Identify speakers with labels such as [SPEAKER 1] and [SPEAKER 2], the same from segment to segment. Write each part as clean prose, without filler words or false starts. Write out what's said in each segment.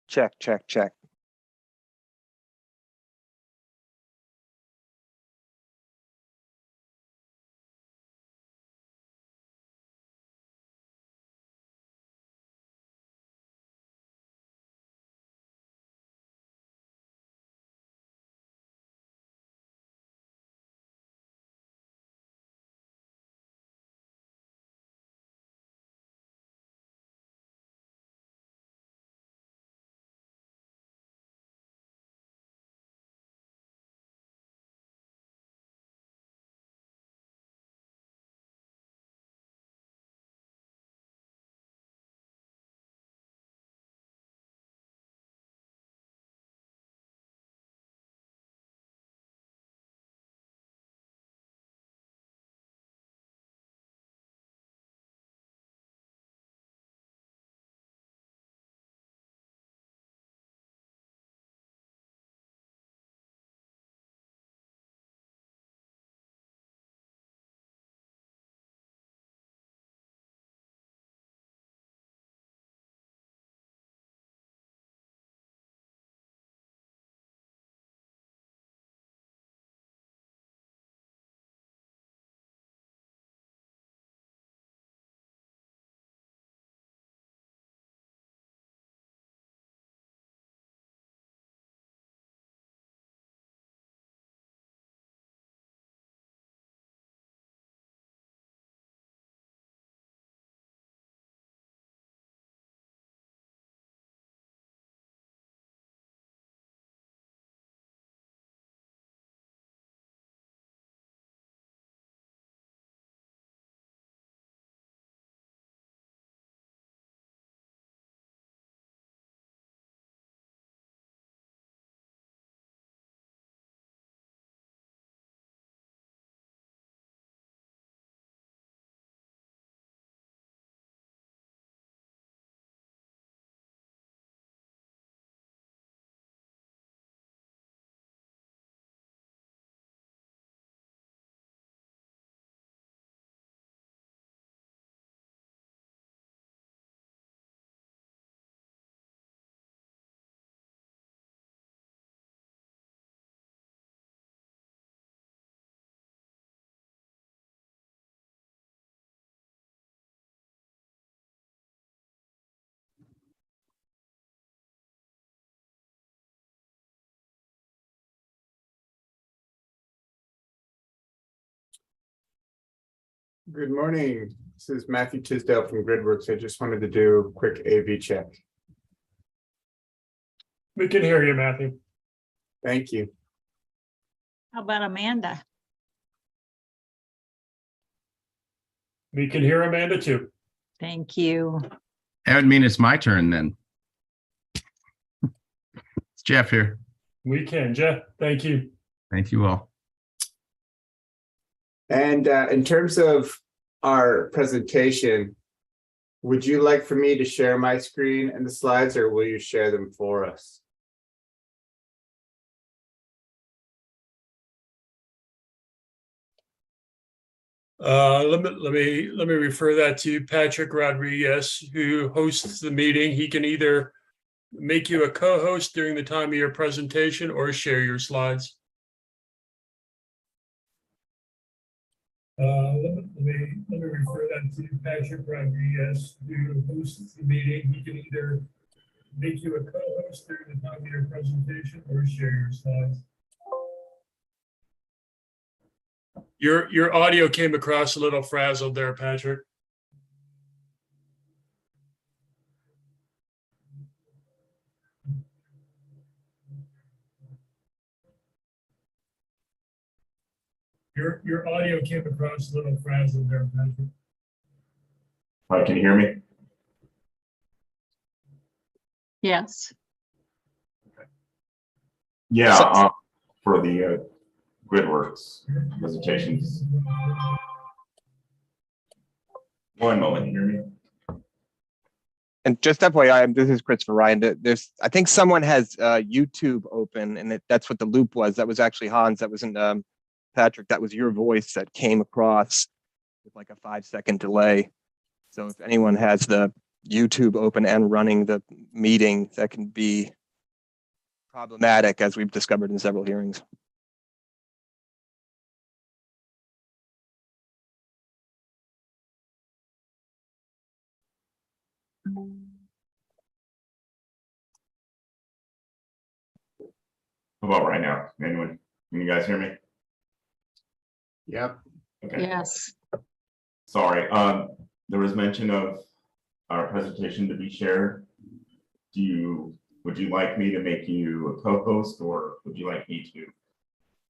[SPEAKER 1] Check, check, check.
[SPEAKER 2] Good morning. This is Matthew Tisdale from GridWorks. I just wanted to do a quick AV check.
[SPEAKER 3] We can hear you, Matthew.
[SPEAKER 2] Thank you.
[SPEAKER 4] How about Amanda?
[SPEAKER 3] We can hear Amanda too.
[SPEAKER 4] Thank you.
[SPEAKER 5] That would mean it's my turn then. It's Jeff here.
[SPEAKER 3] We can, Jeff. Thank you.
[SPEAKER 5] Thank you all.
[SPEAKER 2] And in terms of our presentation, would you like for me to share my screen and the slides, or will you share them for us?
[SPEAKER 3] Let me refer that to Patrick Rodriguez, who hosts the meeting. He can either make you a co-host during the time of your presentation or share your slides. Let me refer that to Patrick Rodriguez, who hosts the meeting. He can either make you a co-host during the time of your presentation or share your slides. Your audio came across a little frazzled there, Patrick. Your audio came across a little frazzled there, Patrick.
[SPEAKER 6] Hi, can you hear me?
[SPEAKER 4] Yes.
[SPEAKER 6] Yeah, for the GridWorks presentations. One moment, you hear me?
[SPEAKER 1] And just FYI, this is Christopher Ryan. I think someone has YouTube open, and that's what the loop was. That was actually Hans. That wasn't Patrick. That was your voice that came across with like a 5-second delay. So if anyone has the YouTube open and running the meeting, that can be problematic, as we've discovered in several hearings.
[SPEAKER 6] How about right now? Anyone? Can you guys hear me?
[SPEAKER 2] Yep.
[SPEAKER 6] Okay.
[SPEAKER 4] Yes.
[SPEAKER 6] Sorry. There was mention of our presentation to be shared. Would you like me to make you a co-host, or would you like me to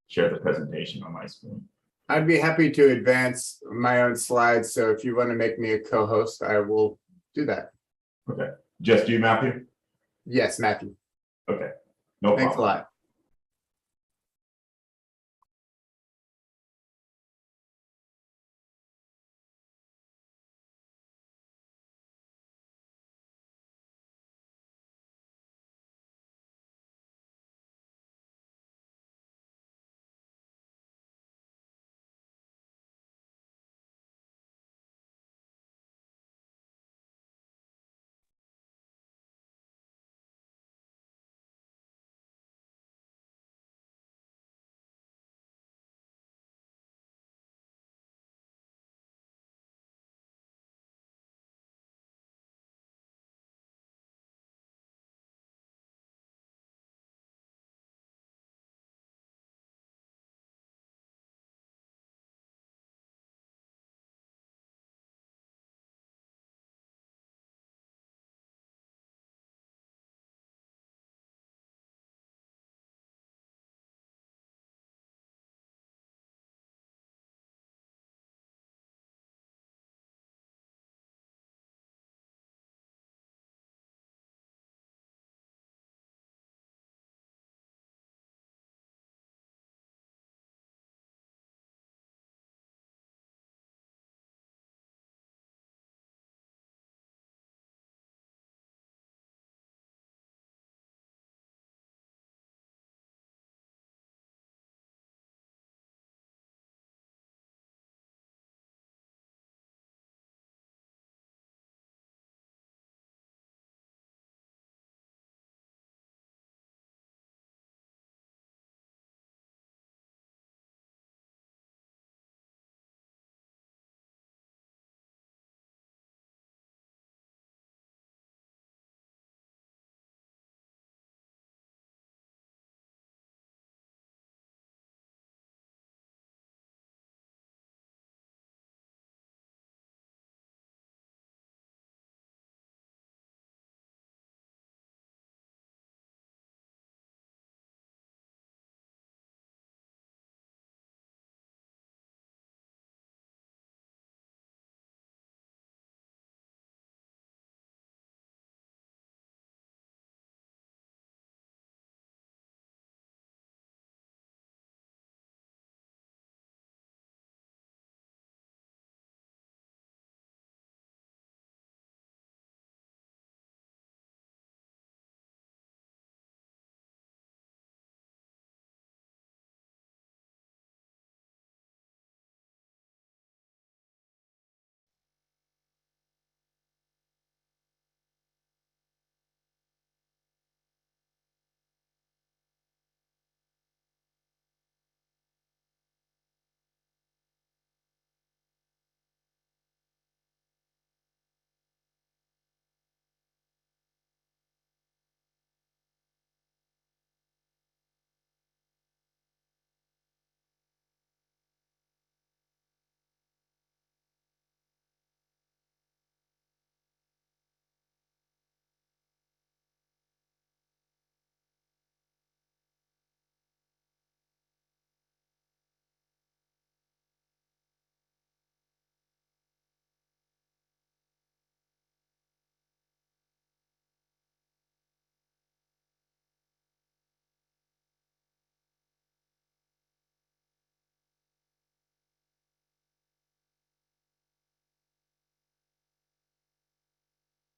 [SPEAKER 6] share the presentation on my screen?
[SPEAKER 2] I'd be happy to advance my own slides. So if you want to make me a co-host, I will do that.
[SPEAKER 6] Okay. Just you, Matthew?
[SPEAKER 2] Yes, Matthew.
[SPEAKER 6] Okay. No
[SPEAKER 2] Thanks a
[SPEAKER 6] problem.
[SPEAKER 2] lot.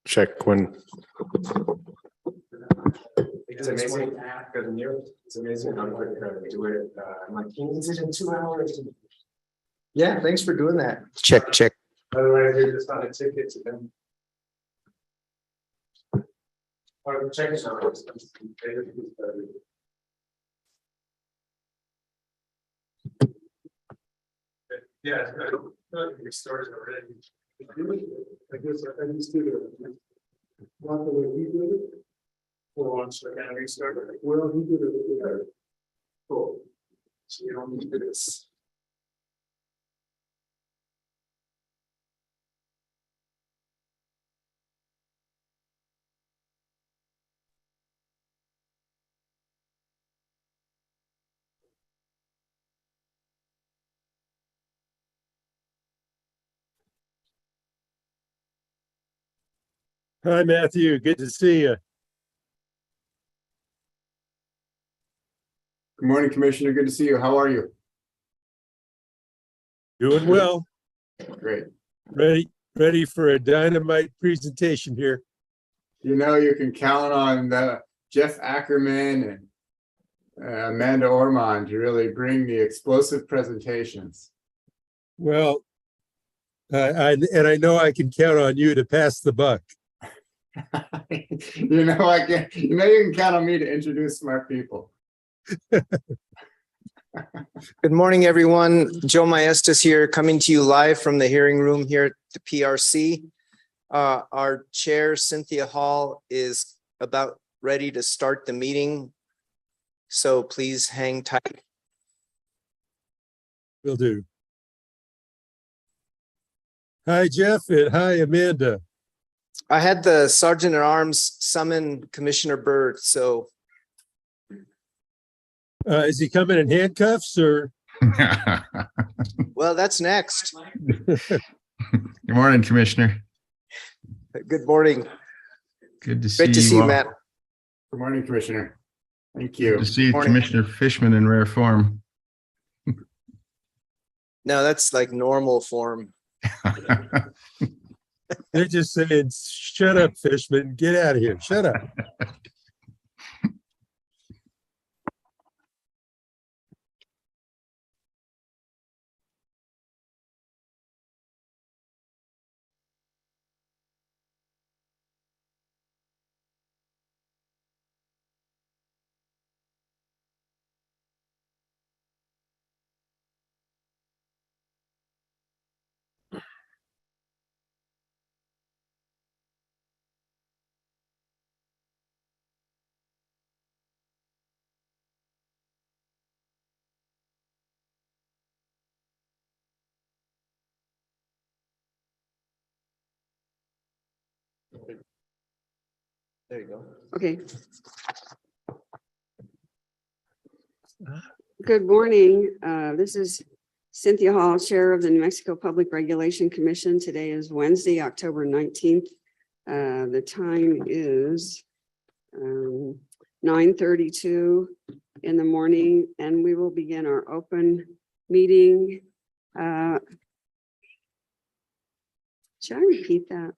[SPEAKER 7] Check when.
[SPEAKER 8] It's amazing. It's amazing how quick they do it. I'm like, he needs it in 2 hours. Yeah, thanks for doing that. Check. Otherwise, you're just on a ticket to them. Or check it out. Yeah, restores already. I guess I just do it. Not the way he did it. For once, I can restart it. Well, he did it. Cool. So you don't need this.
[SPEAKER 7] Hi, Matthew. Good to see you.
[SPEAKER 2] Good morning, Commissioner. Good to see you. How are you?
[SPEAKER 7] Doing well.
[SPEAKER 2] Great.
[SPEAKER 7] Ready for a dynamite presentation here.
[SPEAKER 2] You know, you can count on Jeff Ackerman and Amanda Ormond to really bring the explosive presentations.
[SPEAKER 7] Well, I know I can count on you to pass the buck.
[SPEAKER 2] You know, you can count on me to introduce smart people.
[SPEAKER 9] Good morning, everyone. Joe Maestas here, coming to you live from the hearing room here at the PRC. Our chair, Cynthia Hall, is about ready to start the meeting. So please hang tight.
[SPEAKER 7] Will do. Hi, Jeff, and hi, Amanda.
[SPEAKER 9] I had the Sergeant at Arms summon Commissioner Byrd, so
[SPEAKER 7] Is he coming in handcuffs or?
[SPEAKER 9] well, that's next.
[SPEAKER 5] Good morning, Commissioner.
[SPEAKER 9] Good morning.
[SPEAKER 5] Good to see you.
[SPEAKER 9] Great to see you,
[SPEAKER 5] all.
[SPEAKER 9] Matt.
[SPEAKER 2] Good morning, Commissioner. Thank
[SPEAKER 5] Good
[SPEAKER 2] you.
[SPEAKER 5] to see
[SPEAKER 9] Morning.
[SPEAKER 5] Commissioner Fishman in rare form.
[SPEAKER 9] No, that's like normal form.
[SPEAKER 7] They're just saying, shut up, Fishman, get out of here, shut up.
[SPEAKER 9] There you go.
[SPEAKER 10] Okay. Good morning. This is Cynthia Hall, Chair of the New Mexico Public Regulation Commission. Today is Wednesday, October 19th. The time is 9:32 in the morning, and we will begin our open meeting. Should I repeat that?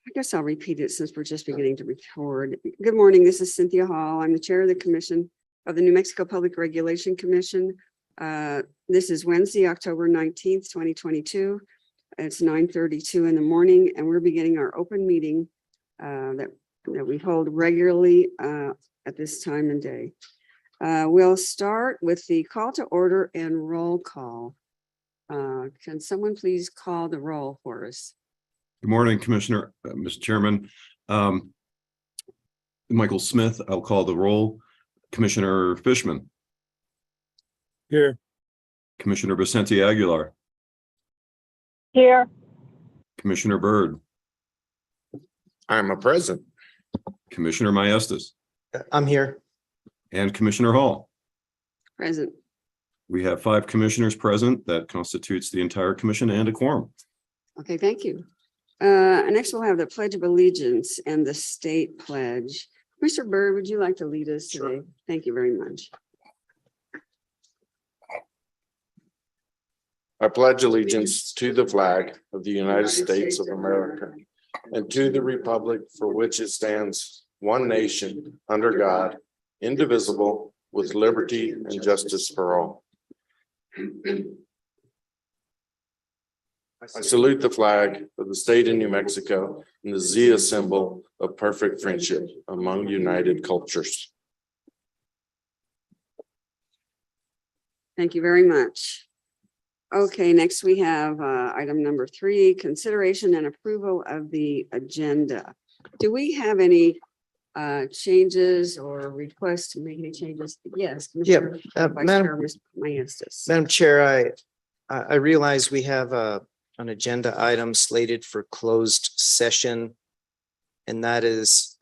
[SPEAKER 10] I guess I'll repeat it since we're just beginning to record. Good morning, this is Cynthia Hall. I'm the chair of the commission of the New Mexico Public Regulation Commission. This is Wednesday, October 19th, 2022. It's 9:32 in the morning, and we're beginning our open meeting that we hold regularly at this time and day. We'll start with the call to order and roll call. Can someone please call the roll for us?
[SPEAKER 11] Good morning, Commissioner, Mr. Chairman. Michael Smith, I'll call the roll. Commissioner Fishman,
[SPEAKER 7] Here.
[SPEAKER 11] Commissioner Vicente Aguilar,
[SPEAKER 4] Here.
[SPEAKER 11] Commissioner Byrd,
[SPEAKER 8] I'm a present.
[SPEAKER 11] Commissioner Maestas,
[SPEAKER 9] I'm here.
[SPEAKER 11] and Commissioner Hall.
[SPEAKER 10] Present.
[SPEAKER 11] We have 5 commissioners present. That constitutes the entire commission and a quorum.
[SPEAKER 10] Okay, thank you. Next we'll have the Pledge of Allegiance and the state pledge. Mr. Byrd, would you like to lead us today? Thank you very much.
[SPEAKER 12] I pledge allegiance to the flag of the United States of America and to the republic for which it stands, one nation, under God, indivisible, with liberty and justice for all. I salute the flag of the state of New Mexico and the Zia symbol of perfect friendship among united cultures.
[SPEAKER 10] Thank you very much. Okay, next we have item number 3, consideration and approval of the agenda. Do we have any changes or requests to make any changes? Yes. Commissioner Vice Chair, Ms. Maestas.
[SPEAKER 9] Madam Chair, I realize we have an agenda item slated for closed session. And that is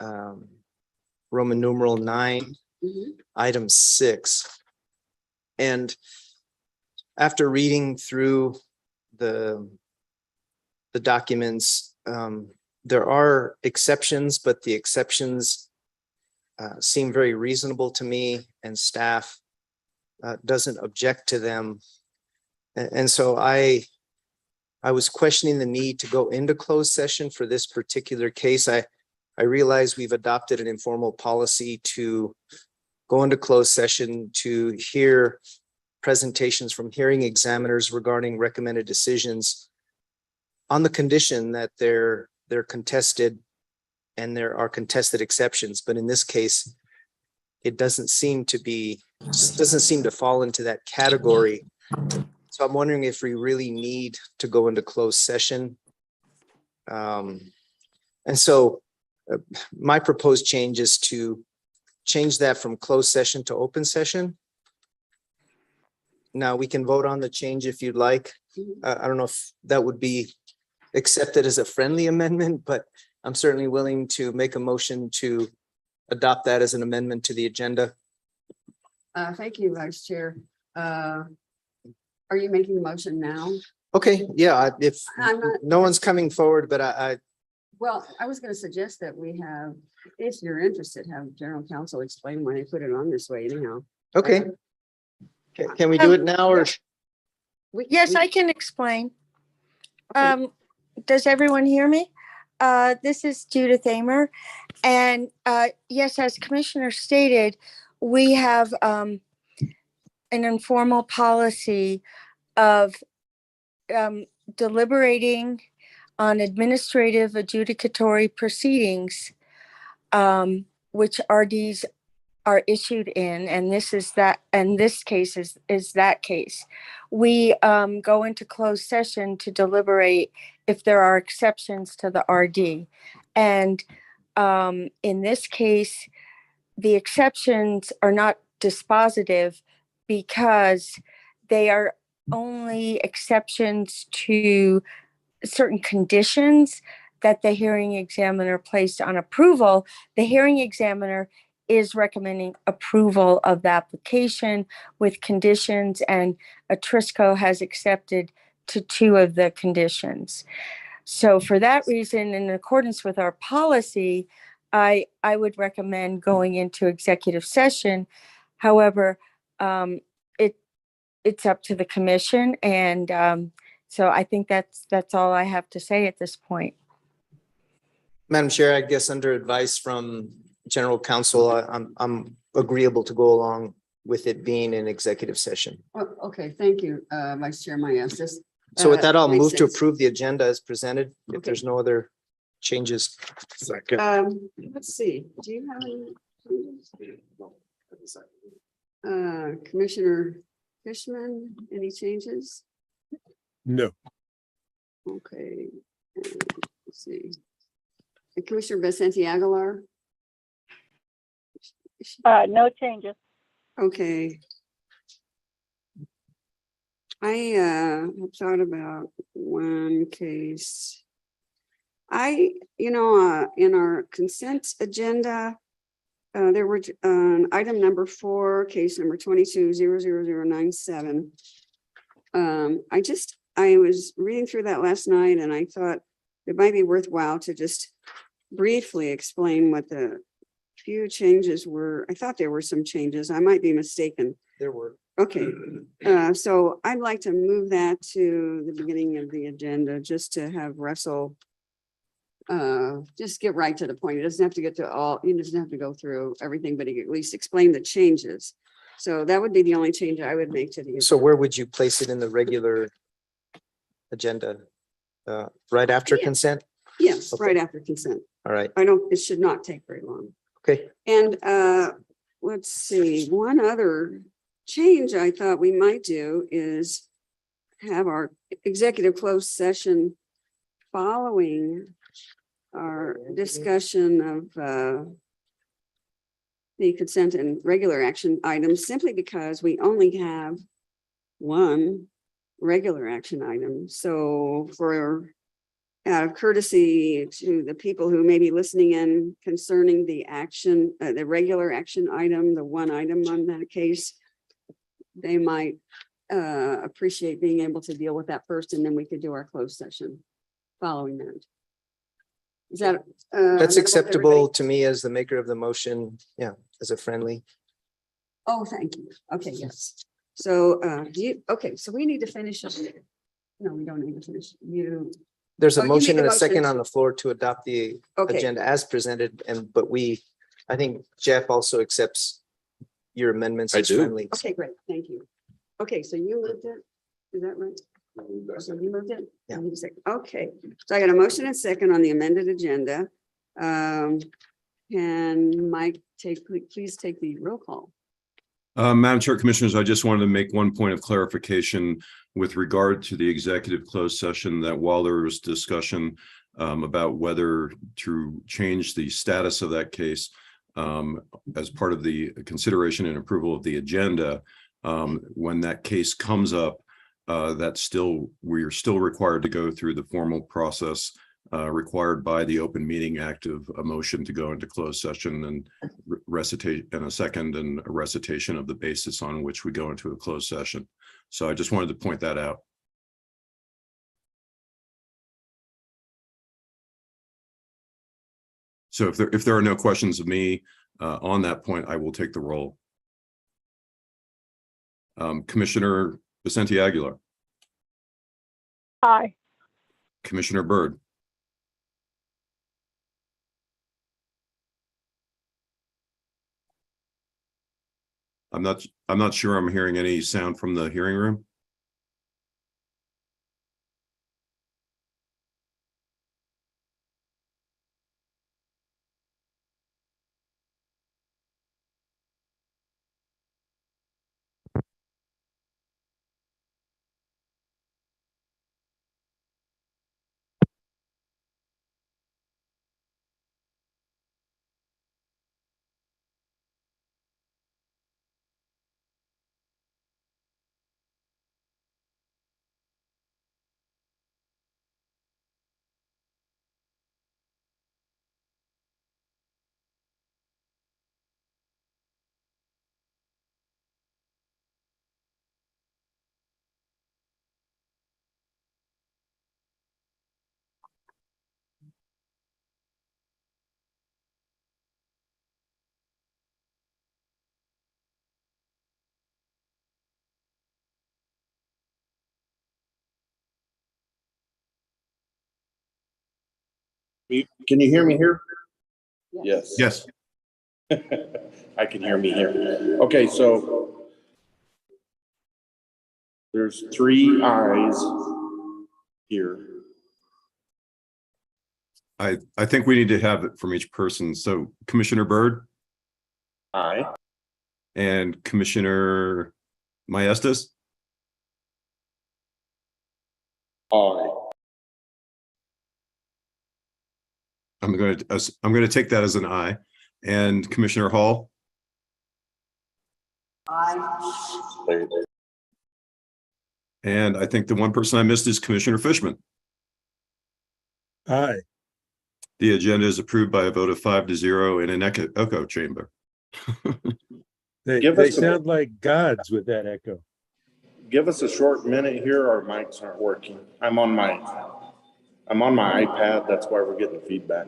[SPEAKER 9] Roman numeral 9, item 6. And after reading through the documents, there are exceptions, but the exceptions seem very reasonable to me, and staff doesn't object to them. And so I was questioning the need to go into closed session for this particular case. I realize we've adopted an informal policy to go into closed session to hear presentations from hearing examiners regarding recommended decisions on the condition that they're contested and there are contested exceptions. But in this case, it doesn't seem to fall into that category. So I'm wondering if we really need to go into closed session. And so my proposed change is to change that from closed session to open session. Now we can vote on the change if you'd like. I don't know if that would be accepted as a friendly amendment, but I'm certainly willing to make a motion to adopt that as an amendment to the agenda.
[SPEAKER 10] Thank you, Vice Chair. Are you making the motion now?
[SPEAKER 9] Okay, yeah, if
[SPEAKER 10] I'm not-
[SPEAKER 9] no one's coming forward, but
[SPEAKER 10] Well, I was going to suggest that we have, if you're interested, have general counsel explain why they put it on this way anyhow.
[SPEAKER 9] okay. Can we do it now or?
[SPEAKER 13] Yes, I can explain. Does everyone hear me? This is Judith Amer. And yes, as Commissioner stated, we have an informal policy of deliberating on administrative adjudicatory proceedings, which RDs are issued in, and this is that, and this case is that case. We go into closed session to deliberate if there are exceptions to the RD. And in this case, the exceptions are not dispositive because they are only exceptions to certain conditions that the hearing examiner placed on approval. The hearing examiner is recommending approval of the application with conditions, and Trisco has accepted to 2 of the conditions. So for that reason, in accordance with our policy, I would recommend going into executive session. However, it's up to the commission, and so I think that's all I have to say at this point.
[SPEAKER 9] Madam Chair, I guess under advice from general counsel, I'm agreeable to go along with it being an executive session.
[SPEAKER 10] Oh, okay, thank you, Vice Chair Maestas.
[SPEAKER 9] So with that, I'll move to
[SPEAKER 10] makes sense.
[SPEAKER 9] approve the agenda as presented if
[SPEAKER 10] Okay.
[SPEAKER 9] there's no other changes.
[SPEAKER 12] Second.
[SPEAKER 10] Let's see, do you have any changes? Commissioner Fishman, any changes?
[SPEAKER 7] No.
[SPEAKER 10] Okay, let's see. And Commissioner Vicente Aguilar?
[SPEAKER 4] No changes.
[SPEAKER 10] Okay. I have thought about one case. In our consent agenda, there were item number 4, case number 22-00097. I was reading through that last night, and I thought it might be worthwhile to just briefly explain what the few changes were. I thought there were some changes. I might be mistaken.
[SPEAKER 9] There were.
[SPEAKER 10] Okay, so I'd like to move that to the beginning of the agenda, just to have Russell just get right to the point. It doesn't have to get to all, he doesn't have to go through everything, but he at least explain the changes. So that would be the only change I would make to the.
[SPEAKER 9] So where would you place it in the regular agenda? right after
[SPEAKER 10] Yeah.
[SPEAKER 9] consent?
[SPEAKER 10] Yes,
[SPEAKER 9] Okay.
[SPEAKER 10] right after consent.
[SPEAKER 9] All right,
[SPEAKER 10] It should not take very long.
[SPEAKER 9] okay.
[SPEAKER 10] And let's see, one other change I thought we might do is have our executive closed session following our discussion of the consent and regular action items, simply because we only have one regular action item. So for out of courtesy to the people who may be listening in concerning the action, the regular action item, the one item on that case, they might appreciate being able to deal with that first, and then we could do our closed session following that. Is that?
[SPEAKER 9] That's
[SPEAKER 10] amenable to
[SPEAKER 9] acceptable
[SPEAKER 10] everybody?
[SPEAKER 9] to me as the maker of the motion. Yeah, as a friendly.
[SPEAKER 10] Oh, thank you. Okay, yes. So okay, so we need to finish. No, we don't need to finish.
[SPEAKER 9] There's a
[SPEAKER 10] Oh, you
[SPEAKER 9] motion
[SPEAKER 10] made
[SPEAKER 9] and
[SPEAKER 10] the
[SPEAKER 9] a second
[SPEAKER 10] motion.
[SPEAKER 9] on the floor to adopt the
[SPEAKER 10] Okay.
[SPEAKER 9] agenda as presented, but I think Jeff also accepts your amendments
[SPEAKER 12] I
[SPEAKER 9] as
[SPEAKER 12] do.
[SPEAKER 9] friendly.
[SPEAKER 10] Okay, great. Thank you. Okay, so you moved it? Is that right? So you moved it?
[SPEAKER 9] Yeah.
[SPEAKER 10] I need a second. Okay, so I got a motion and second on the amended agenda. Can Mike please take the roll call?
[SPEAKER 11] Madam Chair, Commissioners, I just wanted to make one point of clarification with regard to the executive closed session, that while there was discussion about whether to change the status of that case as part of the consideration and approval of the agenda, when that case comes up, we are still required to go through the formal process required by the Open Meeting Act of a motion to go into closed session and recitation and a second and a recitation of the basis on which we go into a closed session. So I just wanted to point that out. So if there are no questions of me on that point, I will take the roll. Commissioner Vicente Aguilar,
[SPEAKER 4] Aye.
[SPEAKER 11] Commissioner Byrd, I'm not sure I'm hearing any sound from the hearing room.
[SPEAKER 12] Can you hear me here? Yes.
[SPEAKER 11] Yes.
[SPEAKER 12] I can hear me here. Okay, so there's 3 ayes here.
[SPEAKER 11] I think we need to have it from each person. So Commissioner Byrd
[SPEAKER 12] Aye.
[SPEAKER 11] and Commissioner Maestas.
[SPEAKER 12] Aye.
[SPEAKER 11] I'm going to take that as an aye. And Commissioner Hall
[SPEAKER 10] Aye.
[SPEAKER 11] and I think the one person I missed is Commissioner Fishman.
[SPEAKER 7] Aye.
[SPEAKER 11] The agenda is approved by a vote of 5-0 in an echo chamber.
[SPEAKER 12] Give
[SPEAKER 7] They
[SPEAKER 12] us a-
[SPEAKER 7] sound like gods with that echo.
[SPEAKER 12] Give us a short minute here. Our mics aren't working. I'm on my iPad. That's why we're getting feedback.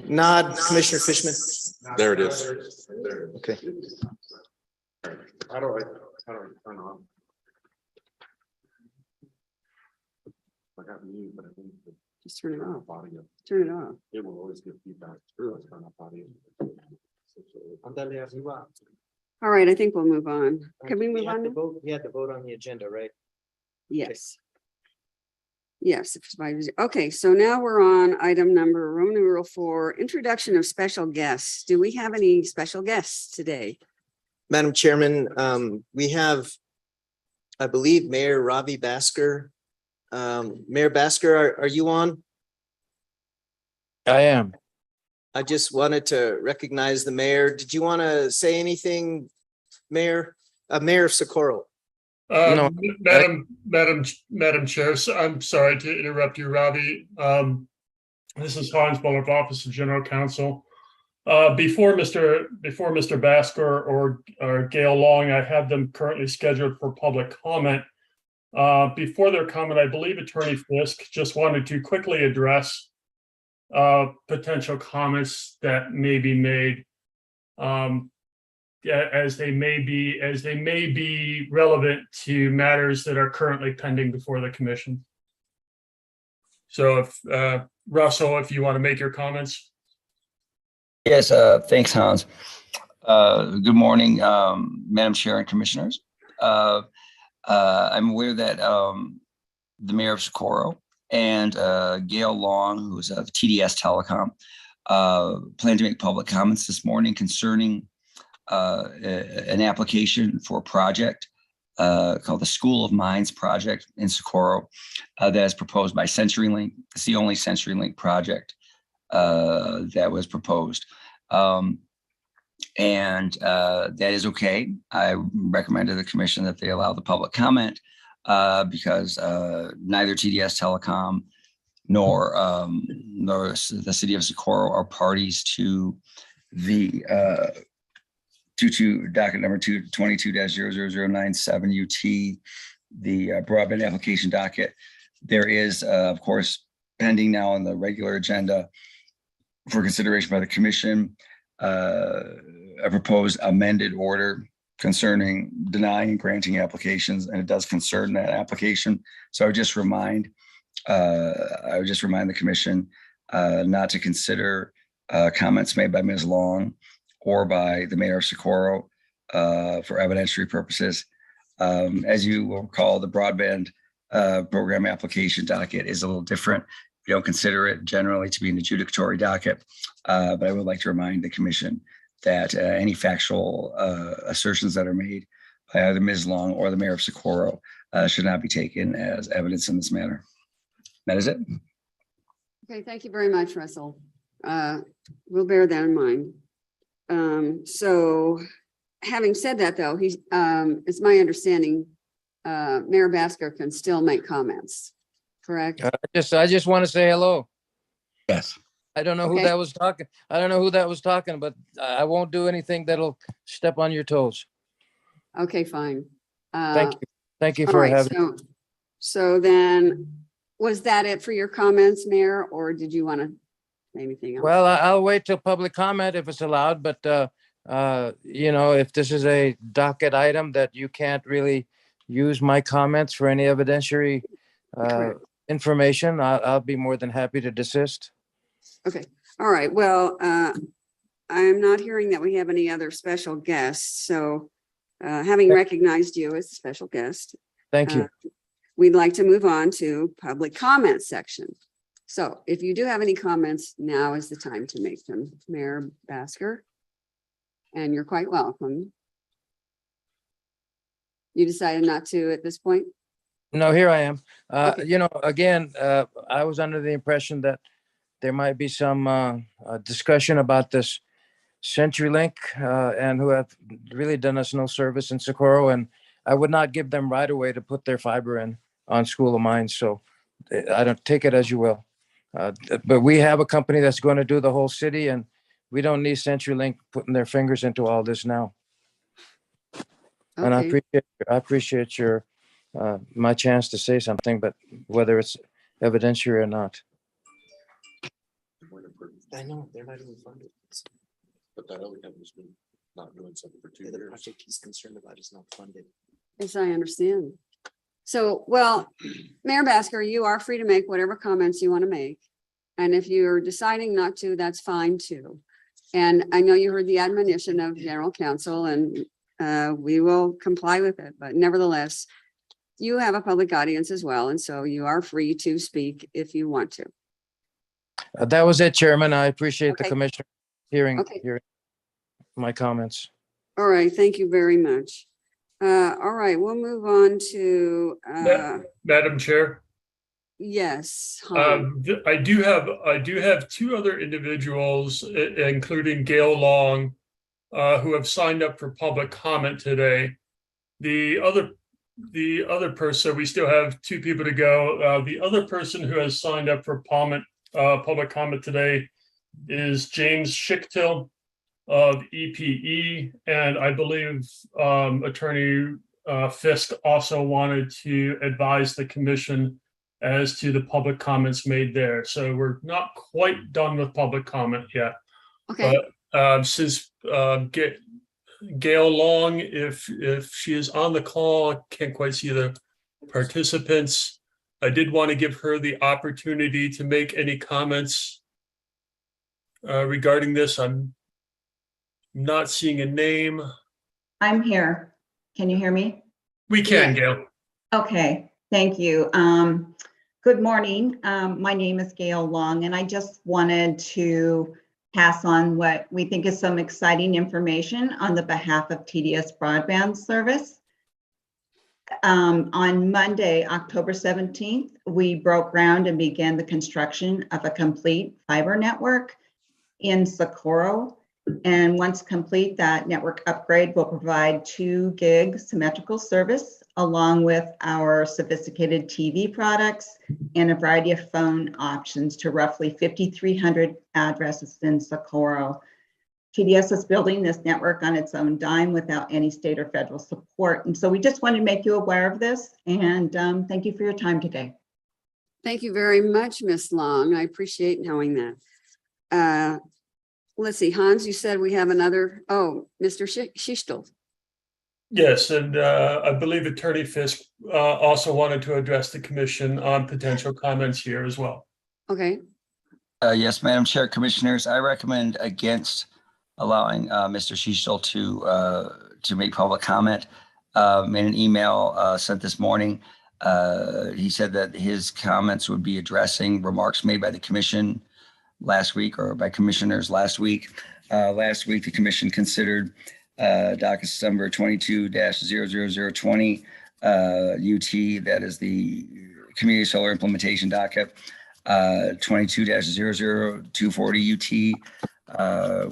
[SPEAKER 9] Nod, Commissioner Fishman.
[SPEAKER 12] There it is.
[SPEAKER 9] Okay.
[SPEAKER 12] How do I turn on? I got mute, but I think
[SPEAKER 10] Just turn it off.
[SPEAKER 12] audio.
[SPEAKER 10] Turn it off.
[SPEAKER 12] It will always give feedback. Let's turn off audio.
[SPEAKER 10] All right, I think we'll move on. Can we move on? now?
[SPEAKER 9] We had to vote on the agenda, right?
[SPEAKER 10] Yes. Yes. Okay, so now we're on item number Roman numeral 4, introduction of special guests. Do we have any special guests today?
[SPEAKER 9] Madam Chairman, we have, I believe, Mayor Ravi Basker. Mayor Basker, are you on?
[SPEAKER 14] I am.
[SPEAKER 9] I just wanted to recognize the mayor. Did you want to say anything, Mayor? Mayor of Socorro.
[SPEAKER 14] No,
[SPEAKER 3] Madam Chair, so I'm sorry to interrupt you, Ravi. This is Hans Buller, Office of General Counsel. Before Mr. Basker or Gail Long, I have them currently scheduled for public comment. Before their comment, I believe Attorney Fisk just wanted to quickly address potential comments that may be made, as they may be relevant to matters that are currently pending before the commission. So if Russell, if you want to make your comments.
[SPEAKER 14] yes, thanks, Hans. Good morning, Madam Chair and Commissioners. I'm aware that the Mayor of Socorro and Gail Long, who is of TDS Telecom, plan to make public comments this morning concerning an application for a project called the School of Mines project in Socorro that is proposed by CenturyLink. It's the only CenturyLink project that was proposed. And that is okay. I recommend to the commission that they allow the public comment because neither TDS Telecom nor the city of Socorro are parties to the docket number 22-00097 UT, the broadband application docket. There is, of course, pending now on the regular agenda for consideration by the commission, a proposed amended order concerning denying and granting applications, and it does concern that application. So I would just remind the commission not to consider comments made by Ms. Long or by the Mayor of Socorro for evidentiary purposes. As you will recall, the broadband program application docket is a little different. We don't consider it generally to be an adjudicatory docket, but I would like to remind the commission that any factual assertions that are made by either Ms. Long or the Mayor of Socorro should not be taken as evidence in this matter. That is it.
[SPEAKER 10] Okay, thank you very much, Russell. We'll bear that in mind. So having said that, though, it's my understanding, Mayor Basker can still make comments, correct?
[SPEAKER 14] I just want to say hello.
[SPEAKER 5] Yes.
[SPEAKER 14] I don't know who
[SPEAKER 10] Okay.
[SPEAKER 14] that was talking. I don't know who that was talking, but I won't do anything that'll step on your toes.
[SPEAKER 10] Okay, fine.
[SPEAKER 14] Thank you. Thank you
[SPEAKER 10] All
[SPEAKER 14] for
[SPEAKER 10] right,
[SPEAKER 14] having.
[SPEAKER 10] so then, was that it for your comments, Mayor, or did you want to say anything else?
[SPEAKER 14] Well, I'll wait till public comment if it's allowed, but if this is a docket item that you can't really use my comments for any evidentiary
[SPEAKER 10] Correct.
[SPEAKER 14] information, I'll be more than happy to desist.
[SPEAKER 10] Okay, all right, well, I'm not hearing that we have any other special guests, so having recognized you as a special guest,
[SPEAKER 14] Thank you.
[SPEAKER 10] we'd like to move on to public comment section. So if you do have any comments, now is the time to make them, Mayor Basker. And you're quite welcome. You decided not to at this point?
[SPEAKER 14] No, here I am.
[SPEAKER 10] Okay.
[SPEAKER 14] Again, I was under the impression that there might be some discussion about this CenturyLink and who have really done us no service in Socorro, and I would not give them right away to put their fiber in on School of Mines. So I don't take it as you will. But we have a company that's going to do the whole city, and we don't need CenturyLink putting their fingers into all this now. And I
[SPEAKER 10] Okay.
[SPEAKER 14] appreciate your my chance to say something, but whether it's evidentiary or not.
[SPEAKER 9] I know, they're not even funded.
[SPEAKER 12] But that other company's been not doing something for 2
[SPEAKER 9] The
[SPEAKER 12] years.
[SPEAKER 9] project he's concerned about is not funded.
[SPEAKER 10] As I understand. So, well, Mayor Basker, you are free to make whatever comments you want to make. And if you're deciding not to, that's fine too. And I know you heard the admonition of General Counsel and we will comply with it, but nevertheless, you have a public audience as well. And so you are free to speak if you want to.
[SPEAKER 15] That was it, Chairman. I appreciate the
[SPEAKER 10] Okay.
[SPEAKER 15] commissioner hearing
[SPEAKER 10] Okay.
[SPEAKER 15] my comments.
[SPEAKER 10] All right, thank you very much. All right, we'll move on to,
[SPEAKER 3] Madam Chair.
[SPEAKER 10] yes. Han.
[SPEAKER 3] I do have two other individuals, including Gail Long, who have signed up for public comment today. The other person, we still have two people to go. The other person who has signed up for public comment today is James Schichtel of EPE, and I believe Attorney Fisk also wanted to advise the commission as to the public comments made there. So we're not quite done with public comment yet.
[SPEAKER 10] Okay,
[SPEAKER 3] But since Gail Long, if she is on the call, I can't quite see the participants. I did want to give her the opportunity to make any comments regarding this. I'm not seeing a name.
[SPEAKER 16] I'm here. Can you hear me?
[SPEAKER 3] We can, Gail.
[SPEAKER 16] Okay, thank you. Good morning. My name is Gail Long, and I just wanted to pass on what we think is some exciting information on the behalf of TDS Broadband Service. On Monday, October 17th, we broke ground and began the construction of a complete fiber network in Socorro. And once complete, that network upgrade will provide 2 gig symmetrical service along with our sophisticated TV products and a variety of phone options to roughly 5,300 addresses in Socorro. TDS is building this network on its own dime without any state or federal support. And so we just wanted to make you aware of this, and thank you for your time today.
[SPEAKER 10] thank you very much, Ms. Long. I appreciate knowing that. Let's see, Hans, you said we have another, Mr. Schichtel.
[SPEAKER 3] Yes, and I believe Attorney Fisk also wanted to address the commission on potential comments here as well.
[SPEAKER 10] Okay,
[SPEAKER 14] Yes, Madam Chair, Commissioners, I recommend against allowing Mr. Schichtel to make public comment. In an email sent this morning, he said that his comments would be addressing remarks made by the commission last week or by commissioners last week. Last week, the commission considered docket number 22-00020 UT, that is the community solar implementation docket, 22-00240 UT,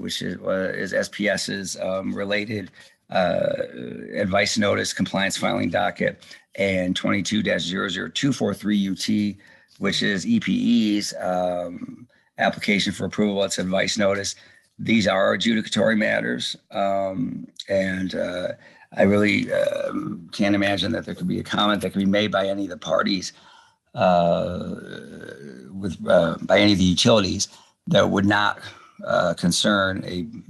[SPEAKER 14] which is SPS's related advice notice compliance filing docket, and 22-00243 UT, which is EPE's application for approval. It's advice notice. These are adjudicatory matters, and I really can't imagine that there could be a comment that could be made by any of the parties by any of the utilities that would not concern an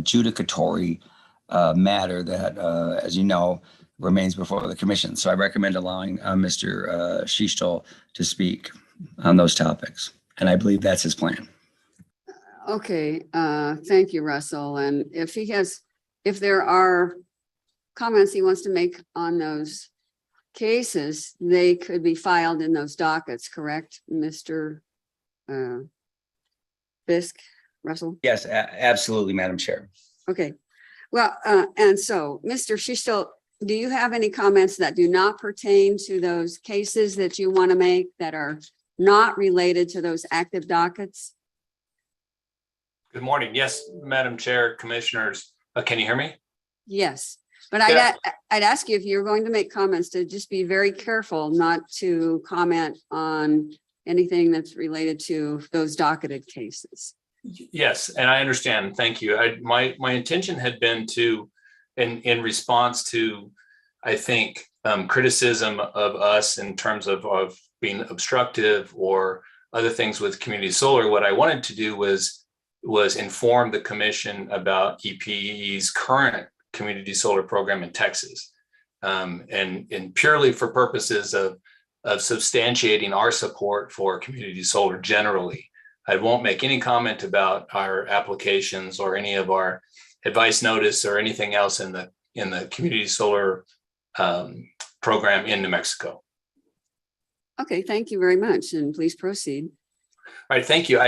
[SPEAKER 14] adjudicatory matter that, as you know, remains before the commission. So I recommend allowing Mr. Schichtel to speak on those topics, and I believe that's his plan.
[SPEAKER 10] okay, thank you, Russell. And if there are comments he wants to make on those cases, they could be filed in those dockets, correct, Mr. Fisk, Russell?
[SPEAKER 14] Yes, absolutely, Madam Chair.
[SPEAKER 10] Okay, well, and so, Mr. Schichtel, do you have any comments that do not pertain to those cases that you want to make that are not related to those active dockets?
[SPEAKER 17] Good morning. Yes, Madam Chair, Commissioners. Can you hear me?
[SPEAKER 10] Yes, but
[SPEAKER 17] Yeah.
[SPEAKER 10] I'd ask you if you're going to make comments to just be very careful not to comment on anything that's related to those docketed cases.
[SPEAKER 17] Yes, and I understand. Thank you. My intention had been to, in response to, I think, criticism of us in terms of being obstructive or other things with community solar. What I wanted to do was inform the commission about EPE's current community solar program in Texas. And purely for purposes of substantiating our support for community solar generally. I won't make any comment about our applications or any of our advice notice or anything else in the community solar program in New Mexico.
[SPEAKER 10] Okay, thank you very much, and please proceed.
[SPEAKER 17] All right, thank you.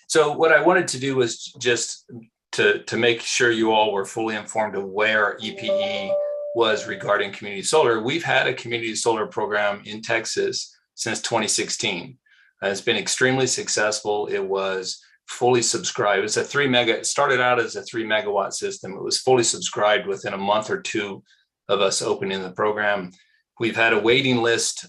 [SPEAKER 17] So what I wanted to do was just to make sure you all were fully informed of where EPE was regarding community solar. We've had a community solar program in Texas since 2016. It's been extremely successful. It was fully subscribed. It's it started out as a 3 megawatt system. It was fully subscribed within a month or two of us opening the program. We've had a waiting list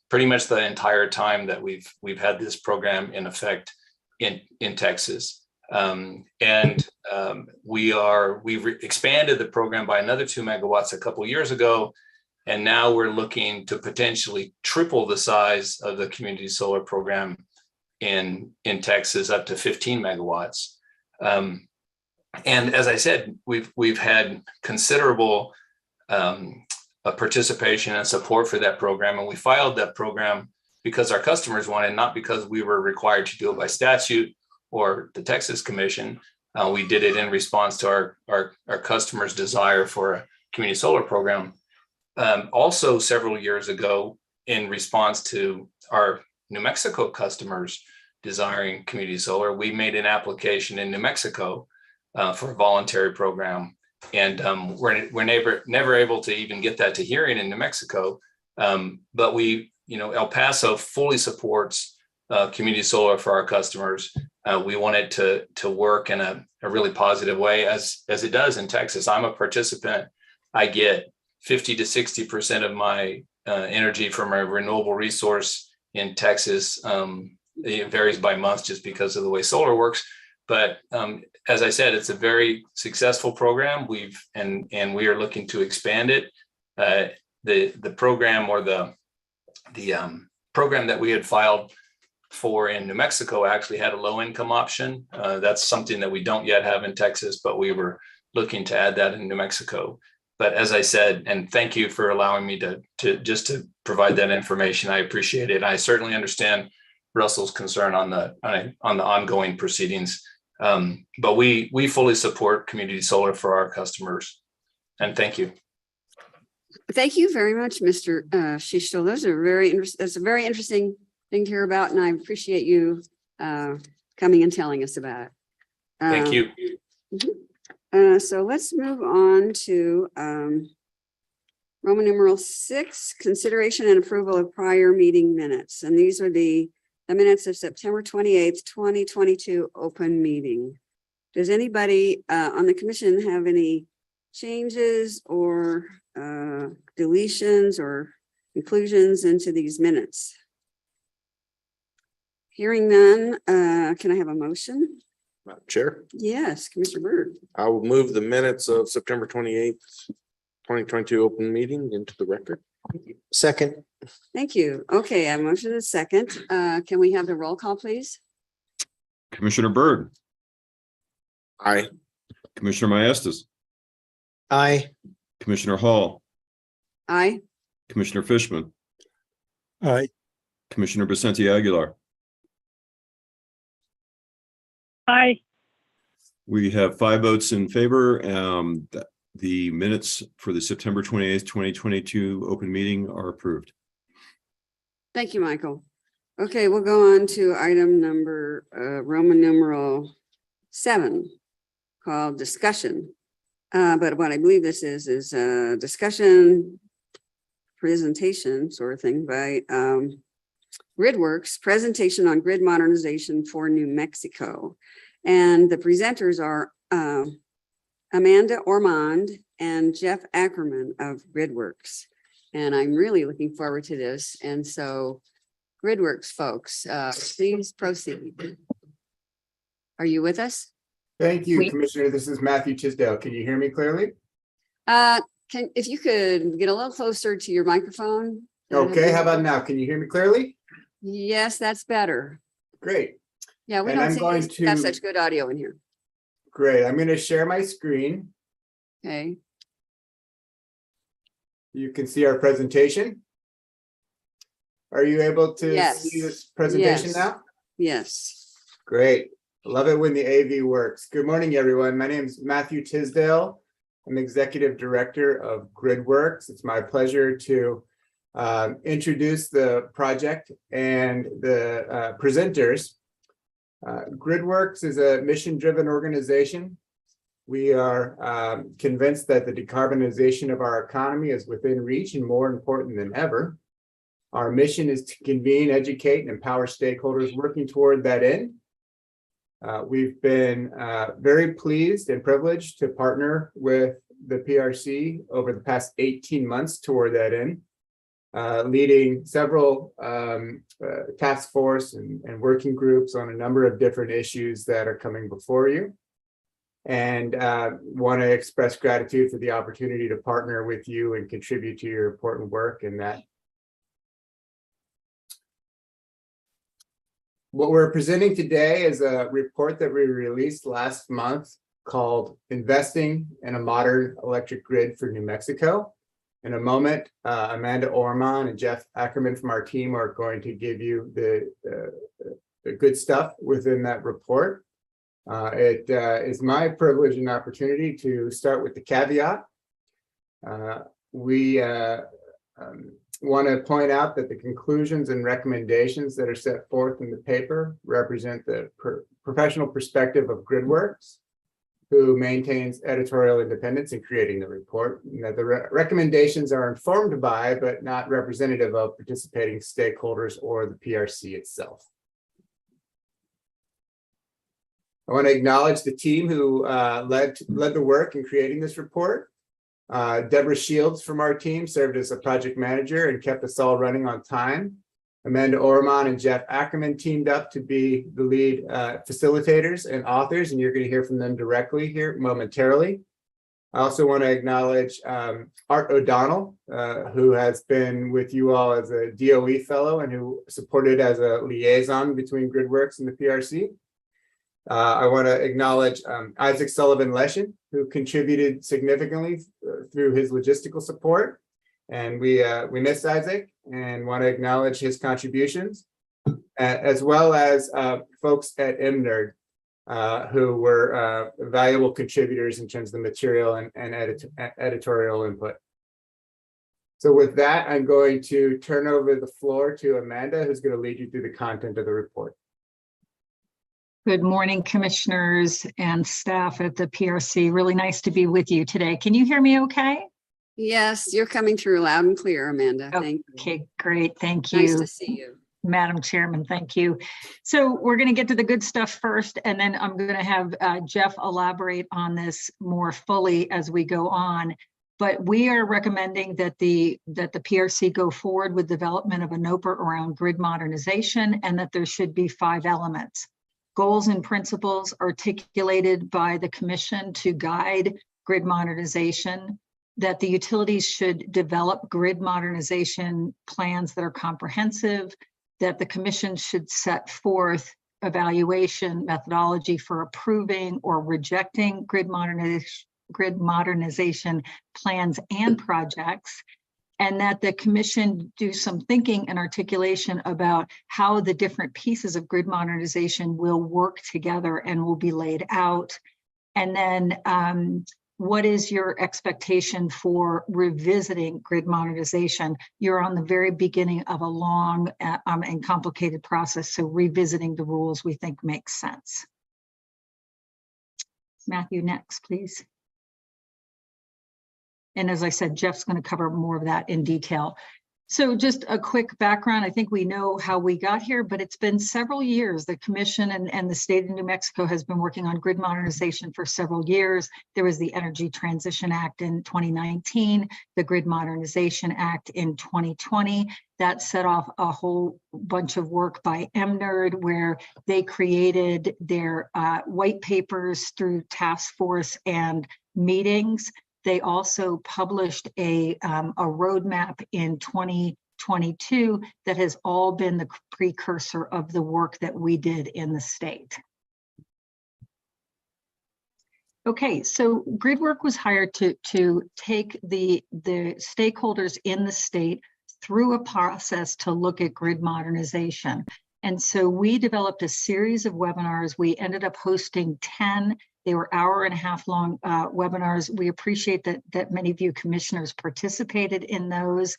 [SPEAKER 17] pretty much the entire time that we've had this program in effect in Texas. We've expanded the program by another 2 megawatts a couple of years ago. And now we're looking to potentially triple the size of the community solar program in Texas up to 15 megawatts. And as I said, we've had considerable participation and support for that program. And we filed that program because our customers wanted, not because we were required to do it by statute or the Texas Commission. We did it in response to our customers' desire for a community solar program. Also, several years ago, in response to our New Mexico customers desiring community solar, we made an application in New Mexico for a voluntary program. And we're never able to even get that to hearing in New Mexico. But El Paso fully supports community solar for our customers. We want it to work in a really positive way as it does in Texas. I'm a participant. I get 50 to 60% of my energy from a renewable resource in Texas. It varies by month just because of the way solar works. But as I said, it's a very successful program. We are looking to expand it. The program or the program that we had filed for in New Mexico actually had a low income option. That's something that we don't yet have in Texas, but we were looking to add that in New Mexico. But as I said, and thank you for allowing me to provide that information. I appreciate it. I certainly understand Russell's concern on the ongoing proceedings. But we fully support community solar for our customers. And thank you.
[SPEAKER 10] Thank you very much, Mr. Schichtel. That's a very interesting thing to hear about, and I appreciate you coming and telling us about it.
[SPEAKER 17] Thank you.
[SPEAKER 10] So let's move on to Roman numeral 6, consideration and approval of prior meeting minutes. And these would be the minutes of September 28th, 2022 open meeting. Does anybody on the commission have any changes or deletions or inclusions into these minutes? Hearing none, can I have a motion?
[SPEAKER 12] Madam Chair,
[SPEAKER 10] Yes, Commissioner Byrd.
[SPEAKER 12] I will move the minutes of September 28th, 2022 open meeting into the record.
[SPEAKER 9] Second.
[SPEAKER 10] Thank you. Okay, I have a motion and a second. Can we have the roll call, please?
[SPEAKER 11] Commissioner Byrd,
[SPEAKER 12] Aye.
[SPEAKER 11] Commissioner Maestas,
[SPEAKER 9] Aye.
[SPEAKER 11] Commissioner Hall,
[SPEAKER 10] Aye.
[SPEAKER 11] Commissioner Fishman,
[SPEAKER 7] Aye.
[SPEAKER 11] Commissioner Vicente Aguilar.
[SPEAKER 4] Aye.
[SPEAKER 11] We have 5 votes in favor. The minutes for the September 28th, 2022 open meeting are approved.
[SPEAKER 10] Thank you, Michael. Okay, we'll go on to item number Roman numeral 7, called discussion. But what I believe this is a discussion presentation sort of thing by GridWorks, presentation on grid modernization for New Mexico. And the presenters are Amanda Ormond and Jeff Ackerman of GridWorks. And I'm really looking forward to this. And so GridWorks folks, please proceed. Are you with us?
[SPEAKER 2] Thank you, Commissioner. This is Matthew Tisdale. Can you hear me clearly?
[SPEAKER 10] If you could get a little closer to your microphone.
[SPEAKER 2] Okay, how about now? Can you hear me clearly?
[SPEAKER 10] Yes, that's better.
[SPEAKER 2] Great,
[SPEAKER 10] Yeah, we
[SPEAKER 2] And
[SPEAKER 10] don't
[SPEAKER 2] I'm going
[SPEAKER 10] seem to have
[SPEAKER 2] to-
[SPEAKER 10] such good audio in here.
[SPEAKER 2] great. I'm going to share my screen.
[SPEAKER 10] Okay,
[SPEAKER 2] You can see our presentation. Are you able to
[SPEAKER 10] Yes.
[SPEAKER 2] see this presentation
[SPEAKER 10] Yes.
[SPEAKER 2] now?
[SPEAKER 10] yes.
[SPEAKER 2] Great. Love it when the AV works. Good morning, everyone. My name is Matthew Tisdale. I'm Executive Director of GridWorks. It's my pleasure to introduce the project and the presenters. GridWorks is a mission-driven organization. We are convinced that the decarbonization of our economy is within reach and more important than ever. Our mission is to convene, educate, and empower stakeholders working toward that end. We've been very pleased and privileged to partner with the PRC over the past 18 months toward that end, leading several task force and working groups on a number of different issues that are coming before you. And want to express gratitude for the opportunity to partner with you and contribute to your important work in that. What we're presenting today is a report that we released last month called Investing in a Modern Electric Grid for New Mexico. In a moment, Amanda Orman and Jeff Ackerman from our team are going to give you the good stuff within that report. It is my privilege and opportunity to start with the caveat. We want to point out that the conclusions and recommendations that are set forth in the paper represent the professional perspective of GridWorks, who maintains editorial independence in creating the report, and that the recommendations are informed by, but not representative of, participating stakeholders or the PRC itself. I want to acknowledge the team who led the work in creating this report. Deborah Shields from our team served as a project manager and kept us all running on time. Amanda Orman and Jeff Ackerman teamed up to be the lead facilitators and authors, and you're going to hear from them directly here momentarily. I also want to acknowledge Art O'Donnell, who has been with you all as a DOE fellow and who supported as a liaison between GridWorks and the PRC. I want to acknowledge Isaac Sullivan-Leshin, who contributed significantly through his logistical support. And we miss Isaac and want to acknowledge his contributions, as well as folks at MNERD, who were valuable contributors in terms of the material and editorial input. So with that, I'm going to turn over the floor to Amanda, who's going to lead you through the content of the report.
[SPEAKER 18] Good morning, commissioners and staff at the PRC. Really nice to be with you today. Can you hear me okay?
[SPEAKER 10] Yes, you're coming through loud and clear, Amanda. Thank you.
[SPEAKER 18] Okay, great. Thank you.
[SPEAKER 10] Nice to see you.
[SPEAKER 18] Madam Chairman, thank you. So we're going to get to the good stuff first, and then I'm going to have Jeff elaborate on this more fully as we go on. But we are recommending that the PRC go forward with development of a NOPR around grid modernization, and that there should be 5 elements. Goals and principles articulated by the commission to guide grid modernization, that the utilities should develop grid modernization plans that are comprehensive, that the commission should set forth evaluation methodology for approving or rejecting grid modernization plans and projects, and that the commission do some thinking and articulation about how the different pieces of grid modernization will work together and will be laid out. And then what is your expectation for revisiting grid modernization? You're on the very beginning of a long and complicated process, so revisiting the rules we think makes sense. Matthew, next, please. And as I said, Jeff's going to cover more of that in detail. So just a quick background. I think we know how we got here, but it's been several years. The commission and the state of New Mexico has been working on grid modernization for several years. There was the Energy Transition Act in 2019, the Grid Modernization Act in 2020. That set off a whole bunch of work by MNERD, where they created their white papers through task force and meetings. They also published a roadmap in 2020 22 that has all been the precursor of the work that we did in the state. Okay, so GridWork was hired to take the stakeholders in the state through a process to look at grid modernization. And so we developed a series of webinars. We ended up hosting 10. They were hour-and-a-half long webinars. We appreciate that many of you commissioners participated in those.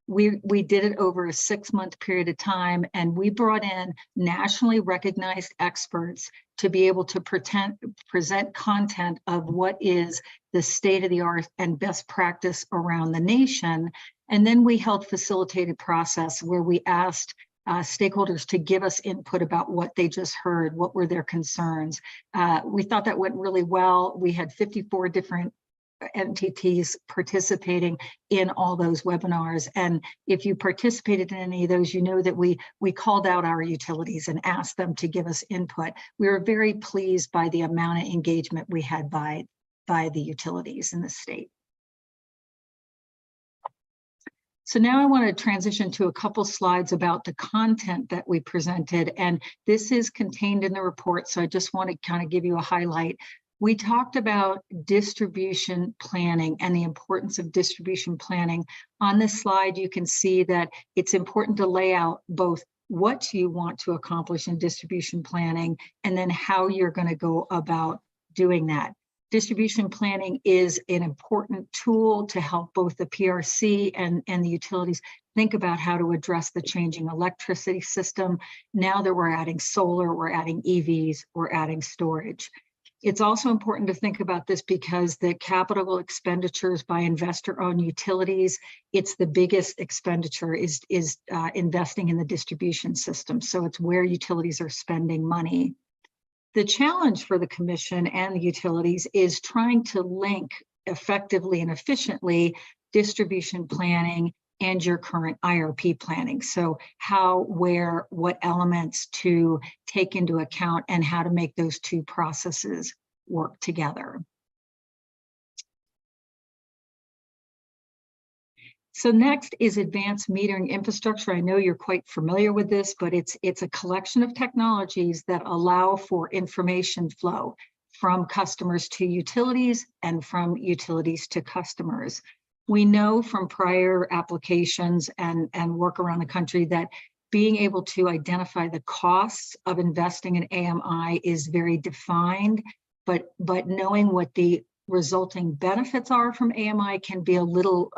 [SPEAKER 18] We did it over a 6-month period of time, and we brought in nationally recognized experts to be able to present content of what is the state of the art and best practice around the nation. And then we held facilitated process where we asked stakeholders to give us input about what they just heard, what were their concerns. We thought that went really well. We had 54 different entities participating in all those webinars. And if you participated in any of those, you know that we called out our utilities and asked them to give us input. We were very pleased by the amount of engagement we had by the utilities in the state. So now I want to transition to a couple slides about the content that we presented, and this is contained in the report, so I just want to kind of give you a highlight. We talked about distribution planning and the importance of distribution planning. On this slide, you can see that it's important to lay out both what you want to accomplish in distribution planning and then how you're going to go about doing that. Distribution planning is an important tool to help both the PRC and the utilities think about how to address the changing electricity system. Now that we're adding solar, we're adding EVs, we're adding storage. It's also important to think about this because the capital expenditures by investor-owned utilities, it's the biggest expenditure is investing in the distribution system. So it's where utilities are spending money. The challenge for the commission and the utilities is trying to link effectively and efficiently distribution planning and your current IRP planning. So how, where, what elements to take into account and how to make those two processes work together. So next is advanced metering infrastructure. I know you're quite familiar with this, but it's a collection of technologies that allow for information flow from customers to utilities and from utilities to customers. We know from prior applications and work around the country that being able to identify the costs of investing in AMI is very defined, but knowing what the resulting benefits are from AMI can be a little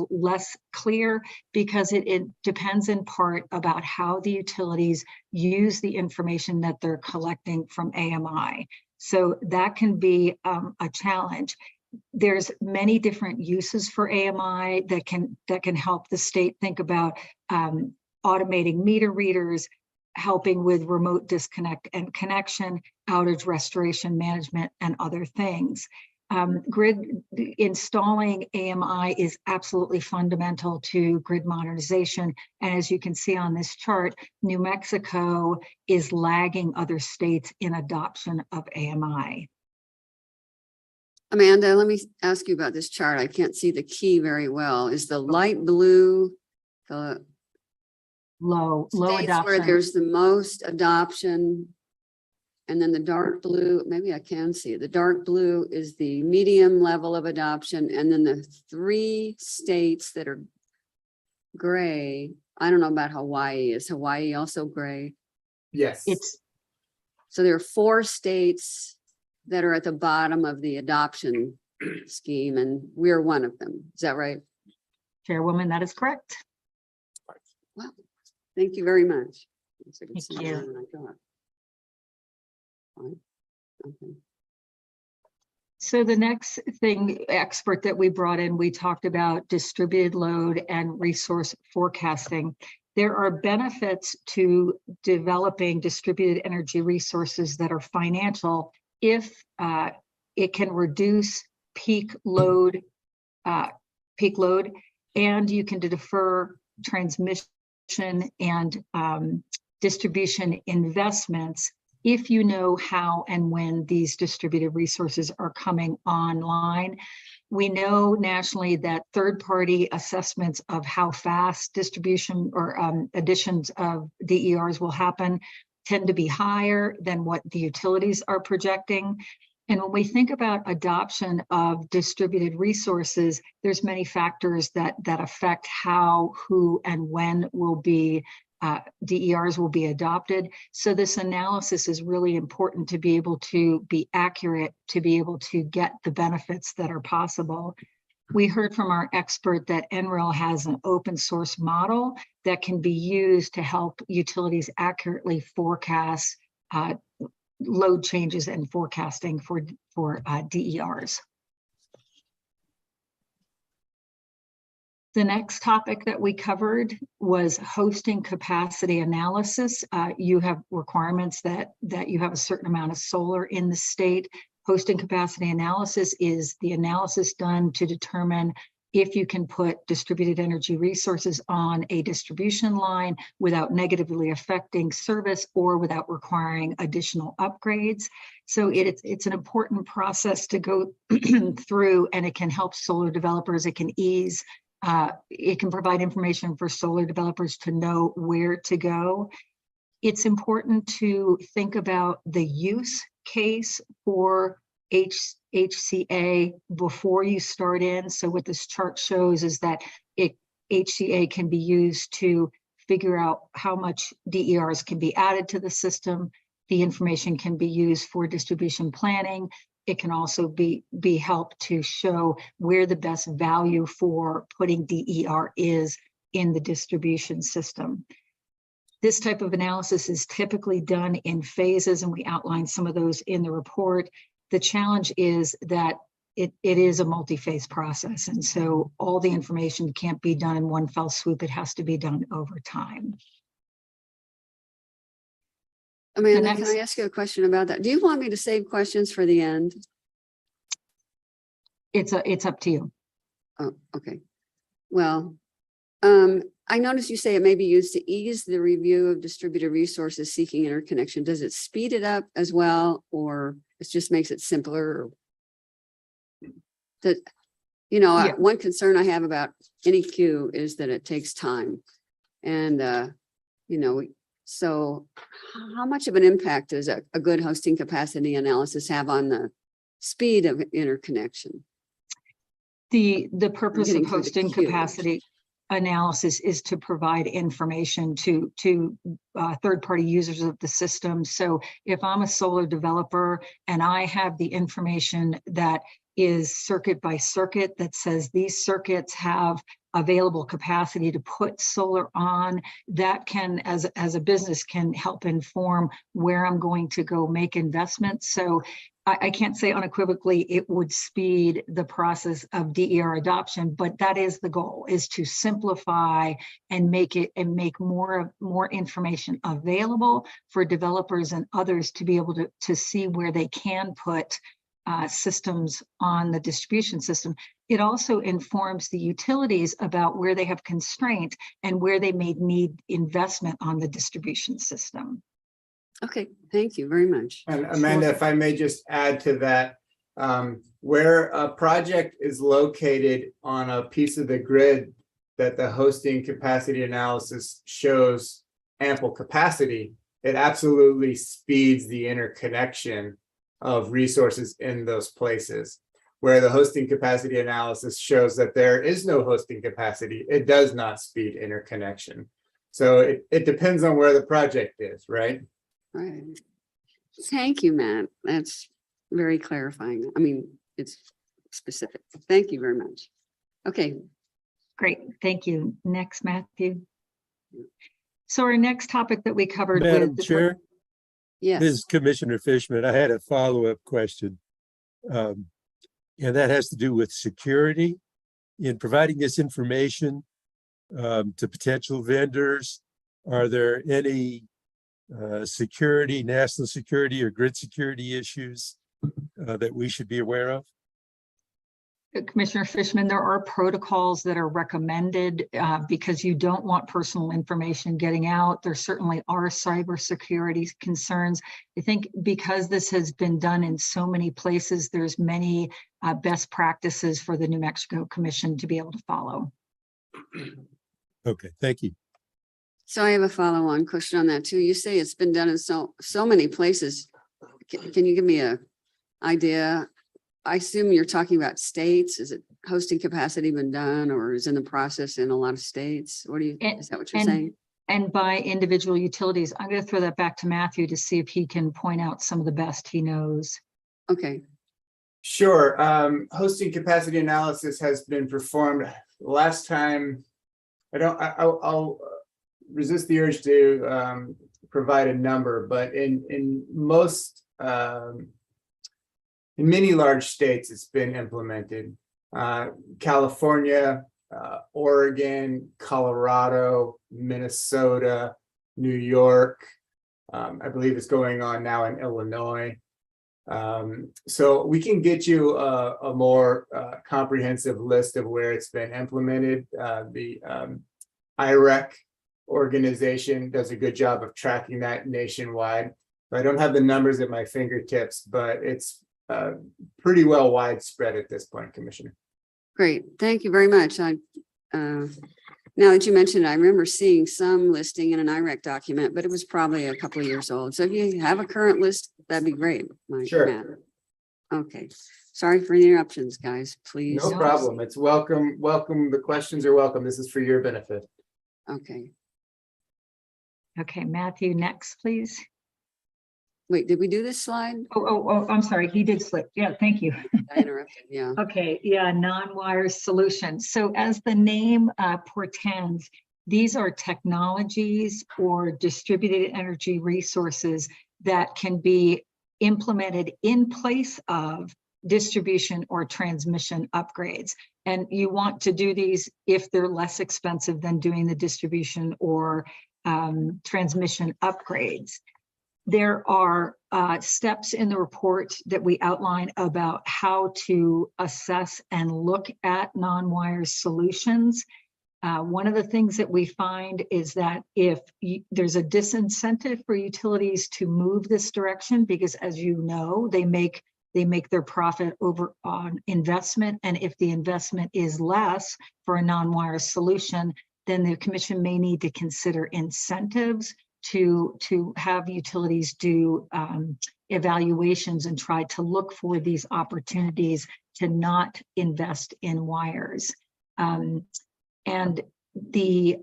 [SPEAKER 18] less clear because it depends in part about how the utilities use the information that they're collecting from AMI. So that can be a challenge. There's many different uses for AMI that can help the state think about automating meter readers, helping with remote disconnect and connection, outage restoration management, and other things. Installing AMI is absolutely fundamental to grid modernization. And as you can see on this chart, New Mexico is lagging other states in adoption of AMI.
[SPEAKER 10] Amanda, let me ask you about this chart. I can't see the key very well. Is the light blue the
[SPEAKER 18] low
[SPEAKER 10] states
[SPEAKER 18] adoption
[SPEAKER 10] where there's the most adoption? And then the dark blue, maybe I can see it. The dark blue is the medium level of adoption. And then the 3 states that are gray, I don't know about Hawaii. Is Hawaii also gray?
[SPEAKER 2] Yes.
[SPEAKER 10] So there are 4 states that are at the bottom of the adoption scheme, and we're one of them. Is that right?
[SPEAKER 18] Chairwoman, that is correct.
[SPEAKER 10] Well, thank you very much.
[SPEAKER 18] Thank you.
[SPEAKER 10] Okay.
[SPEAKER 18] So the next expert that we brought in, we talked about distributed load and resource forecasting. There are benefits to developing distributed energy resources that are financial if it can reduce peak load, and you can defer transmission and distribution investments if you know how and when these distributed resources are coming online. We know nationally that third-party assessments of how fast distribution or additions of DERs will happen tend to be higher than what the utilities are projecting. And when we think about adoption of distributed resources, there's many factors that affect how, who, and when will be DERs will be adopted. So this analysis is really important to be able to be accurate, to be able to get the benefits that are possible. We heard from our expert that NREL has an open source model that can be used to help utilities accurately forecast load changes and forecasting for DERs. The next topic that we covered was hosting capacity analysis. You have requirements that you have a certain amount of solar in the state. Hosting capacity analysis is the analysis done to determine if you can put distributed energy resources on a distribution line without negatively affecting service or without requiring additional upgrades. So it's an important process to go through, and it can help solar developers. It can ease it can provide information for solar developers to know where to go. It's important to think about the use case for HCA before you start in. So what this chart shows is that HCA can be used to figure out how much DERs can be added to the system. The information can be used for distribution planning. It can also be helped to show where the best value for putting DER is in the distribution system. This type of analysis is typically done in phases, and we outline some of those in the report. The challenge is that it is a multi-phase process, and so all the information can't be done in one fell swoop. It has to be done over time.
[SPEAKER 10] Amanda, can I ask you a question about that? Do you want me to save questions for the end?
[SPEAKER 18] It's up to you.
[SPEAKER 10] Oh, okay. Well, I noticed you say it may be used to ease the review of distributed resources seeking interconnection. Does it speed it up as well, or it just makes it simpler? That, you know,
[SPEAKER 18] Yeah.
[SPEAKER 10] one concern I have about any queue is that it takes time, and you know. So how much of an impact does a good hosting capacity analysis have on the speed of interconnection?
[SPEAKER 18] The purpose of
[SPEAKER 10] Getting through the
[SPEAKER 18] hosting
[SPEAKER 10] queue.
[SPEAKER 18] capacity analysis is to provide information to third-party users of the system. So if I'm a solar developer and I have the information that is circuit by circuit that says these circuits have available capacity to put solar on, that can, as a business, can help inform where I'm going to go make investments. So I can't say unequivocally it would speed the process of DER adoption, but that is the goal, is to simplify and make more information available for developers and others to be able to see where they can put systems on the distribution system. It also informs the utilities about where they have constraint and where they may need investment on the distribution system.
[SPEAKER 10] Okay, thank you very much.
[SPEAKER 2] And Amanda, if I may just add to that, where a project is located on a piece of the grid that the hosting capacity analysis shows ample capacity, it absolutely speeds the interconnection of resources in those places. Where the hosting capacity analysis shows that there is no hosting capacity, it does not speed interconnection. So it depends on where the project is, right?
[SPEAKER 10] Right. Thank you, Matt. That's very clarifying. I mean, it's specific. Thank you very much. Okay.
[SPEAKER 18] Great. Thank you. Next, Matthew. So our next topic that we covered
[SPEAKER 7] Madam
[SPEAKER 18] with
[SPEAKER 7] Chair,
[SPEAKER 10] Yes.
[SPEAKER 7] this is Commissioner Fishman. I had a follow-up question. And that has to do with security in providing this information to potential vendors. Are there any security, national security or grid security issues that we should be aware of?
[SPEAKER 18] Commissioner Fishman, there are protocols that are recommended because you don't want personal information getting out. There certainly are cybersecurity concerns. I think because this has been done in so many places, there's many best practices for the New Mexico Commission to be able to follow.
[SPEAKER 7] Okay, thank you.
[SPEAKER 10] So I have a follow-on question on that too. You say it's been done in so many places. Can you give me a idea? I assume you're talking about states. Is it hosting capacity been done or is in the process in a lot of states? What do you, is that what you're saying?
[SPEAKER 18] And by individual utilities, I'm going to throw that back to Matthew to see if he can point out some of the best he knows.
[SPEAKER 10] Okay.
[SPEAKER 2] Sure. Hosting capacity analysis has been performed. Last time, I'll resist the urge to provide a number, but in most in many large states, it's been implemented. California, Oregon, Colorado, Minnesota, New York. I believe it's going on now in Illinois. So we can get you a more comprehensive list of where it's been implemented. The IREC organization does a good job of tracking that nationwide. I don't have the numbers at my fingertips, but it's pretty well widespread at this point, Commissioner.
[SPEAKER 10] Great. Thank you very much. Now that you mentioned it, I remember seeing some listing in an IREC document, but it was probably a couple of years old. So if you have a current list, that'd be great.
[SPEAKER 2] Sure.
[SPEAKER 10] Matt. Okay. Sorry for the interruptions, guys. Please.
[SPEAKER 2] No problem. It's welcome. Welcome. The questions are welcome. This is for your benefit.
[SPEAKER 10] Okay.
[SPEAKER 18] Okay, Matthew, next, please.
[SPEAKER 10] Wait, did we do this slide?
[SPEAKER 18] Oh, I'm sorry. He did slip. Yeah, thank you.
[SPEAKER 10] I interrupted. Yeah.
[SPEAKER 18] Okay, yeah, non-wire solutions. So as the name portends, these are technologies or distributed energy resources that can be implemented in place of distribution or transmission upgrades. And you want to do these if they're less expensive than doing the distribution or transmission upgrades. There are steps in the report that we outline about how to assess and look at non-wire solutions. One of the things that we find is that if there's a disincentive for utilities to move this direction, because as you know, they make their profit over on investment. And if the investment is less for a non-wire solution, then the commission may need to consider incentives to have utilities do evaluations and try to look for these opportunities to not invest in wires. And the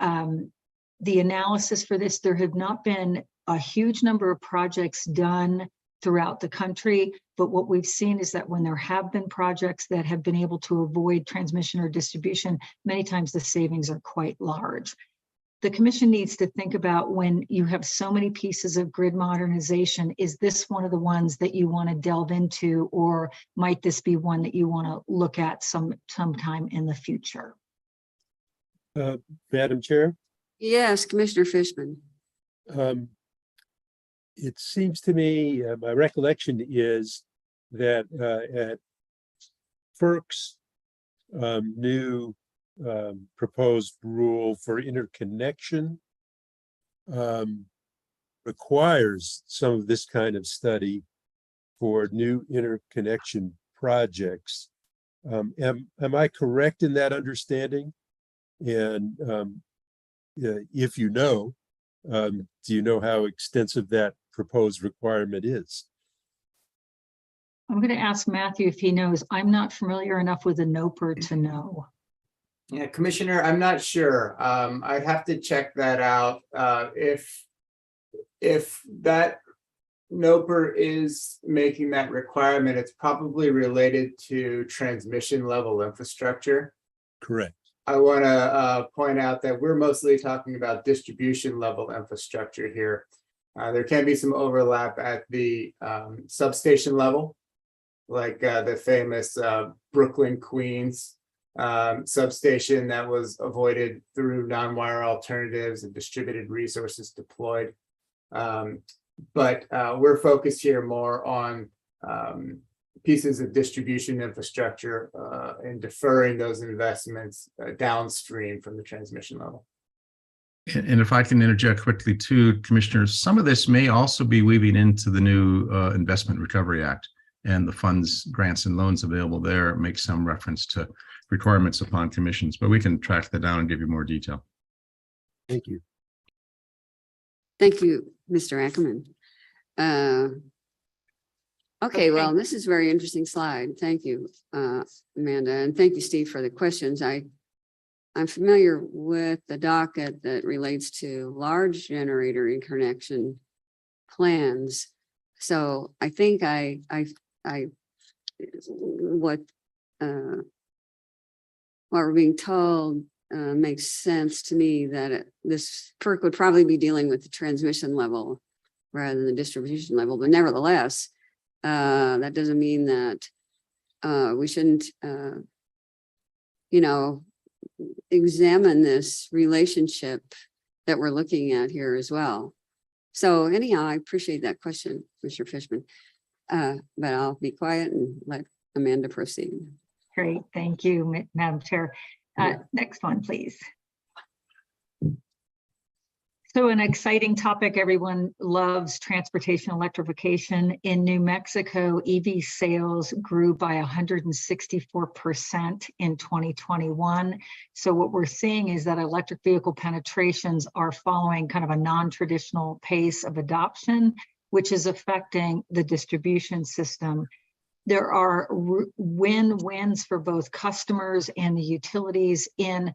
[SPEAKER 18] analysis for this, there have not been a huge number of projects done throughout the country, but what we've seen is that when there have been projects that have been able to avoid transmission or distribution, many times the savings are quite large. The commission needs to think about, when you have so many pieces of grid modernization, is this one of the ones that you want to delve into, or might this be one that you want to look at sometime in the future?
[SPEAKER 7] Madam Chair?
[SPEAKER 10] Yes, Commissioner Fishman.
[SPEAKER 7] It seems to me, my recollection is that at FERC's new proposed rule for interconnection requires some of this kind of study for new interconnection projects. Am I correct in that understanding? And if you know, do you know how extensive that proposed requirement is?
[SPEAKER 18] I'm going to ask Matthew if he knows. I'm not familiar enough with the NOPR to know.
[SPEAKER 2] Yeah, Commissioner, I'm not sure. I'd have to check that out. If that NOPR is making that requirement, it's probably related to transmission level infrastructure.
[SPEAKER 7] Correct.
[SPEAKER 2] I want to point out that we're mostly talking about distribution level infrastructure here. There can be some overlap at the substation level, like the famous Brooklyn, Queens substation that was avoided through non-wire alternatives and distributed resources deployed. But we're focused here more on pieces of distribution infrastructure and deferring those investments downstream from the transmission level.
[SPEAKER 5] And if I can interject quickly too, Commissioners, some of this may also be weaving into the new Investment Recovery Act and the funds, grants and loans available there make some reference to requirements upon commissions, but we can track that down and give you more detail.
[SPEAKER 7] Thank you.
[SPEAKER 10] Thank you, Mr. Ackerman. Okay, well, this is a very interesting slide. Thank you, Amanda, and thank you, Steve, for the questions. I'm familiar with the docket that relates to large generator interconnection plans. So I think what we're being told makes sense to me, that this FERC would probably be dealing with the transmission level rather than the distribution level, but nevertheless, that doesn't mean that we shouldn't, examine this relationship that we're looking at here as well. So anyhow, I appreciate that question, Mr. Fishman, but I'll be quiet and let Amanda proceed.
[SPEAKER 18] Great, thank you, Madam Chair. Next one, please. So an exciting topic everyone loves, transportation electrification. In New Mexico, EV sales grew by 164% in 2021. So what we're seeing is that electric vehicle penetrations are following kind of a non-traditional pace of adoption, which is affecting the distribution system. There are win-wins for both customers and the utilities in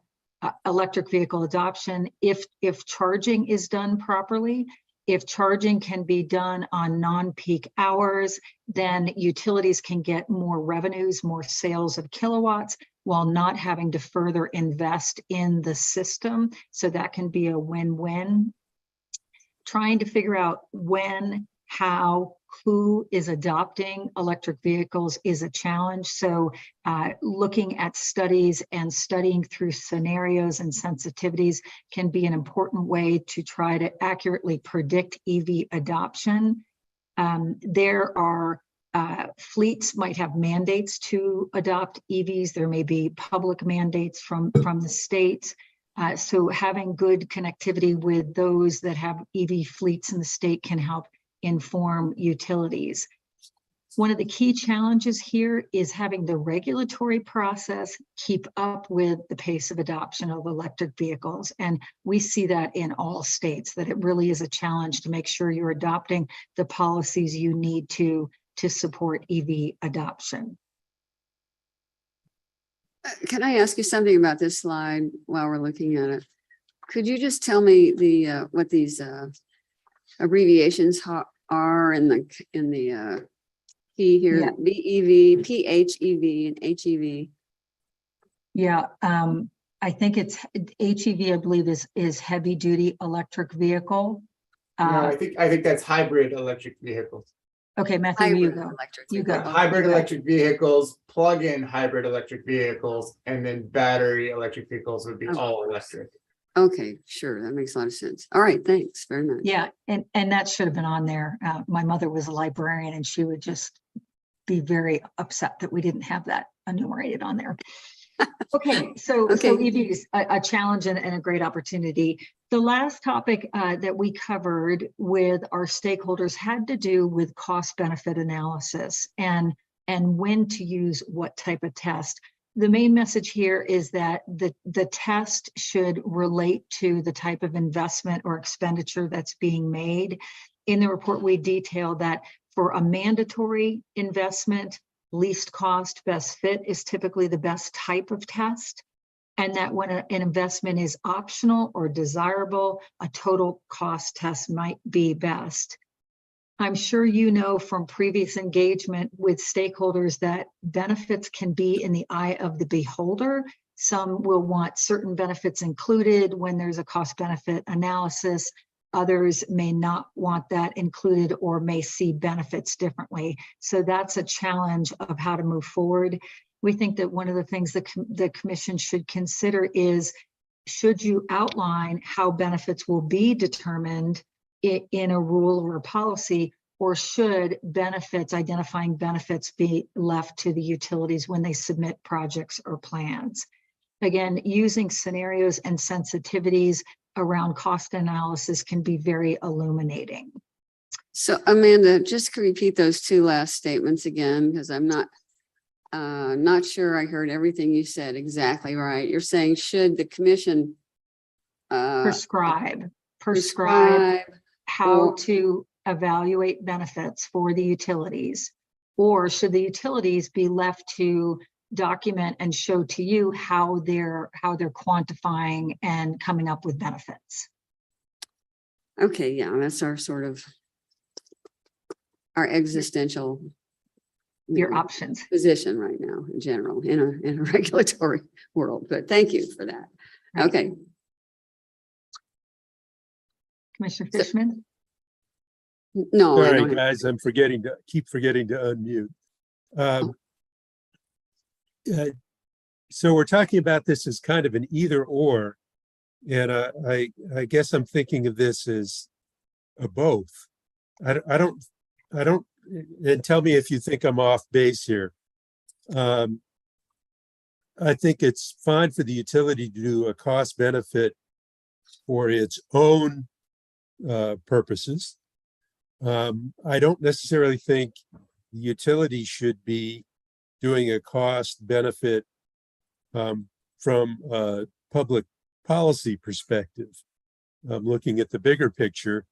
[SPEAKER 18] electric vehicle adoption if charging is done properly. If charging can be done on non-peak hours, then utilities can get more revenues, more sales of kilowatts, while not having to further invest in the system. So that can be a win-win. Trying to figure out when, how, who is adopting electric vehicles is a challenge. So looking at studies and studying through scenarios and sensitivities can be an important way to try to accurately predict EV adoption. There are fleets might have mandates to adopt EVs. There may be public mandates from the states. So having good connectivity with those that have EV fleets in the state can help inform utilities. One of the key challenges here is having the regulatory process keep up with the pace of adoption of electric vehicles. And we see that in all states, that it really is a challenge to make sure you're adopting the policies you need to support EV adoption.
[SPEAKER 10] Can I ask you something about this slide while we're looking at it? Could you just tell me what these abbreviations are in the key here? Yeah. BEV, PHEV, and HEV.
[SPEAKER 18] Yeah, I think it's HEV. I believe is heavy duty electric vehicle.
[SPEAKER 2] No, I think that's hybrid electric vehicles.
[SPEAKER 18] Okay, Matthew, you go.
[SPEAKER 2] Hybrid electric vehicles, plug-in hybrid electric vehicles, and then battery electric vehicles would be all electric.
[SPEAKER 10] Okay, sure. That makes a lot of sense. All right. Thanks very much.
[SPEAKER 18] Yeah. And that should have been on there. My mother was a librarian and she would just be very upset that we didn't have that enumerated on there. Okay. So EVs, a challenge and a great opportunity. The last topic that we covered with our stakeholders had to do with cost benefit analysis and when to use what type of test. The main message here is that the test should relate to the type of investment or expenditure that's being made. In the report, we detail that for a mandatory investment, least cost, best fit is typically the best type of test. And that when an investment is optional or desirable, a total cost test might be best. I'm sure you know from previous engagement with stakeholders that benefits can be in the eye of the beholder. Some will want certain benefits included when there's a cost benefit analysis. Others may not want that included or may see benefits differently. So that's a challenge of how to move forward. We think that one of the things that the commission should consider is, should you outline how benefits will be determined in a rule or a policy, or should identifying benefits be left to the utilities when they submit projects or plans? Again, using scenarios and sensitivities around cost analysis can be very illuminating.
[SPEAKER 10] So Amanda, just repeat those two last statements again, because I'm not sure I heard everything you said exactly right. You're saying, should the commission
[SPEAKER 18] prescribe how
[SPEAKER 10] or-
[SPEAKER 18] to evaluate benefits for the utilities, or should the utilities be left to document and show to you how they're quantifying and coming up with benefits?
[SPEAKER 10] Okay, yeah, that's our sort of our existential
[SPEAKER 18] your options
[SPEAKER 10] position right now in general in a regulatory world. But thank you for that. Okay.
[SPEAKER 18] Commissioner Fishman?
[SPEAKER 10] No, I
[SPEAKER 7] Sorry,
[SPEAKER 10] don't have-
[SPEAKER 7] guys, I'm keep forgetting to unmute. So we're talking about this as kind of an either or, and I guess I'm thinking of this as a both. I don't, and tell me if you think I'm off base here. I think it's fine for the utility to do a cost benefit for its own purposes. I don't necessarily think the utility should be doing a cost benefit from a public policy perspective, looking at the bigger picture,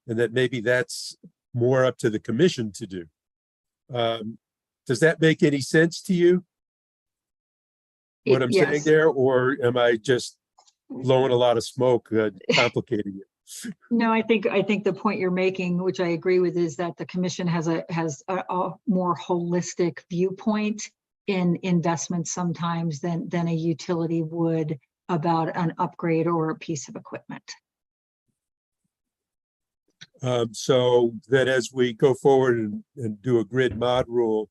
[SPEAKER 7] and that maybe that's more up to the commission to do. Does that make any sense to you? What I'm saying
[SPEAKER 18] Yes.
[SPEAKER 7] there, or am I just blowing a lot of smoke, complicating it?
[SPEAKER 18] No, I think the point you're making, which I agree with, is that the commission has a more holistic viewpoint in investments sometimes than a utility would about an upgrade or a piece of equipment.
[SPEAKER 7] So that as we go forward and do a grid mod rule,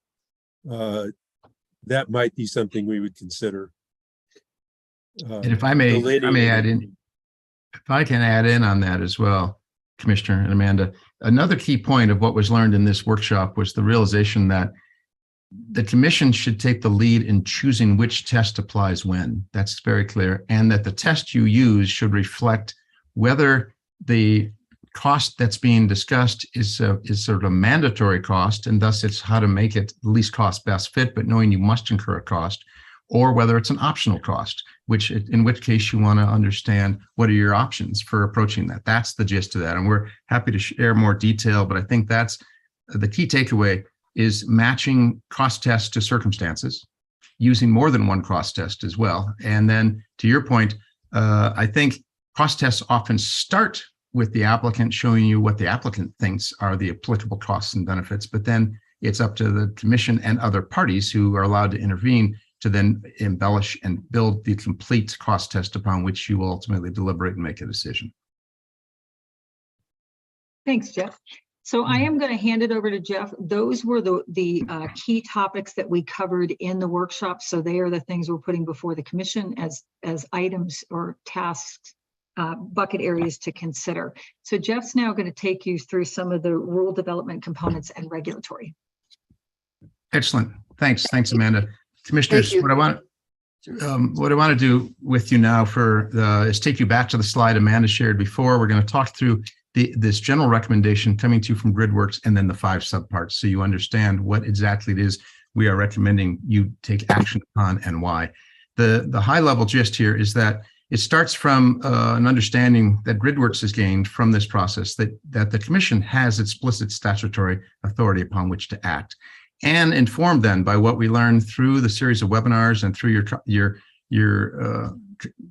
[SPEAKER 7] that might be something we would consider.
[SPEAKER 5] And if I may add in, if I can add in on that as well, Commissioner and Amanda, another key point of what was learned in this workshop was the realization that the commission should take the lead in choosing which test applies when. That's very clear. And that the test you use should reflect whether the cost that's being discussed is sort of a mandatory cost, and thus it's how to make it the least cost best fit, but knowing you must incur a cost, or whether it's an optional cost, in which case you want to understand what are your options for approaching that. That's the gist of that. And we're happy to share more detail, but I think that's the key takeaway is matching cost tests to circumstances, using more than one cost test as well. And then to your point, I think cost tests often start with the applicant showing you what the applicant thinks are the applicable costs and benefits, but then it's up to the commission and other parties who are allowed to intervene to then embellish and build the complete cost test upon which you will ultimately deliberate and make a decision.
[SPEAKER 18] Thanks, Jeff. So I am going to hand it over to Jeff. Those were the key topics that we covered in the workshop. So they are the things we're putting before the commission as items or tasks, bucket areas to consider. So Jeff's now going to take you through some of the rule development components and regulatory.
[SPEAKER 5] Excellent. Thanks, Amanda. Commissioners, what I want to do with you now is take you back to the slide Amanda shared before. We're going to talk through this general recommendation coming to you from GridWorks and then the 5 subparts, so you understand what exactly it is we are recommending you take action upon and why. The high level gist here is that it starts from an understanding that GridWorks has gained from this process that the commission has explicit statutory authority upon which to act, and informed then by what we learned through the series of webinars and through your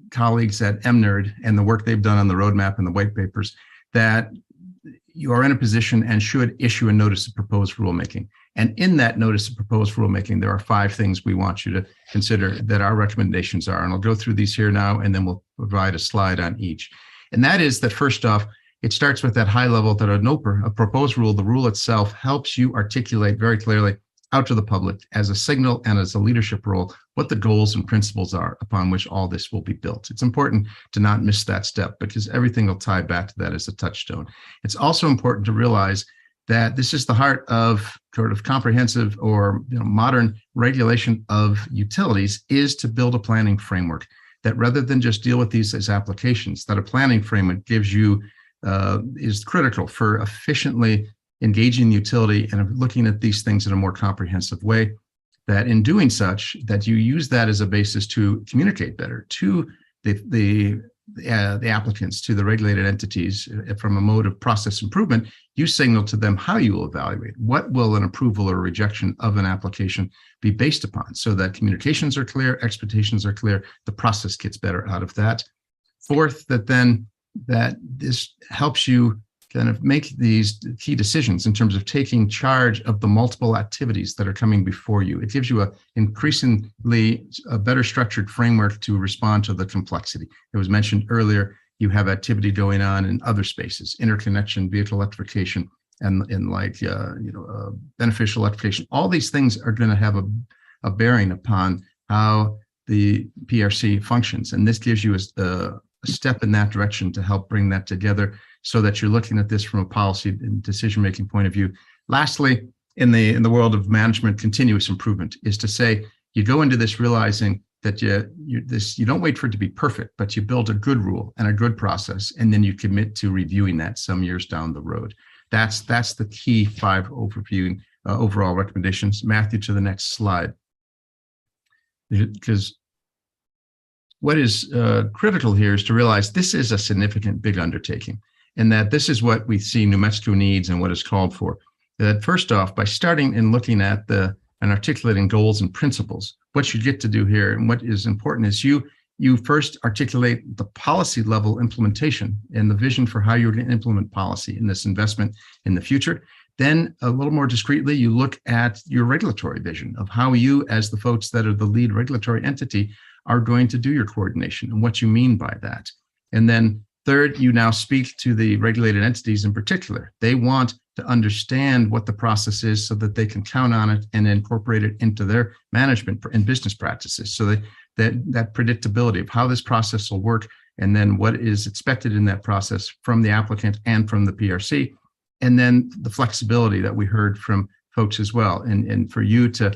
[SPEAKER 5] colleagues at MNERD and the work they've done on the roadmap and the white papers, that you are in a position and should issue a notice of proposed rulemaking. And in that notice of proposed rulemaking, there are 5 things we want you to consider that our recommendations are. And I'll go through these here now, and then we'll provide a slide on each. And that is that first off, it starts with that high level that a proposed rule, the rule itself helps you articulate very clearly out to the public as a signal and as a leadership role what the goals and principles are upon which all this will be built. It's important to not miss that step because everything will tie back to that as a touchstone. It's also important to realize that this is the heart of sort of comprehensive or modern regulation of utilities, is to build a planning framework that, rather than just deal with these as applications, that a planning framework gives you is critical for efficiently engaging the utility and looking at these things in a more comprehensive way. That in doing such, that you use that as a basis to communicate better to the applicants, to the regulated entities, from a mode of process improvement. You signal to them how you will evaluate. What will an approval or rejection of an application be based upon, so that communications are clear, expectations are clear, the process gets better out of that. Fourth, that this helps you kind of make these key decisions in terms of taking charge of the multiple activities that are coming before you. It gives you a increasingly a better structured framework to respond to the complexity. It was mentioned earlier, you have activity going on in other spaces, interconnection, vehicle electrification, and beneficial electrification. All these things are going to have a bearing upon how the PRC functions. And this gives you a step in that direction to help bring that together, so that you're looking at this from a policy and decision-making point of view. Lastly, in the world of management, continuous improvement is to say, you go into this realizing that you don't wait for it to be perfect, but you build a good rule and a good process, and then you commit to reviewing that some years down the road. That's the key 5 overall recommendations. Matthew, to the next slide. Because what is critical here is to realize this is a significant, big undertaking, and that this is what we see New Mexico needs and what is called for. That first off, by starting and looking at and articulating goals and principles, what you get to do here and what is important is you first articulate the policy level implementation and the vision for how you're going to implement policy in this investment in the future. Then a little more discreetly, you look at your regulatory vision of how you, as the folks that are the lead regulatory entity, are going to do your coordination and what you mean by that. And then third, you now speak to the regulated entities in particular. They want to understand what the process is so that they can count on it and incorporate it into their management and business practices. So that predictability of how this process will work, and then what is expected in that process from the applicant and from the PRC. And then the flexibility that we heard from folks as well. And for you to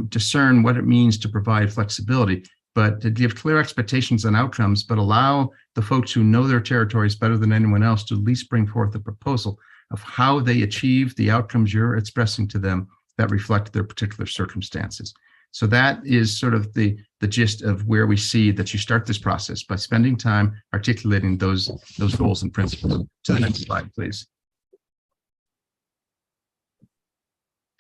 [SPEAKER 5] discern what it means to provide flexibility, but to give clear expectations and outcomes, but allow the folks who know their territories better than anyone else to at least bring forth a proposal of how they achieve the outcomes you're expressing to them that reflect their particular circumstances. So that is sort of the gist of where we see that you start this process by spending time articulating those goals and principles. To the next slide, please.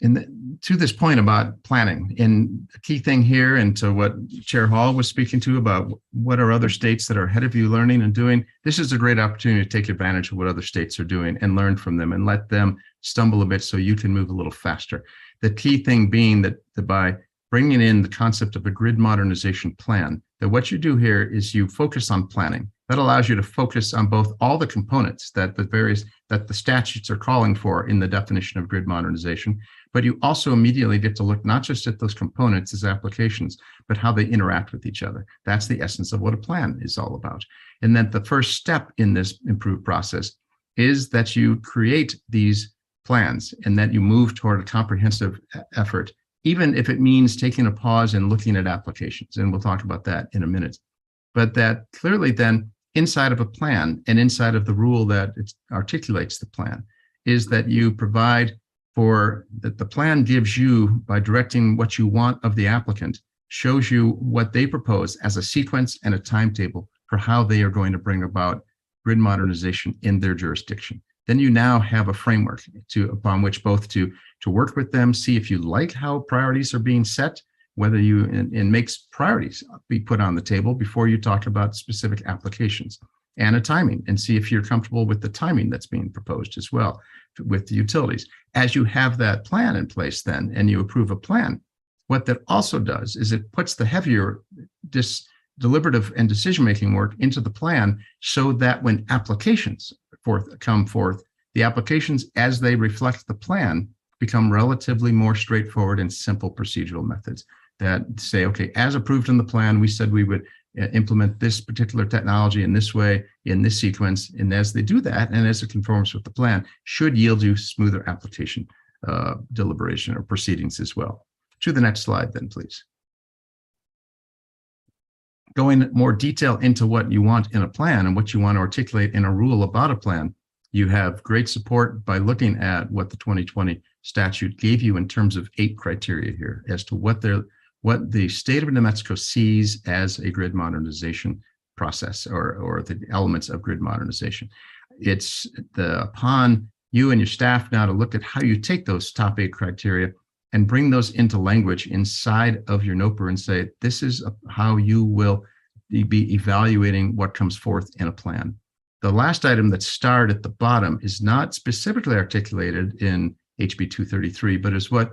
[SPEAKER 5] To this point about planning, and a key thing here, and to what Chair Hall was speaking to about what are other states that are ahead of you learning and doing, this is a great opportunity to take advantage of what other states are doing and learn from them and let them stumble a bit so you can move a little faster. The key thing being that by bringing in the concept of a grid modernization plan, that what you do here is you focus on planning. That allows you to focus on both all the components that the statutes are calling for in the definition of grid modernization, but you also immediately get to look not just at those components as applications, but how they interact with each other. That's the essence of what a plan is all about. And then the first step in this improved process is that you create these plans and that you move toward a comprehensive effort, even if it means taking a pause and looking at applications. And we'll talk about that in a minute. But that clearly then inside of a plan and inside of the rule that it articulates the plan is that you provide for that the plan gives you, by directing what you want of the applicant, shows you what they propose as a sequence and a timetable for how they are going to bring about grid modernization in their jurisdiction. Then you now have a framework upon which both to work with them, see if you like how priorities are being set, whether you and makes priorities be put on the table before you talk about specific applications, and a timing, and see if you're comfortable with the timing that's being proposed as well with the utilities. As you have that plan in place then, and you approve a plan, what that also does is it puts the heavier deliberative and decision-making work into the plan, so that when applications come forth, the applications as they reflect the plan become relatively more straightforward and simple procedural methods that say, okay, as approved in the plan, we said we would implement this particular technology in this way, in this sequence. And as they do that, and as it conforms with the plan, should yield you smoother application, deliberation or proceedings as well. To the next slide then, please. Going more detail into what you want in a plan and what you want to articulate in a rule about a plan, you have great support by looking at what the 2020 statute gave you in terms of 8 criteria here as to what the state of New Mexico sees as a grid modernization process or the elements of grid modernization. It's upon you and your staff now to look at how you take those top 8 criteria and bring those into language inside of your NOPR and say, this is how you will be evaluating what comes forth in a plan. The last item that's starred at the bottom is not specifically articulated in HB 233, but is what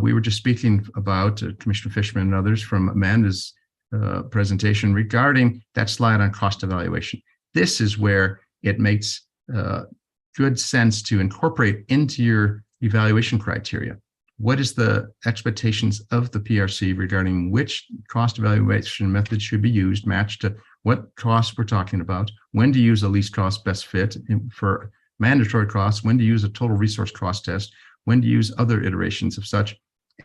[SPEAKER 5] we were just speaking about, Commissioner Fishman and others from Amanda's presentation regarding that slide on cost evaluation. This is where it makes good sense to incorporate into your evaluation criteria. What is the expectations of the PRC regarding which cost evaluation method should be used, matched to what costs we're talking about, when to use a least cost best fit for mandatory costs, when to use a total resource cost test, when to use other iterations of such,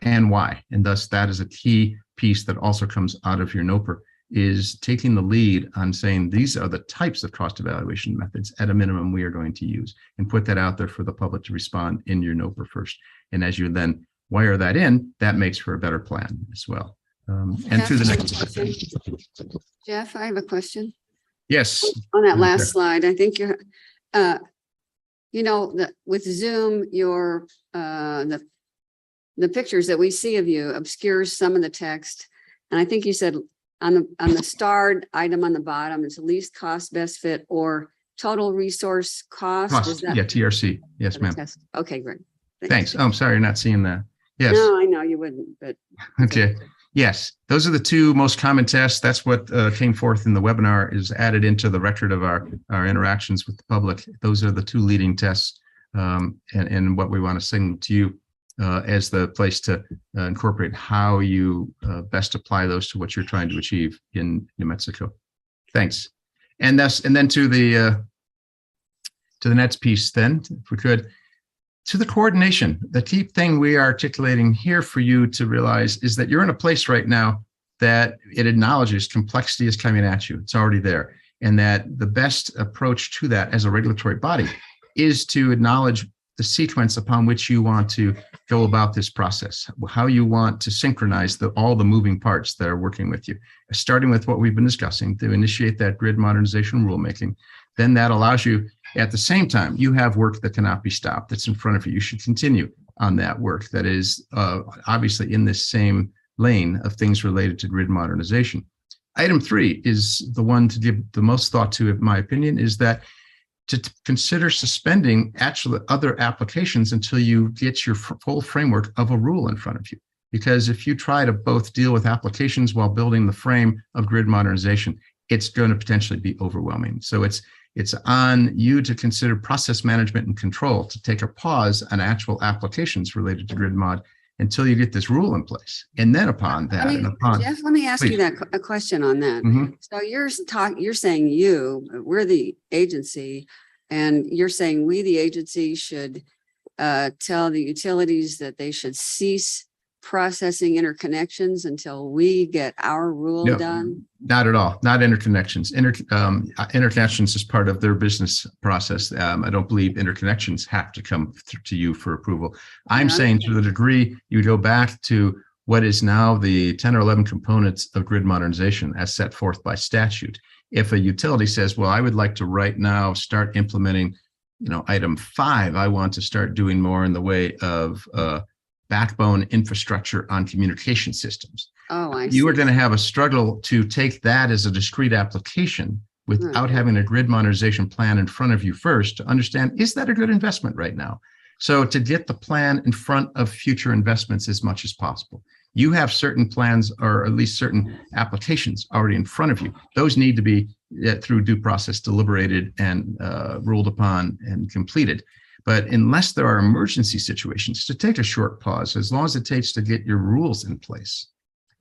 [SPEAKER 5] and why. And thus that is a key piece that also comes out of your NOPR, is taking the lead on saying these are the types of cost evaluation methods at a minimum we are going to use, and put that out there for the public to respond in your NOPR first. And as you then wire that in, that makes for a better plan as well. And to the next.
[SPEAKER 10] Jeff, I have a question.
[SPEAKER 5] Yes.
[SPEAKER 10] On that last slide, I think you're, you know, with Zoom, your the pictures that we see of you obscures some of the text. And I think you said on the starred item on the bottom, it's least cost best fit or total resource cost. Is that?
[SPEAKER 5] Yeah, TRC. Yes, ma'am.
[SPEAKER 10] Okay, great.
[SPEAKER 5] Thanks. Oh, I'm sorry you're not seeing that. Yes.
[SPEAKER 10] No, I know you wouldn't, but.
[SPEAKER 5] Okay. Yes, those are the 2 most common tests. That's what came forth in the webinar, is added into the record of our interactions with the public. Those are the 2 leading tests, and what we want to signal to you as the place to incorporate how you best apply those to what you're trying to achieve in New Mexico. Thanks. And then to the next piece then, if we could. To the coordination, the key thing we are articulating here for you to realize is that you're in a place right now that it acknowledges complexity is coming at you. It's already there. And that the best approach to that as a regulatory body is to acknowledge the sequence upon which you want to go about this process, how you want to synchronize all the moving parts that are working with you, starting with what we've been discussing to initiate that grid modernization rulemaking. Then that allows you, at the same time, you have work that cannot be stopped that's in front of you. You should continue on that work that is obviously in this same lane of things related to grid modernization. Item 3 is the one to give the most thought to, in my opinion, is that to consider suspending actual other applications until you get your full framework of a rule in front of you. Because if you try to both deal with applications while building the frame of grid modernization, it's going to potentially be overwhelming. So it's on you to consider process management and control, to take a pause on actual applications related to grid mod until you get this rule in place. And then upon that,
[SPEAKER 10] Jeff, let me ask you a question on that.
[SPEAKER 5] Mm-hmm.
[SPEAKER 10] So you're saying we're the agency, and you're saying we, the agency, should tell the utilities that they should cease processing interconnections until we get our rule done?
[SPEAKER 5] Not at all. Not interconnections. Interconnections is part of their business process. I don't believe interconnections have to come to you for approval. I'm saying to the degree you go back to what is now the 10 or 11 components of grid modernization as set forth by statute. If a utility says, well, I would like to right now start implementing, item 5, I want to start doing more in the way of backbone infrastructure on communication systems.
[SPEAKER 10] Oh, I see.
[SPEAKER 5] You are going to have a struggle to take that as a discrete application without having a grid modernization plan in front of you first to understand, is that a good investment right now? So to get the plan in front of future investments as much as possible. You have certain plans, or at least certain applications already in front of you. Those need to be through due process deliberated and ruled upon and completed. But unless there are emergency situations, to take a short pause, as long as it takes to get your rules in place,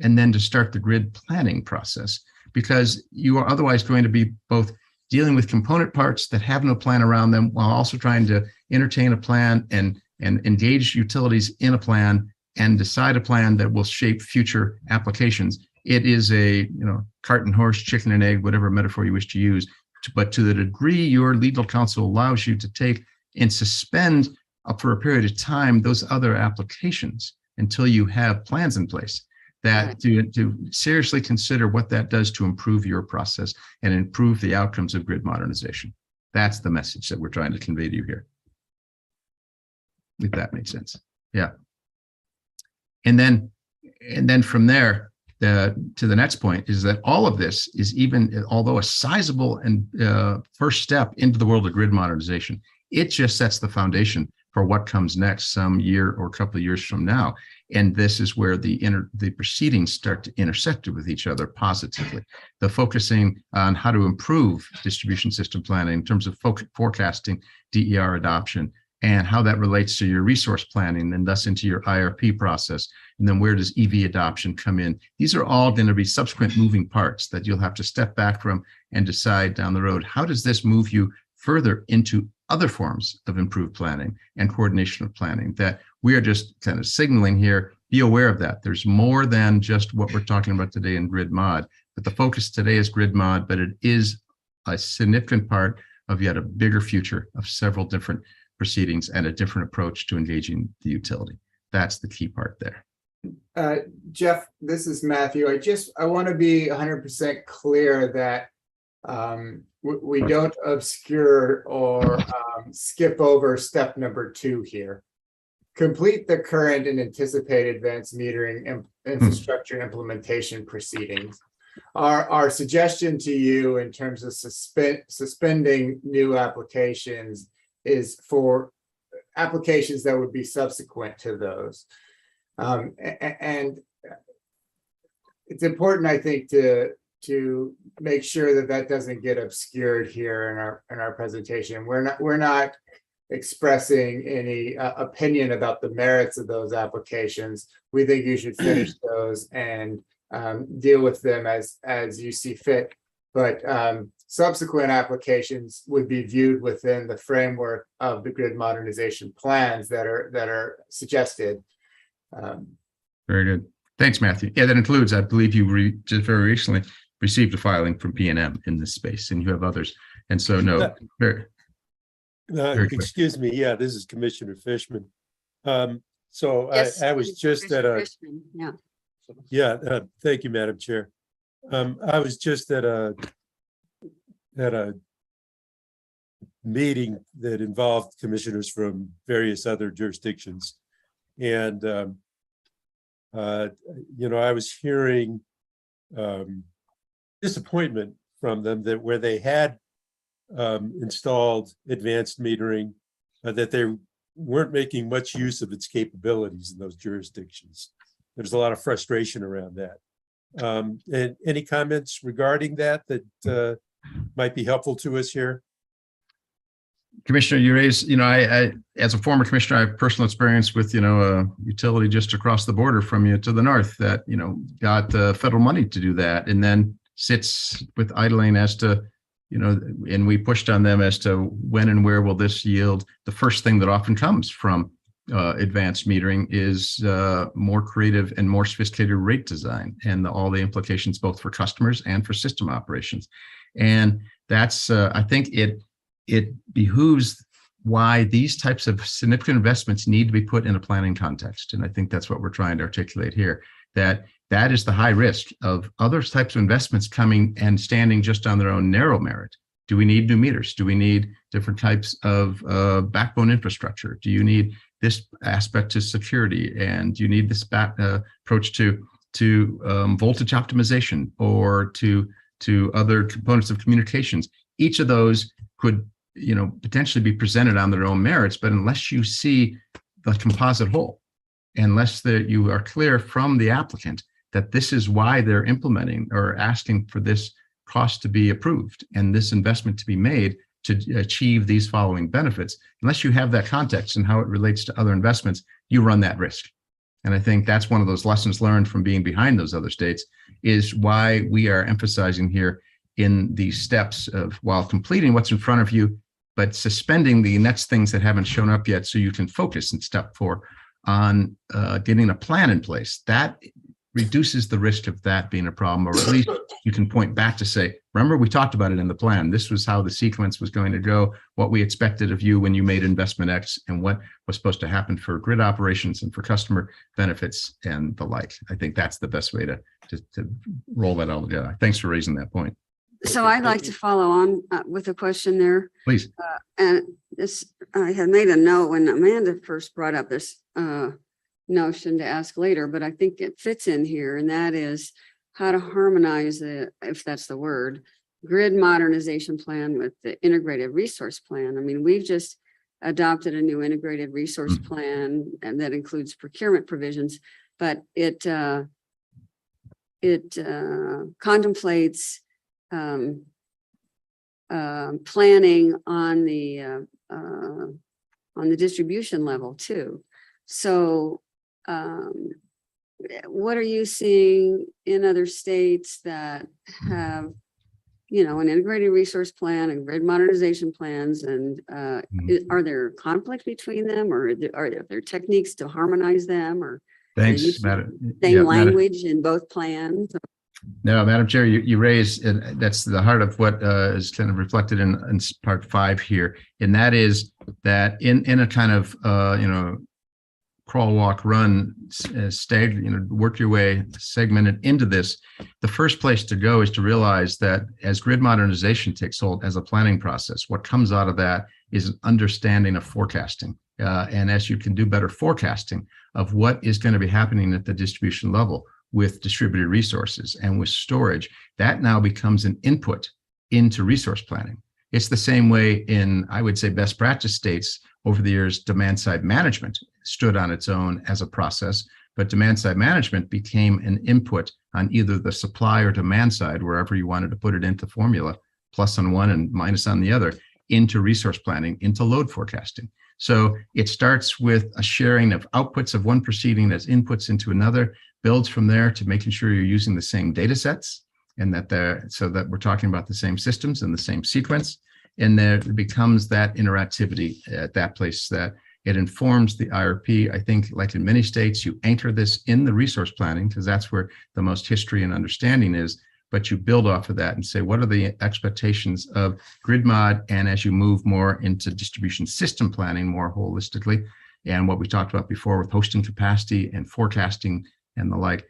[SPEAKER 5] and then to start the grid planning process, because you are otherwise going to be both dealing with component parts that have no plan around them while also trying to entertain a plan and engage utilities in a plan and decide a plan that will shape future applications. It is a cart and horse, chicken and egg, whatever metaphor you wish to use. But to the degree your legal counsel allows you to take and suspend for a period of time those other applications until you have plans in place, that to seriously consider what that does to improve your process and improve the outcomes of grid modernization. That's the message that we're trying to convey to you here. If that makes sense. Yeah. And then from there, to the next point is that all of this is, even although a sizable and first step into the world of grid modernization, it just sets the foundation for what comes next some year or a couple of years from now. And this is where the proceedings start to intersect with each other positively. The focusing on how to improve distribution system planning in terms of forecasting, DER adoption, and how that relates to your resource planning and thus into your IRP process. And then where does EV adoption come in? These are all going to be subsequent moving parts that you'll have to step back from and decide down the road, how does this move you further into other forms of improved planning and coordination of planning that we are just kind of signaling here. Be aware of that. There's more than just what we're talking about today in grid mod, but the focus today is grid mod, but it is a significant part of yet a bigger future of several different proceedings and a different approach to engaging the utility. That's the key part there.
[SPEAKER 2] Jeff, this is Matthew. I want to be 100% clear that we don't obscure or skip over step number 2 here. Complete the current and anticipated advanced metering infrastructure implementation proceedings. Our suggestion to you in terms of suspending new applications is for applications that would be subsequent to those. And it's important, I think, to make sure that doesn't get obscured here in our presentation. We're not expressing any opinion about the merits of those applications. We think you should finish those and deal with them as you see fit. But subsequent applications would be viewed within the framework of the grid modernization plans that are suggested.
[SPEAKER 5] Very good. Thanks, Matthew. Yeah, that includes, I believe you just very recently received a filing from PNM in this space, and you have others. And so, no, very
[SPEAKER 7] excuse me. Yeah, this is Commissioner Fishman. So
[SPEAKER 10] Yes,
[SPEAKER 7] I was just at a, thank you, Madam Chair. I was just at a meeting that involved commissioners from various other jurisdictions. And, I was hearing disappointment from them that where they had installed advanced metering, that they weren't making much use of its capabilities in those jurisdictions. There's a lot of frustration around that. And any comments regarding that might be helpful to us here?
[SPEAKER 5] Commissioner, you raised, I as a former commissioner, I have personal experience with, a utility just across the border from you to the north that, got federal money to do that and then sits with idling as to, and we pushed on them as to when and where will this yield. The first thing that often comes from advanced metering is more creative and more sophisticated rate design and all the implications both for customers and for system operations. And that's, I think it behooves why these types of significant investments need to be put in a planning context. And I think that's what we're trying to articulate here, that is the high risk of other types of investments coming and standing just on their own narrow merit. Do we need new meters? Do we need different types of backbone infrastructure? Do you need this aspect to security? And do you need this approach to voltage optimization or to other components of communications? Each of those could potentially be presented on their own merits, but unless you see the composite whole, unless you are clear from the applicant that this is why they're implementing or asking for this cost to be approved and this investment to be made to achieve these following benefits, unless you have that context and how it relates to other investments, you run that risk. And I think that's one of those lessons learned from being behind those other states, is why we are emphasizing here in these steps of, while completing what's in front of you, but suspending the next things that haven't shown up yet, so you can focus in step 4 on getting a plan in place. That reduces the risk of that being a problem, or at least you can point back to say, remember, we talked about it in the plan. This was how the sequence was going to go, what we expected of you when you made investment X, and what was supposed to happen for grid operations and for customer benefits and the like. I think that's the best way to roll that all together. Thanks for raising that point.
[SPEAKER 10] So I'd like to follow on with a question there.
[SPEAKER 5] Please.
[SPEAKER 10] And this, I had made a note when Amanda first brought up this notion to ask later, but I think it fits in here, and that is how to harmonize the, if that's the word, grid modernization plan with the integrated resource plan. I mean, we've just adopted a new integrated resource plan, and that includes procurement provisions, but it contemplates planning on the distribution level too. So what are you seeing in other states that have, you know, an integrated resource plan and grid modernization plans, and are there conflicts between them, or are there techniques to harmonize them, or
[SPEAKER 5] Thanks, Madam.
[SPEAKER 10] same language in both plans?
[SPEAKER 5] No, Madam Chair, you raised, and that's the heart of what is kind of reflected in part 5 here, and that is that in a kind of you know, crawl, walk, run, work your way segmented into this. The first place to go is to realize that as grid modernization takes hold as a planning process, what comes out of that is an understanding of forecasting. And as you can do better forecasting of what is going to be happening at the distribution level with distributed resources and with storage, that now becomes an input into resource planning. It's the same way in, I would say, best practice states. Over the years, demand side management stood on its own as a process, but demand side management became an input on either the supply or demand side, wherever you wanted to put it into formula, plus on one and minus on the other, into resource planning, into load forecasting. So it starts with a sharing of outputs of one proceeding as inputs into another, builds from there to making sure you're using the same data sets, and that so that we're talking about the same systems and the same sequence. And there becomes that interactivity at that place that it informs the IRP. I think, like in many states, you anchor this in the resource planning because that's where the most history and understanding is, but you build off of that and say, what are the expectations of grid mod? And as you move more into distribution system planning more holistically, and what we talked about before with hosting capacity and forecasting and the like,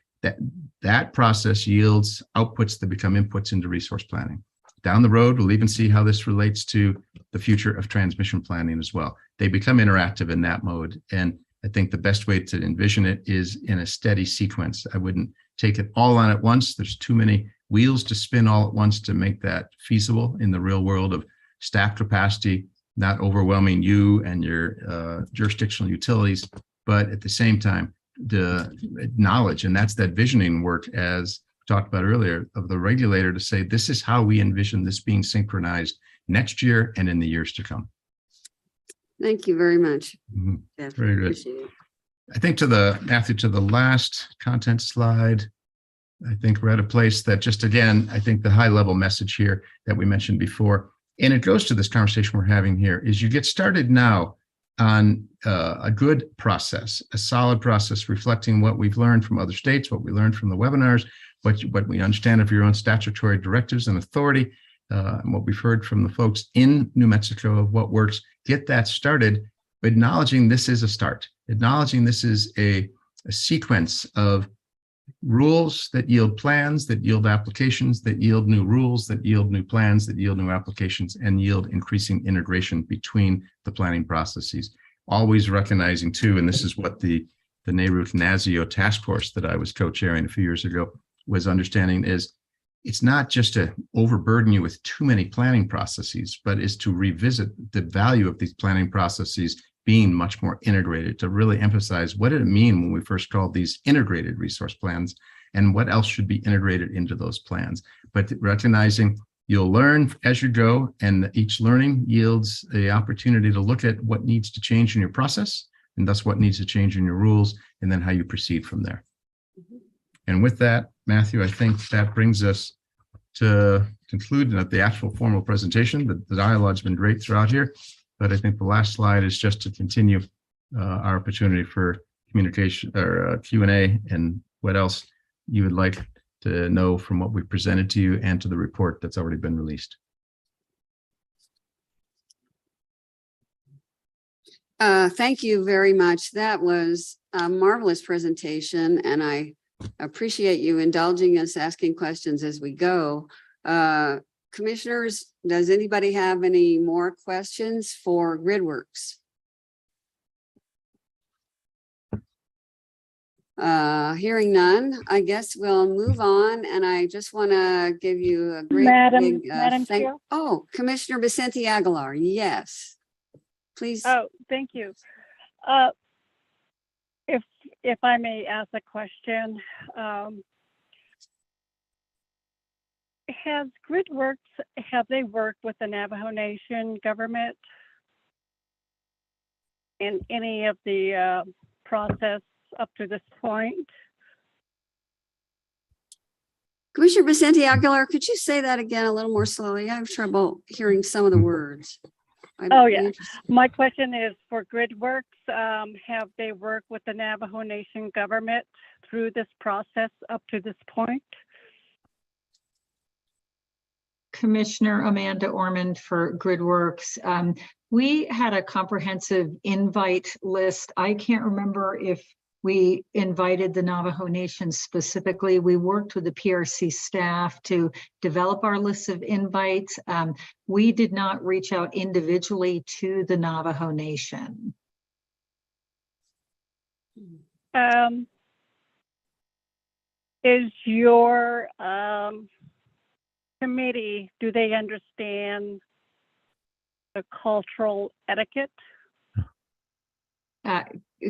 [SPEAKER 5] that process yields outputs that become inputs into resource planning. Down the road, we'll even see how this relates to the future of transmission planning as well. They become interactive in that mode. And I think the best way to envision it is in a steady sequence. I wouldn't take it all on at once. There's too many wheels to spin all at once to make that feasible in the real world of staff capacity, not overwhelming you and your jurisdictional utilities, but at the same time, the knowledge, and that's that visioning work, as talked about earlier, of the regulator to say, this is how we envision this being synchronized next year and in the years to come.
[SPEAKER 10] Thank you very much. Jeff,
[SPEAKER 5] Very good.
[SPEAKER 10] appreciate it.
[SPEAKER 5] I think Matthew, to the last content slide, I think we're at a place that just, again, I think the high level message here that we mentioned before, and it goes to this conversation we're having here, is you get started now on a good process, a solid process reflecting what we've learned from other states, what we learned from the webinars, what we understand of your own statutory directives and authority, and what we've heard from the folks in New Mexico of what works. Get that started, acknowledging this is a start, acknowledging this is a sequence of rules that yield plans, that yield applications, that yield new rules, that yield new plans, that yield new applications, and yield increasing integration between the planning processes. Always recognizing too, and this is what the NARUC-NASIO task force that I was co-chairing a few years ago was understanding, is it's not just to overburden you with too many planning processes, but is to revisit the value of these planning processes being much more integrated, to really emphasize what did it mean when we first called these integrated resource plans, and what else should be integrated into those plans. But recognizing you'll learn as you go, and each learning yields the opportunity to look at what needs to change in your process, and thus what needs to change in your rules, and then how you proceed from there. And with that, Matthew, I think that brings us to conclude the actual formal presentation. The dialogue's been great throughout here, but I think the last slide is just to continue our opportunity for communication or Q&A and what else you would like to know from what we presented to you and to the report that's already been released.
[SPEAKER 10] Thank you very much. That was a marvelous presentation, and I appreciate you indulging us asking questions as we go. Commissioners, does anybody have any more questions for GridWorks? Hearing none, I guess we'll move on, and I just want to give you a great
[SPEAKER 4] Madam
[SPEAKER 10] thank.
[SPEAKER 4] Chair?
[SPEAKER 10] Oh, Commissioner Vicente Aguilar, yes, please.
[SPEAKER 4] Oh, thank you. If I may ask a question, has GridWorks, have they worked with the Navajo Nation government in any of the process up to this point?
[SPEAKER 10] Commissioner Vicente Aguilar, could you say that again a little more slowly? I have trouble hearing some of the words.
[SPEAKER 4] Oh, yeah. My question is for GridWorks, have they worked with the Navajo Nation government through this process up to this point?
[SPEAKER 18] Commissioner Amanda Ormond for GridWorks. We had a comprehensive invite list. I can't remember if we invited the Navajo Nation specifically. We worked with the PRC staff to develop our list of invites. We did not reach out individually to the Navajo Nation.
[SPEAKER 4] Is your committee, do they understand the cultural etiquette?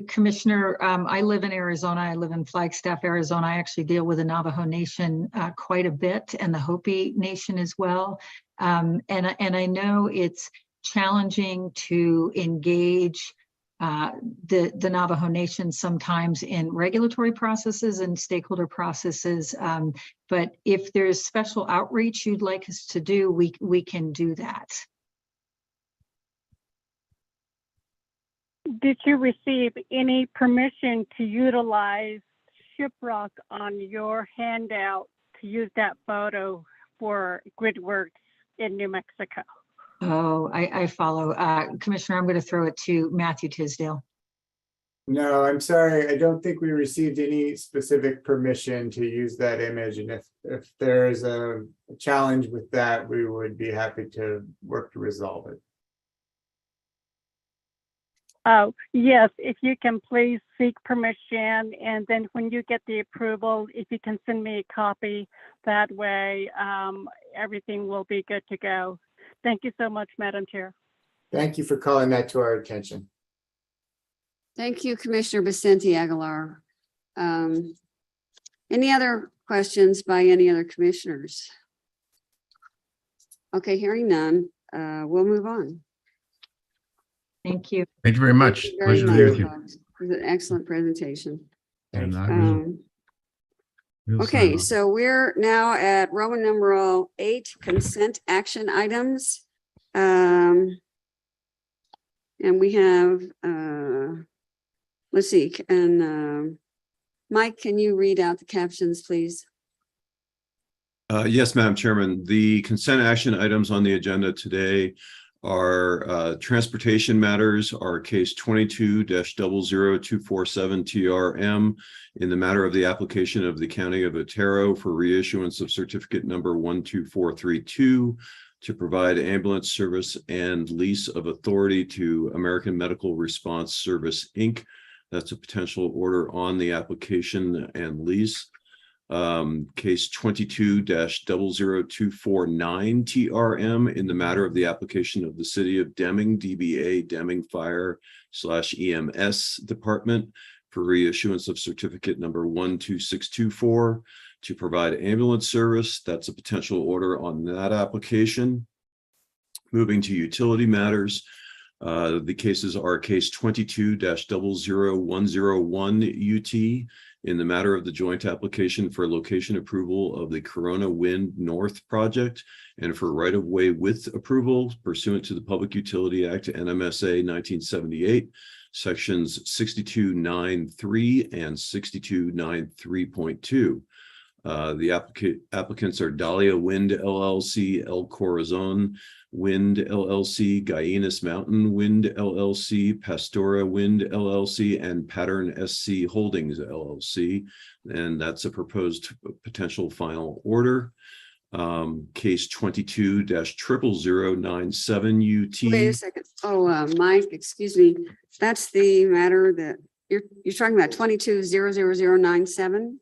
[SPEAKER 18] Commissioner, I live in Arizona. I live in Flagstaff, Arizona. I actually deal with the Navajo Nation quite a bit, and the Hopi Nation as well. And I know it's challenging to engage the Navajo Nation sometimes in regulatory processes and stakeholder processes. But if there's special outreach you'd like us to do, we can do that.
[SPEAKER 4] Did you receive any permission to utilize Shiprock on your handout to use that photo for GridWorks in New Mexico?
[SPEAKER 18] Oh, I follow. Commissioner, I'm going to throw it to Matthew Tisdale.
[SPEAKER 2] No, I'm sorry. I don't think we received any specific permission to use that image. And if there is a challenge with that, we would be happy to work to resolve it.
[SPEAKER 4] Oh, yes, if you can please seek permission, and then when you get the approval, if you can send me a copy, that way everything will be good to go. Thank you so much, Madam Chair.
[SPEAKER 2] Thank you for calling that to our attention.
[SPEAKER 10] Thank you, Commissioner Vicente Aguilar. Any other questions by any other commissioners? Okay, hearing none, we'll move on.
[SPEAKER 18] Thank you.
[SPEAKER 5] Thank you very much.
[SPEAKER 10] Thank you very
[SPEAKER 5] Pleasure to be with
[SPEAKER 10] much,
[SPEAKER 5] you.
[SPEAKER 10] folks. It was an excellent presentation.
[SPEAKER 5] And I will- we'll sign
[SPEAKER 10] Okay,
[SPEAKER 5] off.
[SPEAKER 10] so we're now at Roman numeral 8, consent action items. And we have, let's see, and Mike, can you read out the captions, please?
[SPEAKER 11] Yes, Madam Chairman. The consent action items on the agenda today are transportation matters, are case 22-00247 TRM in the matter of the application of the County of Otero for reissuance of certificate number 12432 to provide ambulance service and lease of authority to American Medical Response Service, Inc. That's a potential order on the application and lease. Case 22-00249 TRM in the matter of the application of the City of Deming, DBA Deming Fire / EMS Department for reissuance of certificate number 12624 to provide ambulance service. That's a potential order on that application. Moving to utility matters. The cases are case 22-00101 UT in the matter of the joint application for location approval of the Corona Wind North project and for right-of-way width approval pursuant to the Public Utility Act, NMSA 1978, sections 62.9.3 and 62.9.3.2. The applicants are Dahlia Wind LLC, El Corazon Wind LLC, Guyanus Mountain Wind LLC, Pastora Wind LLC, and Pattern SC Holdings LLC. And that's a proposed potential final order. Case 22-00097 UT.
[SPEAKER 10] Wait a second. Oh, Mike, excuse me. That's the matter that you're talking about 22-00097.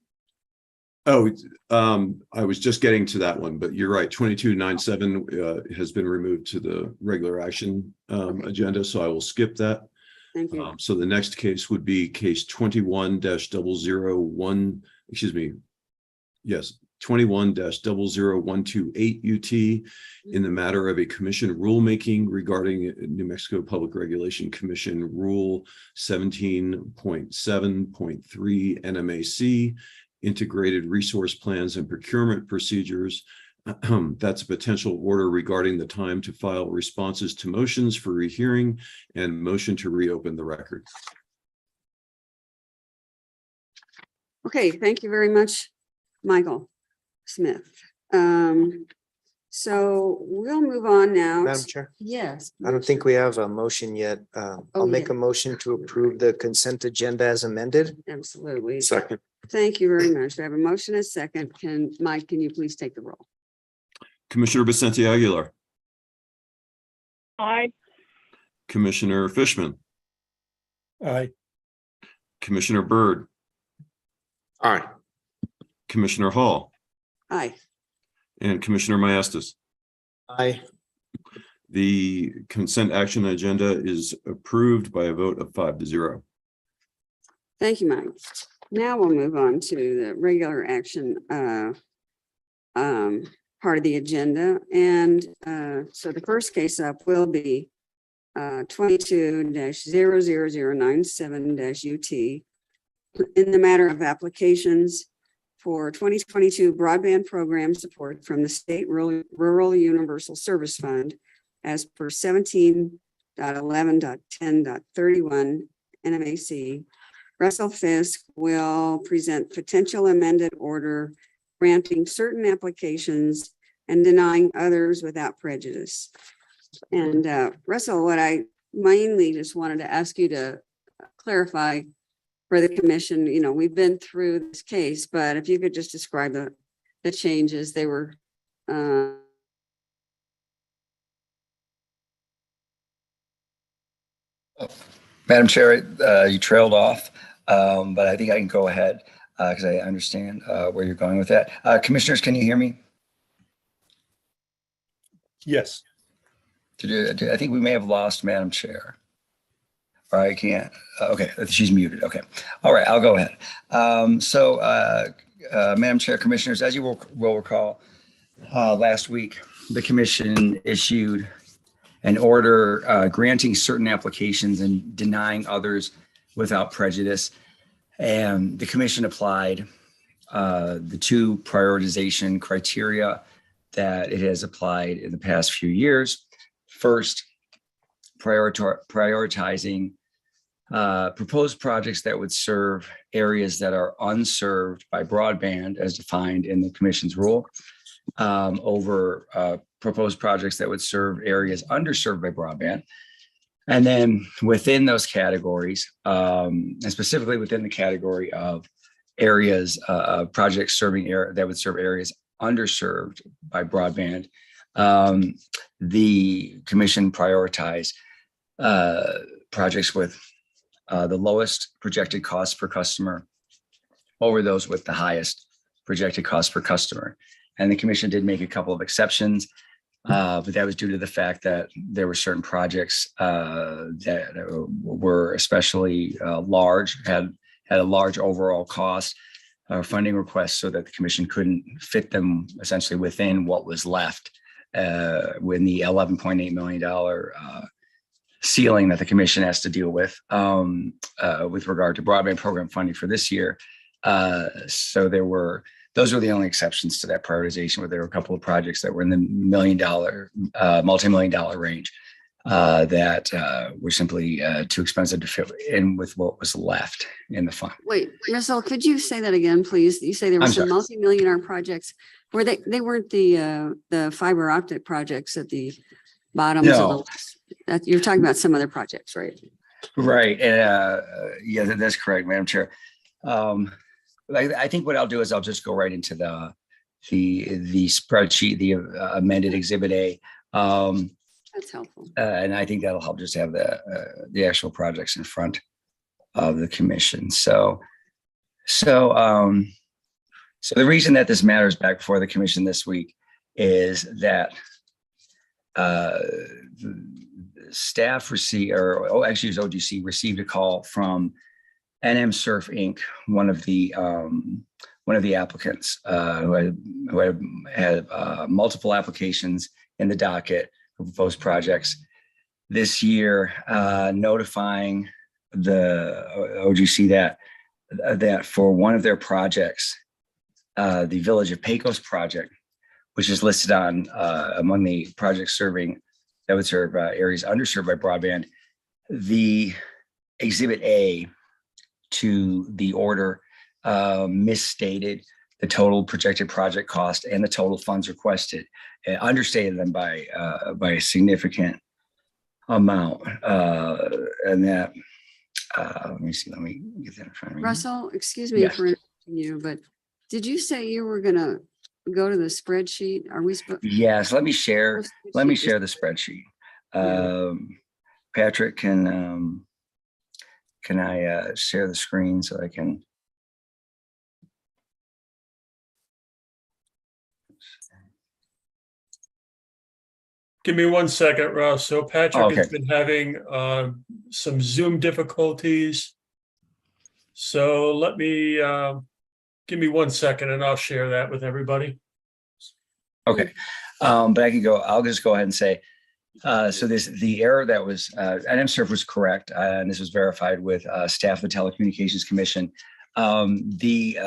[SPEAKER 11] Oh, I was just getting to that one, but you're right. 2297 has been removed to the regular action agenda, so I will skip that.
[SPEAKER 10] Thank you.
[SPEAKER 11] So the next case would be case 21-001, excuse me. Yes, 21-00128 UT in the matter of a commission rulemaking regarding New Mexico Public Regulation Commission Rule 17.7.3 NMAC, integrated resource plans and procurement procedures. That's a potential order regarding the time to file responses to motions for rehearing and motion to reopen the record.
[SPEAKER 10] Okay, thank you very much, Michael Smith. So we'll move on now.
[SPEAKER 9] Madam Chair,
[SPEAKER 10] Yes.
[SPEAKER 9] I don't think we have a motion yet. I'll make a motion to approve the consent agenda as amended.
[SPEAKER 10] Absolutely.
[SPEAKER 12] Second.
[SPEAKER 10] Thank you very much. We have a motion and a second. Mike, can you please take the roll?
[SPEAKER 11] Commissioner Vicente Aguilar,
[SPEAKER 4] Aye.
[SPEAKER 11] Commissioner Fishman,
[SPEAKER 7] Aye.
[SPEAKER 11] Commissioner Byrd,
[SPEAKER 12] Aye.
[SPEAKER 11] Commissioner Hall,
[SPEAKER 10] Aye.
[SPEAKER 11] and Commissioner Maestas.
[SPEAKER 9] Aye.
[SPEAKER 11] The consent action agenda is approved by a vote of 5-0.
[SPEAKER 10] Thank you, Mike. Now we'll move on to the regular action part of the agenda. And so the first case up will be 22-00097 UT in the matter of applications for 2022 broadband program support from the State Rural Universal Service Fund as per 17.11.10.31 NMAC. Russell Fisk will present potential amended order granting certain applications and denying others without prejudice. And Russell, what I mainly just wanted to ask you to clarify for the commission, you know, we've been through this case, but if you could just describe the changes, they were
[SPEAKER 14] Madam Chair, you trailed off, but I think I can go ahead because I understand where you're going with that. Commissioners, can you hear me?
[SPEAKER 7] Yes.
[SPEAKER 14] I think we may have lost Madam Chair. Or I can't. Okay, she's muted. Okay. All right, I'll go ahead. Madam Chair, Commissioners, as you will recall, last week, the Commission issued an order granting certain applications and denying others without prejudice. And the Commission applied the two prioritization criteria that it has applied in the past few years. First, prioritizing proposed projects that would serve areas that are unserved by broadband as defined in the Commission's rule over proposed projects that would serve areas underserved by broadband. And then within those categories, and specifically within the category of areas, projects serving that would serve areas underserved by broadband, the Commission prioritized projects with the lowest projected cost per customer over those with the highest projected cost per customer. And the Commission did make a couple of exceptions, but that was due to the fact that there were certain projects that were especially large, had a large overall cost funding requests, so that the Commission couldn't fit them essentially within what was left when the $11.8 million ceiling that the commission has to deal with regard to broadband program funding for this year. So those were the only exceptions to that prioritization, where there were a couple of projects that were in the multi-million-dollar range that were simply too expensive to fit in with what was left in the fund.
[SPEAKER 10] Wait, Russell, could you say that again, please? You say there were
[SPEAKER 14] I'm
[SPEAKER 10] some
[SPEAKER 14] sorry.
[SPEAKER 10] multi-million-dollar projects. Were they weren't the fiber optic projects at the bottoms of the
[SPEAKER 14] No.
[SPEAKER 10] list? That you're talking about some other projects, right?
[SPEAKER 14] Right. And yeah, that's correct, Madam Chair. I think what I'll do is I'll just go right into the spreadsheet, the amended Exhibit A.
[SPEAKER 10] That's helpful.
[SPEAKER 14] And I think that'll help just have the actual projects in front of the commission. So the reason that this matters back before the commission this week is that staff received, actually it was OGC, received a call from NMPRC Inc., one of the applicants who had multiple applications in the docket for proposed projects this year, notifying the OGC that for one of their projects, the Village of Pecos project, which is listed on among the projects that would serve areas underserved by broadband, the Exhibit A to the order misstated the total projected project cost and the total funds requested, understated them by a significant amount. And that, let me get that in front of me.
[SPEAKER 10] Russell, excuse me
[SPEAKER 14] Yes.
[SPEAKER 10] for interrupting you, but did you say you were gonna go to the spreadsheet? Are we?
[SPEAKER 14] Yes, let me share the spreadsheet. Patrick, can I share the screen so I can?
[SPEAKER 3] Give me 1 second, Russ. So Patrick has
[SPEAKER 14] Okay.
[SPEAKER 3] been having some Zoom difficulties. So let me, give me 1 second and I'll share that with everybody.
[SPEAKER 14] Okay, but I'll just go ahead and say, so the error that was, NMPRC was correct, and this was verified with staff of the Telecommunications Commission. The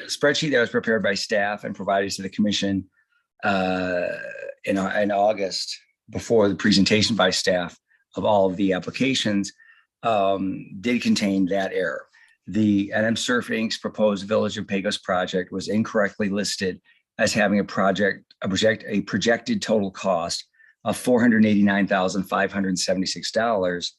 [SPEAKER 14] spreadsheet that was prepared by staff and provided to the commission in August, before the presentation by staff of all of the applications, did contain that error. The NMPRC Inc.'s proposed Village of Pecos project was incorrectly listed as having a projected total cost of $489,576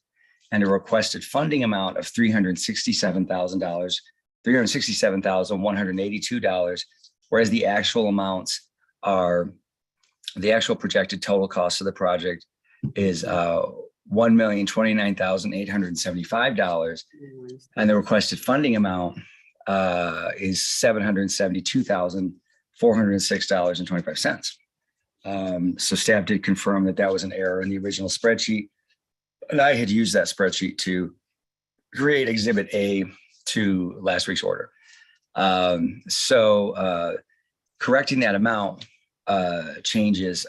[SPEAKER 14] and a requested funding amount of $367,182, whereas the actual amounts are, the actual projected total cost of the project is $1,029,875, and the requested funding amount is $772,406.25. So staff did confirm that was an error in the original spreadsheet, and I had used that spreadsheet to create Exhibit A to last week's order. Correcting that amount changes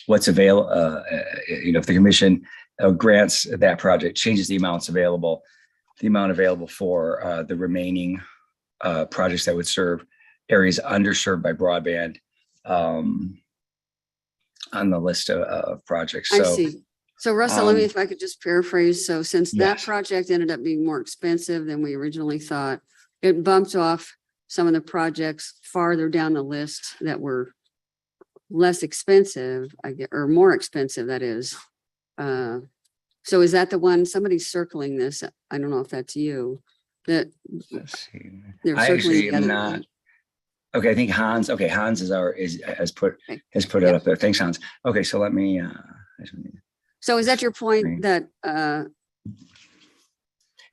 [SPEAKER 14] what's available. If the commission grants that project, changes the amount available for the remaining projects that would serve areas underserved by broadband on the list of projects.
[SPEAKER 10] I see. So Russell, let me, if I could just paraphrase. So since that
[SPEAKER 14] yes.
[SPEAKER 10] project ended up being more expensive than we originally thought, it bumped off some of the projects farther down the list that were less expensive, or more expensive, that is. So is that the one, somebody's circling this? I don't know if that's you. Let's see.
[SPEAKER 14] I actually am not. Okay, I think Hans. Okay, Hans has put it up there. Thanks, Hans. Okay, so let me.
[SPEAKER 10] So is that your point that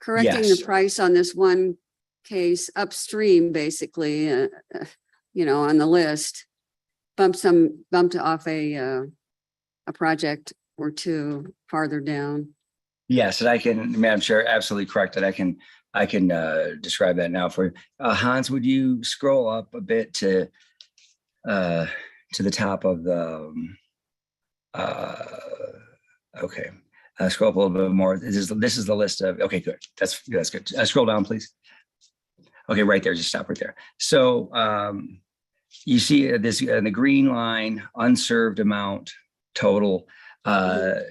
[SPEAKER 10] correcting
[SPEAKER 14] Yes.
[SPEAKER 10] the price on this one case upstream, basically, on the list, bumped off a project or two farther down?
[SPEAKER 14] Yes, and I can, Madam Chair, absolutely correct that I can describe that now for you. Hans, would you scroll up a bit to the top of Okay, scroll up a little bit more. This is the list of, okay, good. That's good. Scroll down, please. Okay, right there, just stop right there. So you see this in the green line, unserved amount total. This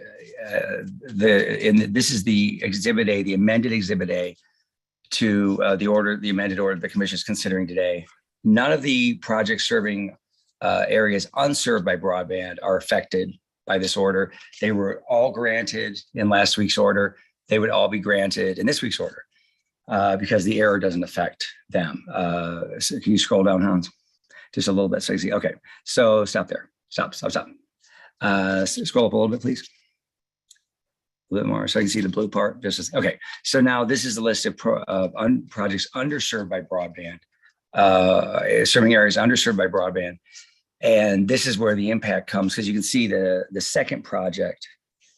[SPEAKER 14] is the Exhibit A, the amended Exhibit A to the amended order the commission is considering today. None of the projects serving areas unserved by broadband are affected by this order. They were all granted in last week's order. They would all be granted in this week's order because the error doesn't affect them. So can you scroll down, Hans? Just a little bit so you see. Okay, so stop there. Stop. Scroll up a little bit, please. A little bit more so I can see the blue part. Okay, so now this is the list of projects underserved by broadband, serving areas underserved by broadband. And this is where the impact comes, because you can see the second project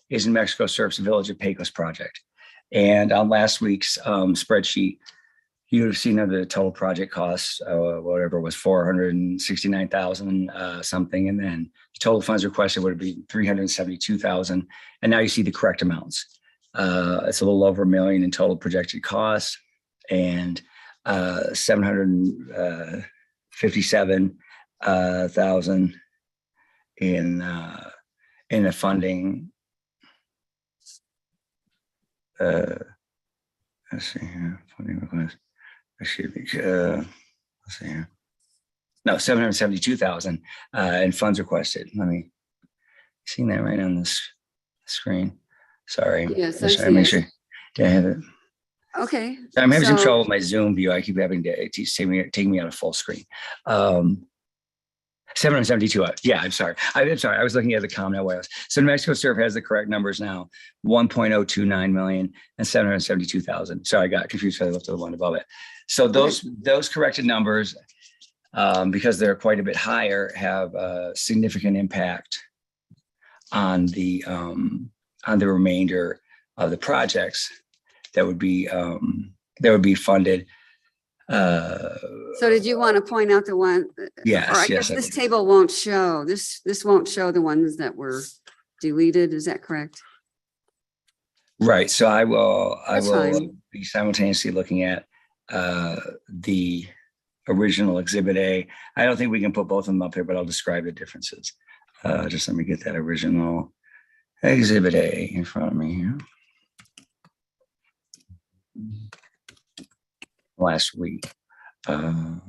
[SPEAKER 14] is New Mexico Serves the Village of Pecos project. And on last week's spreadsheet, you would have seen the total project costs, whatever it was, 469,000 something. And then the total funds requested would be 372,000. And now you see the correct amounts. It's a little over $1 million in total projected cost and 757,000 in the funding. Let's see here, funding request. Let's see here. No, 772,000 in funds requested. Let me see that right on this screen. Sorry.
[SPEAKER 10] Yes,
[SPEAKER 14] Just trying to make sure. Did I have it?
[SPEAKER 10] Okay.
[SPEAKER 14] I'm having some trouble with my Zoom view. I keep having to take me out of full screen. 772. Yeah, I'm sorry. I was looking at the comment warehouse. So New Mexico Serve has the correct numbers now: 1.029 million and 772,000. Sorry, I got confused. I looked at the one above it. So those corrected numbers, because they're quite a bit higher, have a significant impact on the remainder of the projects that would be funded.
[SPEAKER 10] So did you want to point out the one?
[SPEAKER 14] Yes.
[SPEAKER 10] Or I guess this table won't show, this won't show the ones that were deleted. Is that correct?
[SPEAKER 14] Right. So I will
[SPEAKER 10] fine.
[SPEAKER 14] be simultaneously looking at the original Exhibit A. I don't think we can put both of them up here, but I'll describe the differences. Just let me get that original Exhibit A in front of me here. Last week. Okay.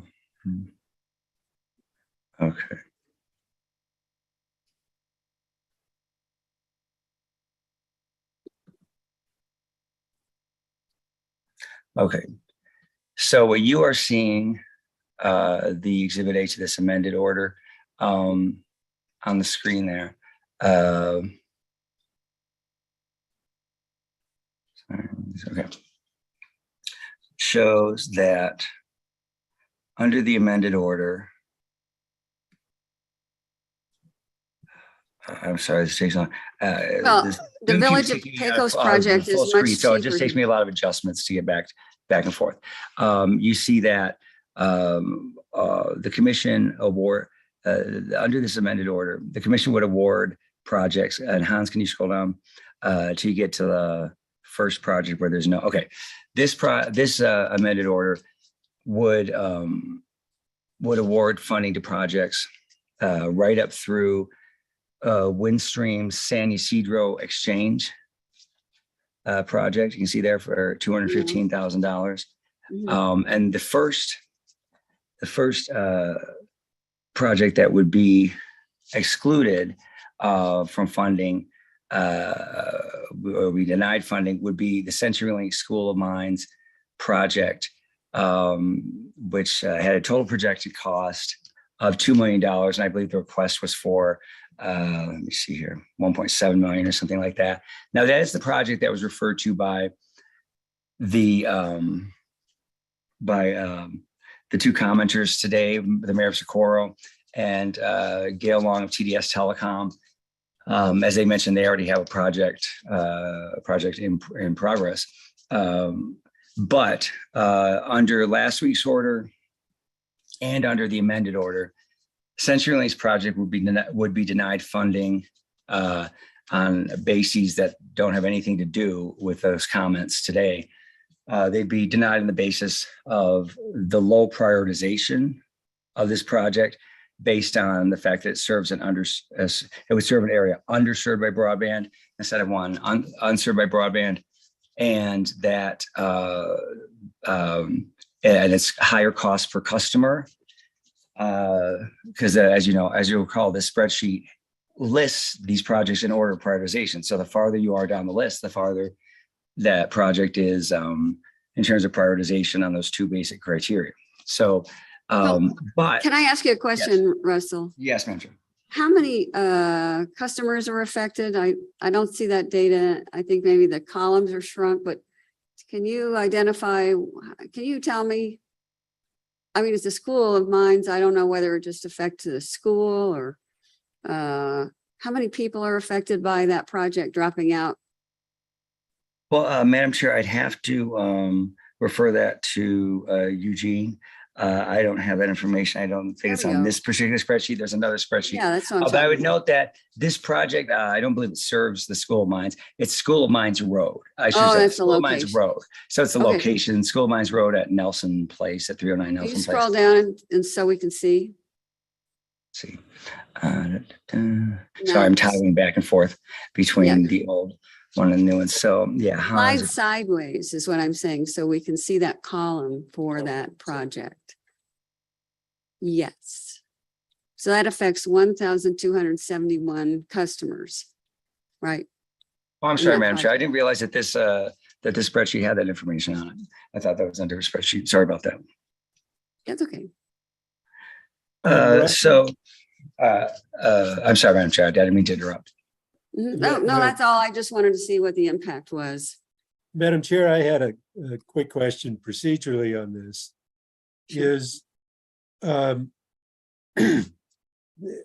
[SPEAKER 14] Okay. So what you are seeing, the Exhibit A to this amended order on the screen there. Okay. Shows that under the amended order, I'm sorry, this takes on.
[SPEAKER 10] Well, the Village of Pecos project is much
[SPEAKER 14] so it just
[SPEAKER 10] cheaper.
[SPEAKER 14] takes me a lot of adjustments to get back and forth. You see that the commission award under this amended order, the commission would award projects. And Hans, can you scroll down till you get to the first project where there's no? Okay, this amended order would award funding to projects right up through Windstream San Ysidro Exchange project. You can see there for $215,000. And the first project that would be excluded from funding or be denied funding would be the CenturyLink School of Mines project, which had a total projected cost of $2 million. And I believe the request was for, let me see here, 1.7 million or something like that. Now that is the project that was referred to by the two commenters today, the mayor of Socorro and Gail Long of TDS Telecom. As they mentioned, they already have a project in progress. But under last week's order and under the amended order, CenturyLink's project would be denied funding on bases that don't have anything to do with those comments today. They'd be denied on the basis of the low prioritization of this project based on the fact that it serves it would serve an area underserved by broadband instead of one unserved by broadband, and that and it's higher cost per customer. Because as you recall, this spreadsheet lists these projects in order of prioritization. So the farther you are down the list, the farther that project is in terms of prioritization on those two basic criteria. So, but
[SPEAKER 10] Can I ask you a question, Russell?
[SPEAKER 14] yes, ma'am.
[SPEAKER 10] How many customers are affected? I don't see that data. I think maybe the columns are shrunk, but can you identify, can you tell me? I mean, it's a school of mines. I don't know whether it just affects the school or how many people are affected by that project dropping out?
[SPEAKER 14] Well, Madam Chair, I'd have to refer that to Eugene. I don't have that information. I don't think it's on this particular spreadsheet. There's another spreadsheet.
[SPEAKER 10] Yeah, that's what I'm
[SPEAKER 14] But I would
[SPEAKER 10] talking
[SPEAKER 14] note that this project, I don't believe it serves the School of Mines. It's School of Mines Road. I should say
[SPEAKER 10] that's the
[SPEAKER 14] School of Mines
[SPEAKER 10] location.
[SPEAKER 14] Road. So it's the
[SPEAKER 10] Okay.
[SPEAKER 14] location, School of Mines Road at Nelson Place, at 309
[SPEAKER 10] Can you
[SPEAKER 14] Nelson
[SPEAKER 10] scroll
[SPEAKER 14] Place.
[SPEAKER 10] down and so we can see?
[SPEAKER 14] Let's see. Sorry, I'm toggling back and forth between the old one and the new one. So yeah,
[SPEAKER 10] Slide
[SPEAKER 14] Hans,
[SPEAKER 10] sideways is what I'm saying, so we can see that column for that project. Yes. So that affects 1,271 customers, right?
[SPEAKER 14] oh, I'm
[SPEAKER 10] in
[SPEAKER 14] sorry,
[SPEAKER 10] that
[SPEAKER 14] Madam Chair. I
[SPEAKER 10] project.
[SPEAKER 14] didn't realize that this spreadsheet had that information on it. I thought that was under a spreadsheet. Sorry about that.
[SPEAKER 10] That's okay.
[SPEAKER 14] I'm sorry, Madam Chair. I didn't mean to interrupt.
[SPEAKER 10] No, that's all. I just wanted to see what the impact was.
[SPEAKER 7] Madam Chair, I had a quick question procedurally on this. Is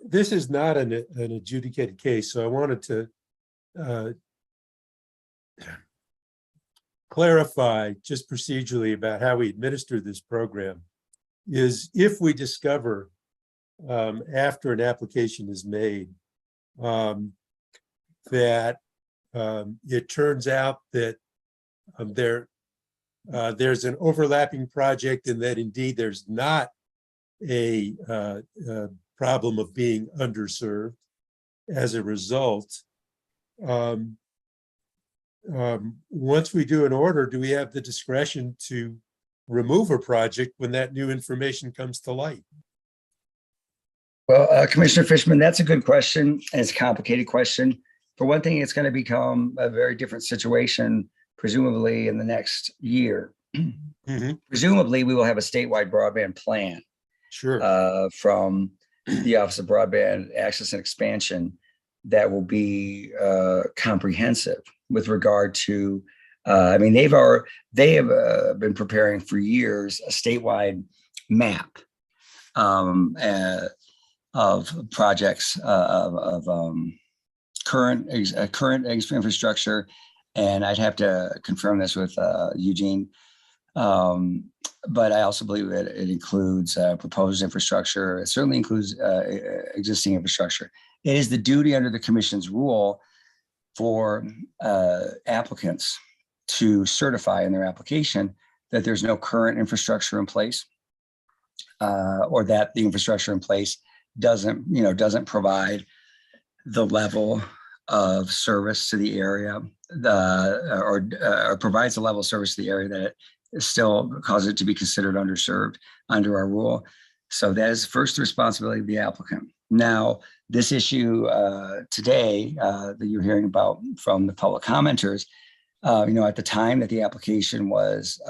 [SPEAKER 7] this is not an adjudicated case, so I wanted to clarify just procedurally about how we administer this program. Is if we discover after an application is made that it turns out that there's an overlapping project and that indeed there's not a problem of being underserved as a result. Once we do an order, do we have the discretion to remove a project when that new information comes to light?
[SPEAKER 14] Well, Commissioner Fishman, that's a good question, and it's a complicated question. For one thing, it's going to become a very different situation, presumably in the next year. Presumably, we will have a statewide broadband plan.
[SPEAKER 7] Sure.
[SPEAKER 14] From the Office of Broadband Access and Expansion that will be comprehensive with regard to, I mean, they have been preparing for years a statewide map of projects of current infrastructure, and I'd have to confirm this with Eugene. But I also believe that it includes proposed infrastructure. It certainly includes existing infrastructure. It is the duty under the Commission's rule for applicants to certify in their application that there's no current infrastructure in place, or that the infrastructure in place doesn't provide the level of service to the area, or provides a level of service to the area that it still causes it to be considered underserved under our rule. So that is first the responsibility of the applicant. Now, this issue today that you're hearing about from the public commenters, at the time that the application was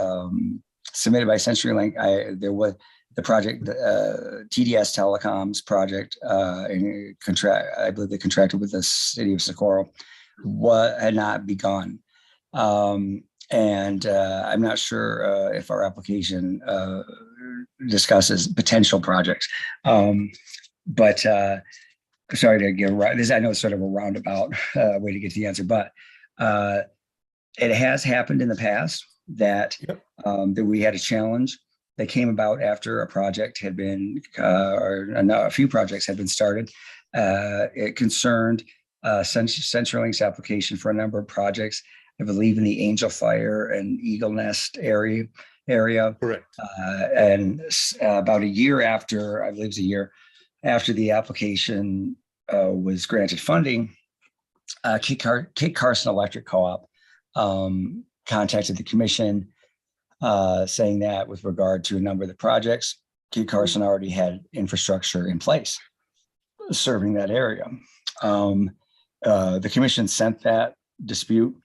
[SPEAKER 14] submitted by CenturyLink, there was the project, TDS Telecoms project, I believe they contracted with the city of Socorro, had not begun. And I'm not sure if our application discusses potential projects. But sorry to give this. I know it's sort of a roundabout way to get to the answer, but it has happened in the past that that we had a challenge that came about after a project had been, or a few projects had been started. It concerned CenturyLink's application for a number of projects, I believe in the Angel Fire and Eagle Nest area.
[SPEAKER 7] Correct.
[SPEAKER 14] About a year after, I believe it was a year after the application was granted funding, Kate Carson Electric Co-op contacted the commission saying that with regard to a number of the projects, Kate Carson already had infrastructure in place serving that area. The commission sent that dispute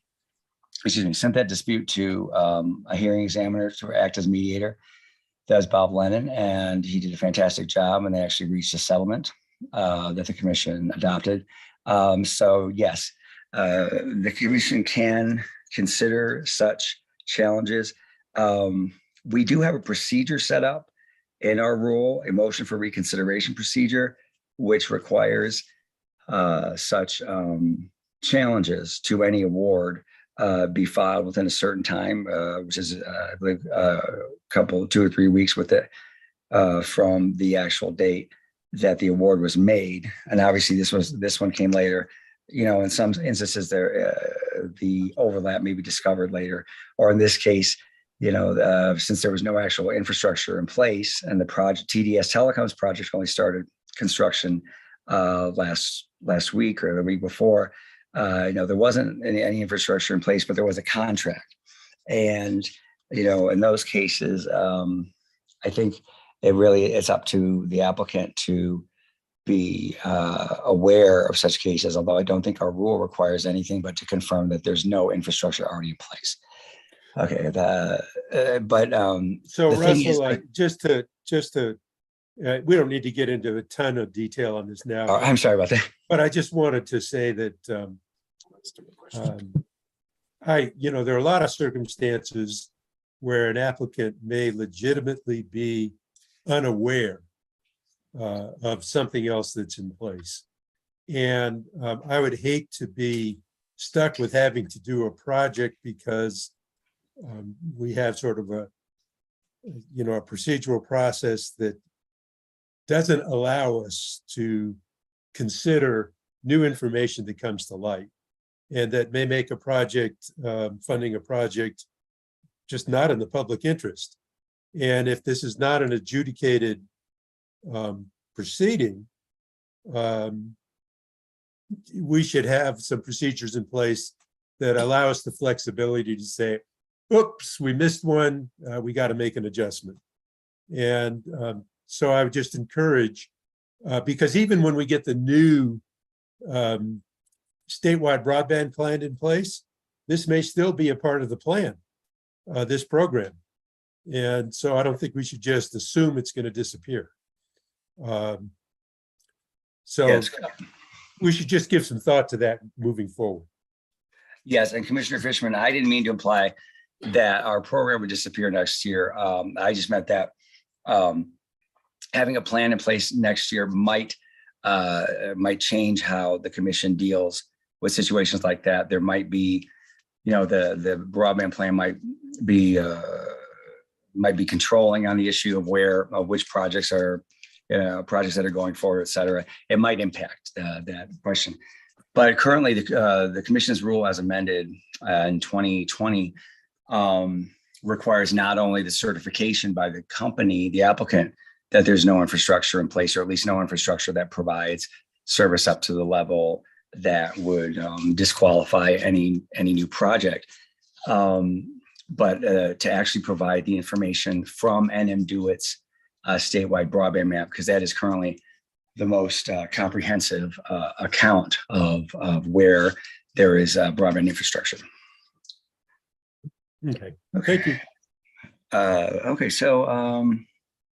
[SPEAKER 14] to a hearing examiner to act as mediator. That was Bob Lennon, and he did a fantastic job, and they actually reached a settlement that the commission adopted. So yes, the commission can consider such challenges. We do have a procedure set up in our rule, a motion for reconsideration procedure, which requires such challenges to any award be filed within a certain time, which is, I believe, 2 or 3 weeks with it from the actual date that the award was made. And obviously, this one came later. You know, in some instances, the overlap may be discovered later, or in this case, you know, since there was no actual infrastructure in place, and the project TDS Telecom's project only started construction last week or the week before. You know, there wasn't any infrastructure in place, but there was a contract. And, you know, in those cases, I think it's up to the applicant to be aware of such cases, although I don't think our rule requires anything but to confirm that there's no infrastructure already in place. Okay.
[SPEAKER 7] So Russell, just to we don't need to get into a ton of detail on this now.
[SPEAKER 14] I'm sorry about that.
[SPEAKER 7] But I just wanted to say that there are a lot of circumstances where an applicant may legitimately be unaware of something else that's in place. And I would hate to be stuck with having to do a project because we have sort of a procedural process that doesn't allow us to consider new information that comes to light, and that may make a project, funding a project, just not in the public interest. And if this is not an adjudicated proceeding, we should have some procedures in place that allow us the flexibility to say, oops, we missed one, we got to make an adjustment. And so I would just encourage, because even when we get the new statewide broadband plan in place, this may still be a part of the plan, this program. And so I don't think we should just assume it's going to disappear.
[SPEAKER 14] Yes.
[SPEAKER 7] We should just give some thought to that moving forward.
[SPEAKER 14] Yes, and Commissioner Fishman, I didn't mean to imply that our program would disappear next year. I just meant that having a plan in place next year might change how the commission deals with situations like that. There might be, the broadband plan might be controlling on the issue of which projects are, projects that are going forward, et cetera. It might impact that question. But currently, the commission's rule as amended in 2020 requires not only the certification by the company, the applicant, that there's no infrastructure in place, or at least no infrastructure that provides service up to the level that would disqualify any new project. But to actually provide the information from NMDUIT's statewide broadband map, because that is currently the most comprehensive account of where there is broadband infrastructure.
[SPEAKER 7] Okay. Thank you.
[SPEAKER 14] Okay, so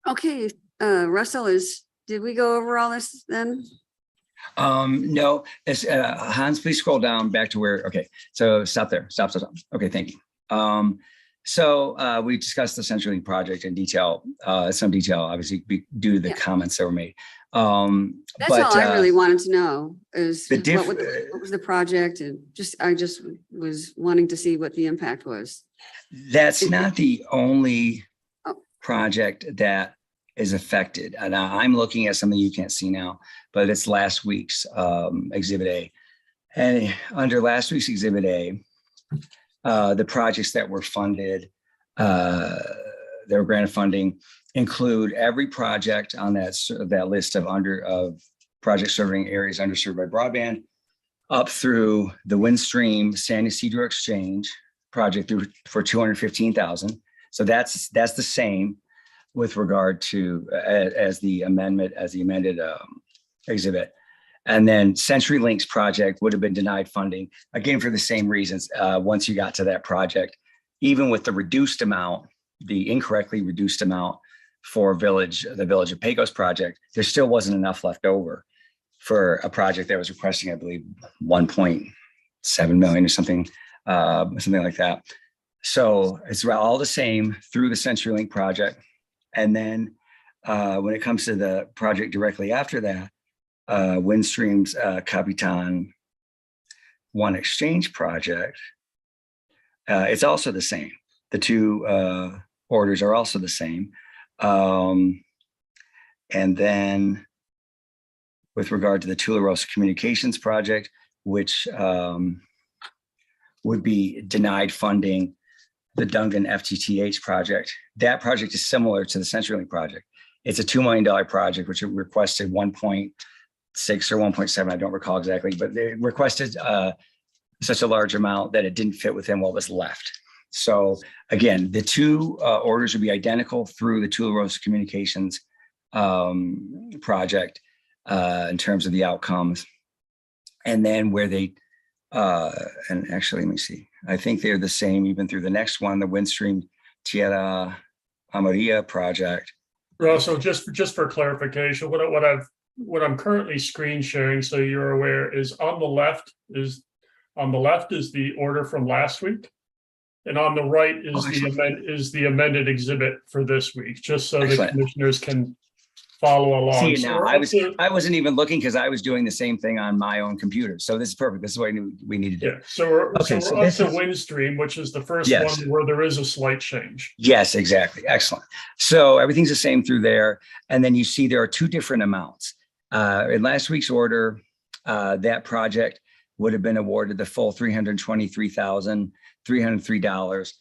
[SPEAKER 10] Okay, Russell, did we go over all this then?
[SPEAKER 14] no, it's Hans, please scroll down back to where, okay, so stop there, stop. Okay, thank you. So we discussed the CenturyLink project in detail, some detail, obviously, due to the comments that were made.
[SPEAKER 10] That's all I really wanted to know is what was the project, and I just was wanting to see what the impact was.
[SPEAKER 14] That's not the only project that is affected. And I'm looking at something you can't see now, but it's last week's Exhibit A. And under last week's Exhibit A, the projects that were funded, that were granted funding, include every project on that list of projects serving areas underserved by broadband, up through the Windstream San Ysidro Exchange project for $215,000. So that's the same with regard to as the amended exhibit. And then CenturyLink's project would have been denied funding, again, for the same reasons. Once you got to that project, even with the reduced amount, the incorrectly reduced amount for the Village of Pecos project, there still wasn't enough left over for a project that was requesting, I believe, 1.7 million or something like that. So it's all the same through the CenturyLink project. And then when it comes to the project directly after that, Windstream's Capitan One Exchange project, it's also the same. The two orders are also the same. And then with regard to the Tularosa Communications project, which would be denied funding, the Dungan FTTH project, that project is similar to the CenturyLink project. It's a $2 million project, which requested 1.6 or 1.7, I don't recall exactly, but they requested such a large amount that it didn't fit within what was left. So again, the two orders would be identical through the Tularosa Communications project in terms of the outcomes. And then where they, and actually, let me see, I think they're the same even through the next one, the Windstream Tierra Amarilla project.
[SPEAKER 3] Russell, just for clarification, what I'm currently screen sharing, so you're aware, is on the left is the order from last week, and on the right is the amended exhibit for this week, just so the commissioners can follow along.
[SPEAKER 14] See, now I wasn't even looking because I was doing the same thing on my own computer. So this is perfect. This is what I knew we needed to do.
[SPEAKER 3] Yeah. So we're up to Windstream, which is the first one where there is a slight change.
[SPEAKER 14] Yes, exactly. Excellent. So everything's the same through there. And then you see there are two different amounts. In last week's order, that project would have been awarded the full $323,303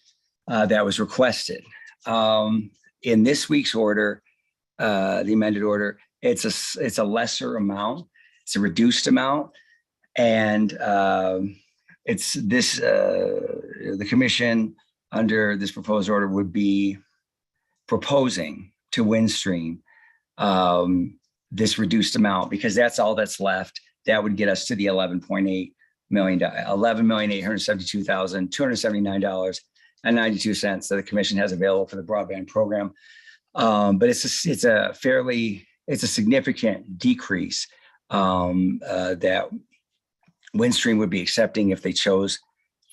[SPEAKER 14] that was requested. In this week's order, the amended order, it's a lesser amount, it's a reduced amount, and it's this the commission under this proposed order would be proposing to Windstream this reduced amount, because that's all that's left. That would get us to the $11.8 million, $11,872,279.92 that the commission has available for the broadband program. But it's a significant decrease that Windstream would be accepting if they chose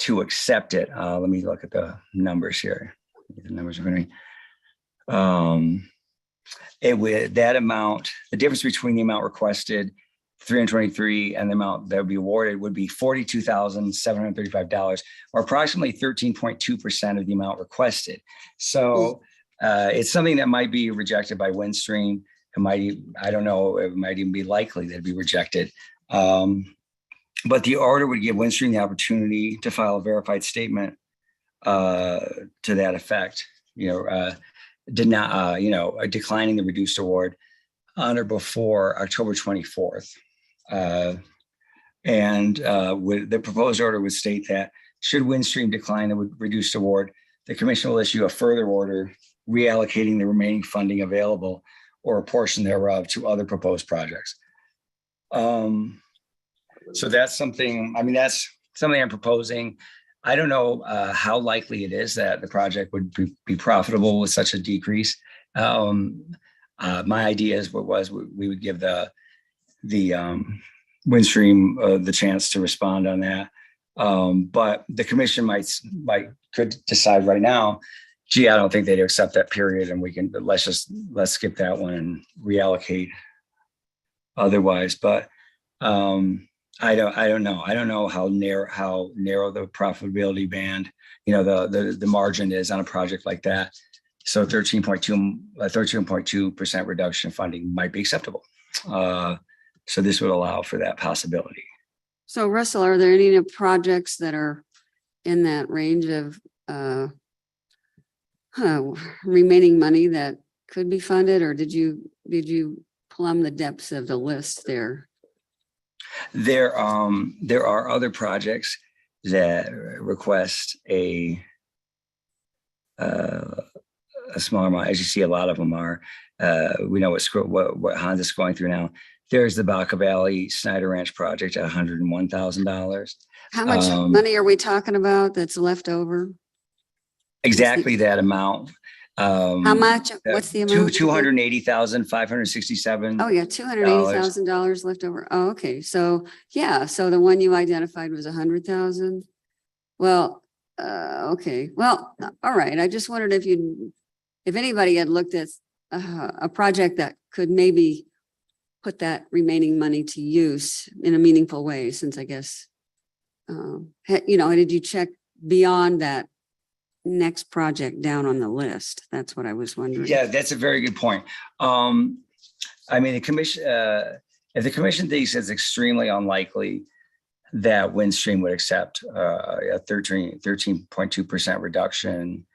[SPEAKER 14] to accept it. Let me look at the numbers here. The numbers are going to be. That amount, the difference between the amount requested, 323, and the amount that would be awarded would be $42,735, or approximately 13.2% of the amount requested. So it's something that might be rejected by Windstream. It might, I don't know, it might even be likely that it'd be rejected. But the order would give Windstream the opportunity to file a verified statement to that effect, declining the reduced award on or before October 24th. The proposed order would state that should Windstream decline the reduced award, the commission will issue a further order reallocating the remaining funding available or a portion thereof to other proposed projects. So that's something, that's something I'm proposing. I don't know how likely it is that the project would be profitable with such a decrease. My idea is we would give the Windstream the chance to respond on that. But the commission could decide right now, gee, I don't think they'd accept that period, and let's skip that one and reallocate otherwise. But I don't know. I don't know how narrow the profitability band, the margin is on a project like that. So 13.2% reduction in funding might be acceptable. So this would allow for that possibility.
[SPEAKER 10] So Russell, are there any projects that are in that range of remaining money that could be funded, or did you plumb the depths of the list there?
[SPEAKER 14] There are other projects that request a smaller amount. As you see, a lot of them are. We know what Hans is going through now. There's the Baca Valley Snyder Ranch project at $101,000.
[SPEAKER 10] How much money are we talking about that's left over?
[SPEAKER 14] Exactly that amount.
[SPEAKER 10] How much? What's the amount?
[SPEAKER 14] $280,567.
[SPEAKER 10] Oh, yeah, $280,000 left over. Oh, okay. So, yeah, so the one you identified was 100,000. Well, okay. Well, all right. I just wondered if anybody had looked at a project that could maybe put that remaining money to use in a meaningful way, since I guess, did you check beyond that next project down on the list? That's what I was wondering.
[SPEAKER 14] Yeah, that's a very good point. I mean, the commission, if the commission thinks it's extremely unlikely that Windstream would accept a 13.2% reduction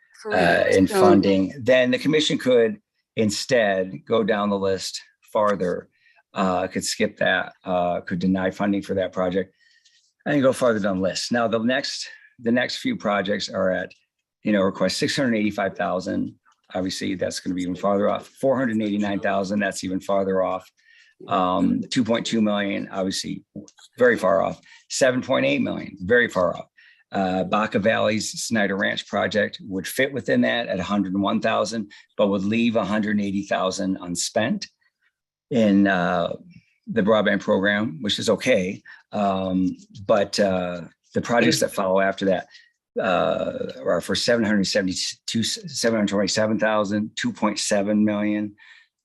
[SPEAKER 14] in funding, then the commission could instead go down the list farther, could skip that, could deny funding for that project, and go farther down the list. Now, the next few projects are at, request 685,000. Obviously, that's going to be even farther off. 489,000, that's even farther off. 2.2 million, obviously, very far off. 7.8 million, very far off. Baca Valley's Snyder Ranch project would fit within that at 101,000, but would leave 180,000 unspent in the broadband program, which is okay. But the projects that follow after that are for 727,000, 2.7 million,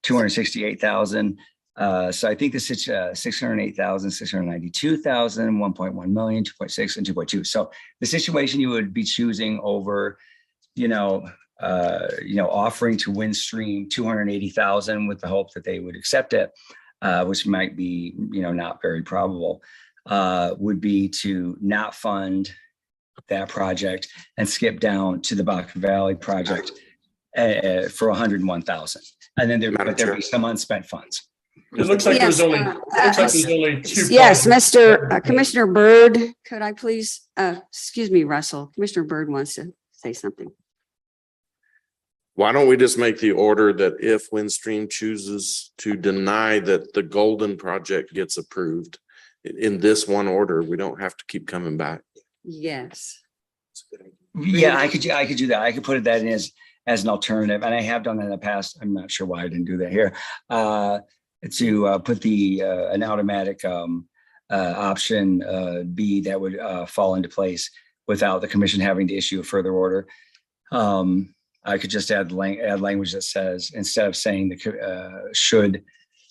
[SPEAKER 14] 268,000. So I think this is 608,000, 692,000, 1.1 million, 2.6 and 2.2. So the situation you would be choosing over, offering to Windstream 280,000 with the hope that they would accept it, which might be, not very probable, would be to not fund that project and skip down to the Baca Valley project for 101,000. And then there'd be some unspent funds.
[SPEAKER 3] It looks like there's only two.
[SPEAKER 10] Yes, Mr. Commissioner Byrd, could I please, excuse me, Russell, Commissioner Byrd wants to say something.
[SPEAKER 12] Why don't we just make the order that if Windstream chooses to deny that the Golden project gets approved in this one order, we don't have to keep coming back.
[SPEAKER 10] Yes.
[SPEAKER 14] Yeah, I could do that. I could put that in as an alternative, and I have done that in the past. I'm not sure why I didn't do that here. To put an automatic option B that would fall into place without the commission having to issue a further order. I could just add language that says, instead of saying should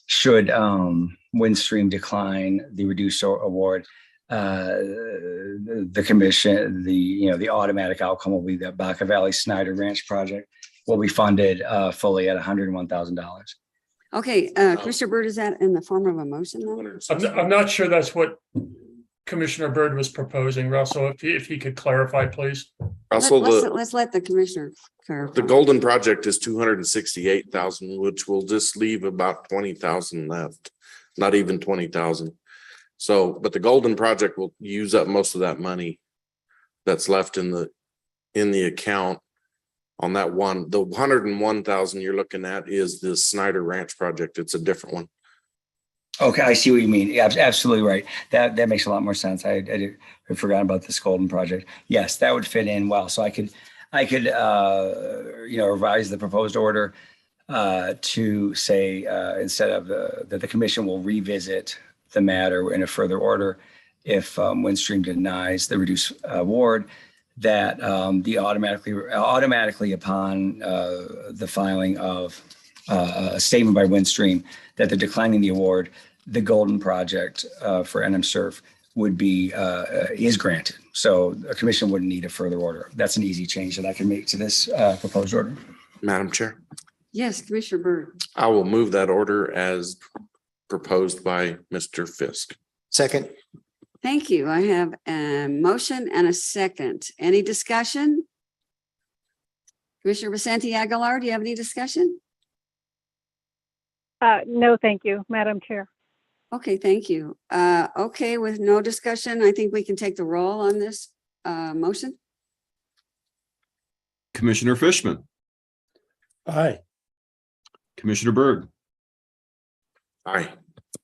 [SPEAKER 14] Windstream decline the reduced award, the commission, the automatic outcome will be that Baca Valley Snyder Ranch project will be funded fully at $101,000.
[SPEAKER 10] Okay, Commissioner Byrd, is that in the form of a motion then?
[SPEAKER 3] I'm not sure that's what Commissioner Byrd was proposing, Russell, if he could clarify, please.
[SPEAKER 12] Russell,
[SPEAKER 10] let's let the commissioner clarify.
[SPEAKER 12] The Golden project is 268,000, which will just leave about 20,000 left, not even 20,000. So, but the Golden project will use up most of that money that's left in the account on that one. The 101,000 you're looking at is the Snyder Ranch project. It's a different one.
[SPEAKER 14] Okay, I see what you mean. Yeah, absolutely right. That makes a lot more sense. I forgot about this Golden project. Yes, that would fit in well. So I could revise the proposed order to say instead of that the commission will revisit the matter in a further order if Windstream denies the reduced award, that the automatically upon the filing of a statement by Windstream that they're declining the award, the Golden project for NMPRC would be is granted. So a commission wouldn't need a further order. That's an easy change that I can make to this proposed order.
[SPEAKER 12] Madam Chair.
[SPEAKER 10] Yes, Commissioner Byrd.
[SPEAKER 12] I will move that order as proposed by Mr. Fisk.
[SPEAKER 9] Second.
[SPEAKER 10] Thank you. I have a motion and a second. Any discussion? Commissioner Vicente Aguilar, do you have any discussion?
[SPEAKER 4] No, thank you, Madam Chair.
[SPEAKER 10] Okay, thank you. Okay, with no discussion, I think we can take the roll on this motion.
[SPEAKER 11] Commissioner Fishman,
[SPEAKER 7] Aye.
[SPEAKER 11] Commissioner Berg,
[SPEAKER 12] Aye.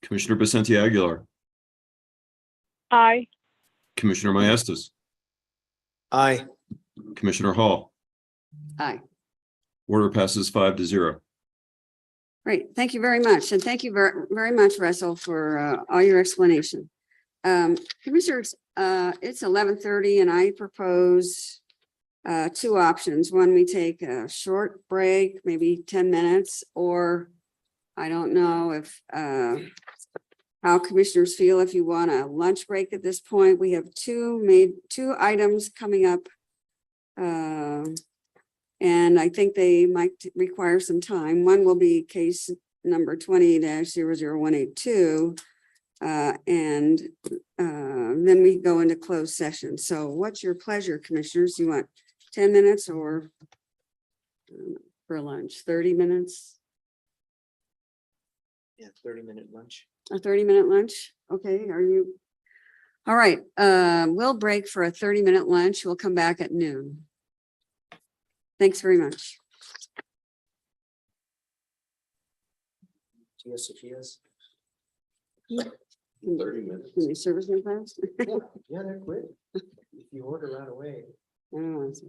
[SPEAKER 11] Commissioner Vicente Aguilar,
[SPEAKER 4] Aye.
[SPEAKER 11] Commissioner Maestas,
[SPEAKER 9] Aye.
[SPEAKER 11] Commissioner Hall.
[SPEAKER 10] Aye.
[SPEAKER 11] Order passes 5-0.
[SPEAKER 10] Great, thank you very much. And thank you very much, Russell, for all your explanation. Commissioners, it's 11:30 and I propose two options. One, we take a short break, maybe 10 minutes, or I don't know if how commissioners feel if you want a lunch break at this point. We have two items coming up. And I think they might require some time. One will be case number 20-00182. And then we go into closed session. So what's your pleasure, commissioners? You want 10 minutes or for lunch, 30 minutes?
[SPEAKER 9] Yeah, 30-minute lunch.
[SPEAKER 10] A 30-minute lunch? Okay, are you? All right, we'll break for a 30-minute lunch. We'll come back at noon. Thanks very much.
[SPEAKER 9] Sophia's.
[SPEAKER 12] 30 minutes.
[SPEAKER 10] Can they service me fast?
[SPEAKER 9] Yeah, they're quick. If you order right away.
[SPEAKER 10] Oh, I see.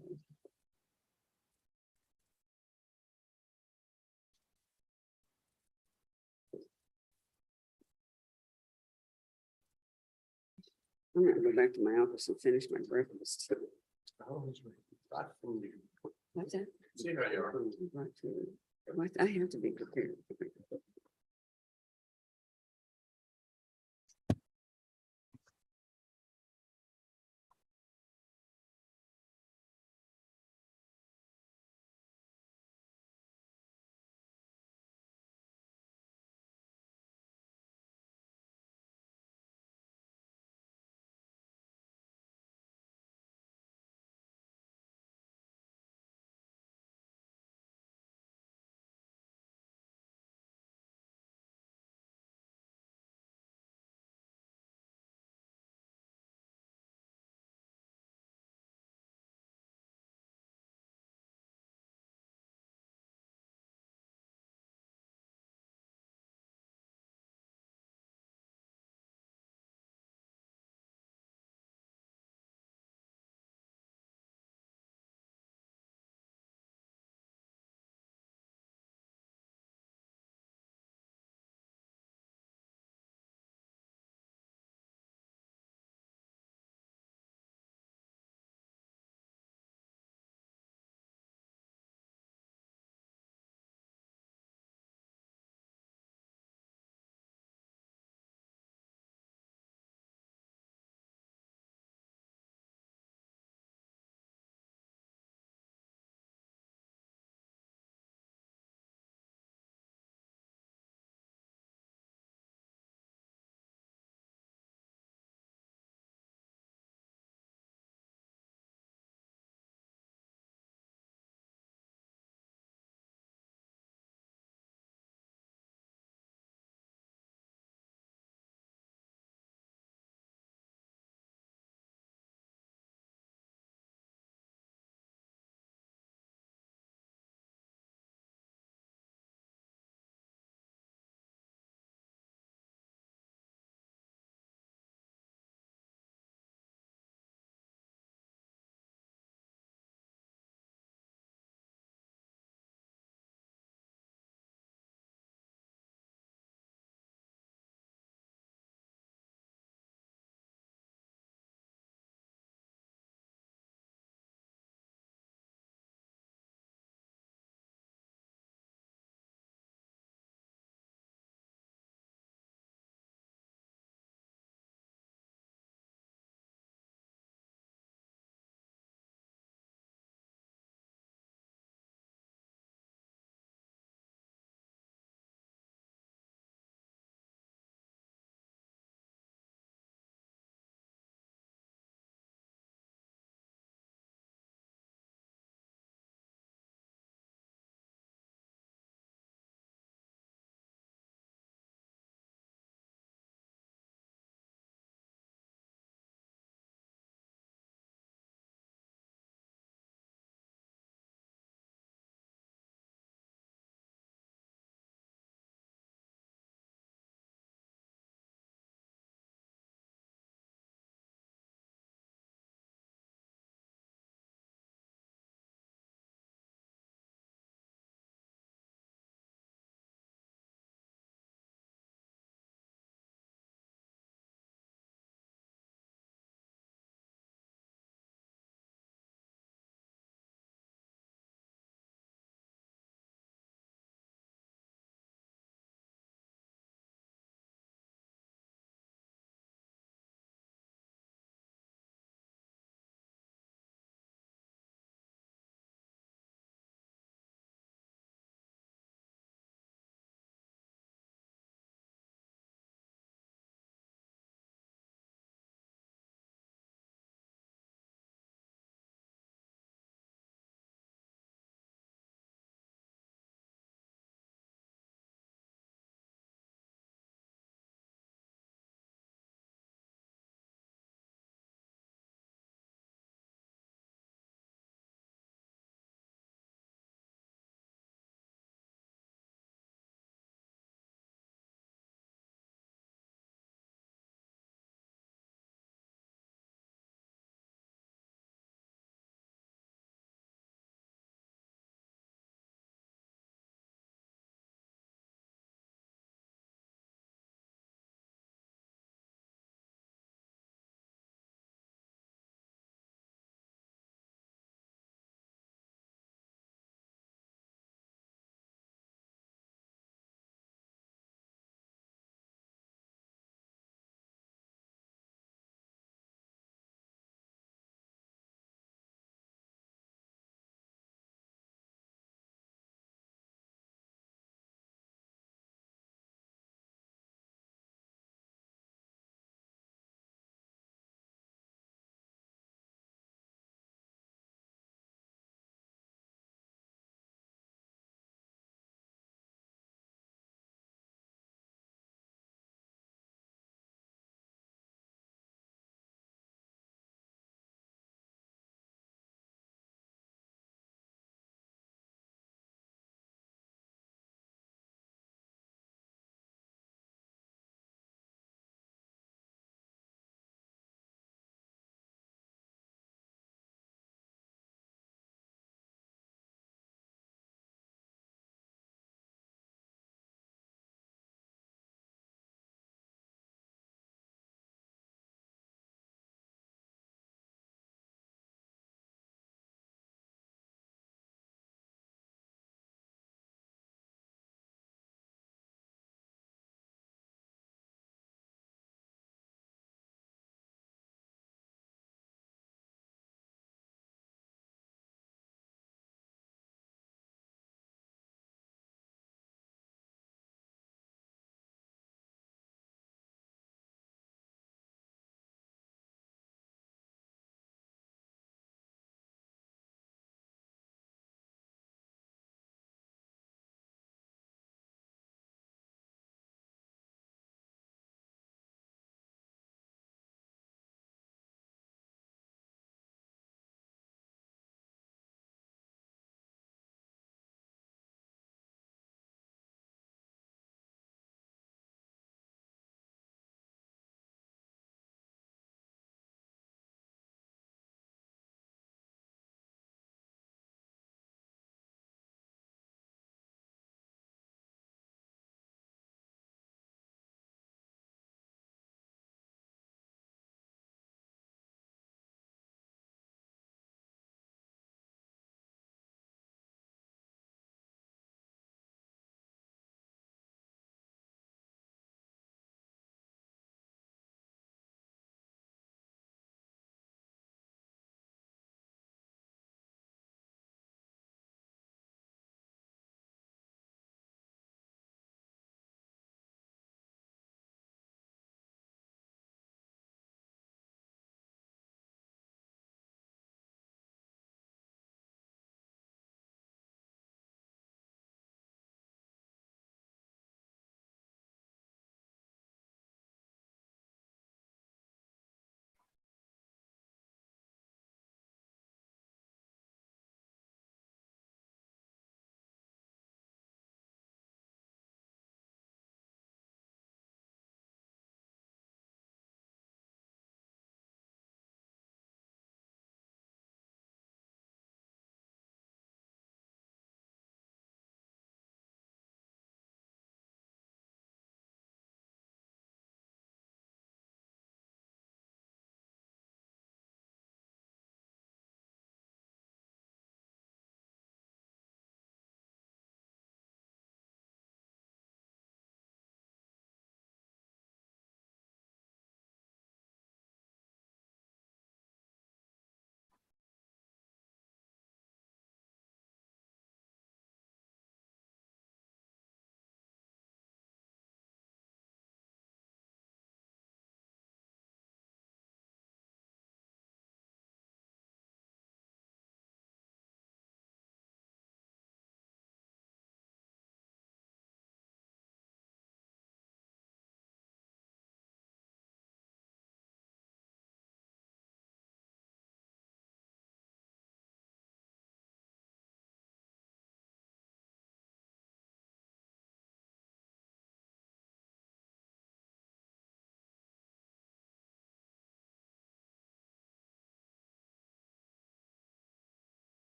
[SPEAKER 10] I'm gonna go back to my office and finish my breakfast. What's that?
[SPEAKER 12] See how you are.
[SPEAKER 10] I have to be prepared.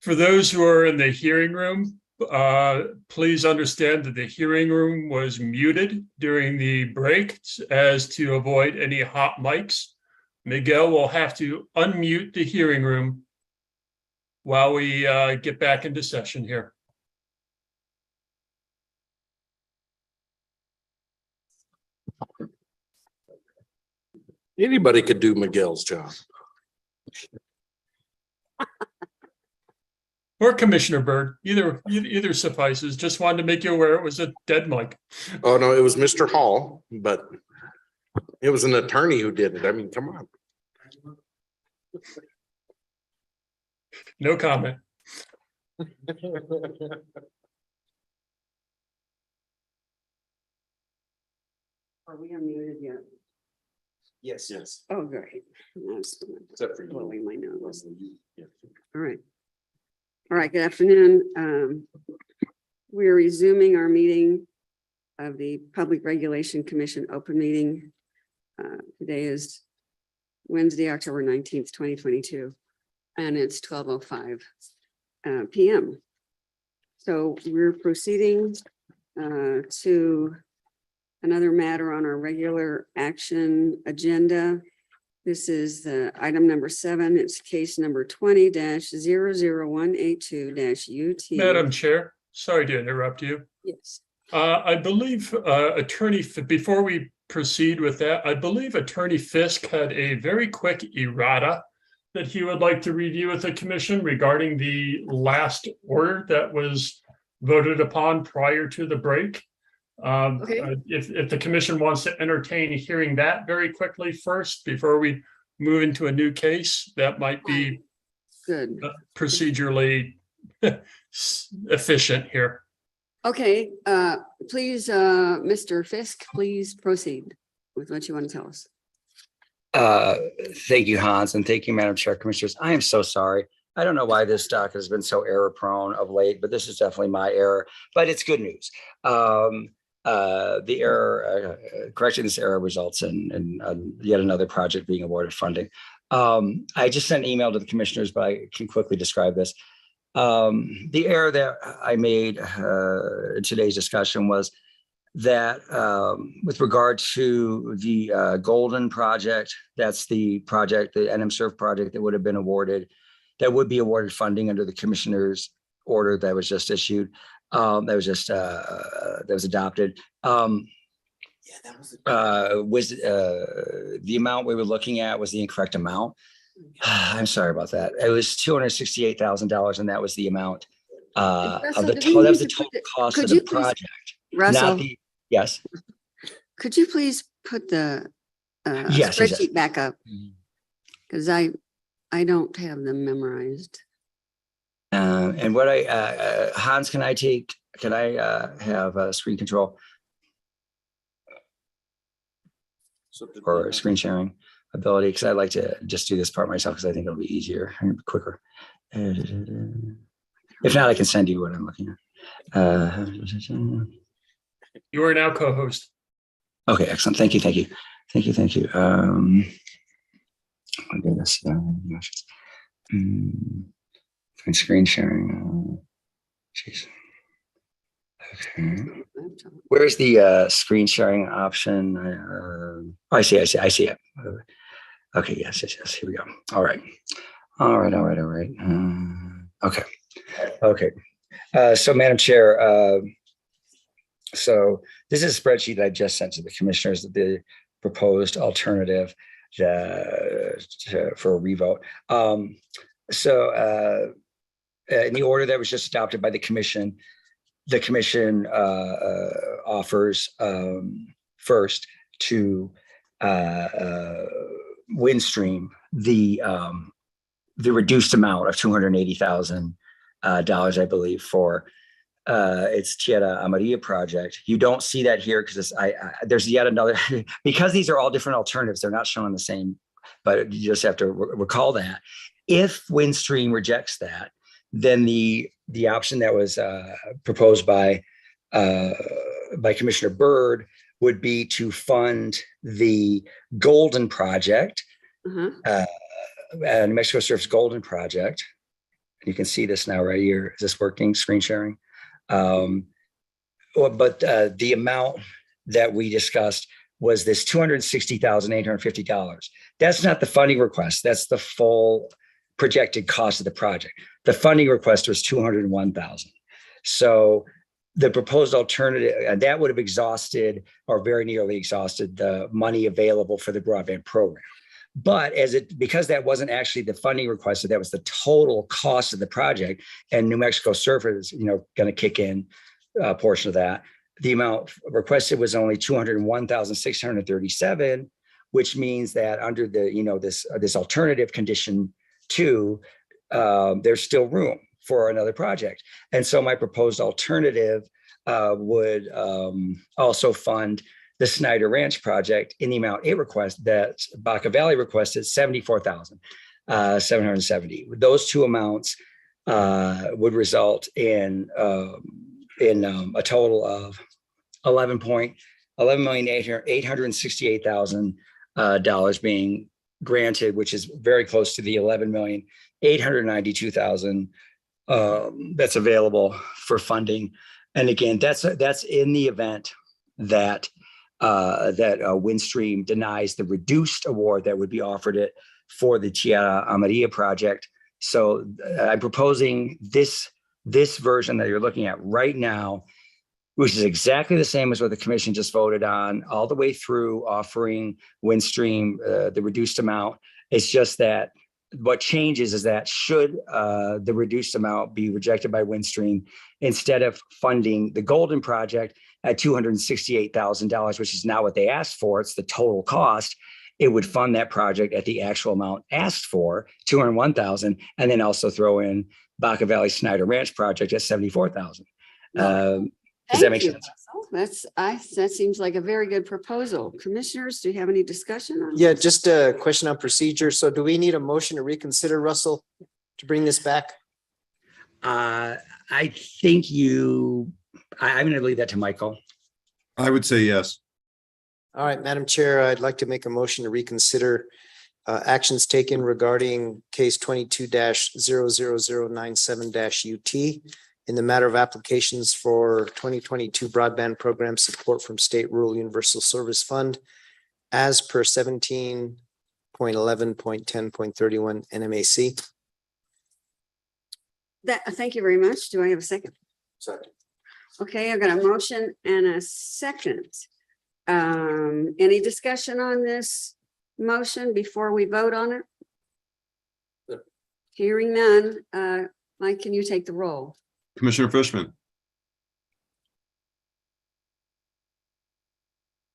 [SPEAKER 3] For those who are in the hearing room, please understand that the hearing room was muted during the break as to avoid any hot mics. Miguel will have to unmute the hearing room while we get back into session here.
[SPEAKER 12] Anybody could do Miguel's job.
[SPEAKER 3] Or Commissioner Byrd, either suffices. Just wanted to make you aware it was a dead mic.
[SPEAKER 12] Oh, no, it was Mr. Hall, but it was an attorney who did it. I mean, come on.
[SPEAKER 3] No comment.
[SPEAKER 10] Are we unmuted yet?
[SPEAKER 9] Yes.
[SPEAKER 12] Yes.
[SPEAKER 10] Oh, great. That's
[SPEAKER 12] Except for you.
[SPEAKER 10] blowing my nose.
[SPEAKER 12] Yeah.
[SPEAKER 10] All right. All right, good afternoon. We are resuming our meeting of the Public Regulation Commission open meeting. Today is Wednesday, October 19th, 2022, and it's 12:05 PM. So we're proceeding to another matter on our regular action agenda. This is the item number 7. It's case number 20-00182-UT.
[SPEAKER 3] Madam Chair, sorry to interrupt you.
[SPEAKER 10] Yes.
[SPEAKER 3] I believe before we proceed with that, I believe Attorney Fisk had a very quick errata that he would like to review with the commission regarding the last order that was voted upon prior to the break. If the commission wants to entertain hearing that very quickly first before we move into a new case, that might be
[SPEAKER 10] good
[SPEAKER 3] procedurally efficient here.
[SPEAKER 10] Okay, please, Mr. Fisk, please proceed with what you want to tell us.
[SPEAKER 14] Thank you, Hans, and thank you, Madam Chair, Commissioners. I am so sorry. I don't know why this docket has been so error prone of late, but this is definitely my error, but it's good news. The error, correcting this error results in yet another project being awarded funding. I just sent an email to the commissioners, but I can quickly describe this. The error that I made in today's discussion was that with regard to the Golden project, that's the project, the NMPRC project that would have been awarded, that would be awarded funding under the commissioner's order that was just issued. That was adopted. The amount we were looking at was the incorrect amount. I'm sorry about that. It was $268,000, and that was the amount of the total. That was the total cost of the project.
[SPEAKER 10] Russell,
[SPEAKER 14] Yes.
[SPEAKER 10] could you please put the
[SPEAKER 14] Yes,
[SPEAKER 10] spreadsheet back up? Because I don't have them memorized.
[SPEAKER 14] And what Hans, can I have screen control or screen sharing ability? Because I'd like to just do this part myself because I think it'll be easier and quicker. If not, I can send you what I'm looking at.
[SPEAKER 3] You are now co-host.
[SPEAKER 14] Okay, excellent. Thank you. I'll do this. Screen sharing. Jeez. Okay. Where's the screen sharing option? I see it. Okay, yes. Here we go. All right. Okay. So, Madam Chair, so this is a spreadsheet that I just sent to the commissioners, the proposed alternative for a revote. In the order that was just adopted by the commission offers first to Windstream the reduced amount of $280,000, I believe, for its Tierra Amarilla project. You don't see that here because there's yet another, because these are all different alternatives, they're not shown the same, but you just have to recall that. If Windstream rejects that, then the option that was proposed by Commissioner Byrd would be to fund the Golden project, New Mexico Surf's Golden project, You can see this now right here. Is this working? Screen sharing? The amount that we discussed was this $260,850. That's not the funding request. That's the full projected cost of the project. The funding request was $201,000. So the proposed alternative, that would have exhausted or very nearly exhausted the money available for the broadband program. But because that wasn't actually the funding request, so that was the total cost of the project, and New Mexico Surfer is, going to kick in a portion of that. The amount requested was only $201,637, which means that under the, this alternative condition 2, there's still room for another project. And so my proposed alternative would also fund the Snyder Ranch project in the amount it requests, that Baca Valley requested $74,770. Those two amounts would result in a total of $11,868,000 being granted, which is very close to the $11,892,000 that's available for funding. And again, that's in the event that Windstream denies the reduced award that would be offered it for the Tierra Amarilla project. So I'm proposing this version that you're looking at right now, which is exactly the same as what the commission just voted on, all the way through, offering Windstream the reduced amount. It's just that what changes is that should the reduced amount be rejected by Windstream, instead of funding the Golden project at $268,000, which is not what they asked for, it's the total cost, it would fund that project at the actual amount asked for, $201,000, and then also throw in Baca Valley Snyder Ranch project at $74,000. Does that make sense?
[SPEAKER 10] That seems like a very good proposal. Commissioners, do you have any discussion on?
[SPEAKER 9] Yeah, just a question on procedure. So do we need a motion to reconsider, Russell, to bring this back?
[SPEAKER 14] I think I'm going to leave that to Michael.
[SPEAKER 11] I would say yes.
[SPEAKER 9] All right, Madam Chair, I'd like to make a motion to reconsider actions taken regarding case 22-00097-UT in the matter of applications for 2022 broadband program support from State Rural Universal Service Fund as per 17.11.10.31 NMAC.
[SPEAKER 10] Thank you very much. Do I have a second?
[SPEAKER 9] Second.
[SPEAKER 10] Okay, I've got a motion and a second. Any discussion on this motion before we vote on it?
[SPEAKER 9] Sure.
[SPEAKER 10] Hearing none, Mike, can you take the roll?
[SPEAKER 11] Commissioner Fishman.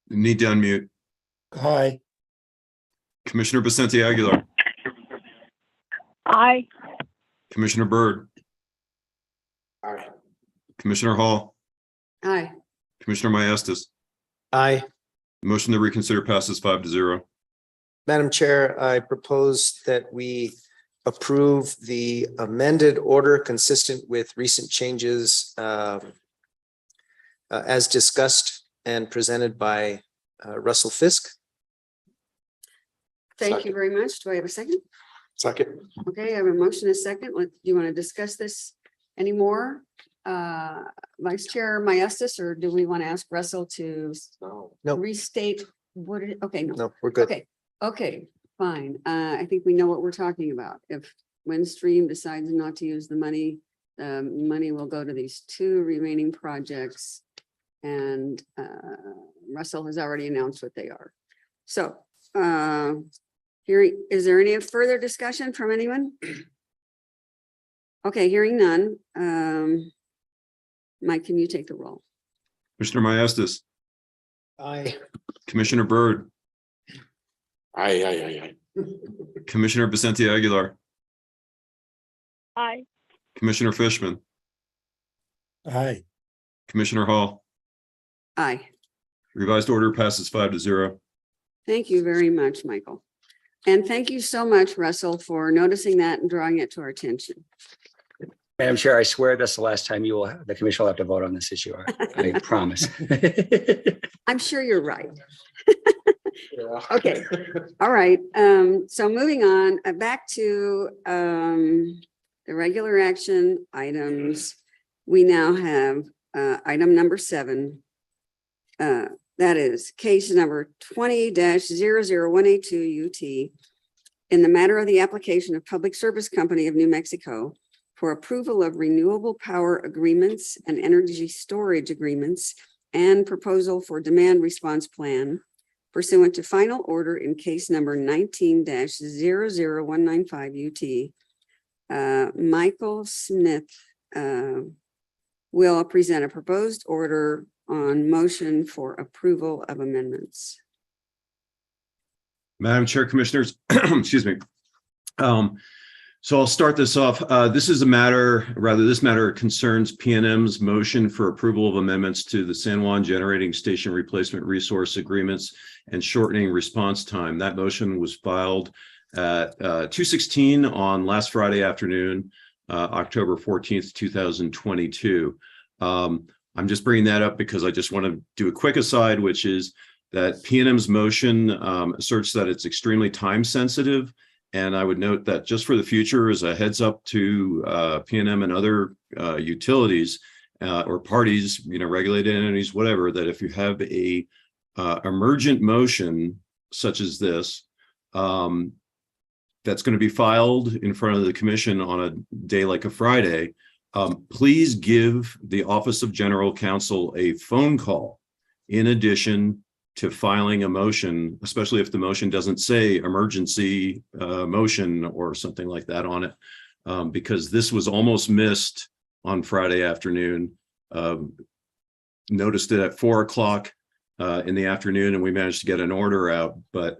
[SPEAKER 11] You need to unmute.
[SPEAKER 7] Aye.
[SPEAKER 11] Commissioner Vicente Aguilar.
[SPEAKER 4] Aye.
[SPEAKER 11] Commissioner Byrd.
[SPEAKER 9] Aye.
[SPEAKER 11] Commissioner Hall.
[SPEAKER 10] Aye.
[SPEAKER 11] Commissioner Maestas.
[SPEAKER 9] Aye.
[SPEAKER 11] Motion to reconsider passes 5-0.
[SPEAKER 9] Madam Chair, I propose that we approve the amended order consistent with recent changes as discussed and presented by Russell Fisk.
[SPEAKER 10] Thank you very much. Do I have a second?
[SPEAKER 9] Second.
[SPEAKER 10] Okay, I have a motion, a second. Do you want to discuss this anymore? Vice Chair Maestas, or do we want to ask Russell to restate what it, okay,
[SPEAKER 9] No, we're good.
[SPEAKER 10] Okay, fine. I think we know what we're talking about. If Windstream decides not to use the money will go to these two remaining projects, and Russell has already announced what they are. So is there any further discussion from anyone? Okay, hearing none. Mike, can you take the roll?
[SPEAKER 11] Commissioner Maestas.
[SPEAKER 9] Aye.
[SPEAKER 11] Commissioner Byrd.
[SPEAKER 12] Aye.
[SPEAKER 11] Commissioner Vicente Aguilar.
[SPEAKER 4] Aye.
[SPEAKER 11] Commissioner Fishman.
[SPEAKER 7] Aye.
[SPEAKER 11] Commissioner Hall.
[SPEAKER 10] Aye.
[SPEAKER 11] Revised order passes 5-0.
[SPEAKER 10] Thank you very much, Michael. And thank you so much, Russell, for noticing that and drawing it to our attention.
[SPEAKER 14] Madam Chair, I swear that's the last time the commission will have to vote on this issue. I promise.
[SPEAKER 10] I'm sure you're right. Okay. All right. So moving on back to the regular action items, we now have item number 7. That is case number 20-00182 UT in the matter of the application of Public Service Company of New Mexico for approval of renewable power agreements and energy storage agreements and proposal for demand response plan pursuant to final order in case number 19-00195 UT. Michael Smith will present a proposed order on motion for approval of amendments.
[SPEAKER 11] Madam Chair, Commissioners, excuse me. So I'll start this off. This matter concerns PNM's motion for approval of amendments to the San Juan Generating Station Replacement Resource Agreements and shortening response time. That motion was filed at 2:16 on last Friday afternoon, October 14th, 2022. I'm just bringing that up because I just want to do a quick aside, which is that PNM's motion asserts that it's extremely time sensitive. And I would note that just for the future, as a heads up to PNM and other utilities or parties, regulated entities, whatever, that if you have a emergent motion such as this, that's going to be filed in front of the commission on a day like a Friday, please give the Office of General Counsel a phone call in addition to filing a motion, especially if the motion doesn't say emergency motion or something like that on it, because this was almost missed on Friday afternoon. Noticed it at 4 o'clock in the afternoon, and we managed to get an order out, but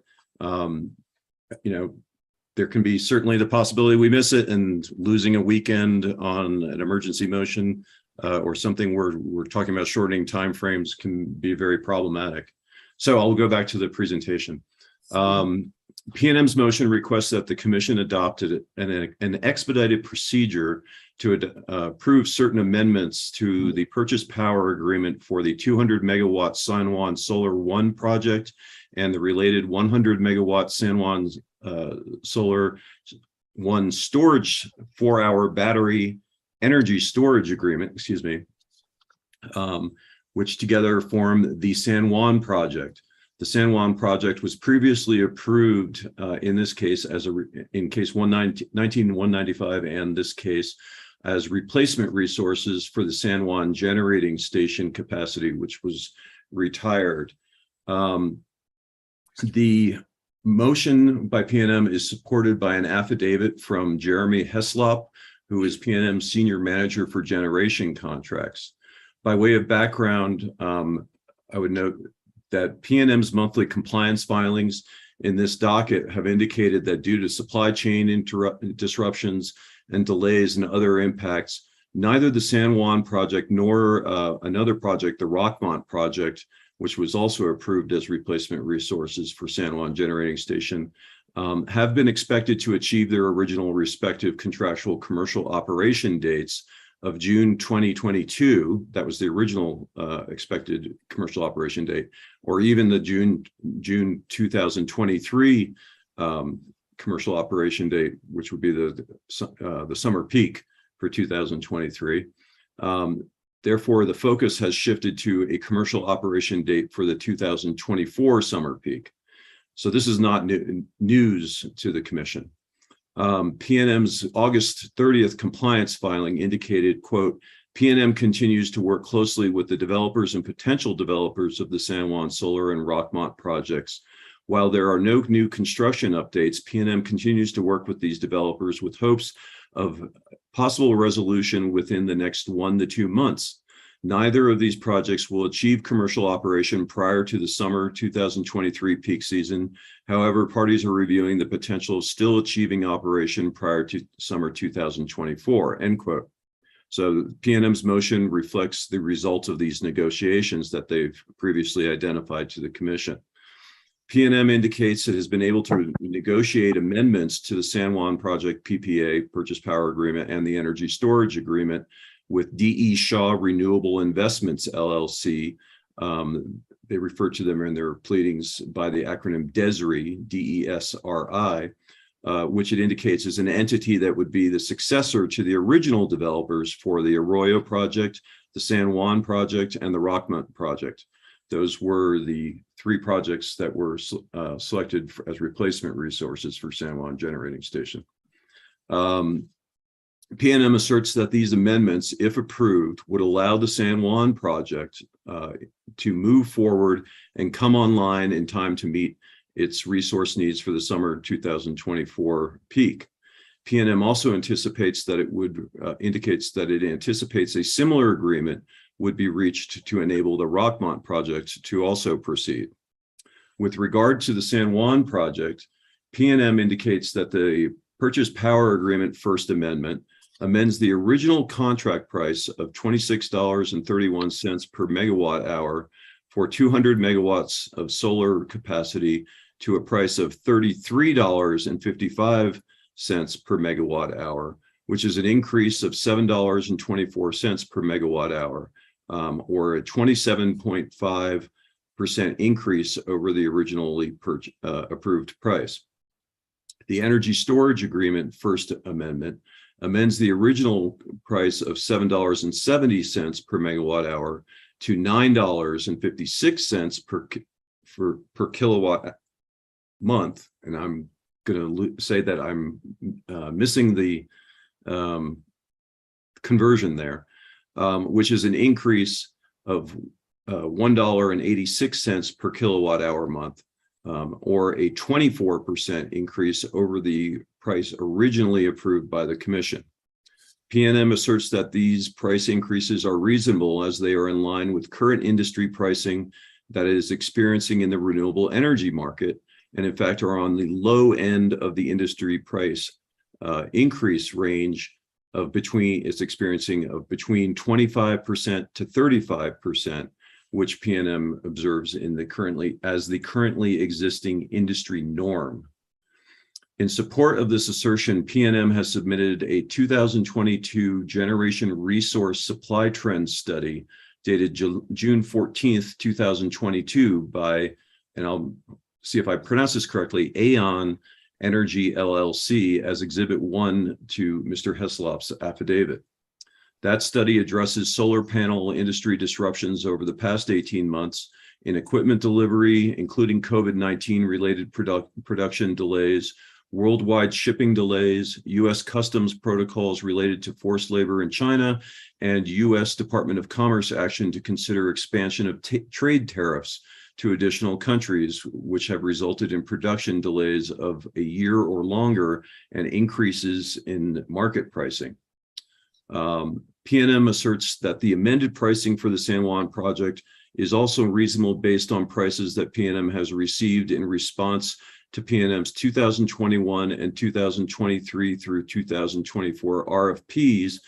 [SPEAKER 11] there can be certainly the possibility we miss it, and losing a weekend on an emergency motion or something we're talking about shortening timeframes can be very problematic. So I'll go back to the presentation. PNM's motion requests that the commission adopted an expedited procedure to approve certain amendments to the purchase power agreement for the 200 megawatt San Juan Solar 1 project and the related 100 megawatt San Juan Solar 1 storage 4-hour battery energy storage agreement, which together form the San Juan project. The San Juan project was previously approved in this case in case 19195 and this case as replacement resources for the San Juan generating station capacity, which was retired. The motion by PNM is supported by an affidavit from Jeremy Heslop, who is PNM's senior manager for generation contracts. By way of background, I would note that PNM's monthly compliance filings in this docket have indicated that due to supply chain disruptions and delays and other impacts, neither the San Juan project nor another project, the Rockmont project, which was also approved as replacement resources for San Juan Generating Station, have been expected to achieve their original respective contractual commercial operation dates of June 2022, that was the original expected commercial operation date, or even the June 2023 commercial operation date, which would be the summer peak for 2023. Therefore, the focus has shifted to a commercial operation date for the 2024 summer peak. So this is not news to the commission. PNM's August 30th compliance filing indicated, quote, PNM continues to work closely with the developers and potential developers of the San Juan Solar and Rockmont projects. While there are no new construction updates, PNM continues to work with these developers with hopes of possible resolution within the next 1 to 2 months. Neither of these projects will achieve commercial operation prior to the summer 2023 peak season. However, parties are reviewing the potential of still achieving operation prior to summer 2024, end quote. So PNM's motion reflects the result of these negotiations that they've previously identified to the commission. PNM indicates it has been able to negotiate amendments to the San Juan project PPA, purchase power agreement, and the energy storage agreement with D.E. Shaw Renewable Investments, LLC. They refer to them in their pleadings by the acronym DESRI, D-E-S-R-I, which it indicates is an entity that would be the successor to the original developers for the Arroyo project, the San Juan project, and the Rockmont project. Those were the three projects that were selected as replacement resources for San Juan Generating Station. PNM asserts that these amendments, if approved, would allow the San Juan project to move forward and come online in time to meet its resource needs for the summer 2024 peak. PNM also anticipates that it would indicates that it anticipates a similar agreement would be reached to enable the Rockmont project to also proceed. With regard to the San Juan project, PNM indicates that the Purchase Power Agreement First Amendment amends the original contract price of $26.31 per megawatt hour for 200 megawatts of solar capacity to a price of $33.55 per megawatt hour, which is an increase of $7.24 per megawatt hour, or a 27.5% increase over the originally approved price. The Energy Storage Agreement First Amendment amends the original price of $7.70 per megawatt hour to $9.56 per kilowatt month. And I'm going to say that I'm missing the conversion there, which is an increase of $1.86 per kilowatt hour month, or a 24% increase over the price originally approved by the Commission. PNM asserts that these price increases are reasonable as they are in line with current industry pricing that it is experiencing in the renewable energy market, and in fact are on the low end of the industry price increase range of between 25% to 35%, which PNM observes in the currently existing industry norm. In support of this assertion, PNM has submitted a 2022 generation resource supply trend study dated June 14th, 2022 by, and I'll see if I pronounce this correctly, Aon Energy LLC as Exhibit 1 to Mr. Heslop's affidavit. That study addresses solar panel industry disruptions over the past 18 months in equipment delivery, including COVID-19 related production delays, worldwide shipping delays, U.S. customs protocols related to forced labor in China, and U.S. Department of Commerce action to consider expansion of trade tariffs to additional countries, which have resulted in production delays of a year or longer and increases in market pricing. PNM asserts that the amended pricing for the San Juan project is also reasonable based on prices that PNM has received in response to PNM's 2021 and 2023 through 2024 RFPs,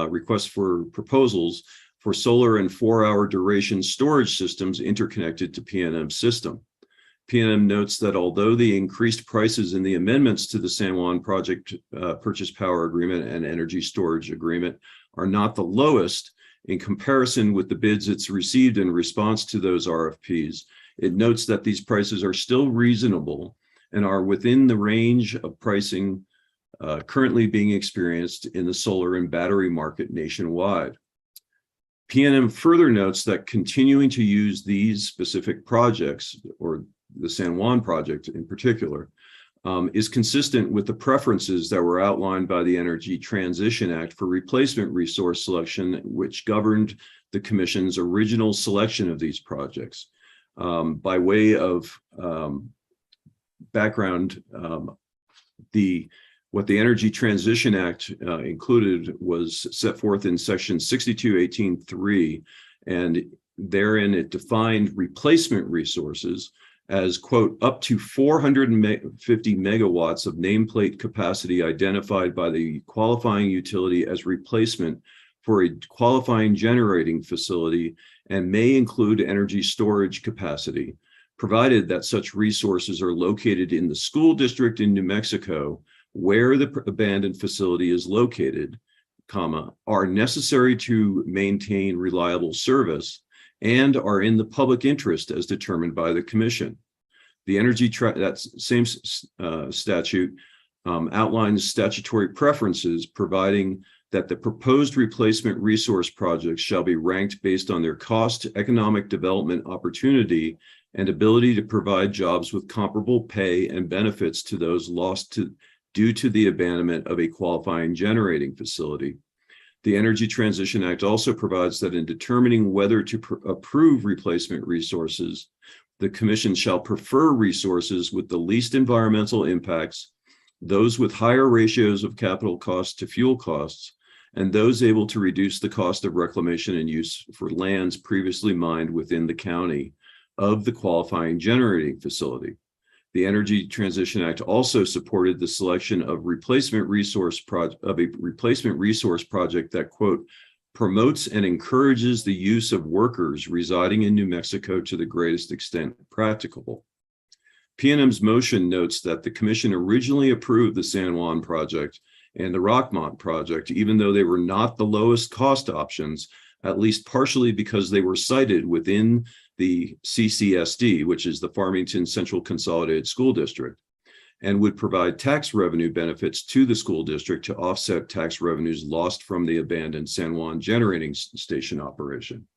[SPEAKER 11] requests for proposals for solar and 4-hour duration storage systems interconnected to PNM's system. PNM notes that although the increased prices in the amendments to the San Juan project purchase power agreement and energy storage agreement are not the lowest in comparison with the bids it's received in response to those RFPs, it notes that these prices are still reasonable and are within the range of pricing currently being experienced in the solar and battery market nationwide. PNM further notes that continuing to use these specific projects, or the San Juan project in particular, is consistent with the preferences that were outlined by the Energy Transition Act for replacement resource selection, which governed the Commission's original selection of these projects. By way of background, what the Energy Transition Act included was set forth in section 6218(3), and therein it defined replacement resources as, quote, up to 450 megawatts of nameplate capacity identified by the qualifying utility as replacement for a qualifying generating facility and may include energy storage capacity, provided that such resources are located in the school district in New Mexico where the abandoned facility is located, comma, are necessary to maintain reliable service and are in the public interest as determined by the Commission. The that same statute outlines statutory preferences, providing that the proposed replacement resource projects shall be ranked based on their cost, economic development opportunity, and ability to provide jobs with comparable pay and benefits to those lost due to the abandonment of a qualifying generating facility. The Energy Transition Act also provides that in determining whether to approve replacement resources, the Commission shall prefer resources with the least environmental impacts, those with higher ratios of capital costs to fuel costs, and those able to reduce the cost of reclamation and use for lands previously mined within the county of the qualifying generating facility. The Energy Transition Act also supported the selection of a replacement resource project that, quote, promotes and encourages the use of workers residing in New Mexico to the greatest extent practicable. PNM's motion notes that the Commission originally approved the San Juan project and the Rockmont project, even though they were not the lowest cost options, at least partially because they were cited within the CCSD, which is the Farmington Central Consolidated School District, and would provide tax revenue benefits to the school district to offset tax revenues lost from the abandoned San Juan generating station operation.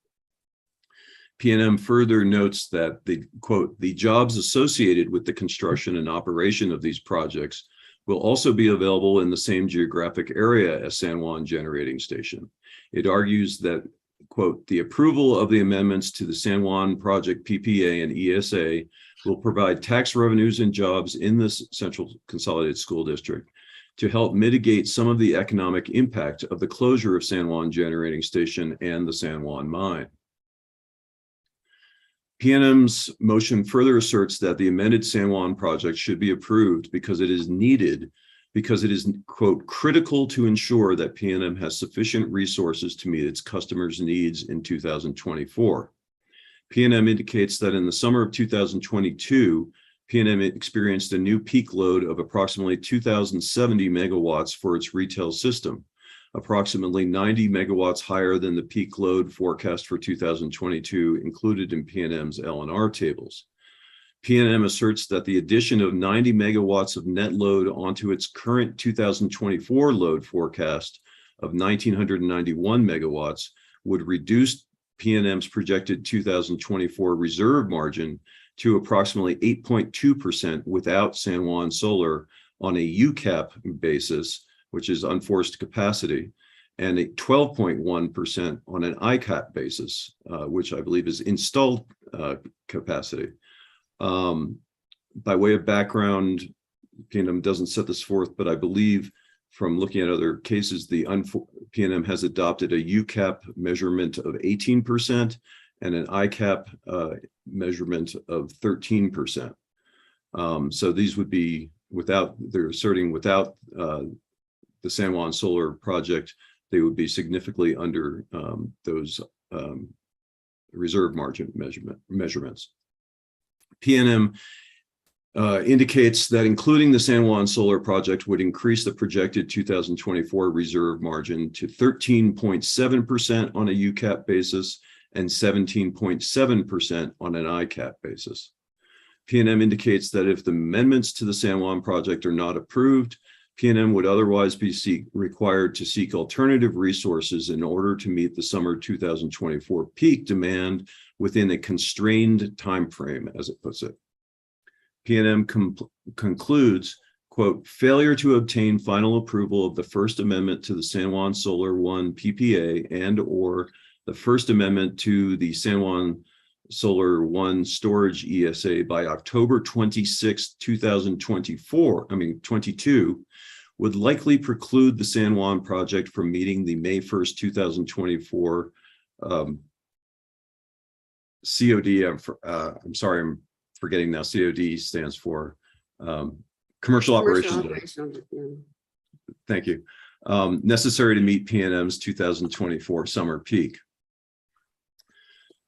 [SPEAKER 11] PNM further notes that the, quote, the jobs associated with the construction and operation of these projects will also be available in the same geographic area as San Juan generating station. It argues that, quote, the approval of the amendments to the San Juan project PPA and ESA will provide tax revenues and jobs in the Central Consolidated School District to help mitigate some of the economic impact of the closure of San Juan generating station and the San Juan mine. PNM's motion further asserts that the amended San Juan project should be approved because it is needed, because it is, quote, critical to ensure that PNM has sufficient resources to meet its customers' needs in 2024. PNM indicates that in the summer of 2022, PNM experienced a new peak load of approximately 2,070 megawatts for its retail system, approximately 90 megawatts higher than the peak load forecast for 2022 included in PNM's L&R tables. PNM asserts that the addition of 90 megawatts of net load onto its current 2024 load forecast of 1,991 megawatts would reduce PNM's projected 2024 reserve margin to approximately 8.2% without San Juan Solar on a UCAP basis, which is unforced capacity, and a 12.1% on an ICAP basis, which I believe is installed capacity. By way of background, PNM doesn't set this forth, but I believe from looking at other cases, the PNM has adopted a UCAP measurement of 18% and an ICAP measurement of 13%. So these would be without, they're asserting without the San Juan Solar project, they would be significantly under those reserve margin measurements. PNM indicates that including the San Juan Solar project would increase the projected 2024 reserve margin to 13.7% on a UCAP basis and 17.7% on an ICAP basis. PNM indicates that if the amendments to the San Juan project are not approved, PNM would otherwise be required to seek alternative resources in order to meet the summer 2024 peak demand within a constrained timeframe, as it puts it. PNM concludes, quote, failure to obtain final approval of the First Amendment to the San Juan Solar 1 PPA and or the First Amendment to the San Juan Solar 1 storage ESA by October 26, 2022 would likely preclude the San Juan project from meeting the May 1st, 2024 COD. I'm sorry, I'm forgetting now. COD stands for commercial operations. Thank you. Necessary to meet PNM's 2024 summer peak.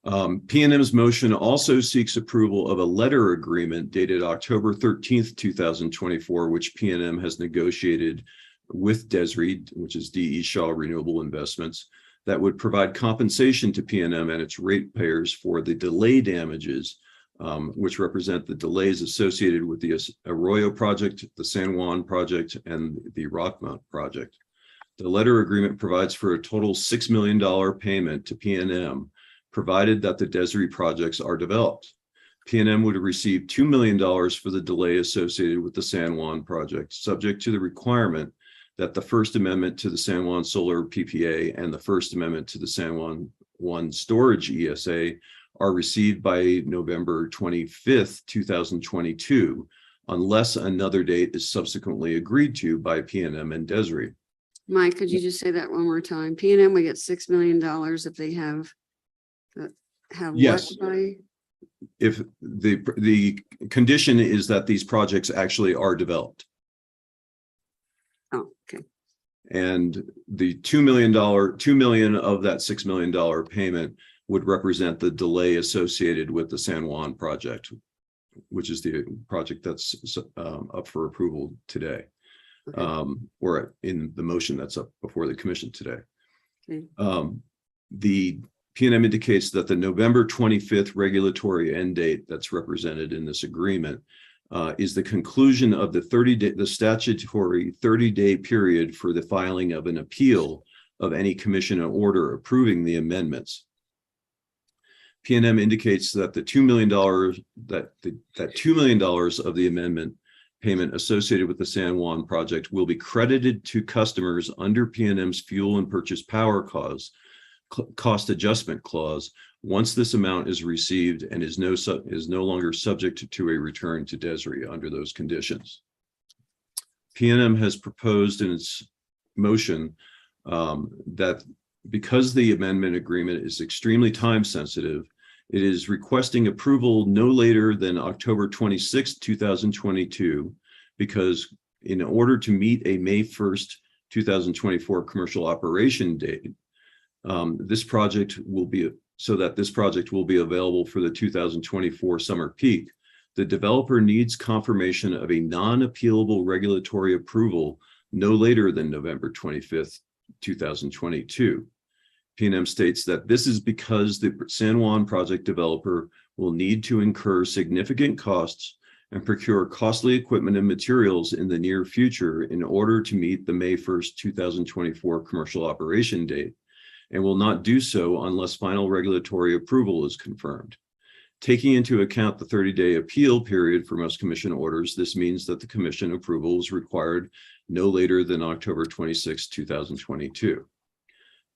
[SPEAKER 11] PNM's motion also seeks approval of a letter agreement dated October 13th, 2024, which PNM has negotiated with DESRI, which is D.E. Shaw Renewable Investments, that would provide compensation to PNM and its ratepayers for the delay damages which represent the delays associated with the Arroyo project, the San Juan project, and the Rockmount project. The letter agreement provides for a total $6 million payment to PNM, provided that the DESRI projects are developed. PNM would receive $2 million for the delay associated with the San Juan project, subject to the requirement that the First Amendment to the San Juan Solar PPA and the First Amendment to the San Juan Storage ESA are received by November 25th, 2022, unless another date is subsequently agreed to by PNM and DESRI.
[SPEAKER 10] Mike, could you just say that one more time? PNM, we get $6 million if they have
[SPEAKER 11] Yes.
[SPEAKER 10] what by?
[SPEAKER 11] If the condition is that these projects actually are developed.
[SPEAKER 10] Oh, okay.
[SPEAKER 11] And the $2 million of that $6 million payment would represent the delay associated with the San Juan project, which is the project that's up for approval today. Okay. Or in the motion that's up before the commission today. Okay. The PNM indicates that the November 25th regulatory end date that's represented in this agreement is the conclusion of the statutory 30-day period for the filing of an appeal of any commission order approving the amendments. PNM indicates that the $2 million that $2 million of the amendment payment associated with the San Juan project will be credited to customers under PNM's fuel and purchase power cost adjustment clause once this amount is received and is no longer subject to a return to DESRI under those conditions. PNM has proposed in its motion that because the amendment agreement is extremely time sensitive, it is requesting approval no later than October 26, 2022, because in order to meet a May 1st, 2024 commercial operation date, this project will be available for the 2024 summer peak. The developer needs confirmation of a non-appealable regulatory approval no later than November 25th, 2022. PNM states that this is because the San Juan project developer will need to incur significant costs and procure costly equipment and materials in the near future in order to meet the May 1st, 2024 commercial operation date, and will not do so unless final regulatory approval is confirmed. Taking into account the 30-day appeal period for most commission orders, this means that the commission approval is required no later than October 26, 2022.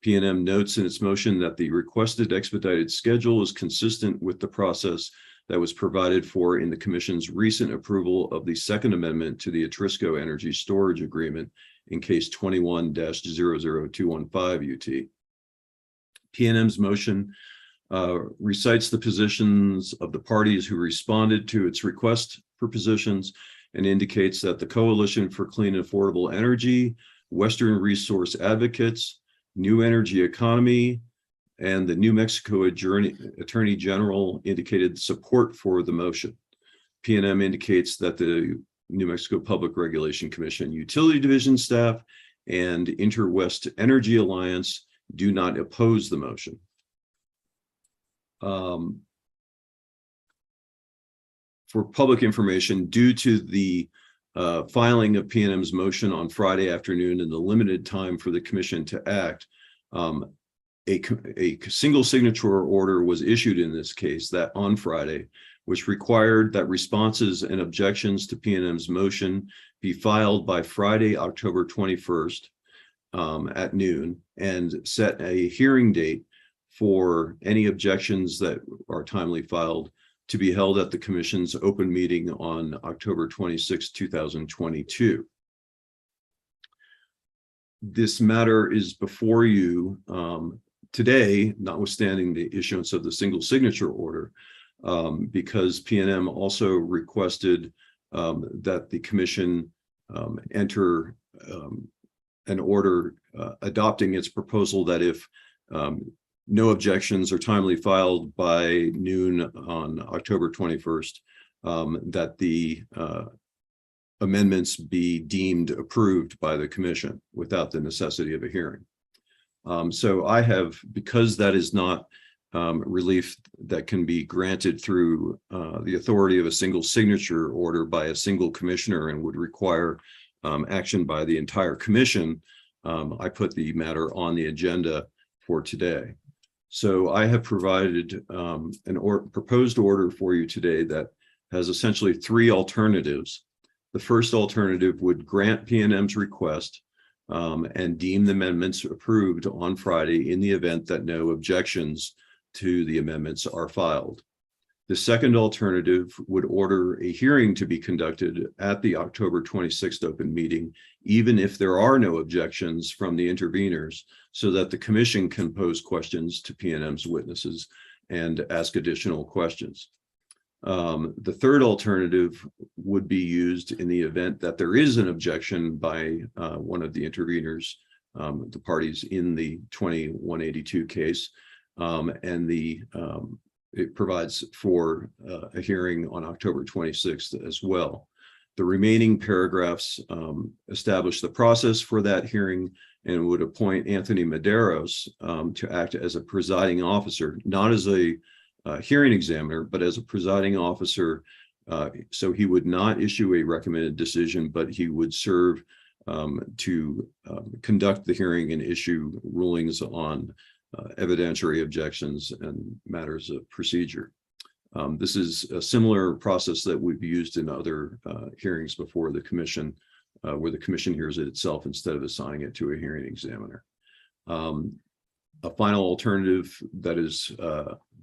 [SPEAKER 11] PNM notes in its motion that the requested expedited schedule is consistent with the process that was provided for in the Commission's recent approval of the Second Amendment to the Atrisco Energy Storage Agreement in case 21-00215 UT. PNM's motion recites the positions of the parties who responded to its request for positions and indicates that the Coalition for Clean and Affordable Energy, Western Resource Advocates, New Energy Economy, and the New Mexico Attorney General indicated support for the motion. PNM indicates that the New Mexico Public Regulation Commission Utility Division staff and Interwest Energy Alliance do not oppose the motion. For public information, due to the filing of PNM's motion on Friday afternoon and the limited time for the commission to act, a single signature order was issued in this case that on Friday, which required that responses and objections to PNM's motion be filed by Friday, October 21st at noon, and set a hearing date for any objections that are timely filed to be held at the commission's open meeting on October 26, 2022. This matter is before you today, notwithstanding the issuance of the single signature order, because PNM also requested that the commission enter an order adopting its proposal that if no objections are timely filed by noon on October 21st, that the amendments be deemed approved by the commission without the necessity of a hearing. So I have, because that is not relief that can be granted through the authority of a single signature order by a single commissioner and would require action by the entire commission, I put the matter on the agenda for today. So I have provided proposed order for you today that has essentially three alternatives. The first alternative would grant PNM's request and deem the amendments approved on Friday in the event that no objections to the amendments are filed. The second alternative would order a hearing to be conducted at the October 26th open meeting, even if there are no objections from the interveners, so that the commission can pose questions to PNM's witnesses and ask additional questions. The third alternative would be used in the event that there is an objection by one of the interveners, the parties in the 2182 case, and it provides for a hearing on October 26th as well. The remaining paragraphs establish the process for that hearing and would appoint Anthony Medeiros to act as a presiding officer, not as a hearing examiner, but as a presiding officer. So he would not issue a recommended decision, but he would serve to conduct the hearing and issue rulings on evidentiary objections and matters of procedure. This is a similar process that we've used in other hearings before the commission, where the commission hears it itself instead of assigning it to a hearing examiner. A final alternative that is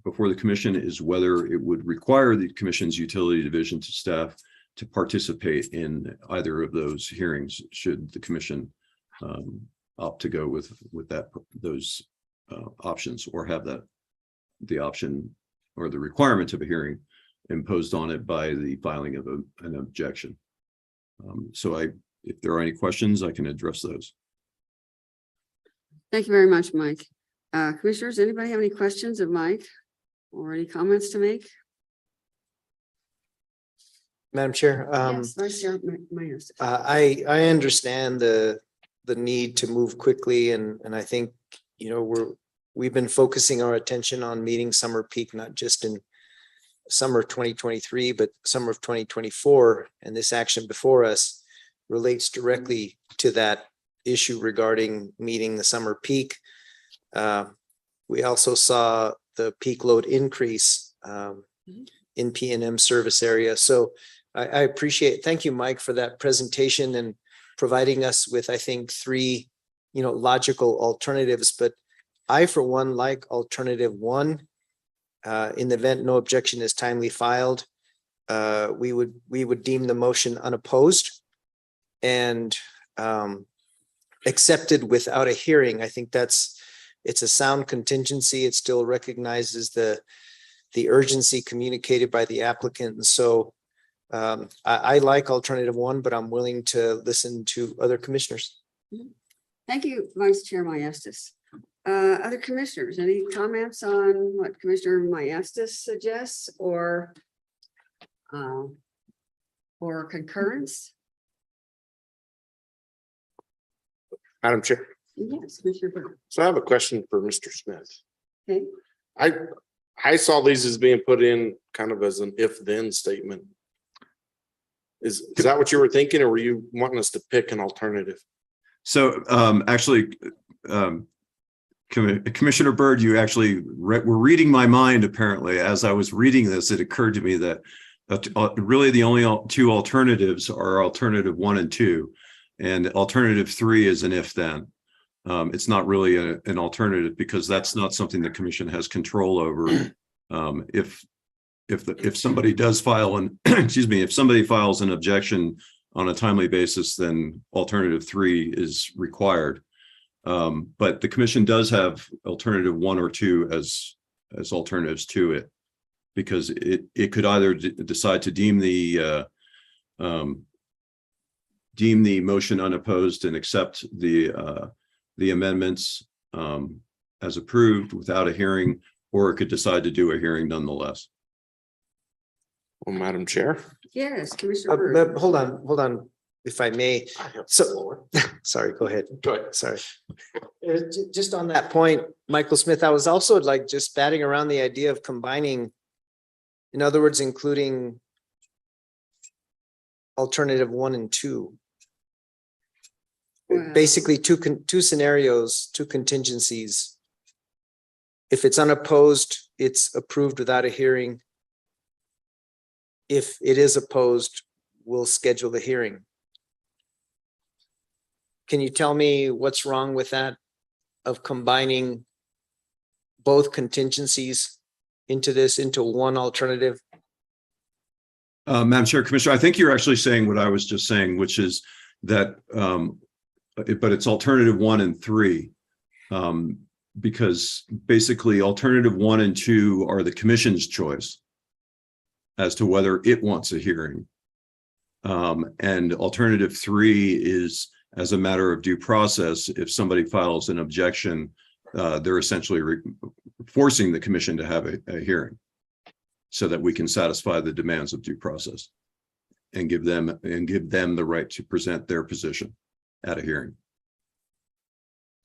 [SPEAKER 11] before the commission is whether it would require the commission's utility division to staff to participate in either of those hearings, should the commission opt to go with those options, or have the option or the requirement of a hearing imposed on it by the filing of an objection. So if there are any questions, I can address those.
[SPEAKER 10] Thank you very much, Mike. Commissioners, anybody have any questions of Mike or any comments to make?
[SPEAKER 9] Madam Chair.
[SPEAKER 10] Yes, Vice Chair Myers.
[SPEAKER 9] I understand the need to move quickly, and I think, you know, we've been focusing our attention on meeting summer peak, not just in summer 2023, but summer of 2024. And this action before us relates directly to that issue regarding meeting the summer peak. We also saw the peak load increase in PNM service area. So I appreciate, thank you, Mike, for that presentation and providing us with, I think, three, logical alternatives. But I, for one, like alternative one. In the event no objection is timely filed, we would deem the motion unopposed and accepted without a hearing. I think it's a sound contingency. It still recognizes the urgency communicated by the applicant. And so I like alternative one, but I'm willing to listen to other commissioners.
[SPEAKER 10] Thank you, Vice Chair Maestas. Other commissioners, any comments on what Commissioner Maestas suggests or concurrence?
[SPEAKER 12] Madam Chair.
[SPEAKER 10] Yes, Commissioner Burr.
[SPEAKER 12] So I have a question for Mr. Smith.
[SPEAKER 10] Okay.
[SPEAKER 12] I saw these as being put in kind of as an if-then statement. Is that what you were thinking, or were you wanting us to pick an alternative?
[SPEAKER 11] So actually, Commissioner Byrd, you actually were reading my mind. Apparently, as I was reading this, it occurred to me that really the only two alternatives are alternative 1 and 2, and alternative 3 is an if-then. It's not really an alternative because that's not something the commission has control over. If somebody does file an excuse me, if somebody files an objection on a timely basis, then alternative 3 is required. But the commission does have alternative 1 or 2 as alternatives to it, because it could either decide to deem the motion unopposed and accept the amendments as approved without a hearing, or it could decide to do a hearing nonetheless.
[SPEAKER 12] Well, Madam Chair.
[SPEAKER 10] Yes, Commissioner Byrd.
[SPEAKER 9] Hold on. if I may. So, sorry, go ahead. Go ahead. Sorry. Just on that point, Michael Smith, I was also like just batting around the idea of combining, in other words, including alternative 1 and 2.
[SPEAKER 10] Well-
[SPEAKER 9] Basically two scenarios, two contingencies. If it's unopposed, it's approved without a hearing. If it is opposed, we'll schedule the hearing. Can you tell me what's wrong with that, of combining both contingencies into one alternative?
[SPEAKER 11] Madam Chair, Commissioner, I think you're actually saying what I was just saying, which is that, but it's alternative 1 and 3. Because basically alternative 1 and 2 are the commission's choice as to whether it wants a hearing. And alternative 3 is, as a matter of due process, if somebody files an objection, they're essentially forcing the commission to have a hearing so that we can satisfy the demands of due process and give them the right to present their position at a hearing.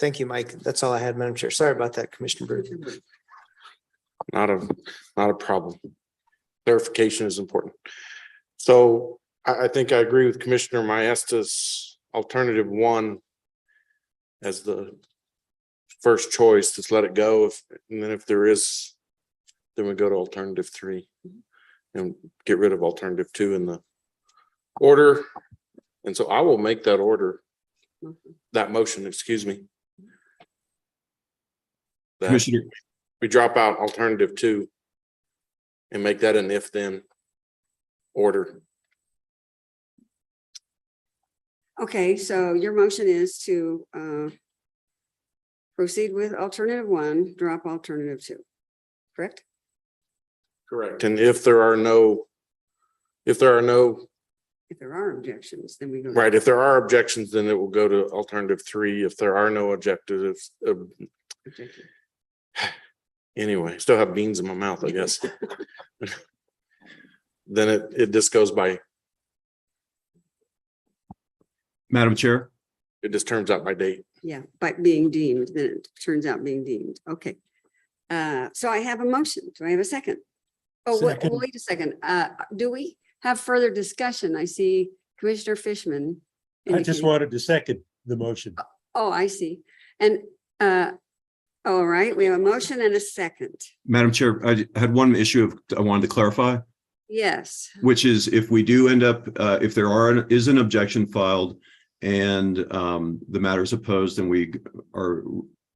[SPEAKER 9] Thank you, Mike. That's all I had, Madam Chair. Sorry about that, Commissioner Bird.
[SPEAKER 12] Not a problem. Clarification is important. So I think I agree with Commissioner Maestas, alternative 1 as the first choice. Just let it go. And then if there is, then we go to alternative 3 and get rid of alternative 2 in the order. And so I will make that order, that motion, excuse me.
[SPEAKER 11] Commissioner,
[SPEAKER 12] we drop out alternative 2 and make that an if-then order.
[SPEAKER 10] Okay, so your motion is to proceed with alternative 1, drop alternative 2, correct?
[SPEAKER 12] Correct. And if there are
[SPEAKER 10] objections, then we go.
[SPEAKER 12] right, if there are objections, then it will go to alternative 3. If there are no objectives, anyway, still have beans in my mouth, I guess. Then it just goes by,
[SPEAKER 11] Madam Chair.
[SPEAKER 12] it just turns out by date.
[SPEAKER 10] Yeah, by being deemed, then it turns out being deemed. Okay. So I have a motion. Do I have a second? Oh,
[SPEAKER 7] Second.
[SPEAKER 10] wait a second. Do we have further discussion? I see Commissioner Fishman.
[SPEAKER 7] I just
[SPEAKER 10] indicating-
[SPEAKER 7] wanted to second the motion.
[SPEAKER 10] Oh, I see. And all right, we have a motion and a second.
[SPEAKER 11] Madam Chair, I had one issue I wanted to clarify,
[SPEAKER 10] Yes.
[SPEAKER 11] which is if we do end up, if there is an objection filed and the matter is opposed and we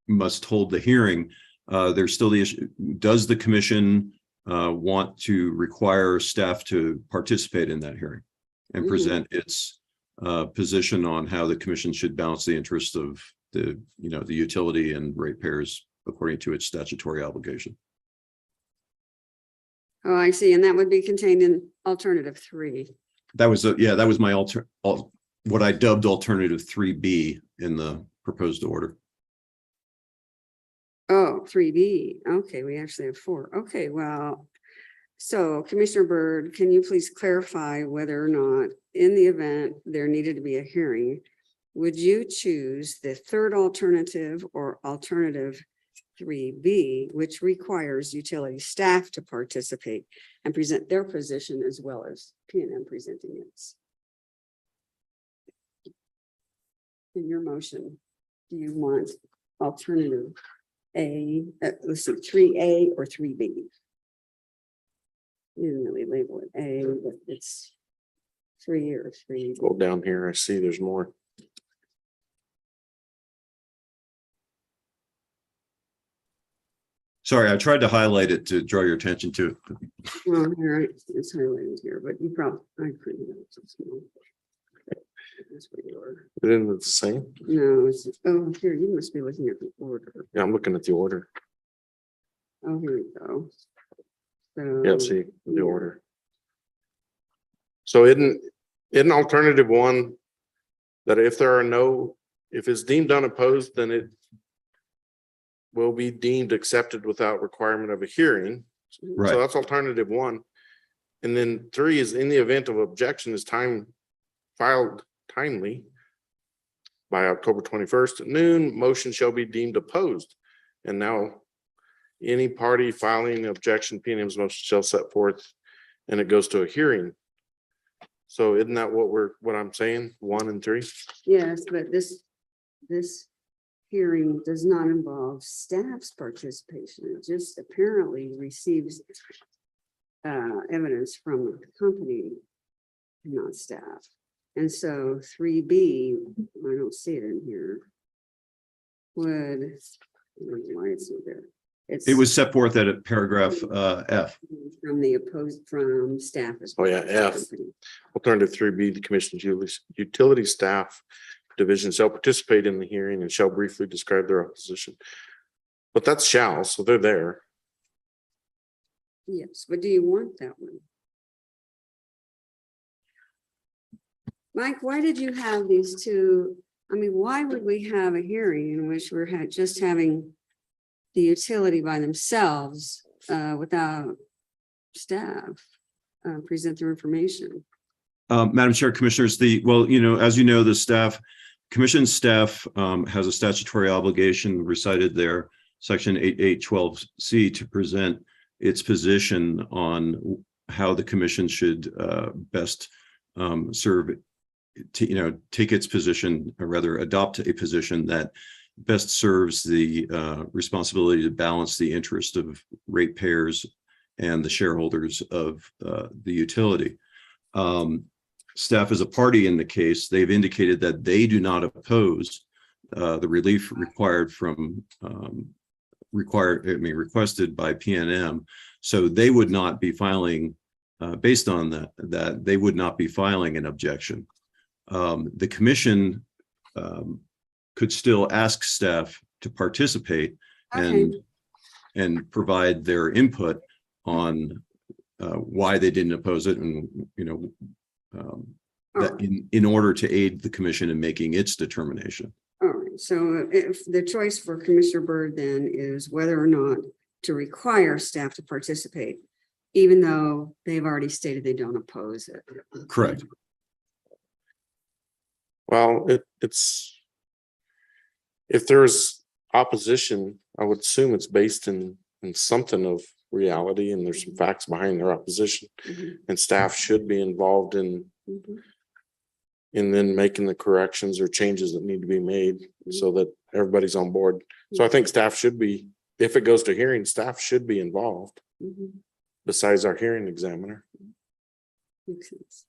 [SPEAKER 11] must hold the hearing, there's still the issue, does the commission want to require staff to participate in that hearing and present its position on how the commission should balance the interests of the utility and ratepayers according to its statutory obligation?
[SPEAKER 10] Oh, I see. And that would be contained in alternative 3.
[SPEAKER 11] That was that was my what I dubbed alternative 3B in the proposed order.
[SPEAKER 10] Oh, 3B. Okay, we actually have 4. Okay, well, so Commissioner Byrd, can you please clarify whether or not in the event there needed to be a hearing, would you choose the third alternative or alternative 3B, which requires utility staff to participate and present their position as well as P&M presenting its? In your motion, do you want alternative A, let's see, 3A or 3B? You didn't really label it A, but it's 3 or 3.
[SPEAKER 12] Go down here, I see there's more.
[SPEAKER 11] Sorry, I tried to highlight it to draw your attention to it.
[SPEAKER 10] Well, here it's highlighted here, but you probably, I printed it so small. That's where you are.
[SPEAKER 12] Isn't it the same?
[SPEAKER 10] No, it's, oh, here, you must be looking at the order.
[SPEAKER 12] Yeah, I'm looking at the order.
[SPEAKER 10] Oh, here we go. So,
[SPEAKER 12] Yeah, see the order. So isn't alternative 1 that if it's deemed unopposed, then it will be deemed accepted without requirement of a hearing.
[SPEAKER 11] Right.
[SPEAKER 12] So that's alternative 1. And then 3 is in the event of objection is time timely by October 21st at noon, motion shall be deemed opposed. And now any party filing an objection, P&M's motion shall set forth, and it goes to a hearing. So isn't that what I'm saying, 1 and 3?
[SPEAKER 10] Yes, but this hearing does not involve staff's participation. It just apparently receives evidence from the company, not staff. And so 3B, I don't see it in here, would, I don't know why it's not there.
[SPEAKER 11] It was set forth at paragraph F.
[SPEAKER 10] From the opposed, from staff as
[SPEAKER 12] Oh,
[SPEAKER 10] well.
[SPEAKER 12] yeah,
[SPEAKER 10] as the
[SPEAKER 12] F.
[SPEAKER 10] company.
[SPEAKER 12] Alternative 3B, the commission's utility staff division shall participate in the hearing and shall briefly describe their opposition. But that's shall, so they're there.
[SPEAKER 10] Yes, but do you want that one? Mike, why did you have these two? I mean, why would we have a hearing in which we're just having the utility by themselves without staff present their information?
[SPEAKER 11] Madam Chair, Commissioners, as you know, the commission staff has a statutory obligation recited there, section 8812C, to present its position on how the commission should best serve, take its position, or rather adopt a position that best serves the responsibility to balance the interest of ratepayers and the shareholders of the utility. Staff is a party in the case. They've indicated that they do not oppose the relief requested by PNM. So they would not be filing, based on that they would not be filing an objection. The commission could still ask staff to participate and provide their input on why they didn't oppose it, and that in order to aid the commission in making its determination.
[SPEAKER 10] All right, so if the choice for Commissioner Byrd then is whether or not to require staff to participate, even though they've already stated they don't oppose it.
[SPEAKER 11] Correct.
[SPEAKER 12] Well, it's if there's opposition, I would assume it's based in something of reality, and there's some facts behind their opposition, and staff should be involved in then making the corrections or changes that need to be made so that everybody's on board. So I think staff should be, if it goes to hearing, staff should be involved besides our hearing examiner.
[SPEAKER 10] Makes sense.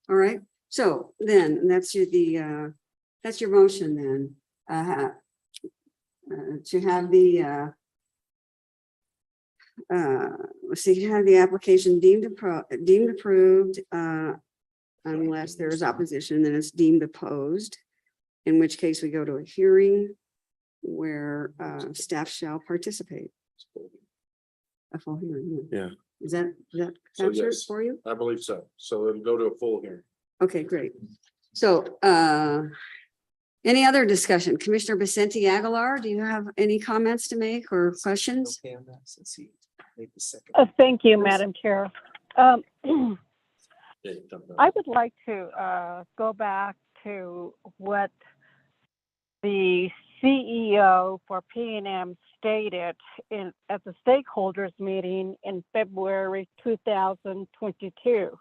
[SPEAKER 10] All right, so then that's your motion then, to have the let's see, you have the application deemed approved unless there is opposition, then it's deemed opposed, in which case we go to a hearing where staff shall participate. A full hearing.
[SPEAKER 12] Yeah.
[SPEAKER 10] Is that
[SPEAKER 12] So,
[SPEAKER 10] capture it
[SPEAKER 12] yes,
[SPEAKER 10] for you?
[SPEAKER 12] I believe so. So it'll go to a full hearing.
[SPEAKER 10] Okay, great. So any other discussion? Commissioner Vicente Aguilar, do you have any comments to make or questions?
[SPEAKER 4] Thank you, Madam Chair. I would like to go back to what the CEO for PNM stated at the stakeholders meeting in February 2022,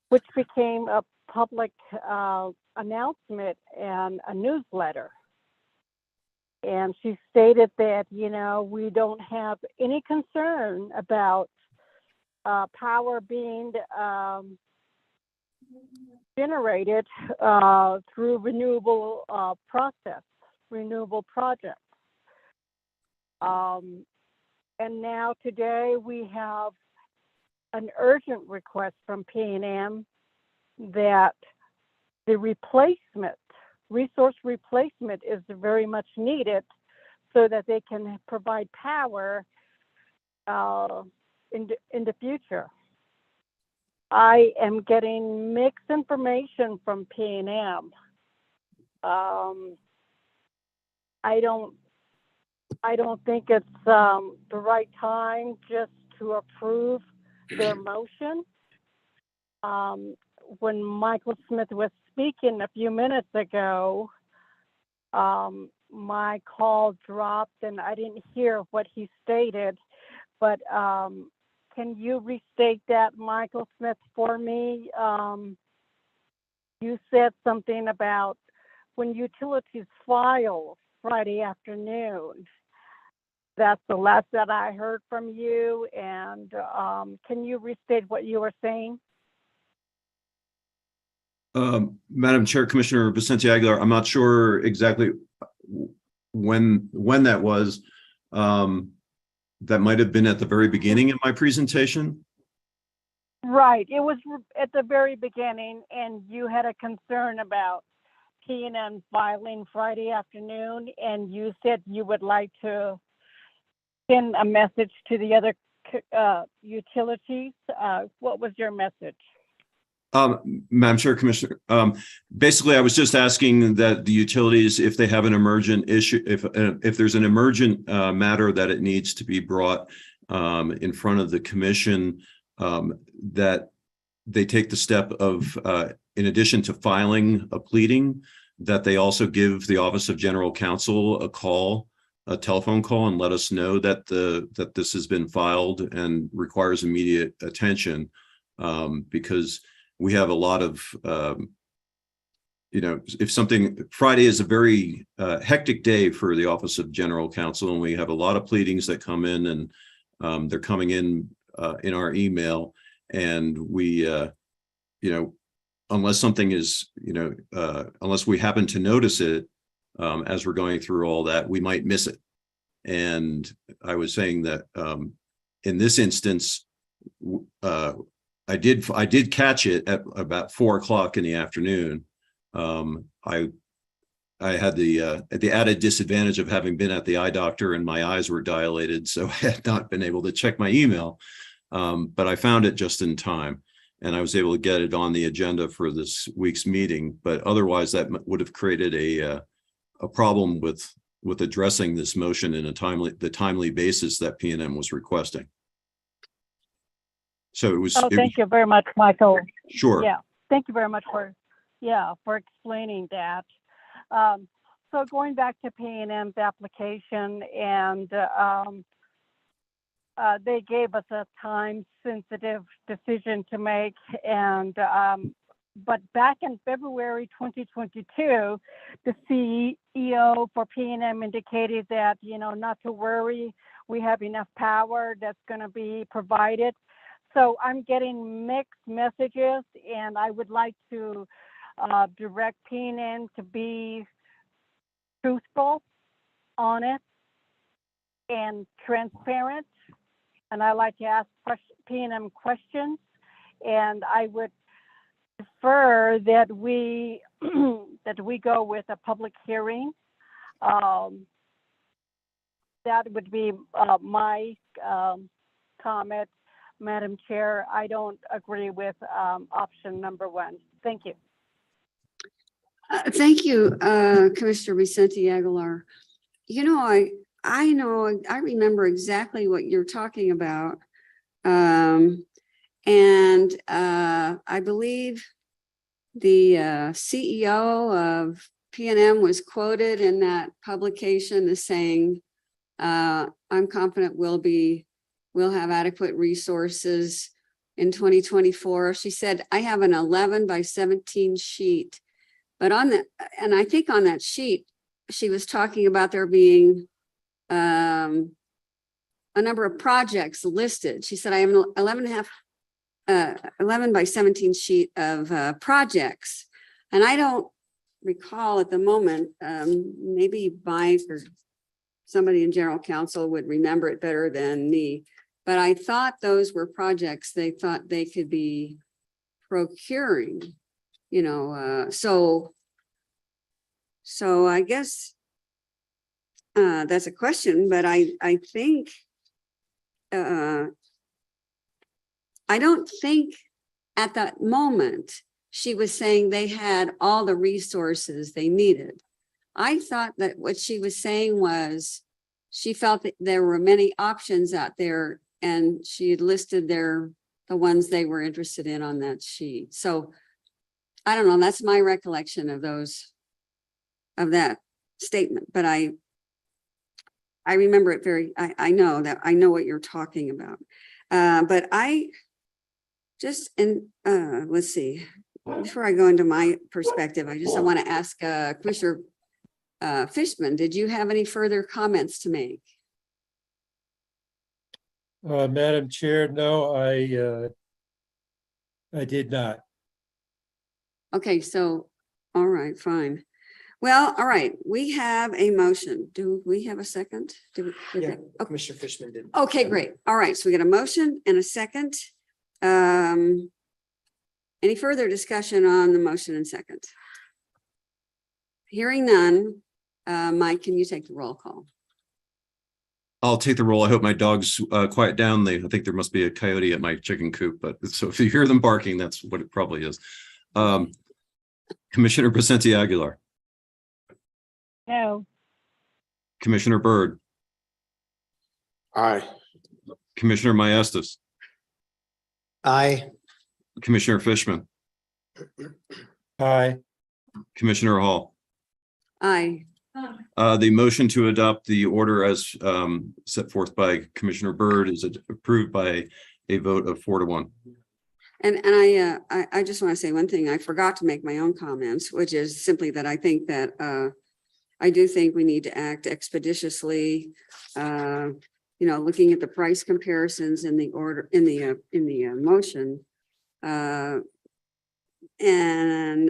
[SPEAKER 4] which became a public announcement and a newsletter. And she stated that, we don't have any concern about power being generated through renewable projects. And now today we have an urgent request from PNM that the resource replacement is very much needed so that they can provide power in the future. I am getting mixed information from PNM. I don't think it's the right time just to approve their motion. When Michael Smith was speaking a few minutes ago, my call dropped and I didn't hear what he stated, but can you restate that, Michael Smith, for me? You said something about when utilities file Friday afternoon. That's the last that I heard from you. And can you restate what you were saying?
[SPEAKER 11] Madam Chair, Commissioner Vicente Aguilar, I'm not sure exactly when that was. That might have been at the very beginning of my presentation.
[SPEAKER 4] Right. It was at the very beginning, and you had a concern about P&M filing Friday afternoon, and you said you would like to send a message to the other utilities. What was your message?
[SPEAKER 11] Madam Chair, Commissioner, basically, I was just asking that the utilities, if they have an emergent issue, if there's an emergent matter that it needs to be brought in front of the commission, that they take the step of, in addition to filing a pleading, that they also give the Office of General Counsel a telephone call, and let us know that that this has been filed and requires immediate attention, because we have a lot of, if Friday is a very hectic day for the Office of General Counsel, and we have a lot of pleadings that come in, and they're coming in our email, and we, unless something is, unless we happen to notice it as we're going through all that, we might miss it. And I was saying that in this instance, I did catch it at about 4 o'clock in the afternoon. I had the added disadvantage of having been at the eye doctor and my eyes were dilated, so I had not been able to check my email. But I found it just in time, and I was able to get it on the agenda for this week's meeting. But otherwise, that would have created a problem with addressing this motion in the timely basis that P&M was requesting. So it was.
[SPEAKER 4] Thank you very much, Michael.
[SPEAKER 11] Sure.
[SPEAKER 4] Yeah, thank you very much for explaining that. So going back to P&M's application, and they gave us a time-sensitive decision to make, and but back in February 2022, the CEO for P&M indicated that, not to worry, we have enough power that's going to be provided. So I'm getting mixed messages, and I would like to direct P&M to be truthful, honest, and transparent. And I like to ask P&M questions, and I would prefer that we go with a public hearing. That would be my comment. Madam Chair, I don't agree with option number 1. Thank you.
[SPEAKER 10] Thank you, Commissioner Vicente Aguilar. I remember exactly what you're talking about. And I believe the CEO of P&M was quoted in that publication as saying, I'm confident we'll have adequate resources in 2024. She said, I have an 11 by 17 sheet, but and I think on that sheet, she was talking about there being a number of projects listed. She said, I have an 11 by 17 sheet of projects. And I don't recall at the moment, maybe Mike or somebody in General Counsel would remember it better than me. But I thought those were projects they thought they could be procuring, so I guess that's a question, but I think, I don't think at that moment she was saying they had all the resources they needed. I thought that what she was saying was she felt that there were many options out there, and she had listed the ones they were interested in on that sheet. So I don't know, that's my recollection of of that statement, but I remember it I know what you're talking about. But I just, let's see, before I go into my perspective, I want to ask Commissioner Fishman, did you have any further comments to make?
[SPEAKER 7] Madam Chair, no, I did not.
[SPEAKER 10] Okay, so, all right, fine. Well, all right, we have a motion. Do we have a second?
[SPEAKER 9] Yeah, Commissioner Fishman did.
[SPEAKER 10] Okay, great. All right, so we got a motion and a second. Any further discussion on the motion and second? Hearing none, Mike, can you take the roll call?
[SPEAKER 11] I'll take the roll. I hope my dogs quiet down. I think there must be a coyote at my chicken coop, but so if you hear them barking, that's what it probably is. Commissioner Vicente Aguilar.
[SPEAKER 4] No.
[SPEAKER 11] Commissioner Byrd.
[SPEAKER 12] Aye.
[SPEAKER 11] Commissioner Maestas.
[SPEAKER 9] Aye.
[SPEAKER 11] Commissioner Fishman.
[SPEAKER 7] Aye.
[SPEAKER 11] Commissioner Hall.
[SPEAKER 10] Aye.
[SPEAKER 11] The motion to adopt the order as set forth by Commissioner Byrd is approved by a vote of 4-1.
[SPEAKER 10] And I just want to say one thing. I forgot to make my own comments, which is simply that I think that I do think we need to act expeditiously. Looking at the price comparisons in the order in the motion, and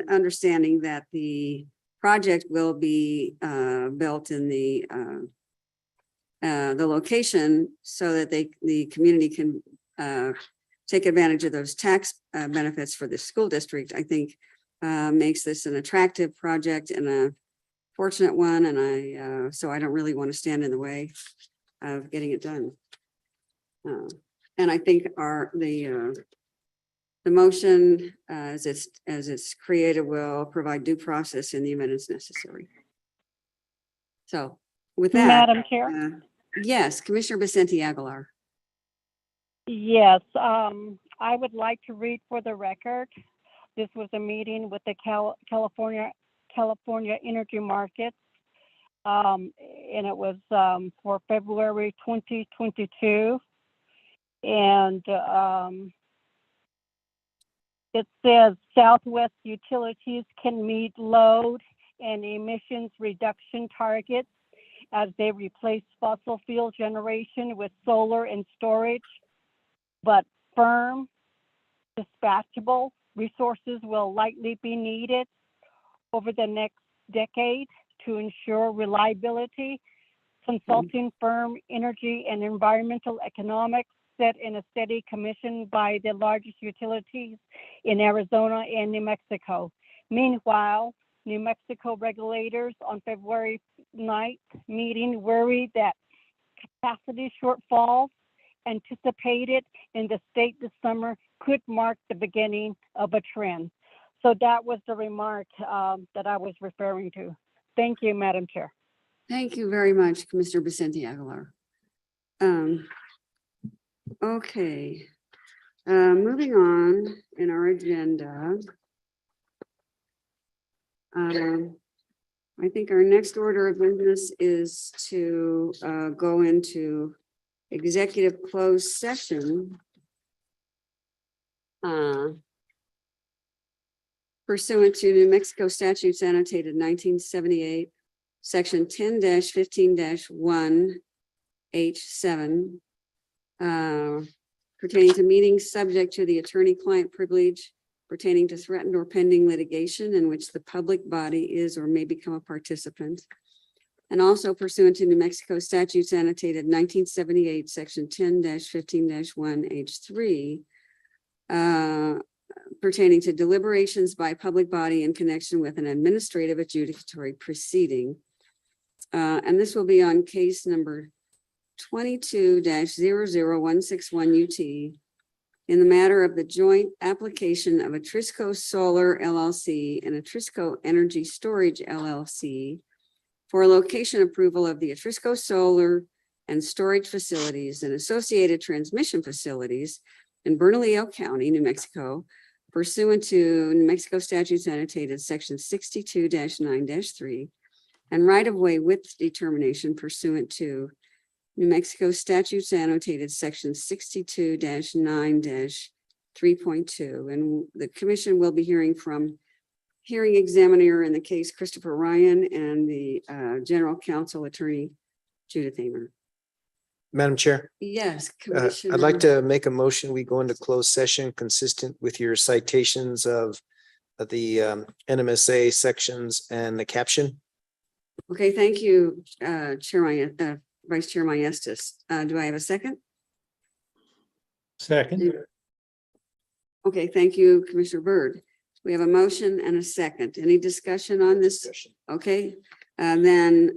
[SPEAKER 10] understanding that the project will be built in the location so that the community can take advantage of those tax benefits for the school district, I think makes this an attractive project and a fortunate one. And so I don't really want to stand in the way of getting it done. And I think the motion as it's created will provide due process in the event it's necessary. So with that,
[SPEAKER 4] Madam Chair.
[SPEAKER 10] Yes, Commissioner Vicente Aguilar.
[SPEAKER 4] Yes, I would like to read for the record. This was a meeting with the California Energy Markets, and it was for February 2022. And it says Southwest utilities can meet load and emissions reduction targets as they replace fossil fuel generation with solar and storage, but firm, dispatchable resources will likely be needed over the next decade to ensure reliability. Consulting firm Energy and Environmental Economics set in a study commissioned by the largest utilities in Arizona and New Mexico. Meanwhile, New Mexico regulators on February 9th meeting worried that capacity shortfalls anticipated in the state this summer could mark the beginning of a trend. So that was the remark that I was referring to. Thank you, Madam Chair.
[SPEAKER 10] Thank you very much, Commissioner Vicente Aguilar. Okay, moving on in our agenda. I think our next order of business is to go into executive closed session pursuant to New Mexico statutes annotated 1978, section 10-15-1 H7, pertaining to meetings subject to the attorney-client privilege pertaining to threatened or pending litigation in which the public body is or may become a participant. And also pursuant to New Mexico statutes annotated 1978, section 10-15-1 H3, pertaining to deliberations by public body in connection with an administrative adjudicatory proceeding. And this will be on case number 22-00161 UT in the matter of the joint application of Atrisco Solar LLC and Atrisco Energy Storage LLC for location approval of the Atrisco Solar and Storage Facilities and associated transmission facilities in Bernalillo County, New Mexico, pursuant to New Mexico statutes annotated section 62-9-3 and right-of-way width determination pursuant to New Mexico statutes annotated section 62-9-3.2. And the commission will be hearing from hearing examiner in the case Christopher Ryan and the general counsel attorney Judith Amer.
[SPEAKER 9] Madam Chair,
[SPEAKER 10] Yes,
[SPEAKER 9] I'd like to make a motion. We go into closed session consistent with your citations of the NMSA sections and the caption.
[SPEAKER 10] Okay, thank you, Vice Chair Maestas. Do I have a second?
[SPEAKER 7] Second.
[SPEAKER 10] Okay, thank you, Commissioner Byrd. We have a motion and a second. Any discussion on this? Okay, then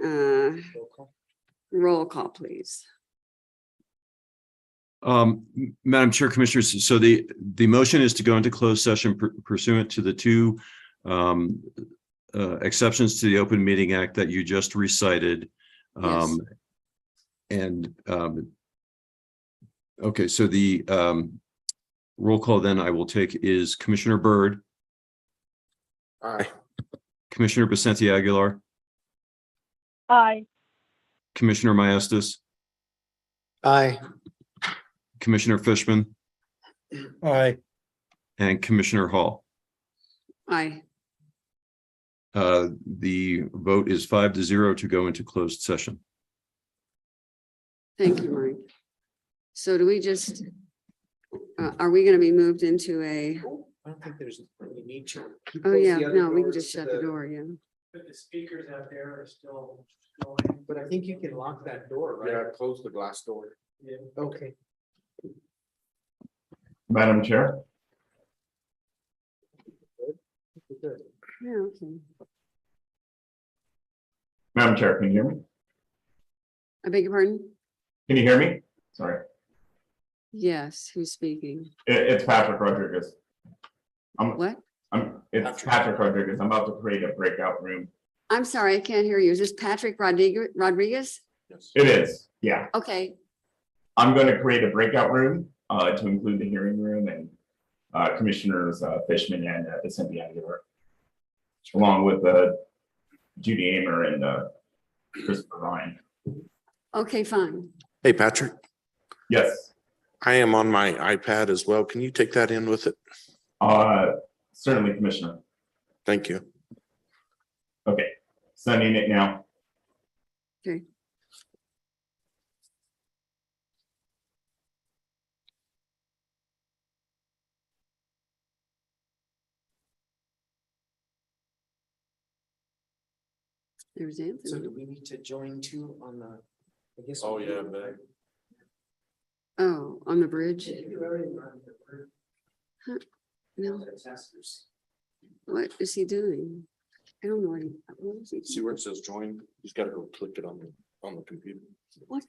[SPEAKER 10] roll call, please.
[SPEAKER 11] Madam Chair, Commissioners, so the motion is to go into closed session pursuant to the two exceptions to the Open Meeting Act that you just recited.
[SPEAKER 10] Yes.
[SPEAKER 11] Okay, so the roll call then I will take is Commissioner Byrd.
[SPEAKER 12] Aye.
[SPEAKER 11] Commissioner Vicente Aguilar,
[SPEAKER 4] Aye.
[SPEAKER 11] Commissioner Maestas,
[SPEAKER 9] Aye.
[SPEAKER 11] Commissioner Fishman,
[SPEAKER 7] Aye.
[SPEAKER 11] and Commissioner Hall.
[SPEAKER 10] Aye.
[SPEAKER 11] The vote is 5-0 to go into closed session.
[SPEAKER 10] Thank you, Mike. So do we just, are we going to be moved into a,
[SPEAKER 9] I don't think there's any need to.
[SPEAKER 10] oh yeah, no, we can just shut the door, yeah.
[SPEAKER 8] But the speakers out there are still going.
[SPEAKER 9] But I think you can lock that door,
[SPEAKER 12] Yeah, close the glass door.
[SPEAKER 8] Yeah.
[SPEAKER 9] Okay.
[SPEAKER 6] Madam Chair,
[SPEAKER 10] Yeah, okay.
[SPEAKER 6] Madam Chair, can you hear me?
[SPEAKER 10] I beg your pardon?
[SPEAKER 6] Can you hear me? Sorry,
[SPEAKER 10] Yes, who's speaking?
[SPEAKER 6] it's Patrick Rodriguez.
[SPEAKER 10] What?
[SPEAKER 6] It's Patrick Rodriguez. I'm about to create a breakout room.
[SPEAKER 10] I'm sorry, I can't hear you. Is this Patrick Rodriguez?
[SPEAKER 6] It is, yeah.
[SPEAKER 10] Okay,
[SPEAKER 6] I'm going to create a breakout room to include the hearing room and Commissioners Fishman and Vicente Aguilar, along with Judy Amer and Christopher Ryan.
[SPEAKER 10] okay, fine.
[SPEAKER 12] Hey, Patrick,
[SPEAKER 6] Yes,
[SPEAKER 12] I am on my iPad as well. Can you take that in with it?
[SPEAKER 6] certainly, Commissioner.
[SPEAKER 12] Thank you.
[SPEAKER 6] Okay, sending it now.
[SPEAKER 10] Okay. There's
[SPEAKER 9] So
[SPEAKER 10] Anthony.
[SPEAKER 9] do we need to join too on the, I guess.
[SPEAKER 12] Oh, yeah, man.
[SPEAKER 10] Oh, on the bridge? Huh, no, what is he doing? I don't know what is he?
[SPEAKER 12] See where it says join? You just gotta go click it on the computer.
[SPEAKER 10] What?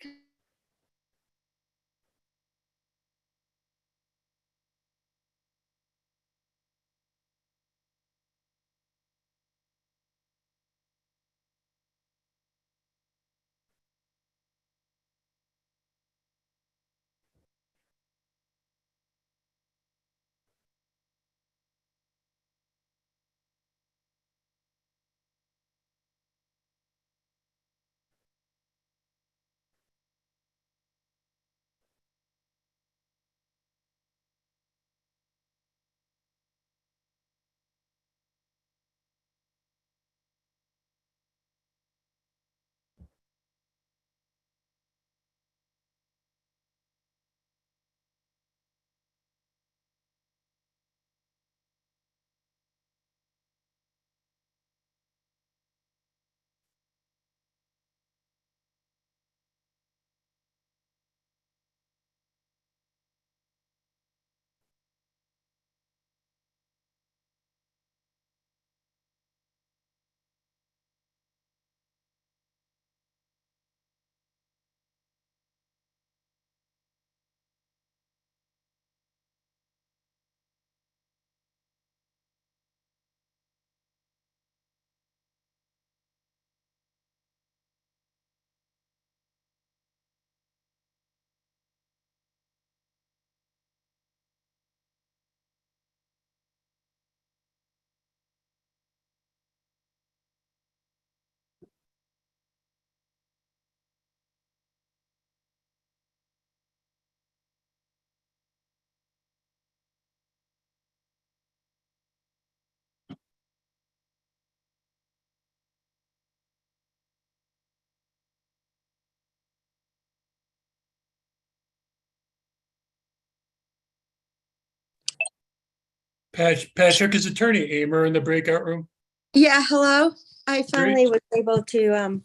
[SPEAKER 3] Patrick, is Attorney Amer in the breakout room?
[SPEAKER 13] Yeah, hello. I finally was able to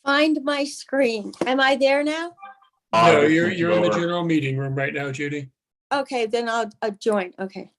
[SPEAKER 13] find my screen. Am I there now?
[SPEAKER 3] No,
[SPEAKER 6] just
[SPEAKER 3] you're
[SPEAKER 6] sent you
[SPEAKER 3] in the
[SPEAKER 6] over.
[SPEAKER 3] general meeting room right now, Judy.
[SPEAKER 13] Okay, then I'll join. Okay.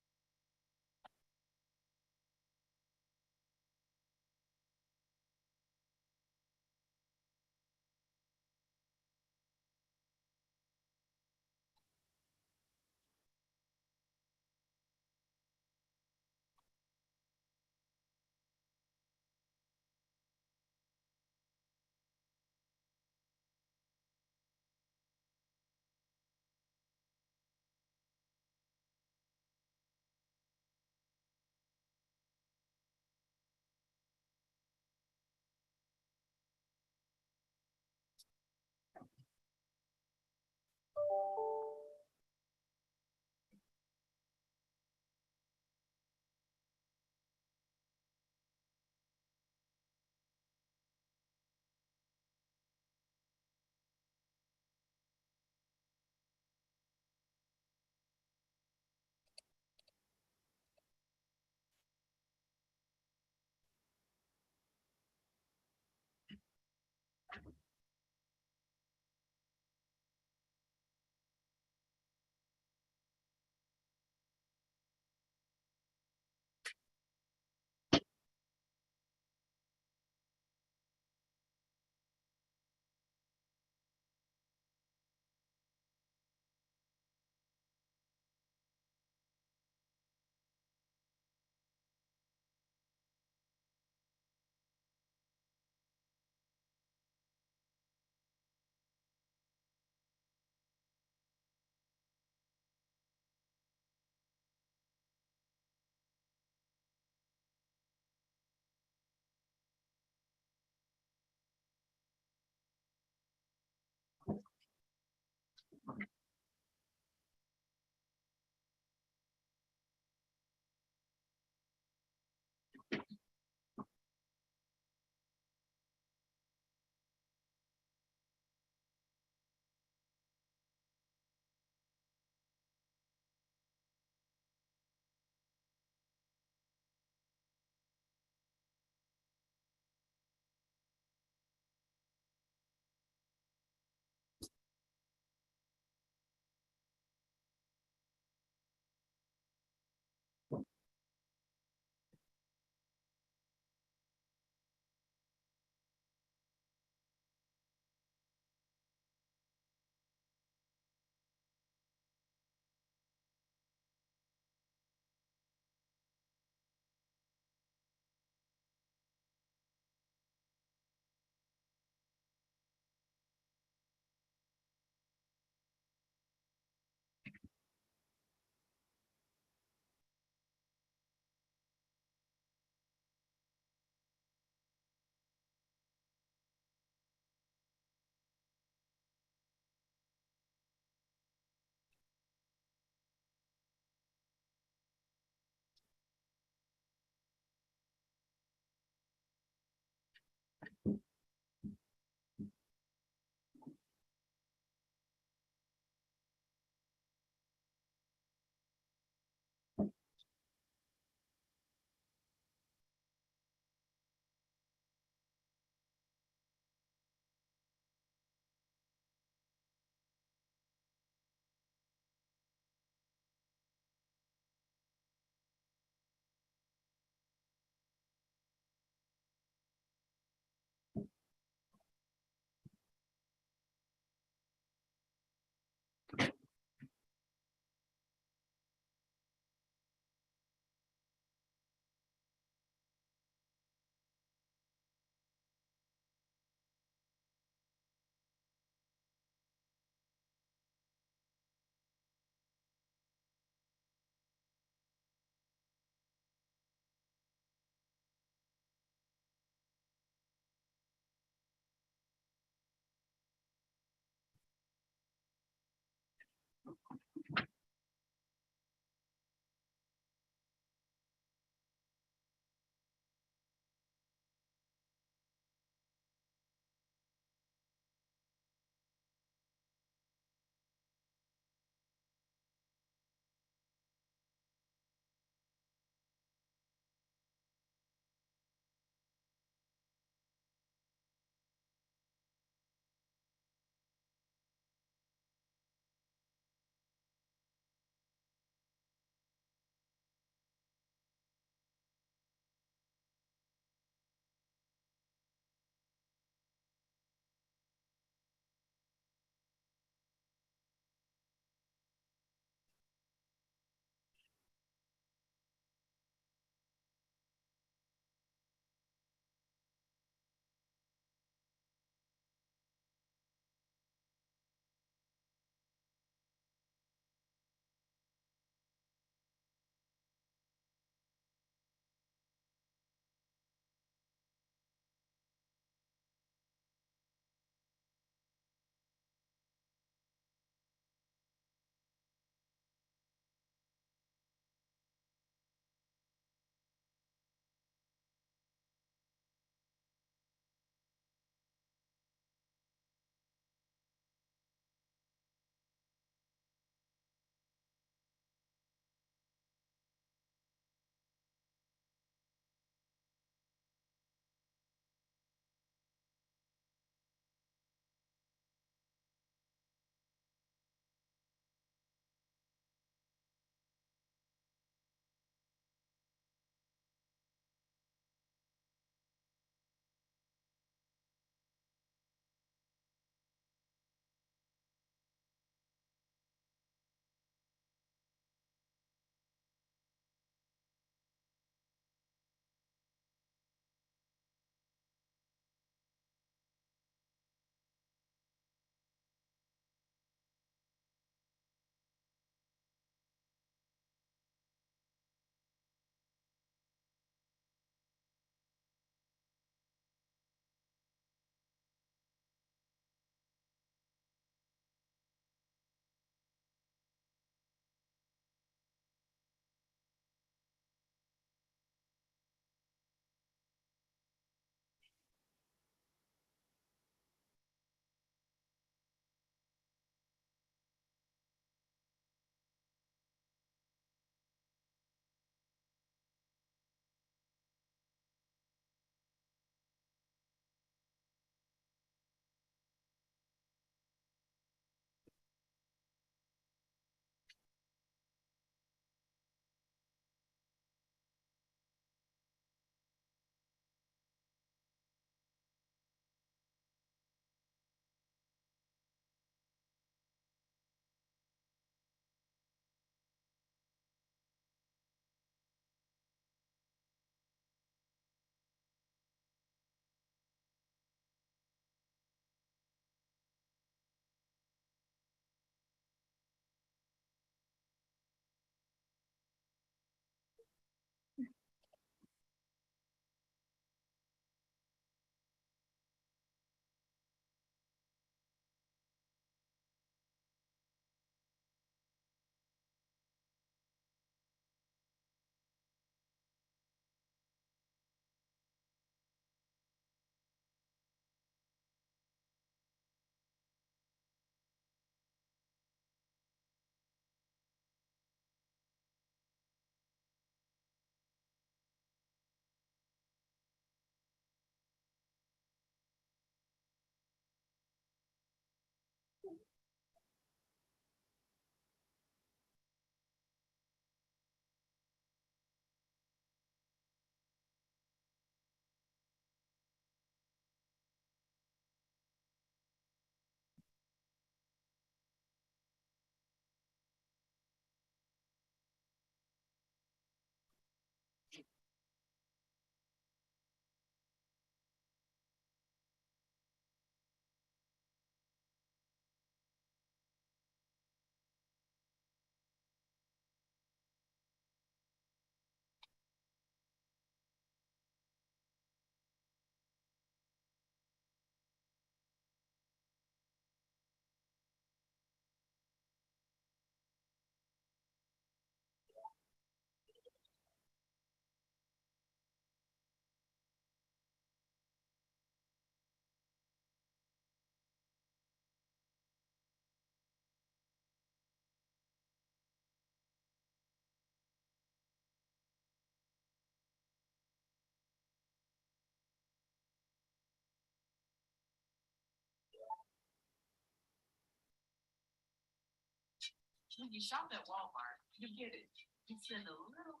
[SPEAKER 19] When you shop at Walmart, you get it. You spend a little.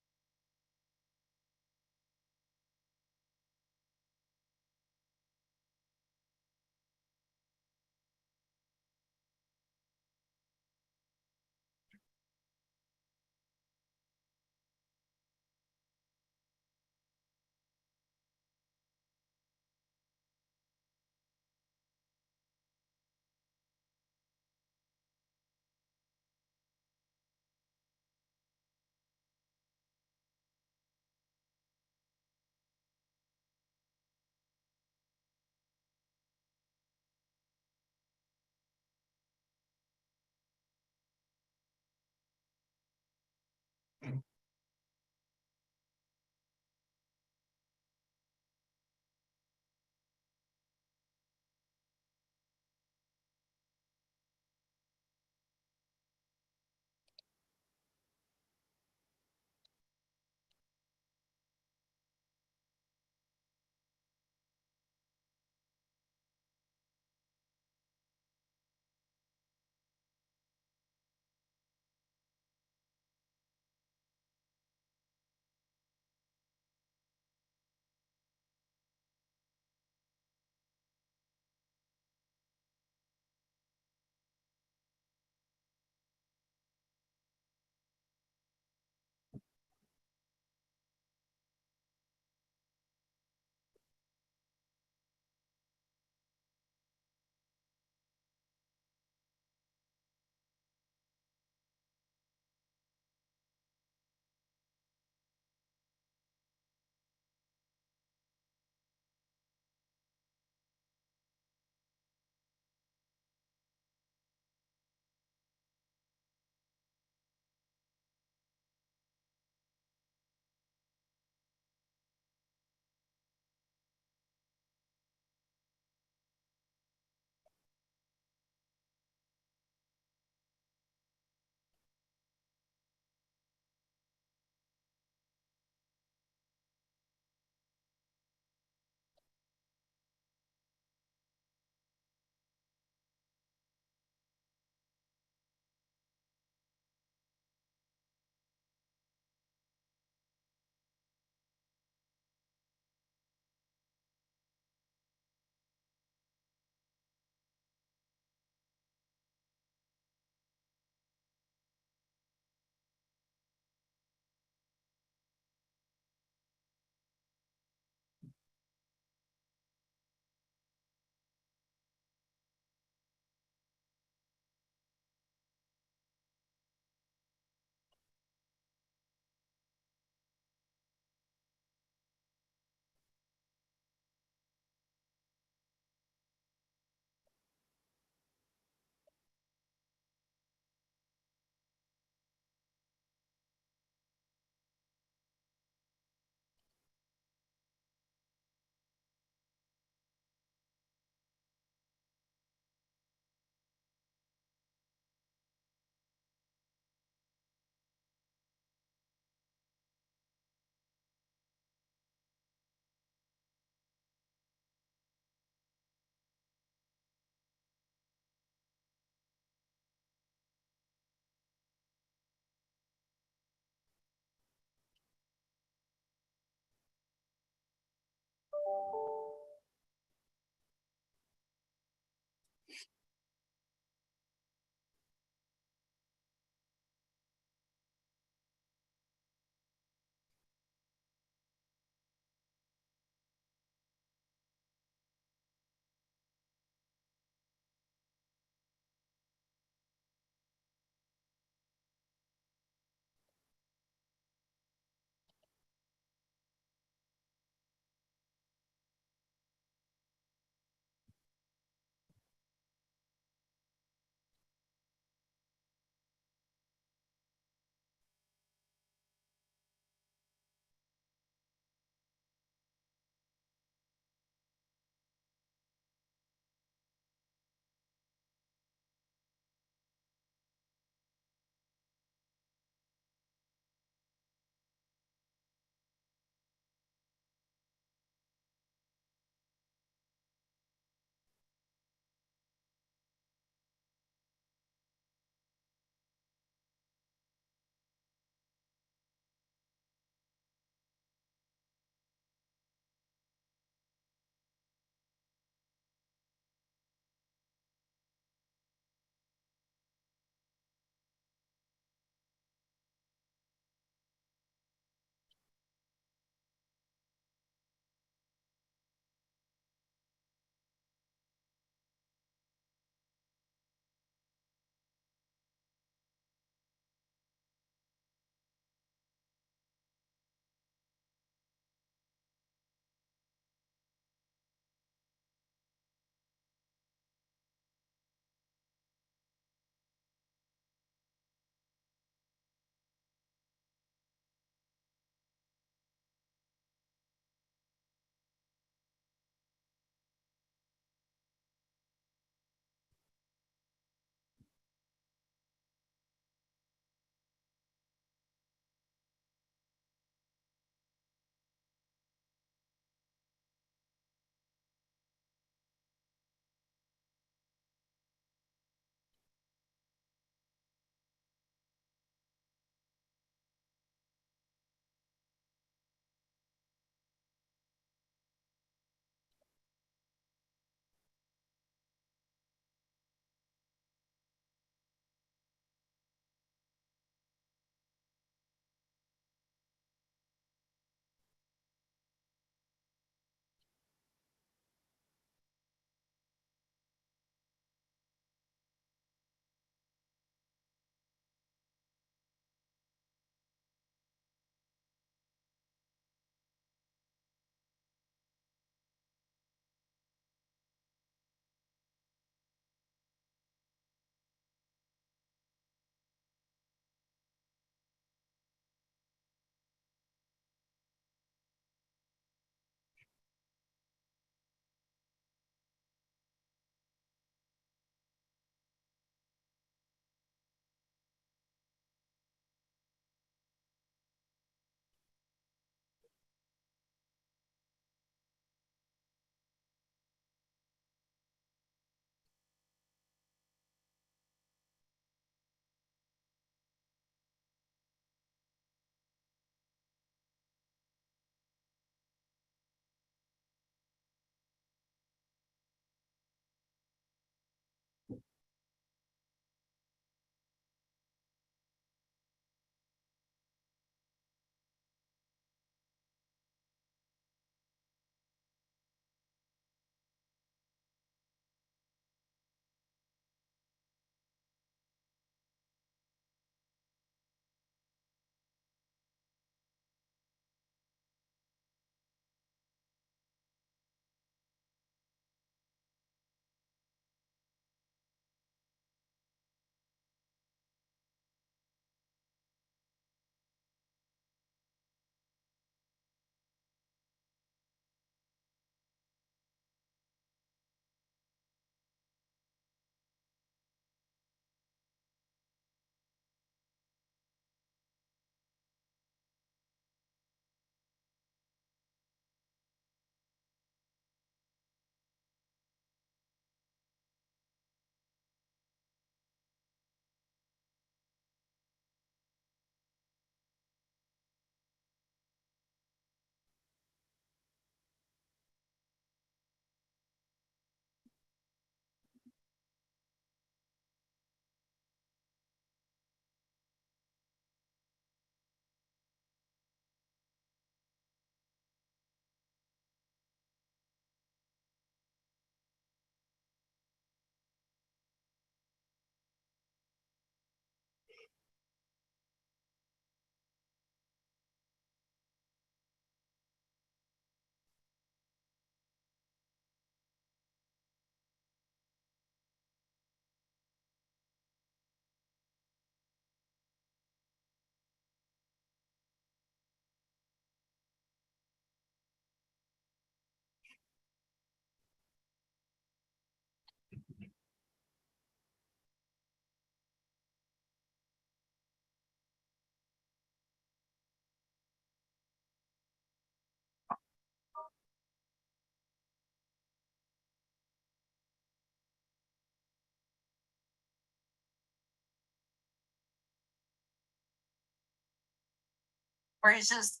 [SPEAKER 19] where he's just.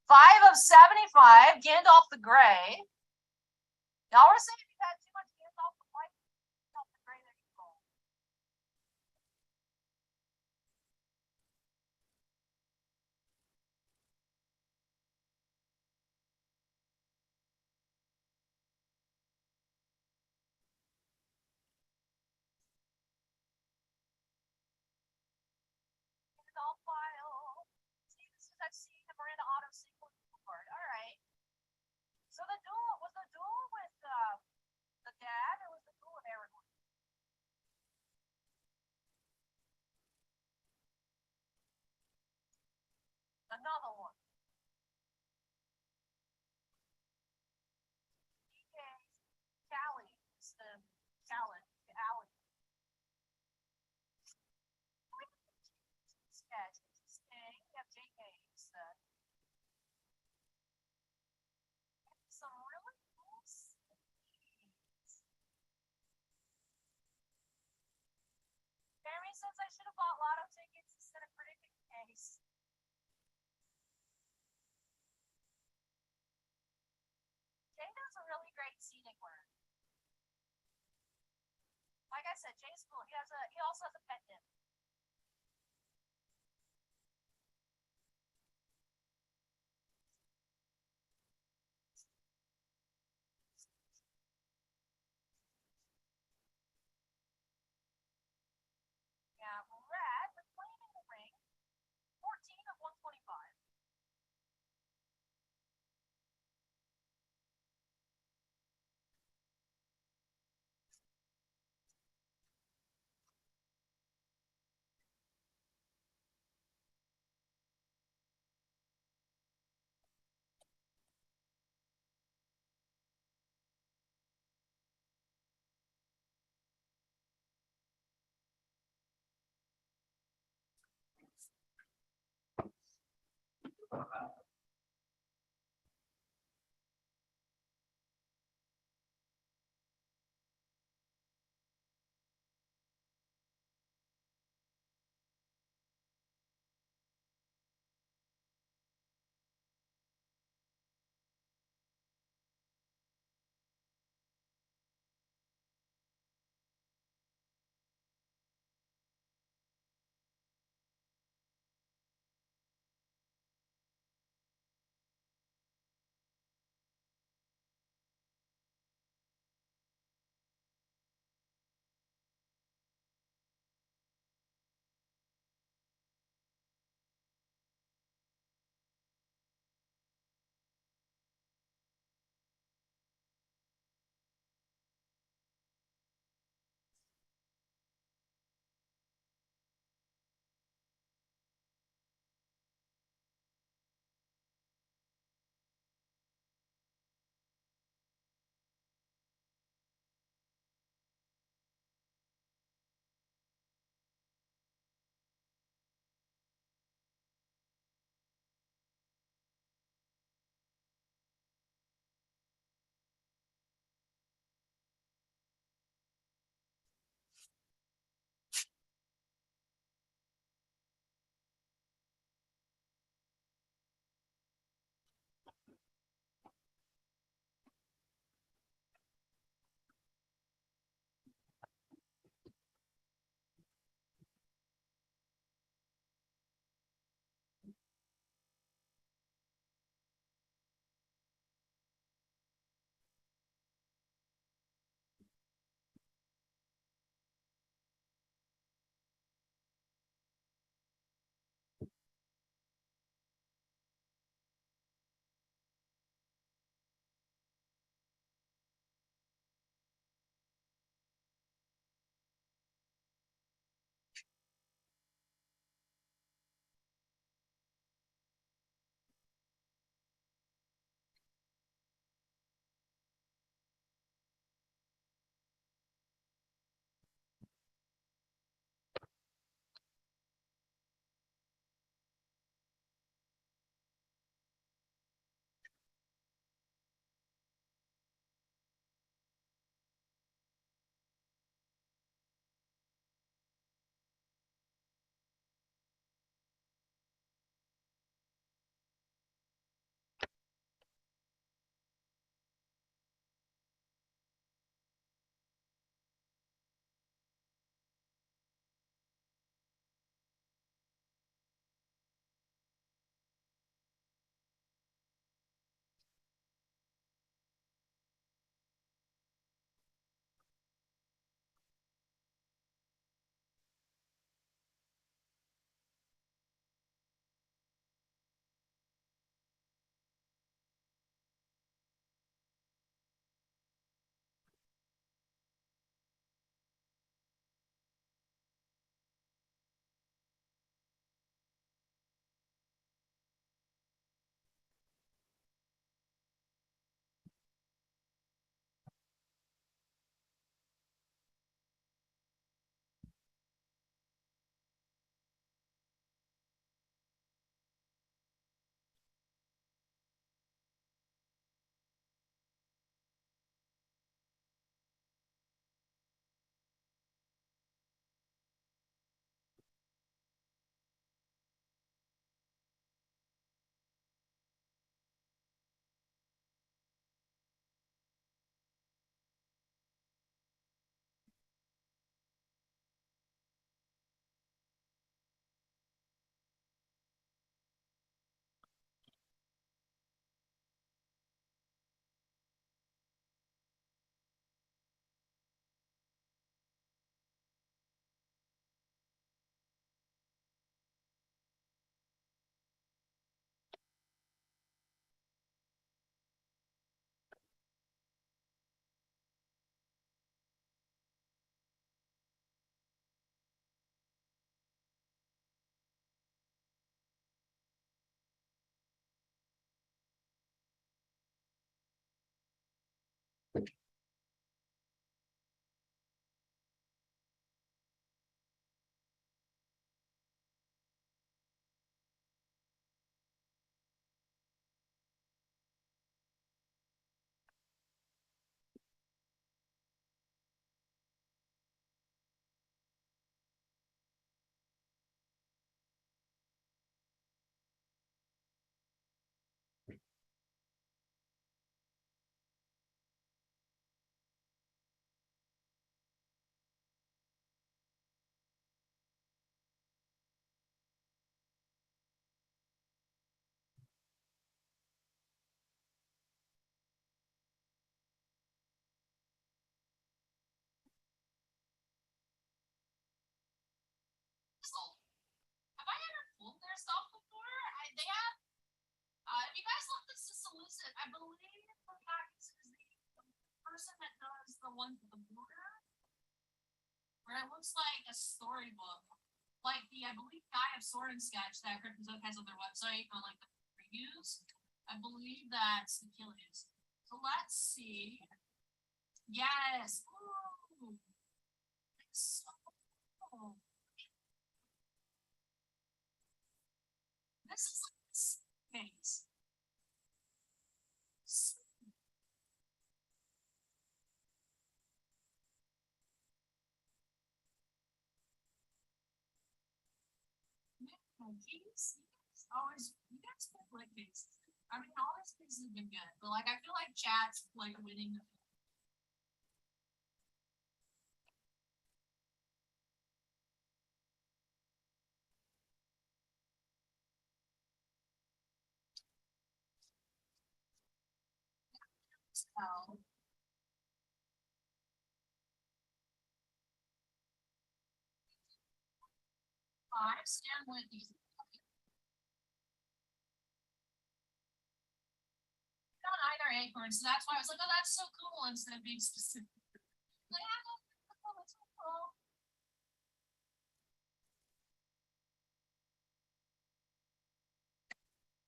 [SPEAKER 19] 5 of 75, Gandalf the Grey. Y'all were saying you had too much Gandalf the White. Gandalf the Grey, there you go. Gandalf file. See, this is that scene that Miranda Otto sequence board. All right. So the duel was the duel with the dad, or was the duel with Aragorn? Another one. DK Callie is the Callan, the Alley. Sketch. You have JK. Some really cool scenes. Jeremy says I should have bought lotto tickets instead of predicting the case. Jay does a really great scenic work. Like I said, Jay's cool. He also has a pet dip. Yeah, red, reclaiming the ring. 14 of 125. Have I ever pulled their stuff before? They have. If you guys look, this is solicit. I believe the package is the person that does the one for the border, where it looks like a storybook, like I believe guy of Sword and Sketch that Cryptozoic has on their website on like the reviews. I believe that's the Achilles. So let's see. Yes. Ooh. So cool. This is like space. Always, you guys pick like cases. I mean, all these cases have been good, but like I feel like chat's like winning the so. I stand with these. On either acorn, so that's why I was like, oh, that's so cool instead of being specific. Like, oh, that's so cool.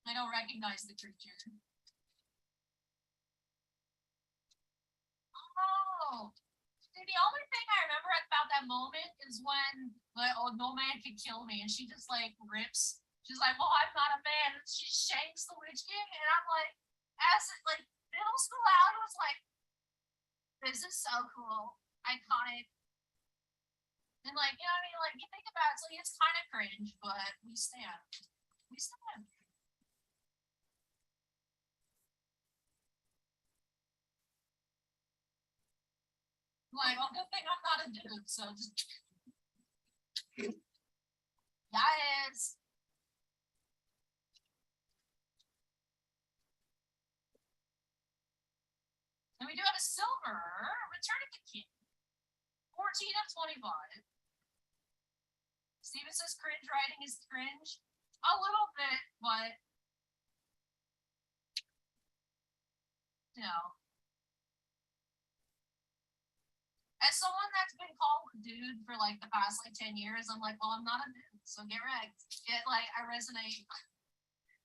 [SPEAKER 19] I don't recognize the creature. Oh, see, the only thing I remember about that moment is when the old no man could kill me, and she just like rips. She's like, "Well, I'm not a man," and she shanks the Witch King, and I'm like, as like middle school out, I was like, "This is so cool, iconic." And like, you know what I mean? Like, you think about it, it's like it's kind of cringe, but we stand. We stand. Like, well, good thing I'm not a dude, so just. Yes. And we do have a silver Return of the King. 14 of 25. Steven says cringe writing is cringe. A little bit, but you know. As someone that's been called a dude for like the past like 10 years, I'm like, well, I'm not a dude, so get wrecked. Get like I resonate.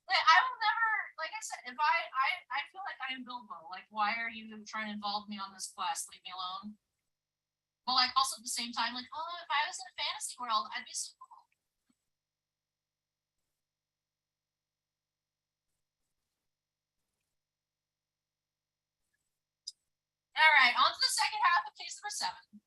[SPEAKER 19] Like I will never, like I said, if I feel like I am Bilbo. Like, why are you trying to involve me on this quest? Leave me alone. But like also at the same time, like, oh, if I was in a fantasy world, I'd be so cool. All right, on to the second half of case number 7.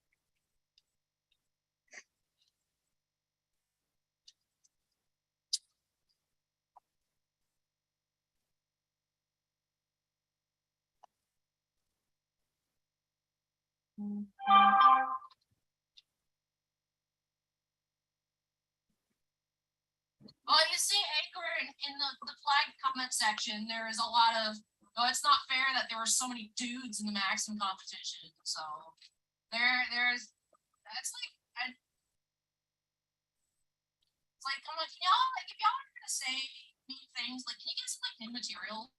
[SPEAKER 19] Well, you see Acre in the flag comment section, there is a lot of, oh, it's not fair that there were so many dudes in the maximum competition. So there's, that's like, it's like, come on, y'all, like, if y'all are gonna say mean things, like, can you get some, like, new material?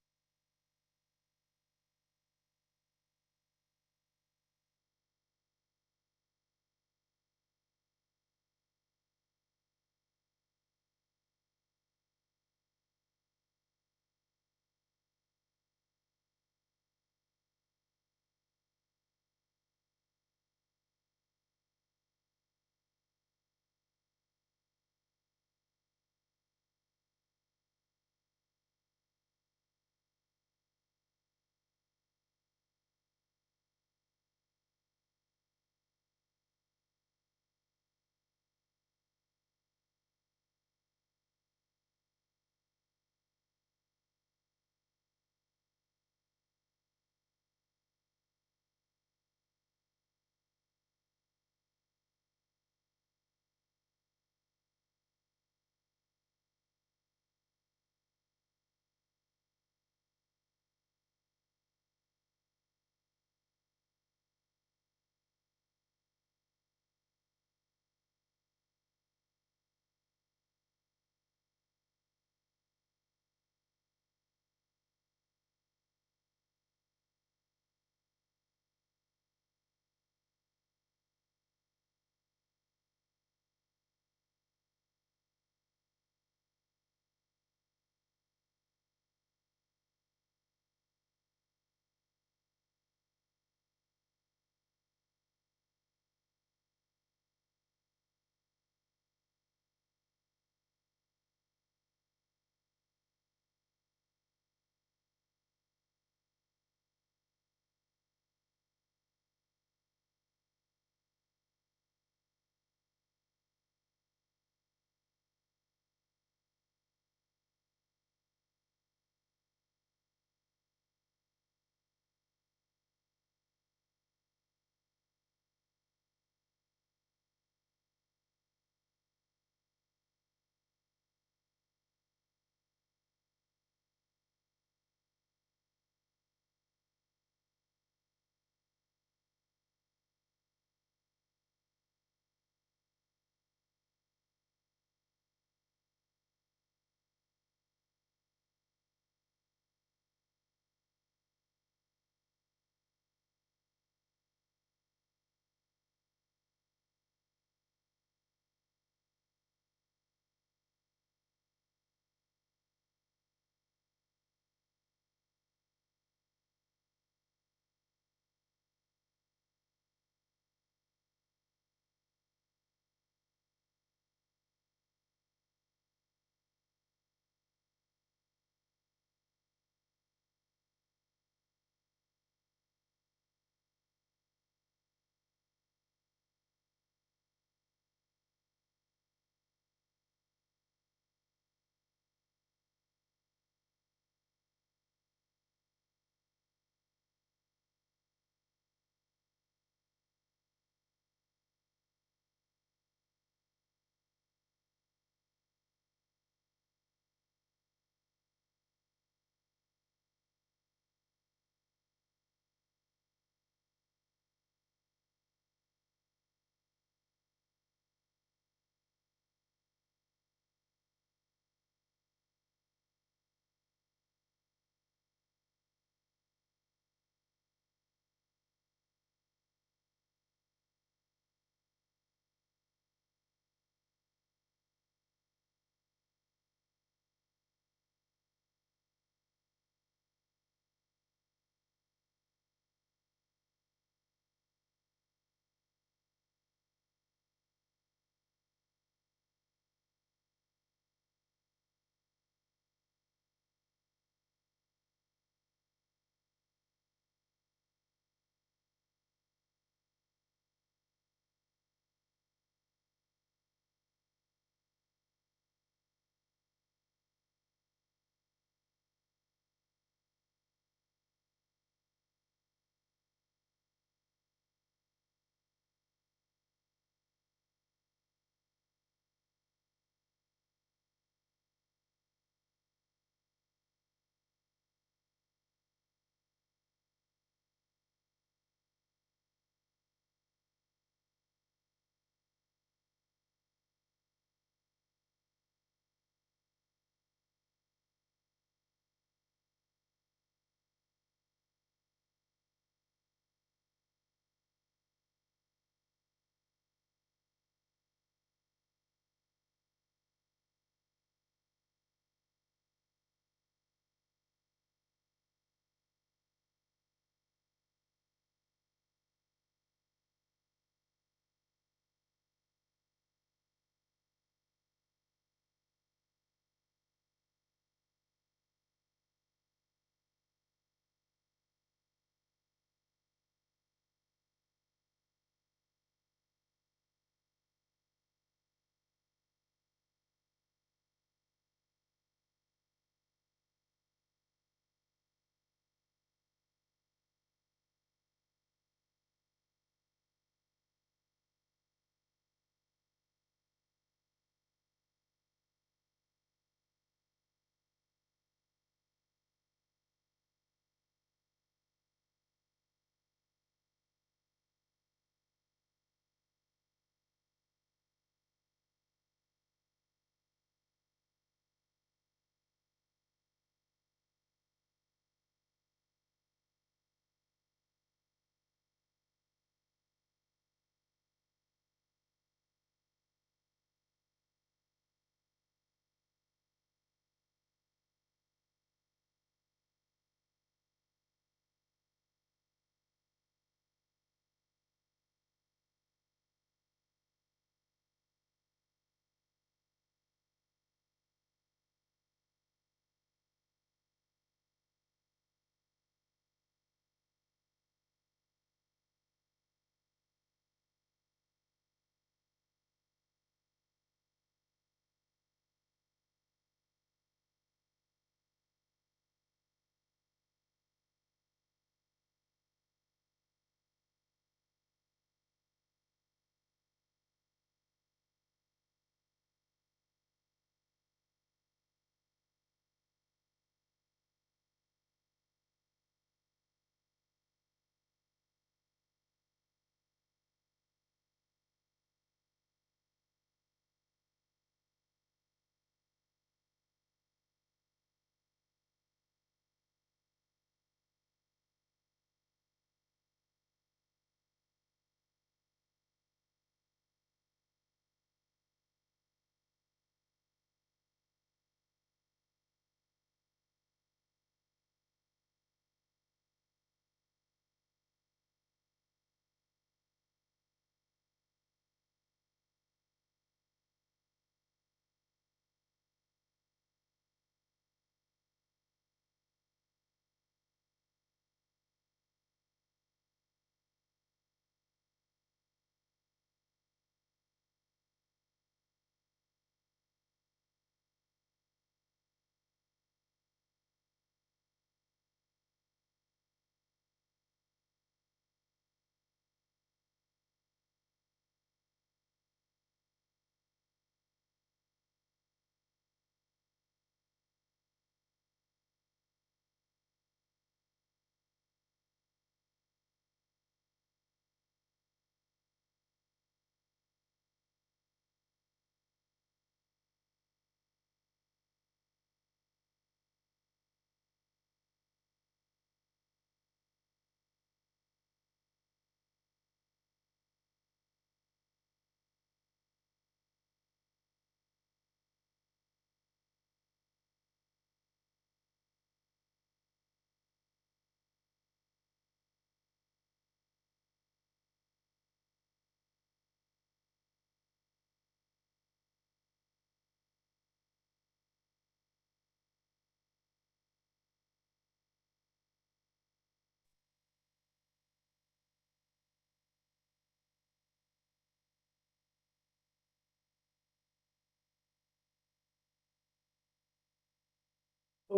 [SPEAKER 9] I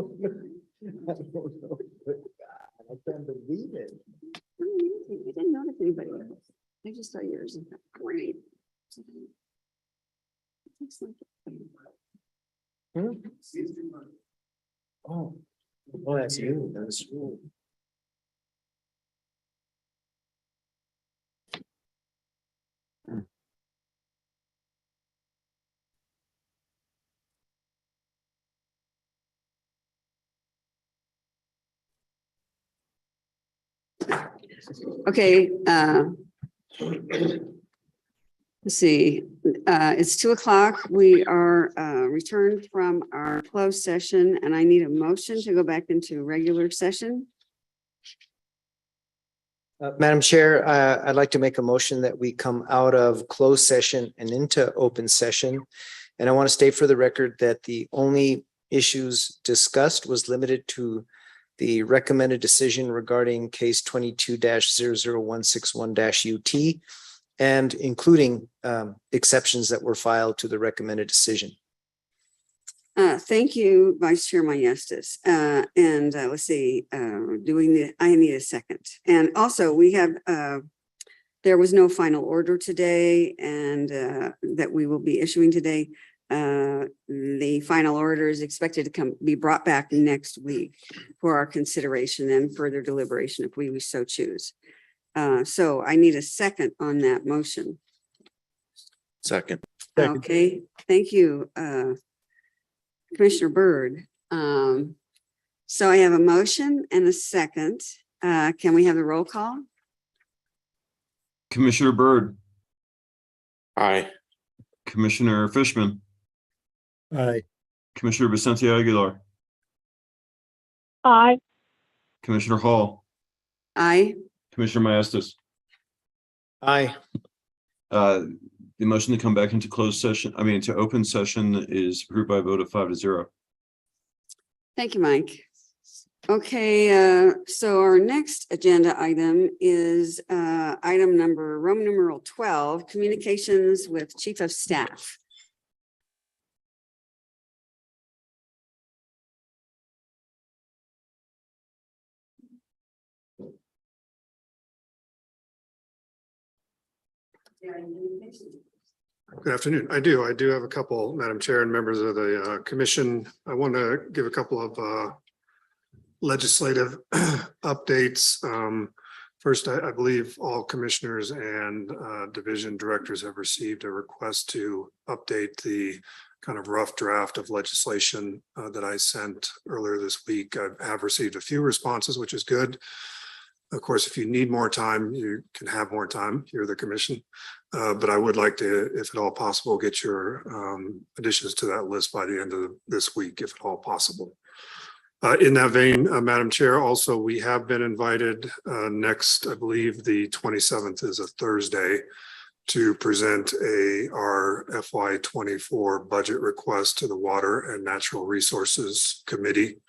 [SPEAKER 9] can't believe it.
[SPEAKER 10] I didn't notice anybody else. I just saw yours. Great.
[SPEAKER 9] Oh, well, that's you. That's you.
[SPEAKER 10] Okay, let's see, it's 2:00. We are returned from our closed session and I need a motion to go back into regular session.
[SPEAKER 9] Madam Chair, I'd like to make a motion that we come out of closed session and into open session. And I want to state for the record that the only issues discussed was limited to the recommended decision regarding case 22-00161-UT and including exceptions that were filed to the recommended decision.
[SPEAKER 10] Thank you, Vice Chair Maestas. And let's see, I need a second. And also we have, there was no final order today and that we will be issuing today. The final order is expected to be brought back next week for our consideration and further deliberation if we so choose. So I need a second on that motion.
[SPEAKER 12] Second.
[SPEAKER 10] Okay, thank you, Commissioner Byrd. So I have a motion and a second. Can we have the roll call?
[SPEAKER 11] Commissioner Byrd,
[SPEAKER 12] Aye.
[SPEAKER 11] Commissioner Fishman,
[SPEAKER 7] Aye.
[SPEAKER 11] Commissioner Vicente Aguilar,
[SPEAKER 4] Aye.
[SPEAKER 11] Commissioner Hall,
[SPEAKER 10] Aye.
[SPEAKER 11] Commissioner Maestas.
[SPEAKER 9] Aye.
[SPEAKER 11] The motion to come back into closed session, to open session is approved by a vote of 5-0.
[SPEAKER 10] Thank you, Mike. Okay, so our next agenda item is item number Roman numeral 12, communications with Chief of Staff.
[SPEAKER 8] Good afternoon. I do have a couple, Madam Chair and members of the commission. I want to give a couple of legislative updates. First, I believe all commissioners and division directors have received a request to update the kind of rough draft of legislation that I sent earlier this week. I have received a few responses, which is good. Of course, if you need more time, you can have more time. You're the commission. But I would like to, if at all possible, get your additions to that list by the end of this week, if at all possible. In that vein, Madam Chair, also, we have been invited next, I believe the 27th is a Thursday, to present our FY24 budget request to the Water and Natural Resources Committee.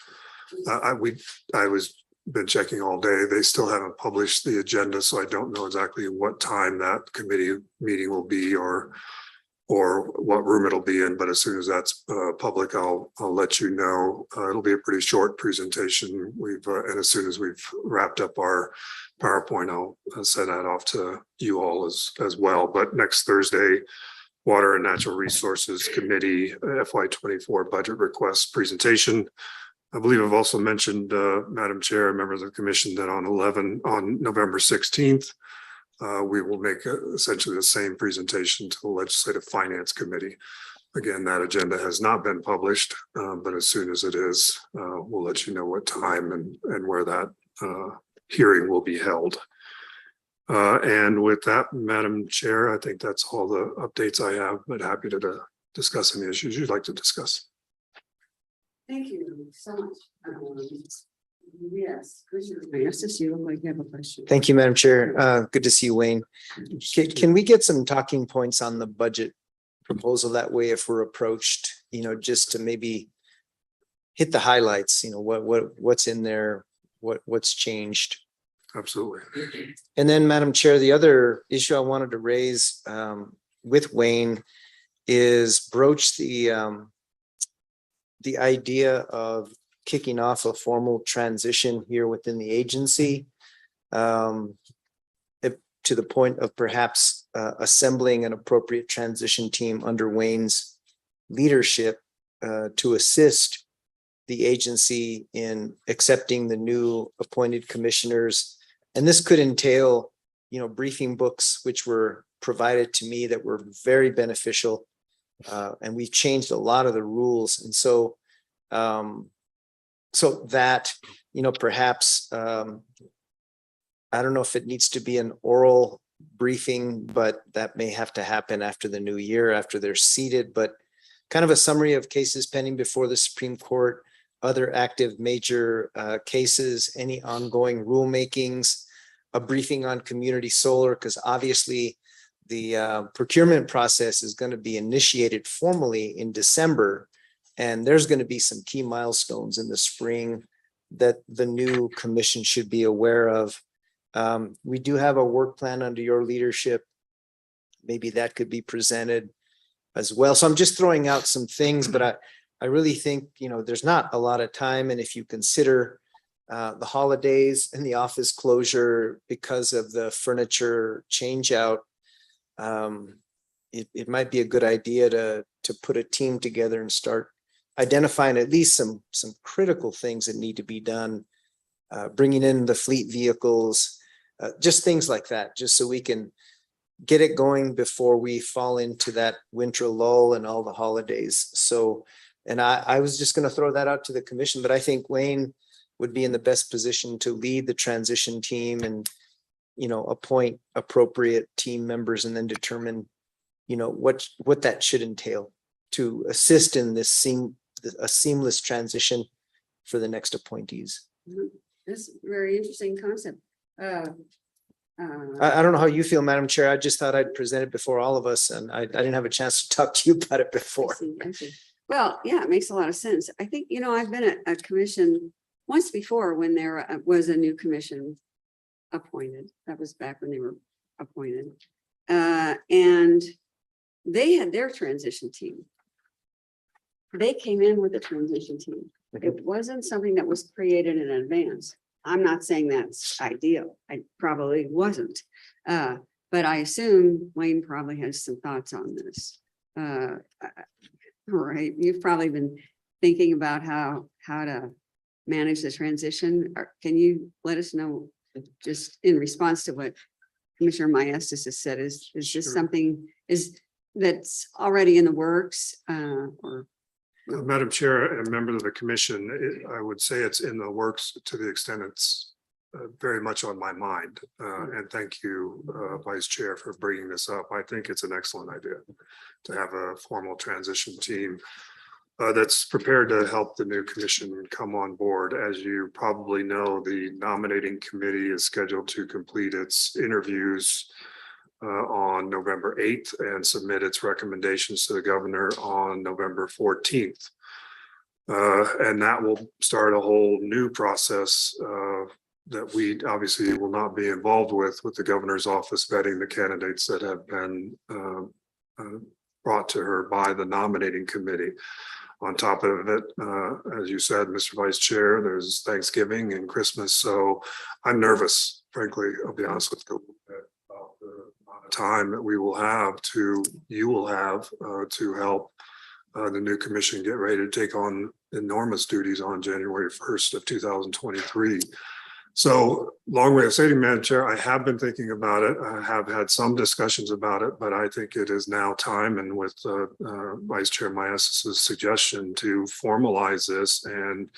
[SPEAKER 8] I was been checking all day. They still haven't published the agenda, so I don't know exactly what time that committee meeting will be or what room it'll be in. But as soon as that's public, I'll let you know. It'll be a pretty short presentation. And as soon as we've wrapped up our PowerPoint, I'll send that off to you all as well. But next Thursday, Water and Natural Resources Committee FY24 budget request presentation. I believe I've also mentioned, Madam Chair, members of the commission, that on November 16th, we will make essentially the same presentation to the Legislative Finance Committee. Again, that agenda has not been published, but as soon as it is, we'll let you know what time and where that hearing will be held. And with that, Madam Chair, I think that's all the updates I have, but happy to discuss any issues you'd like to discuss.
[SPEAKER 10] Thank you so much. Yes, Maestas, you look like you have a question.
[SPEAKER 9] Thank you, Madam Chair. Good to see you, Wayne. Can we get some talking points on the budget proposal? That way, if we're approached, just to maybe hit the highlights, what's in there, what's changed.
[SPEAKER 8] Absolutely.
[SPEAKER 9] And then, Madam Chair, the other issue I wanted to raise with Wayne is broach the idea of kicking off a formal transition here within the agency. To the point of perhaps assembling an appropriate transition team under Wayne's leadership to assist the agency in accepting the new appointed commissioners. And this could entail, briefing books, which were provided to me that were very beneficial. And we've changed a lot of the rules. And so, that, perhaps, I don't know if it needs to be an oral briefing, but that may have to happen after the new year, after they're seated, but kind of a summary of cases pending before the Supreme Court, other active major cases, any ongoing rulemakings, a briefing on community solar, because obviously the procurement process is going to be initiated formally in December, and there's going to be some key milestones in the spring that the new commission should be aware of. We do have a work plan under your leadership. Maybe that could be presented as well. So I'm just throwing out some things, but I really think, there's not a lot of time. And if you consider the holidays and the office closure because of the furniture change out, it might be a good idea to put a team together and start identifying at least some critical things that need to be done, bringing in the fleet vehicles, just things like that, just so we can get it going before we fall into that winter lull and all the holidays. So, and I was just going to throw that out to the commission, but I think Wayne would be in the best position to lead the transition team and, appoint appropriate team members and then determine, what that should entail to assist in a seamless transition for the next appointees.
[SPEAKER 10] That's a very interesting concept.
[SPEAKER 9] I don't know how you feel, Madam Chair. I just thought I'd present it before all of us, and I didn't have a chance to talk to you about it before.
[SPEAKER 10] I see. Well, yeah, it makes a lot of sense. I think, I've been at a commission once before when there was a new commission appointed. That was back when they were appointed. And they had their transition team. They came in with a transition team. It wasn't something that was created in advance. I'm not saying that's ideal. I probably wasn't. But I assume Wayne probably has some thoughts on this. All right. You've probably been thinking about how to manage the transition. Can you let us know, just in response to what Commissioner Maestas has said, is this something that's already in the works or?
[SPEAKER 8] Madam Chair and members of the commission, I would say it's in the works to the extent it's very much on my mind. And thank you, Vice Chair, for bringing this up. I think it's an excellent idea to have a formal transition team that's prepared to help the new commission come on board. As you probably know, the nominating committee is scheduled to complete its interviews on November 8th and submit its recommendations to the governor on November 14th. And that will start a whole new process that we obviously will not be involved with the governor's office vetting the candidates that have been brought to her by the nominating committee. On top of it, as you said, Mr. Vice Chair, there's Thanksgiving and Christmas. So I'm nervous, frankly, I'll be honest with you, about the amount of time that you will have to help the new commission get ready to take on enormous duties on January 1st of 2023. So long way of saying, Madam Chair, I have been thinking about it. I have had some discussions about it, but I think it is now time, and with Vice Chair Maestas' suggestion, to formalize this and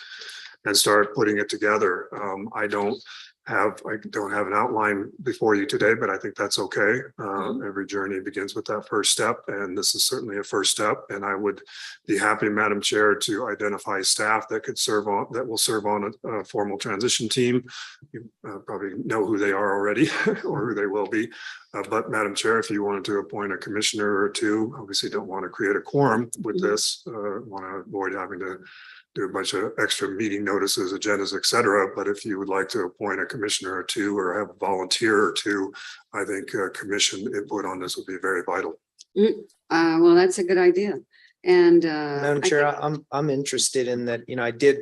[SPEAKER 8] start putting it together. I don't have an outline before you today, but I think that's okay. Every journey begins with that first step, and this is certainly a first step. And I would be happy, Madam Chair, to identify staff that will serve on a formal transition team. You probably know who they are already or who they will be. But Madam Chair, if you wanted to appoint a commissioner or two, obviously don't want to create a quorum with this, want to avoid having to do a bunch of extra meeting notices, agendas, et cetera. But if you would like to appoint a commissioner or two or have a volunteer or two, I think commission input on this would be very vital.
[SPEAKER 10] Well, that's a good idea. And
[SPEAKER 9] Madam Chair, I'm interested in that. I did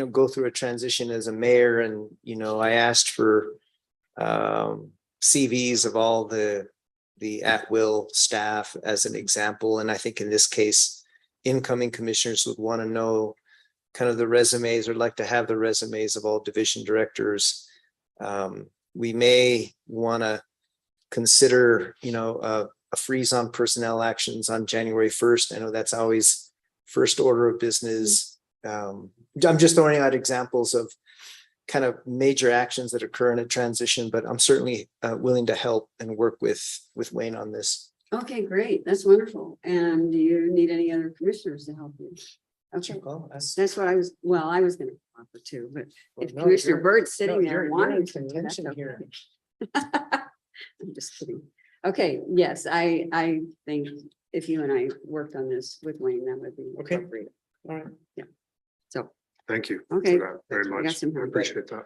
[SPEAKER 9] go through a transition as a mayor, and, I asked for CVs of all the at-will staff as an example. And I think in this case, incoming commissioners would want to know kind of the resumes, or like to have the resumes of all division directors. We may want to consider, a freeze on personnel actions on January 1st. I know that's always first order of business. I'm just throwing out examples of kind of major actions that occur in a transition, but I'm certainly willing to help and work with Wayne on this.
[SPEAKER 10] Okay, great. That's wonderful. And do you need any other commissioners to help you? Okay, that's what I was going to offer too, but if
[SPEAKER 9] no,
[SPEAKER 10] Commissioner
[SPEAKER 9] you're-
[SPEAKER 10] Bird's sitting there
[SPEAKER 9] you're
[SPEAKER 10] wanting
[SPEAKER 9] in
[SPEAKER 10] to. that's
[SPEAKER 9] contention
[SPEAKER 10] okay.
[SPEAKER 9] here.
[SPEAKER 10] I'm just kidding. Okay, yes, I think if you and I worked on this with Wayne, that would be
[SPEAKER 9] Okay.
[SPEAKER 10] appropriate.
[SPEAKER 9] All right.
[SPEAKER 10] Yeah. So,
[SPEAKER 8] Thank you. for
[SPEAKER 10] Okay.
[SPEAKER 8] that Very
[SPEAKER 10] I got
[SPEAKER 8] much.
[SPEAKER 10] some
[SPEAKER 8] I
[SPEAKER 10] help.
[SPEAKER 8] appreciate that.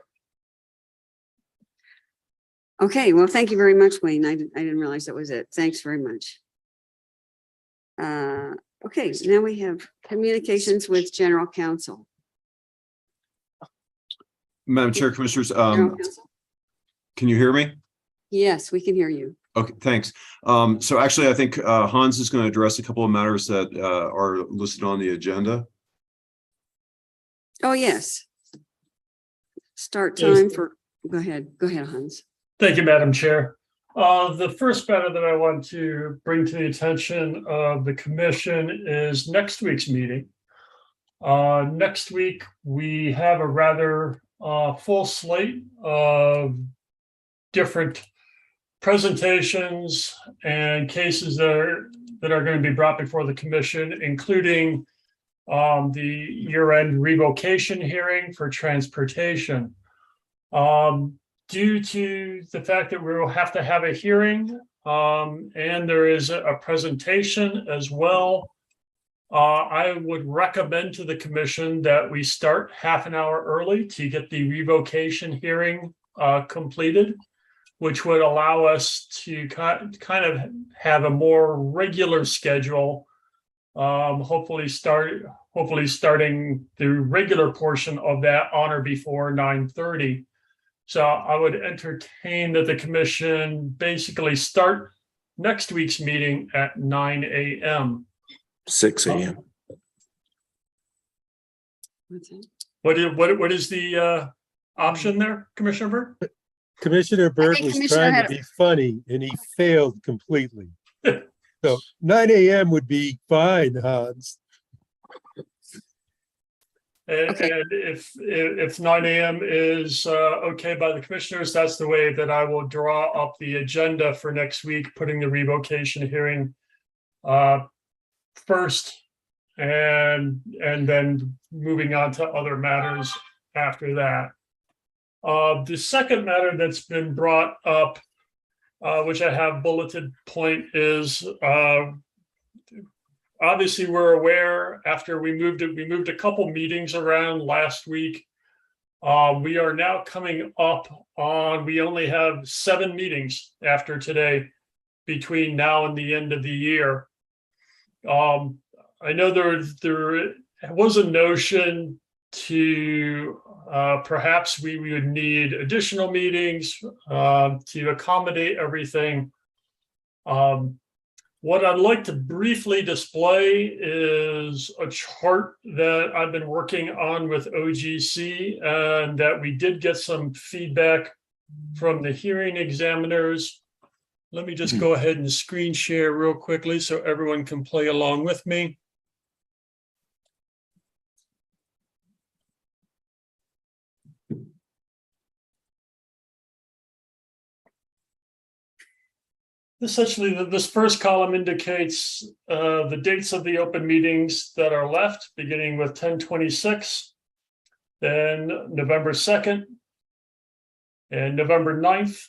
[SPEAKER 10] okay, well, thank you very much, Wayne. I didn't realize that was it. Thanks very much. Okay, so now we have communications with general counsel.
[SPEAKER 11] Madam Chair, Commissioners,
[SPEAKER 10] General counsel?
[SPEAKER 11] can you hear me?
[SPEAKER 10] Yes, we can hear you.
[SPEAKER 11] Okay, thanks. So actually, I think Hans is going to address a couple of matters that are listed on the agenda.
[SPEAKER 10] Oh, yes. Start
[SPEAKER 3] Yes.
[SPEAKER 10] time for, go ahead, Hans.
[SPEAKER 3] Thank you, Madam Chair. The first matter that I want to bring to the attention of the commission is next week's meeting. Next week, we have a rather full slate of different presentations and cases that are going to be brought before the commission, including the year-end revocation hearing for transportation. Due to the fact that we will have to have a hearing, and there is a presentation as well, I would recommend to the commission that we start half an hour early to get the revocation hearing completed, which would allow us to kind of have a more regular schedule, hopefully starting the regular portion of that on or before 9:30. So I would entertain that the commission basically start next week's meeting at 9 a.m.
[SPEAKER 12] 6 a.m.
[SPEAKER 3] What is the option there, Commissioner Bird?
[SPEAKER 7] Commissioner Bird
[SPEAKER 10] think
[SPEAKER 7] was
[SPEAKER 10] Commissioner
[SPEAKER 7] trying
[SPEAKER 10] had
[SPEAKER 7] to be funny and he failed completely. So 9 a.m. would be fine, Hans.
[SPEAKER 3] And if 9 a.m. is okay by the commissioners, that's the way that I will draw up the agenda for next week, putting the revocation hearing first, and then moving on to other matters after that. The second matter that's been brought up, which I have bulleted point, is obviously we're aware after we moved a couple meetings around last week. We are now coming up on, we only have 7 meetings after today between now and the end of the year. I know there was a notion to perhaps we would need additional meetings to accommodate everything. What I'd like to briefly display is a chart that I've been working on with OGC, and that we did get some feedback from the hearing examiners. Let me just go ahead and screen share real quickly so everyone can play along with me. Essentially, this first column indicates the dates of the open meetings that are left, beginning with 10/26, then November 2nd, and November 9th.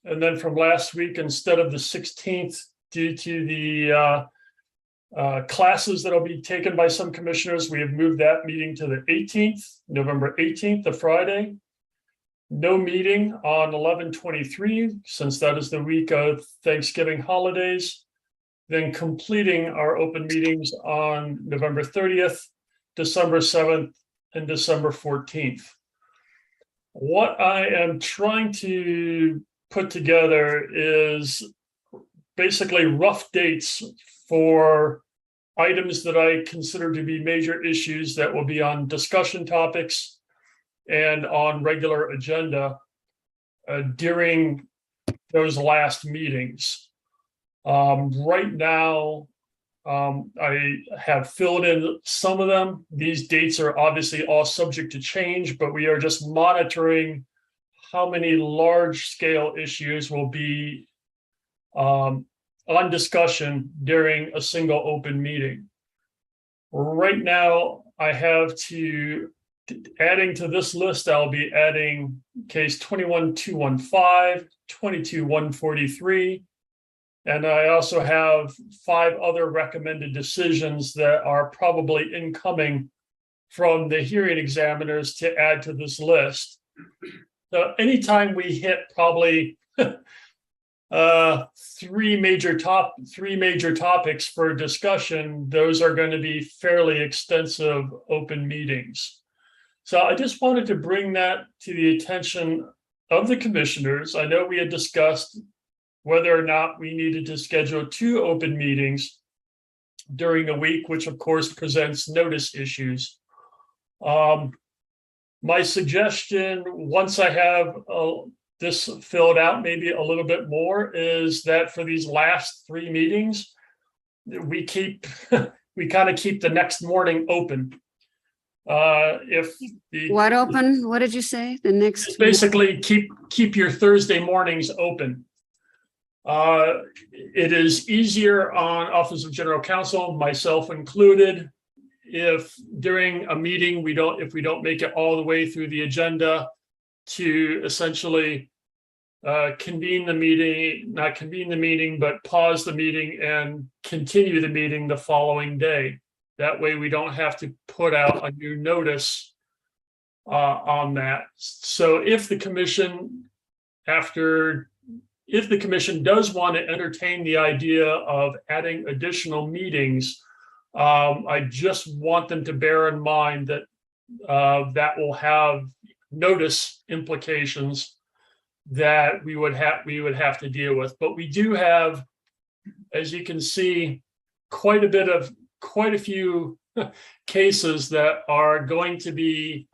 [SPEAKER 3] And then from last week, instead of the 16th, due to the classes that will be taken by some commissioners, we have moved that meeting to the 18th, November 18th, the Friday. No meeting on 11/23, since that is the week of Thanksgiving holidays. Then completing our open meetings on November 30th, December 7th, and December 14th. What I am trying to put together is basically rough dates for items that I consider to be major issues that will be on discussion topics and on regular agenda during those last meetings. Right now, I have filled in some of them. These dates are obviously all subject to change, but we are just monitoring how many large scale issues will be on discussion during a single open meeting. Right now, I have adding to this list, I'll be adding case 21-215, 22-143, and I also have 5 other recommended decisions that are probably incoming from the hearing examiners to add to this list. So anytime we hit probably three major topics for discussion, those are going to be fairly extensive open meetings. So I just wanted to bring that to the attention of the commissioners. I know we had discussed whether or not we needed to schedule 2 open meetings during a week, which of course presents notice issues. My suggestion, once I have this filled out maybe a little bit more, is that for these last 3 meetings, we kind of keep the next morning open.
[SPEAKER 10] What open? What did you say? The next?
[SPEAKER 3] Basically keep your Thursday mornings open. It is easier on Office of General Counsel, myself included, if during a meeting if we don't make it all the way through the agenda, to essentially convene the meeting, not convene the meeting, but pause the meeting and continue the meeting the following day. That way we don't have to put out a new notice on that. So if the commission does want to entertain the idea of adding additional meetings, I just want them to bear in mind that that will have notice implications that we would have to deal with. But we do have, as you can see, quite a few cases that are going to be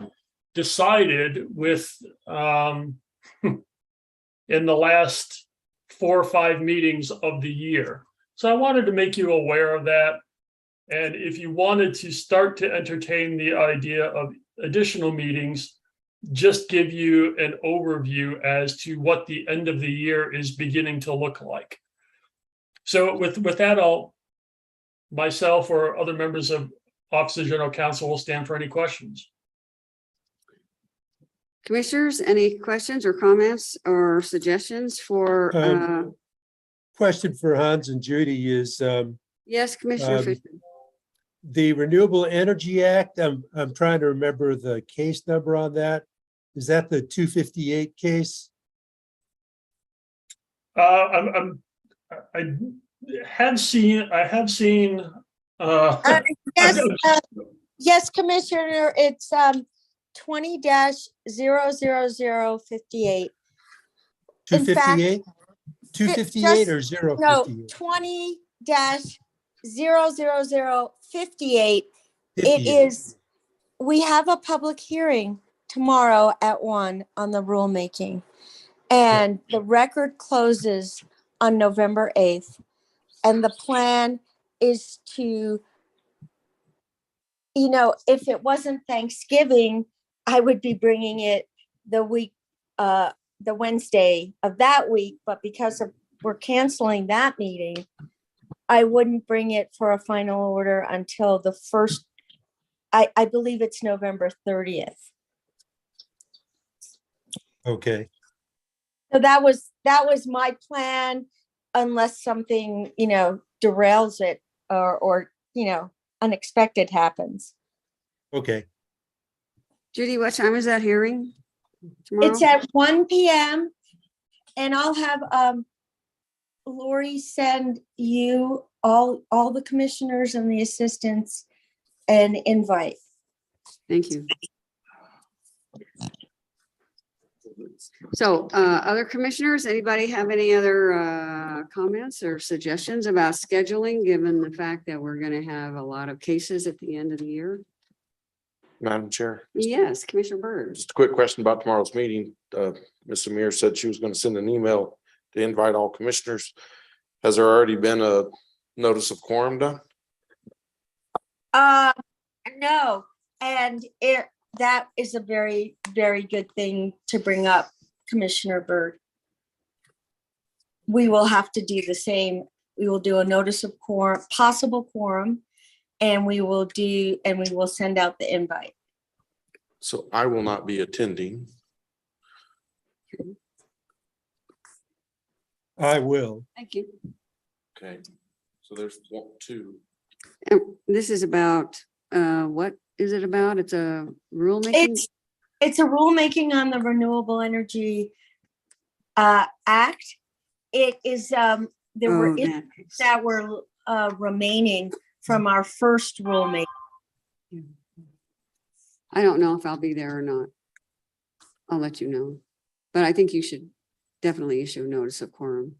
[SPEAKER 3] decided with in the last 4 or 5 meetings of the year. So I wanted to make you aware of that. And if you wanted to start to entertain the idea of additional meetings, just give you an overview as to what the end of the year is beginning to look like. So with that, myself or other members of Office of General Counsel will stand for any questions.
[SPEAKER 10] Commissioners, any questions or comments or suggestions for?
[SPEAKER 7] Question for Hans and Judy is
[SPEAKER 10] Yes, Commissioner Fisher.
[SPEAKER 7] the Renewable Energy Act. I'm trying to remember the case number on that. Is that the 258 case?
[SPEAKER 3] I have seen.
[SPEAKER 13] Yes, Commissioner, it's 20-00058.
[SPEAKER 7] 258? 258 or 058?
[SPEAKER 13] No, 20-00058. It is, we have a public hearing tomorrow at 1 on the rulemaking. And the record closes on November 8th. And the plan is to, if it wasn't Thanksgiving, I would be bringing it the Wednesday of that week. But because we're canceling that meeting, I wouldn't bring it for a final order until the first, I believe it's November 30th.
[SPEAKER 7] Okay.
[SPEAKER 13] So that was my plan, unless something, derails it or unexpected happens.
[SPEAKER 7] Okay.
[SPEAKER 10] Judy, what time is that hearing tomorrow?
[SPEAKER 13] It's at 1 p.m. and I'll have Lori send you all the commissioners and the assistants an invite.
[SPEAKER 10] Thank you. So other commissioners, anybody have any other comments or suggestions about scheduling, given the fact that we're going to have a lot of cases at the end of the year?
[SPEAKER 12] Madam Chair,
[SPEAKER 10] Yes, Commissioner Byrd.
[SPEAKER 12] just a quick question about tomorrow's meeting. Ms. Amir said she was going to send an email to invite all commissioners. Has there already been a notice of quorum done?
[SPEAKER 13] No, and that is a very, very good thing to bring up, Commissioner Byrd. We will have to do the same. We will do a notice of quorum, possible quorum, and we will send out the invite.
[SPEAKER 12] So I will not be attending.
[SPEAKER 7] I will.
[SPEAKER 10] Thank you.
[SPEAKER 12] Okay, so there's two.
[SPEAKER 10] And this is about, what is it about? It's a rulemaking?
[SPEAKER 13] It's a rulemaking on the Renewable Energy Act. It is, there were issues that were remaining from our first rulemaking.
[SPEAKER 10] I don't know if I'll be there or not. I'll let you know, but I think you should definitely issue a notice of quorum.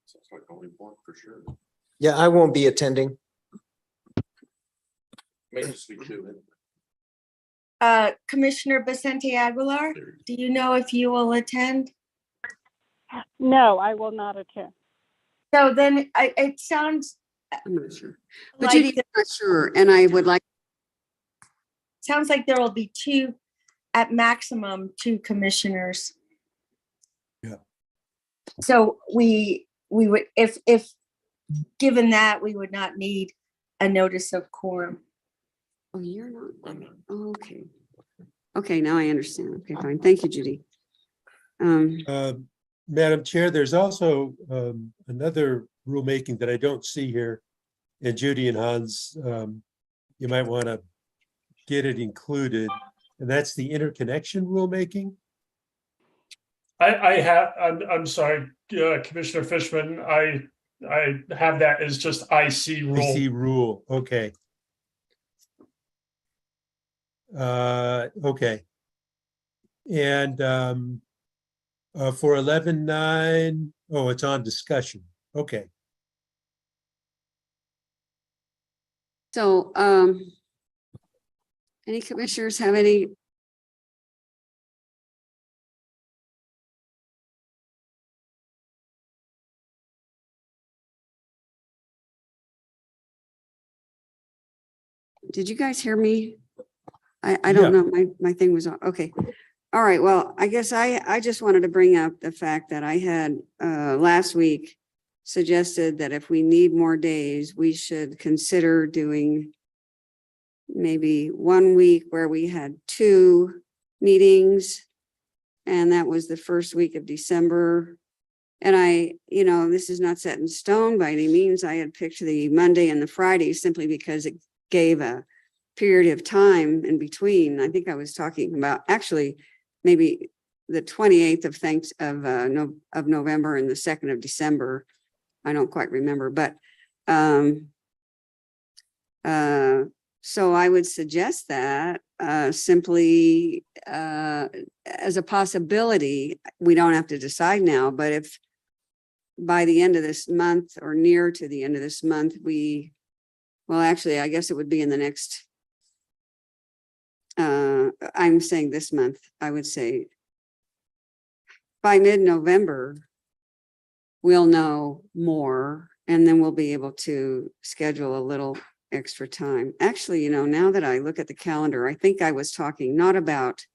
[SPEAKER 12] Sounds like only one for sure.
[SPEAKER 9] Yeah, I won't be attending.
[SPEAKER 12] May just be two.
[SPEAKER 13] Commissioner Vicente Aguilar, do you know if you will attend?
[SPEAKER 4] No, I will not attend.
[SPEAKER 13] So then it sounds.
[SPEAKER 10] I'm not sure, but Judy, I'm not sure, and I would like.
[SPEAKER 13] Sounds like there will be two, at maximum, two commissioners.
[SPEAKER 7] Yeah.
[SPEAKER 13] So we would, if given that, we would not need a notice of quorum.
[SPEAKER 10] Oh, you're not. Oh, okay. Okay, now I understand. Okay, fine. Thank you, Judy.
[SPEAKER 7] Madam Chair, there's also another rulemaking that I don't see here. And Judy and Hans, you might want to get it included. And that's the interconnection rulemaking.
[SPEAKER 3] I'm sorry, Commissioner Fishman, I have that as just IC rule.
[SPEAKER 7] IC rule, okay. Okay. And for 11.9, oh, it's on discussion. Okay.
[SPEAKER 10] So, any commissioners have any? Did you guys hear me? I don't know, my thing was on, okay. All right, well, I guess I just wanted to bring up the fact that I had last week suggested that if we need more days, we should consider doing maybe 1 week where we had 2 meetings. And that was the first week of December. And this is not set in stone by any means. I had picked the Monday and the Friday simply because it gave a period of time in between. I think I was talking about actually maybe the 28th of November and the 2nd of December. I don't quite remember, but so I would suggest that simply as a possibility. We don't have to decide now, but if by the end of this month or near to the end of this month, well, actually, I guess it would be in the next, I'm saying this month, I would say by mid-November, we'll know more, and then we'll be able to schedule a little extra time. Actually, now that I look at the calendar, I think I was talking not about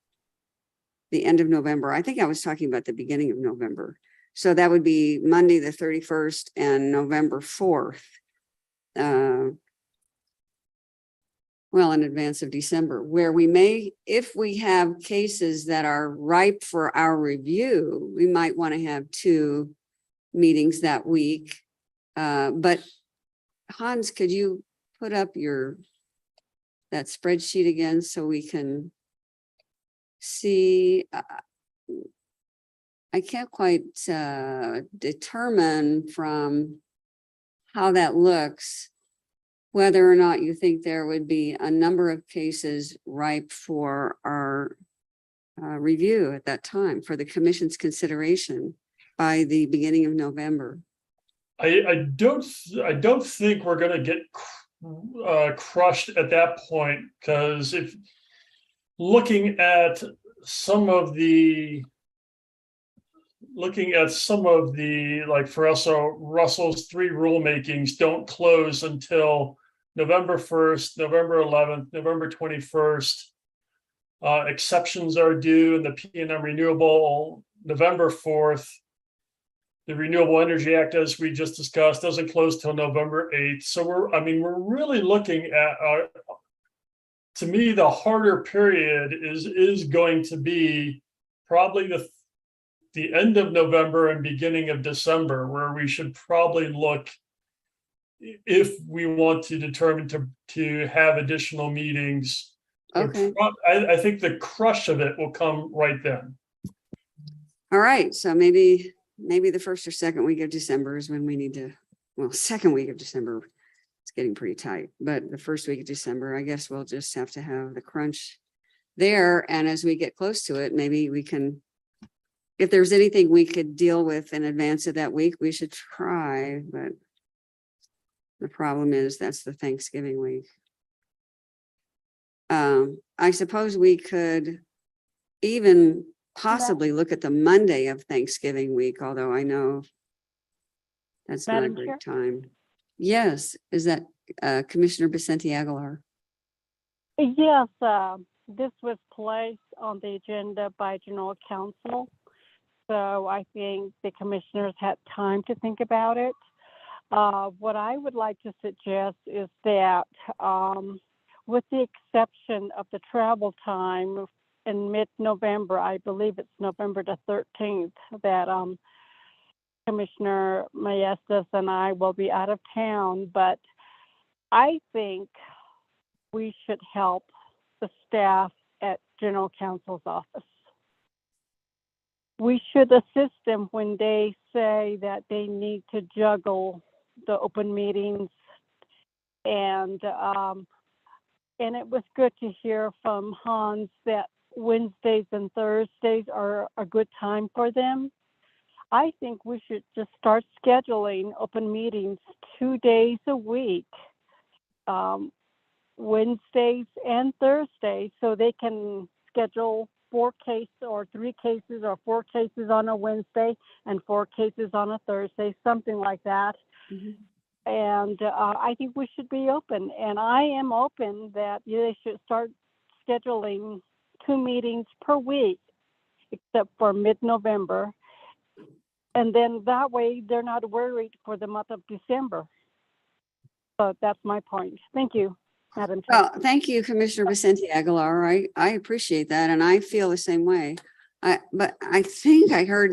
[SPEAKER 10] the end of November. I think I was talking about the beginning of November. So that would be Monday, the 31st and November 4th. Well, in advance of December, where we may, if we have cases that are ripe for our review, we might want to have 2 meetings that week. But Hans, could you put up that spreadsheet again so we can see? I can't quite determine from how that looks whether or not you think there would be a number of cases ripe for our review at that time for the commission's consideration by the beginning of November.
[SPEAKER 3] I don't think we're gonna get crushed at that point, because if looking at some of the like for us, so Russell's 3 rulemakings don't close until November 1st, November 11th, November 21st. Exceptions are due in the P&M renewable November 4th. The Renewable Energy Act, as we just discussed, doesn't close till November 8th. So we're really looking at, to me, the harder period is going to be probably the end of November and beginning of December, where we should probably look if we want to determine to have additional meetings.
[SPEAKER 10] Okay.
[SPEAKER 3] I think the crush of it will come right then.
[SPEAKER 10] All right, so maybe the first or second week of December is when we need to, well, second week of December, it's getting pretty tight, but the first week of December, I guess we'll just have to have the crunch there. And as we get close to it, maybe we can, if there's anything we could deal with in advance of that week, we should try, but the problem is that's the Thanksgiving week. I suppose we could even possibly look at the Monday of Thanksgiving week, although I know that's not a
[SPEAKER 4] Madam
[SPEAKER 10] great
[SPEAKER 4] Chair?
[SPEAKER 10] time. Yes, is that Commissioner Vicente Aguilar?
[SPEAKER 4] Yes, this was placed on the agenda by General Counsel. So I think the commissioners had time to think about it. What I would like to suggest is that with the exception of the travel time in mid-November, I believe it's November the 13th, that Commissioner Maestas and I will be out of town, but I think we should help the staff at General Counsel's office. We should assist them when they say that they need to juggle the open meetings, and it was good to hear from Hans that Wednesdays and Thursdays are a good time for them. I think we should just start scheduling open meetings 2 days a week, Wednesdays and Thursdays, so they can schedule 4 cases or 3 cases or 4 cases on a Wednesday and 4 cases on a Thursday, something like that.
[SPEAKER 10] Mm-hmm.
[SPEAKER 4] And I think we should be open, and I am open that they should start scheduling 2 meetings per week, except for mid-November. And then that way they're not worried for the month of December. So that's my point. Thank you, Madam Chair.
[SPEAKER 10] Well, thank you, Commissioner Vicente Aguilar. I appreciate that, and I feel the same way. But I think I heard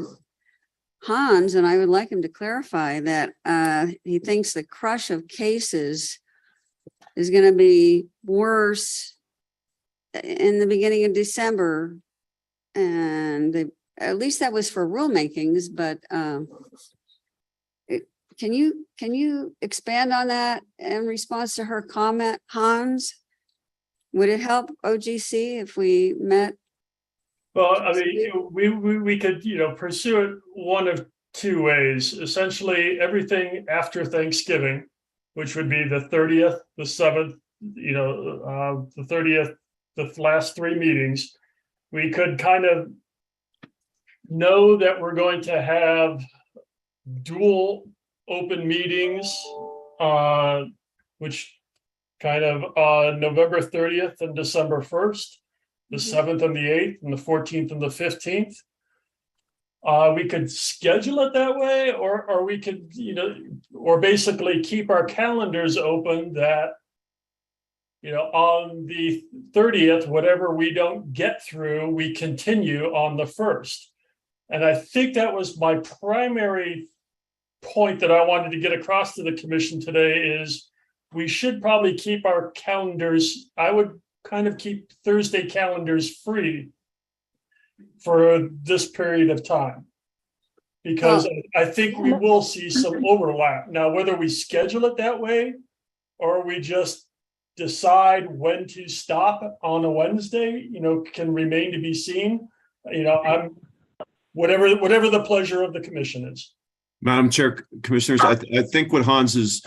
[SPEAKER 10] Hans, and I would like him to clarify that he thinks the crush of cases is going to be worse in the beginning of December. And at least that was for rulemakings, but can you expand on that in response to her comment, Hans? Would it help OGC if we met?
[SPEAKER 3] Well, I mean, we could, pursue it one of 2 ways. Essentially, everything after Thanksgiving, which would be the 30th, the 7th, the 30th, the last 3 meetings, we could kind of know that we're going to have dual open meetings, which kind of November 30th and December 1st. The 7th and the 8th, and the 14th and the 15th. We could schedule it that way, or we could, or basically keep our calendars open that, on the 30th, whatever we don't get through, we continue on the 1st. And I think that was my primary point that I wanted to get across to the commission today is we should probably keep our calendars. I would kind of keep Thursday calendars free for this period of time, because I think we will see some overlap. Now, whether we schedule it that way or we just decide when to stop on a Wednesday, can remain to be seen. I'm whatever the pleasure of the commission is.
[SPEAKER 11] Madam Chair, Commissioners, I think what Hans is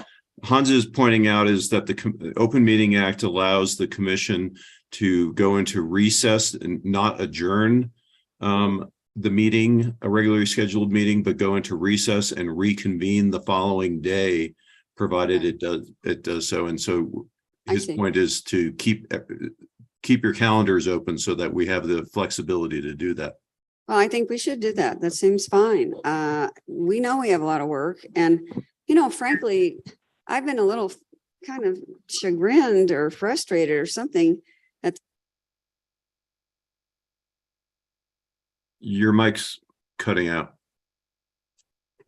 [SPEAKER 11] pointing out is that the Open Meeting Act allows the commission to go into recess and not adjourn the meeting, a regularly scheduled meeting, but go into recess and reconvene the following day, provided it does so. And so his point is to keep your calendars open so that we have the flexibility to do that.
[SPEAKER 10] Well, I think we should do that. That seems fine. We know we have a lot of work, and, frankly, I've been a little kind of chagrined or frustrated or something.
[SPEAKER 11] Your mic's cutting out.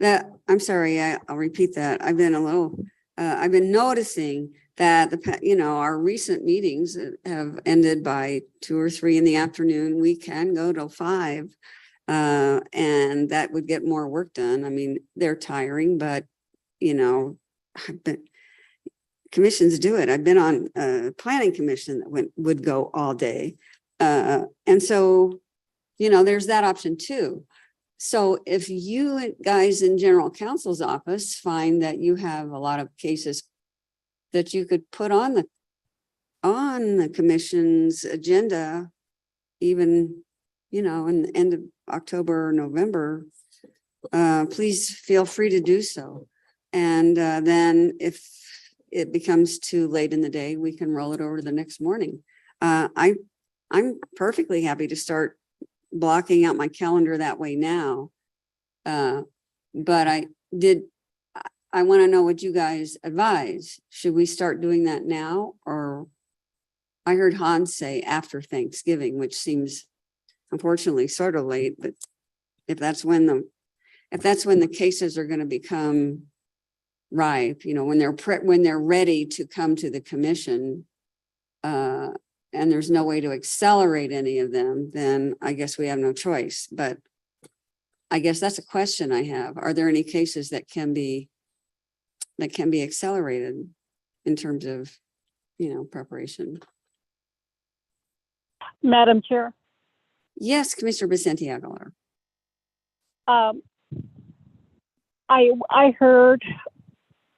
[SPEAKER 10] I'm sorry, I'll repeat that. I've been noticing that our recent meetings have ended by 2 or 3 in the afternoon. We can go till 5, and that would get more work done. I mean, they're tiring, but commissions do it. I've been on a planning commission that would go all day, and so there's that option too. So if you guys in general counsel's office find that you have a lot of cases that you could put on the commission's agenda, even, in the end of October or November, please feel free to do so. And then if it becomes too late in the day, we can roll it over to the next morning. I'm perfectly happy to start blocking out my calendar that way now. But I want to know what you guys advise. Should we start doing that now? Or I heard Hans say after Thanksgiving, which seems unfortunately sort of late, but if that's when the cases are going to become ripe, when they're ready to come to the commission, and there's no way to accelerate any of them, then I guess we have no choice. But I guess that's a question I have. Are there any cases that can be accelerated in terms of, preparation?
[SPEAKER 4] Madam Chair.
[SPEAKER 10] Yes, Commissioner Vicente Aguilar.
[SPEAKER 4] I heard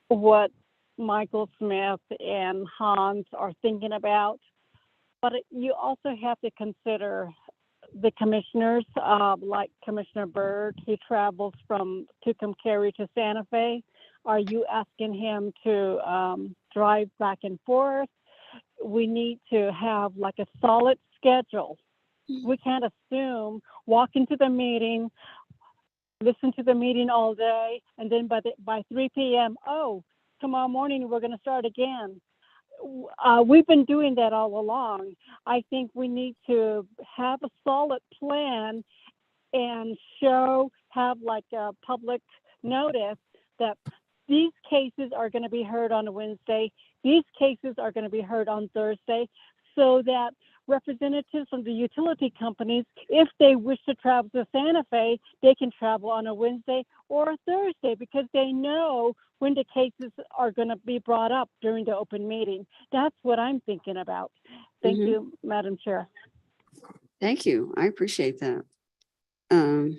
[SPEAKER 4] what Michael Smith and Hans are thinking about, but you also have to consider the commissioners, like Commissioner Byrd, who travels from Tucumcari to Santa Fe. Are you asking him to drive back and forth? We need to have like a solid schedule. We can't assume walk into the meeting, listen to the meeting all day, and then by 3 p.m., tomorrow morning we're going to start again. We've been doing that all along. I think we need to have a solid plan and have like a public notice that these cases are going to be heard on a Wednesday. These cases are going to be heard on Thursday, so that representatives from the utility companies, if they wish to travel to Santa Fe, they can travel on a Wednesday or a Thursday because they know when the cases are going to be brought up during the open meeting. That's what I'm thinking about. Thank you, Madam Chair.
[SPEAKER 10] Thank you. I appreciate that.
[SPEAKER 3] And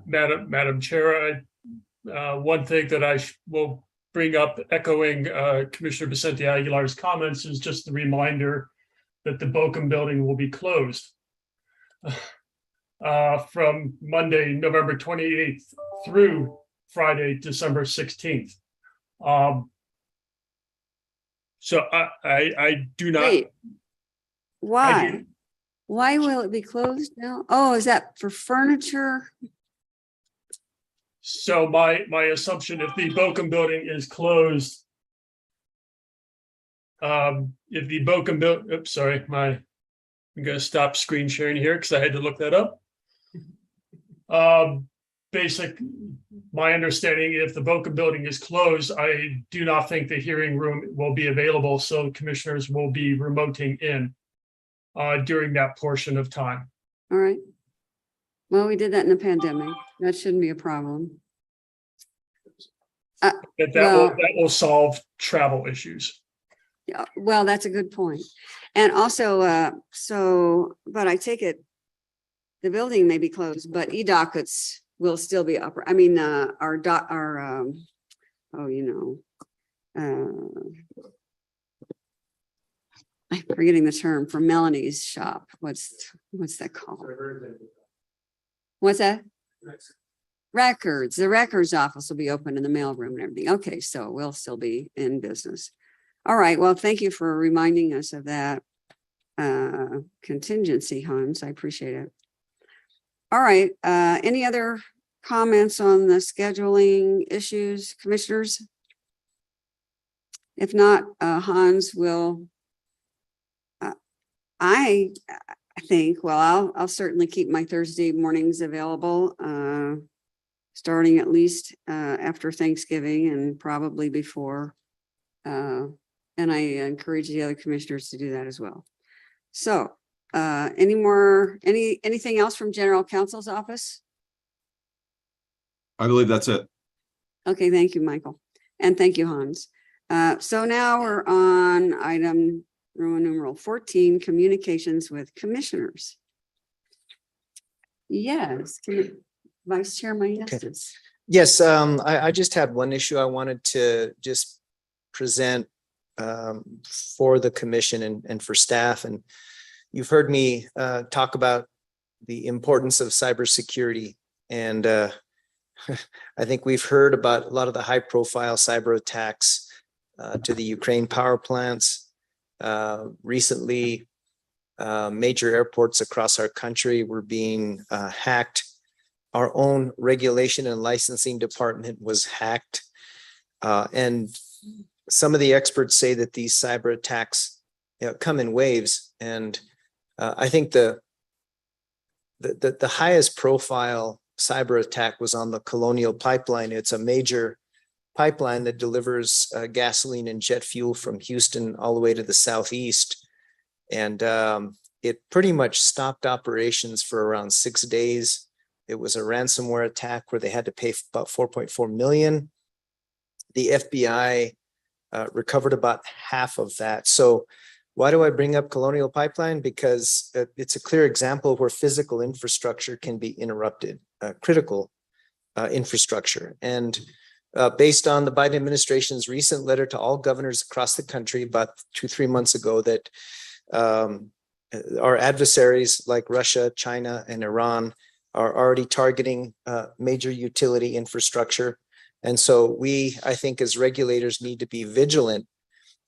[SPEAKER 3] Madam Chair, one thing that I will bring up, echoing Commissioner Vicente Aguilar's comments, is just the reminder that the Bochum building will be closed from Monday, November 28th through Friday, December 16th. So I do not.
[SPEAKER 10] Wait, why? Why will it be closed now? Oh, is that for furniture?
[SPEAKER 3] So my assumption, if the Bochum building is closed, if the Bochum building, oops, sorry, I'm going to stop screen sharing here because I had to look that up. My understanding, if the Bochum building is closed, I do not think the hearing room will be available, so commissioners will be remoting in during that portion of time.
[SPEAKER 10] All right. Well, we did that in the pandemic. That shouldn't be a problem.
[SPEAKER 3] That will solve travel issues.
[SPEAKER 10] Yeah, well, that's a good point. And also, but I take it the building may be closed, but e-dockets will still be up. I mean, I'm forgetting the term for Melanie's shop. What's that called? What's that? Records. The records office will be open in the mailroom and everything. Okay, so we'll still be in business. All right. Well, thank you for reminding us of that contingency, Hans. I appreciate it. All right. Any other comments on the scheduling issues, commissioners? If not, Hans will. I think, well, I'll certainly keep my Thursday mornings available, starting at least after Thanksgiving and probably before. And I encourage the other commissioners to do that as well. So anything else from General Counsel's office?
[SPEAKER 11] I believe that's it.
[SPEAKER 10] Okay, thank you, Michael. And thank you, Hans. So now we're on item Roman numeral 14, communications with commissioners. Yes, Vice Chair Maestas.
[SPEAKER 9] Yes, I just had one issue I wanted to just present for the commission and for staff. And you've heard me talk about the importance of cybersecurity. And I think we've heard about a lot of the high profile cyber attacks to the Ukraine power plants. Recently, major airports across our country were being hacked. Our own regulation and licensing department was hacked. And some of the experts say that these cyber attacks come in waves. And I think the highest profile cyber attack was on the Colonial Pipeline. It's a major pipeline that delivers gasoline and jet fuel from Houston all the way to the southeast. And it pretty much stopped operations for around 6 days. It was a ransomware attack where they had to pay about $4.4 million. The FBI recovered about half of that. So why do I bring up Colonial Pipeline? Because it's a clear example where physical infrastructure can be interrupted, critical infrastructure. And based on the Biden administration's recent letter to all governors across the country about 2-3 months ago, that our adversaries like Russia, China, and Iran are already targeting major utility infrastructure. And so we, I think, as regulators, need to be vigilant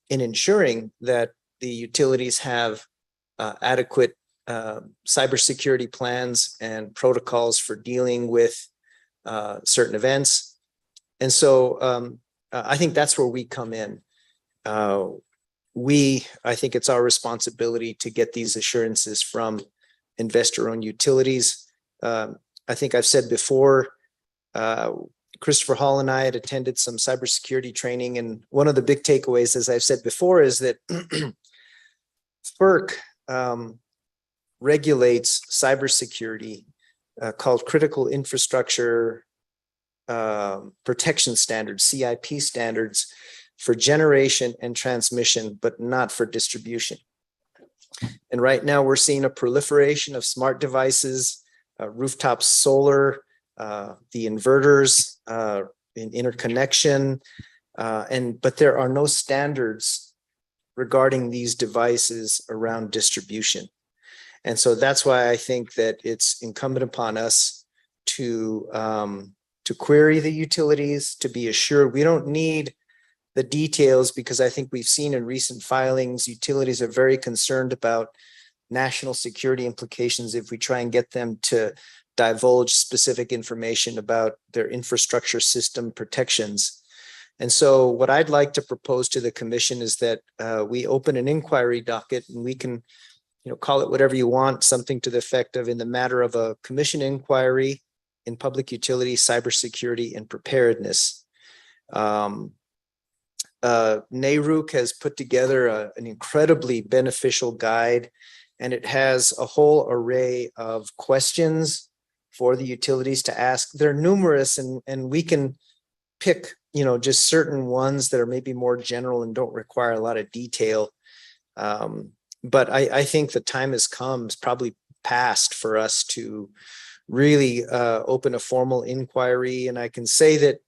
[SPEAKER 9] in ensuring that the utilities have adequate cybersecurity plans and protocols for dealing with certain events. And so I think that's where we come in. I think it's our responsibility to get these assurances from investor-owned utilities. I think I've said before, Christopher Hall and I had attended some cybersecurity training, and one of the big takeaways, as I've said before, is that FERC regulates cybersecurity called critical infrastructure protection standards, CIP standards, for generation and transmission, but not for distribution. And right now we're seeing a proliferation of smart devices, rooftop solar, the inverters, in interconnection, but there are no standards regarding these devices around distribution. And so that's why I think that it's incumbent upon us to query the utilities, to be assured. We don't need the details, because I think we've seen in recent filings, utilities are very concerned about national security implications if we try and get them to divulge specific information about their infrastructure system protections. And so what I'd like to propose to the commission is that we open an inquiry docket, and we can, call it whatever you want, something to the effect of, in the matter of a commission inquiry in public utility, cybersecurity, and preparedness. NARUC has put together an incredibly beneficial guide, and it has a whole array of questions for the utilities to ask. They're numerous, and we can pick, just certain ones that are maybe more general and don't require a lot of detail. But I think the time has come, it's probably passed for us to really open a formal inquiry. And I can say that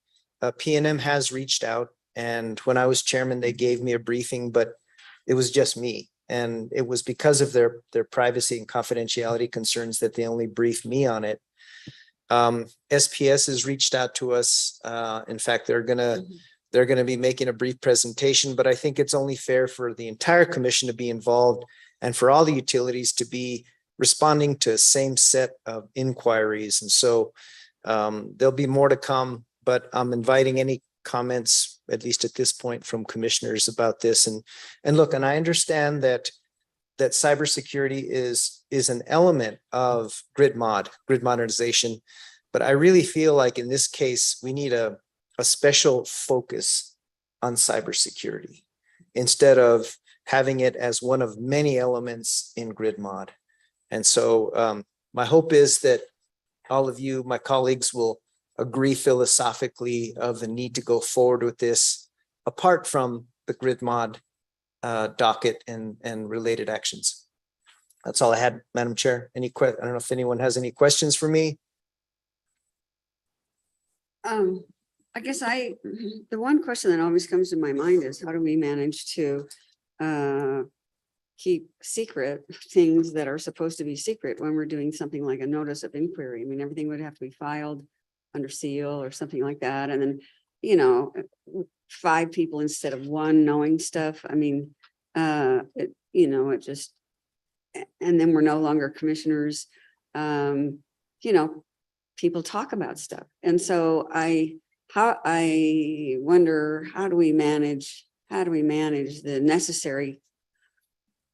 [SPEAKER 9] PNM has reached out, and when I was chairman, they gave me a briefing, but it was just me. And it was because of their privacy and confidentiality concerns that they only briefed me on it. SPS has reached out to us. In fact, they're gonna be making a brief presentation, but I think it's only fair for the entire commission to be involved and for all the utilities to be responding to the same set of inquiries. And so there'll be more to come, but I'm inviting any comments, at least at this point, from commissioners about this. And look, and I understand that cybersecurity is an element of grid modernization, but I really feel like in this case, we need a special focus on cybersecurity instead of having it as one of many elements in grid mod. And so my hope is that all of you, my colleagues, will agree philosophically of the need to go forward with this apart from the grid mod docket and related actions. That's all I had, Madam Chair. I don't know if anyone has any questions for me.
[SPEAKER 10] I guess the one question that always comes to my mind is how do we manage to keep secret things that are supposed to be secret when we're doing something like a notice of inquiry? I mean, everything would have to be filed under seal or something like that. And then, you know, 5 people instead of 1 knowing stuff. I mean, it just, and then we're no longer commissioners. People talk about stuff. And so I wonder, how do we manage the necessary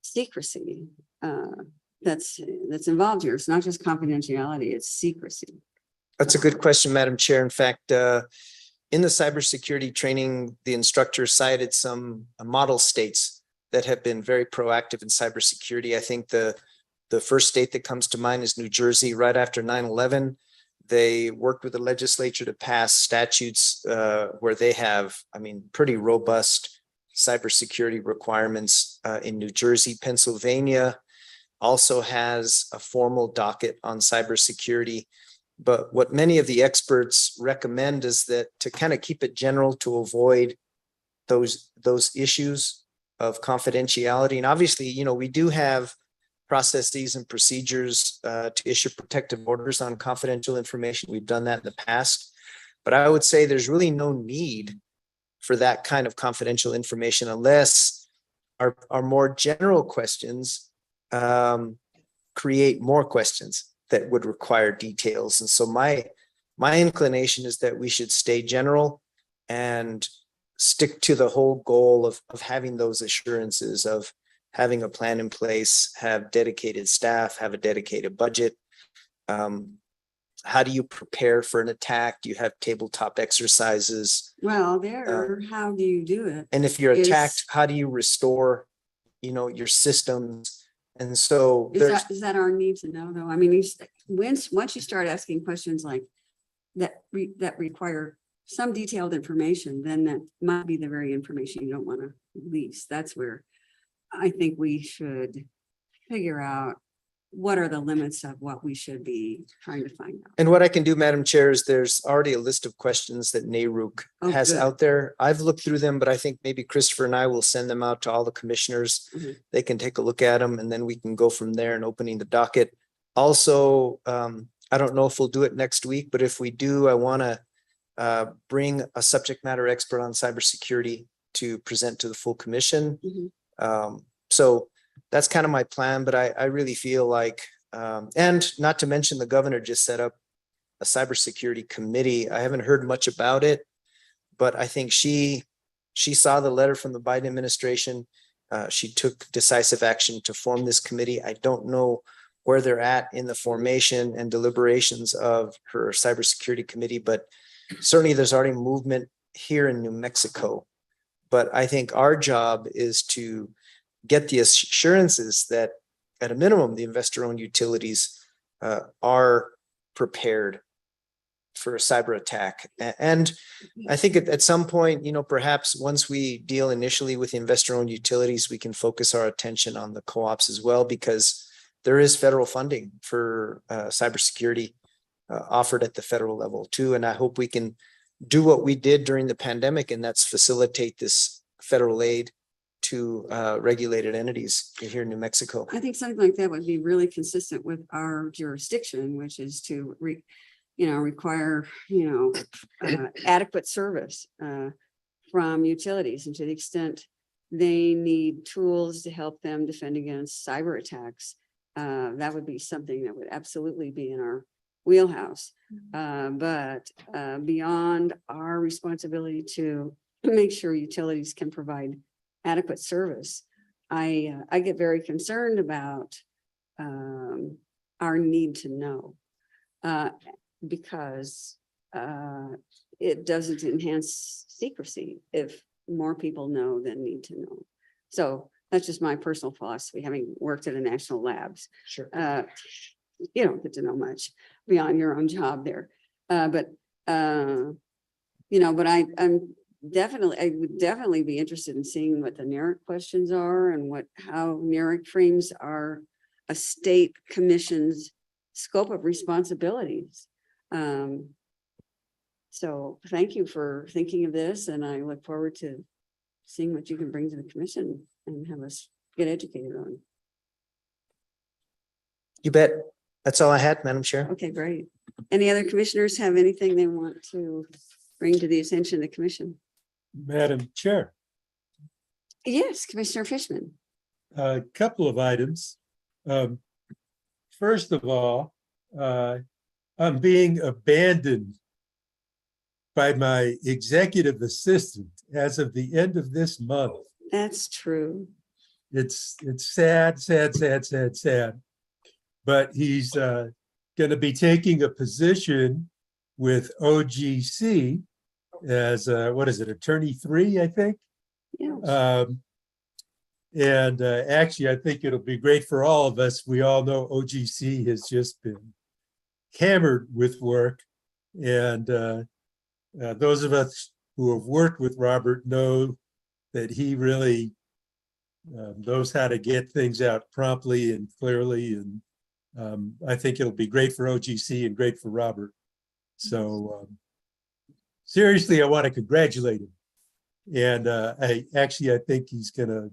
[SPEAKER 10] secrecy that's involved here? It's not just confidentiality, it's secrecy.
[SPEAKER 9] That's a good question, Madam Chair. In fact, in the cybersecurity training, the instructor cited some model states that have been very proactive in cybersecurity. I think the first state that comes to mind is New Jersey. Right after 9/11, they worked with the legislature to pass statutes where they have, pretty robust cybersecurity requirements in New Jersey. Pennsylvania also has a formal docket on cybersecurity. But what many of the experts recommend is that to kind of keep it general to avoid those issues of confidentiality. And obviously, we do have processes and procedures to issue protective orders on confidential information. We've done that in the past, but I would say there's really no need for that kind of confidential information unless our more general questions create more questions that would require details. And so my inclination is that we should stay general and stick to the whole goal of having those assurances of having a plan in place, have dedicated staff, have a dedicated budget. How do you prepare for an attack? Do you have tabletop exercises?
[SPEAKER 10] Well, how do you do it?
[SPEAKER 9] And if you're attacked, how do you restore, your systems? And so
[SPEAKER 10] is that our need to know, though? I mean, once you start asking questions like that require some detailed information, then that might be the very information you don't want to release. That's where I think we should figure out what are the limits of what we should be trying to find out.
[SPEAKER 9] And what I can do, Madam Chair, is there's already a list of questions that NARUC has out there. I've looked through them, but I think maybe Christopher and I will send them out to all the commissioners. They can take a look at them, and then we can go from there in opening the docket. Also, I don't know if we'll do it next week, but if we do, I want to bring a subject matter expert on cybersecurity to present to the full commission. So that's kind of my plan, but I really feel like, and not to mention the governor just set up a cybersecurity committee. I haven't heard much about it, but I think she saw the letter from the Biden administration. She took decisive action to form this committee. I don't know where they're at in the formation and deliberations of her cybersecurity committee, but certainly there's already movement here in New Mexico. But I think our job is to get the assurances that at a minimum, the investor-owned utilities are prepared for a cyber attack. And I think at some point, perhaps once we deal initially with investor-owned utilities, we can focus our attention on the co-ops as well, because there is federal funding for cybersecurity offered at the federal level too. And I hope we can do what we did during the pandemic, and that's facilitate this federal aid to regulated entities here in New Mexico.
[SPEAKER 10] I think something like that would be really consistent with our jurisdiction, which is to require, adequate service from utilities, and to the extent they need tools to help them defend against cyber attacks. That would be something that would absolutely be in our wheelhouse. But beyond our responsibility to make sure utilities can provide adequate service, I get very concerned about our need to know, because it doesn't enhance secrecy if more people know than need to know. So that's just my personal philosophy, having worked at a national labs.
[SPEAKER 9] Sure.
[SPEAKER 10] You don't get to know much beyond your own job there. But I would definitely be interested in seeing what the NERC questions are and how NERC frames a state commission's scope of responsibilities. So thank you for thinking of this, and I look forward to seeing what you can bring to the commission and have us get educated on.
[SPEAKER 9] You bet. That's all I had, Madam Chair.
[SPEAKER 10] Okay, great. Any other commissioners have anything they want to bring to the attention of the commission?
[SPEAKER 7] Madam Chair,
[SPEAKER 10] Yes, Commissioner Fishman.
[SPEAKER 7] a couple of items. First of all, I'm being abandoned by my executive assistant as of the end of this month.
[SPEAKER 10] That's true.
[SPEAKER 7] It's sad, sad, sad, sad, sad. But he's going to be taking a position with OGC as attorney 3, I think.
[SPEAKER 10] Yeah.
[SPEAKER 7] Actually, I think it'll be great for all of us. We all know OGC has just been hammered with work, and those of us who have worked with Robert know that he really knows how to get things out promptly and clearly, and I think it'll be great for OGC and great for Robert. So seriously, I want to congratulate him. And I think he's going to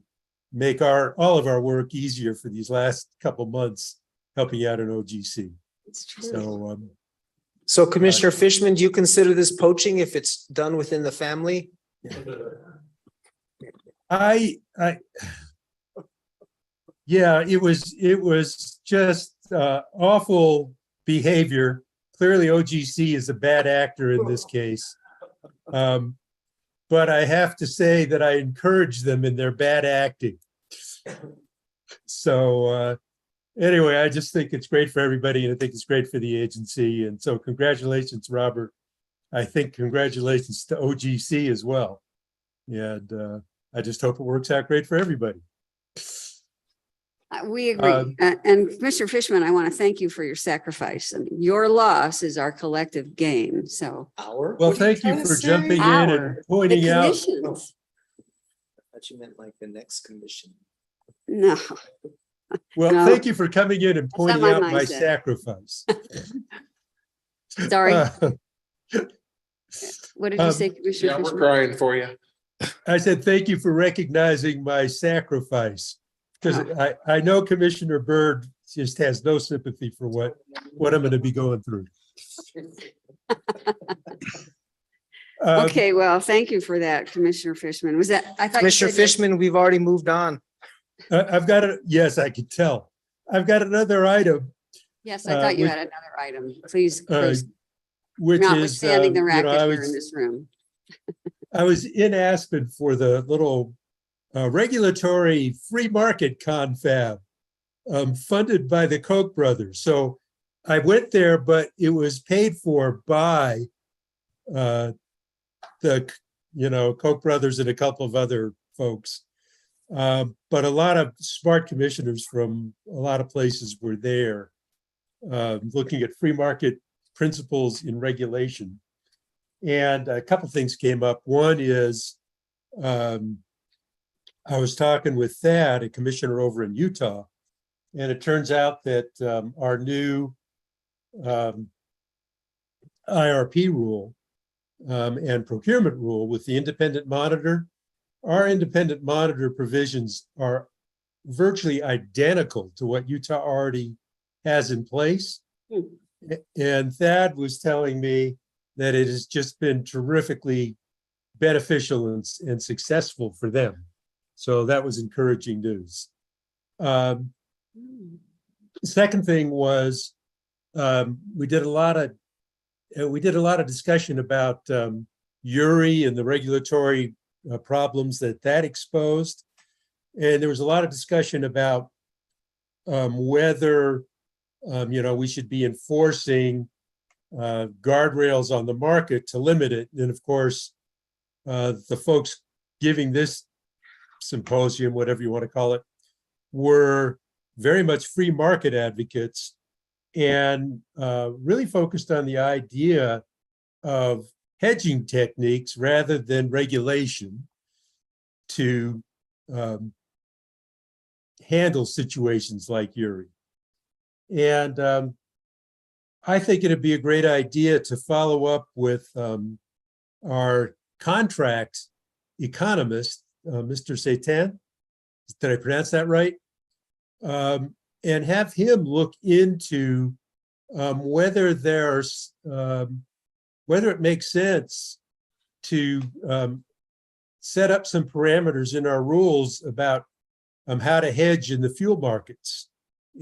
[SPEAKER 7] make all of our work easier for these last couple months helping out in OGC.
[SPEAKER 10] It's true.
[SPEAKER 9] So Commissioner Fishman, do you consider this poaching if it's done within the family?
[SPEAKER 7] Yeah, it was just awful behavior. Clearly OGC is a bad actor in this case. But I have to say that I encourage them in their bad acting. So anyway, I just think it's great for everybody, and I think it's great for the agency. And so congratulations, Robert. I think congratulations to OGC as well. And I just hope it works out great for everybody.
[SPEAKER 10] We agree. And Commissioner Fishman, I want to thank you for your sacrifice. I mean, your loss is our collective gain. So
[SPEAKER 7] well, thank you for jumping in and pointing out.
[SPEAKER 9] I thought you meant like the next commission.
[SPEAKER 10] No.
[SPEAKER 7] Well,
[SPEAKER 10] No.
[SPEAKER 7] thank you for coming in and pointing
[SPEAKER 10] my
[SPEAKER 7] out my
[SPEAKER 10] mindset.
[SPEAKER 7] sacrifice.
[SPEAKER 10] Sorry. What did you say, Commissioner
[SPEAKER 12] Yeah, we're
[SPEAKER 10] Fishman?
[SPEAKER 12] crying for you.
[SPEAKER 7] I said, thank you for recognizing my sacrifice. Because I know Commissioner Byrd just has no sympathy for what I'm going to be going through.
[SPEAKER 10] Okay, well, thank you for that, Commissioner Fishman. Was that, I thought you
[SPEAKER 9] Commissioner
[SPEAKER 10] said you-
[SPEAKER 9] Fishman, we've already moved on.
[SPEAKER 7] I've got it. Yes, I can tell. I've got another item.
[SPEAKER 10] Yes, I thought you
[SPEAKER 7] which-
[SPEAKER 10] had another item. Please, please.
[SPEAKER 7] Which is,
[SPEAKER 10] Notwithstanding the racket
[SPEAKER 7] I
[SPEAKER 10] here in this room.
[SPEAKER 7] I was in Aspen for the little regulatory free market confab funded by the Koch brothers. So I went there, but it was paid for by the Koch brothers and a couple of other folks. But a lot of smart commissioners from a lot of places were there looking at free market principles in regulation. And a couple things came up. One is I was talking with Thad, a commissioner over in Utah, And it turns out that our new IRP rule and procurement rule with the independent monitor, our independent monitor provisions are virtually identical to what Utah already has in place. And Thad was telling me that it has just been terrifically beneficial and successful for them. So that was encouraging news. Second thing was we did a lot of discussion about URI and the regulatory problems that exposed. And there was a lot of discussion about whether we should be enforcing guardrails on the market to limit it. And of course, the folks giving this symposium, whatever you want to call it, were very much free market advocates and really focused on the idea of hedging techniques rather than regulation to handle situations like URI. And I think it'd be a great idea to follow up with our contract economist, Mr. Seitan. Did I pronounce that right? And have him look into whether it makes sense to set up some parameters in our rules about how to hedge in the fuel markets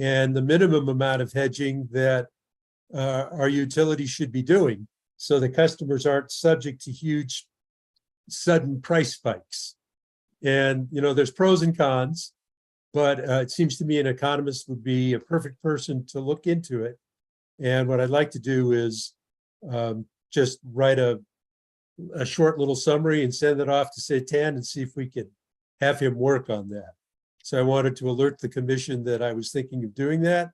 [SPEAKER 7] and the minimum amount of hedging that our utilities should be doing so the customers aren't subject to huge sudden price spikes. And, there's pros and cons, but it seems to me an economist would be a perfect person to look into it. And what I'd like to do is just write a short little summary and send it off to Seitan and see if we could have him work on that. So I wanted to alert the commission that I was thinking of doing that.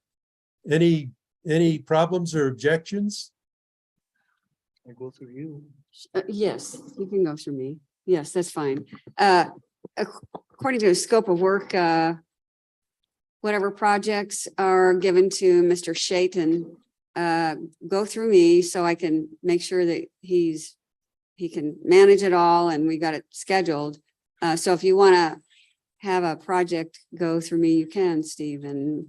[SPEAKER 7] Any problems or objections?
[SPEAKER 15] I go through you.
[SPEAKER 10] Yes, you can go through me. Yes, that's fine. According to the scope of work, whatever projects are given to Mr. Shaitan, go through me so I can make sure that he can manage it all and we got it scheduled. So if you want to have a project go through me, you can, Steve. And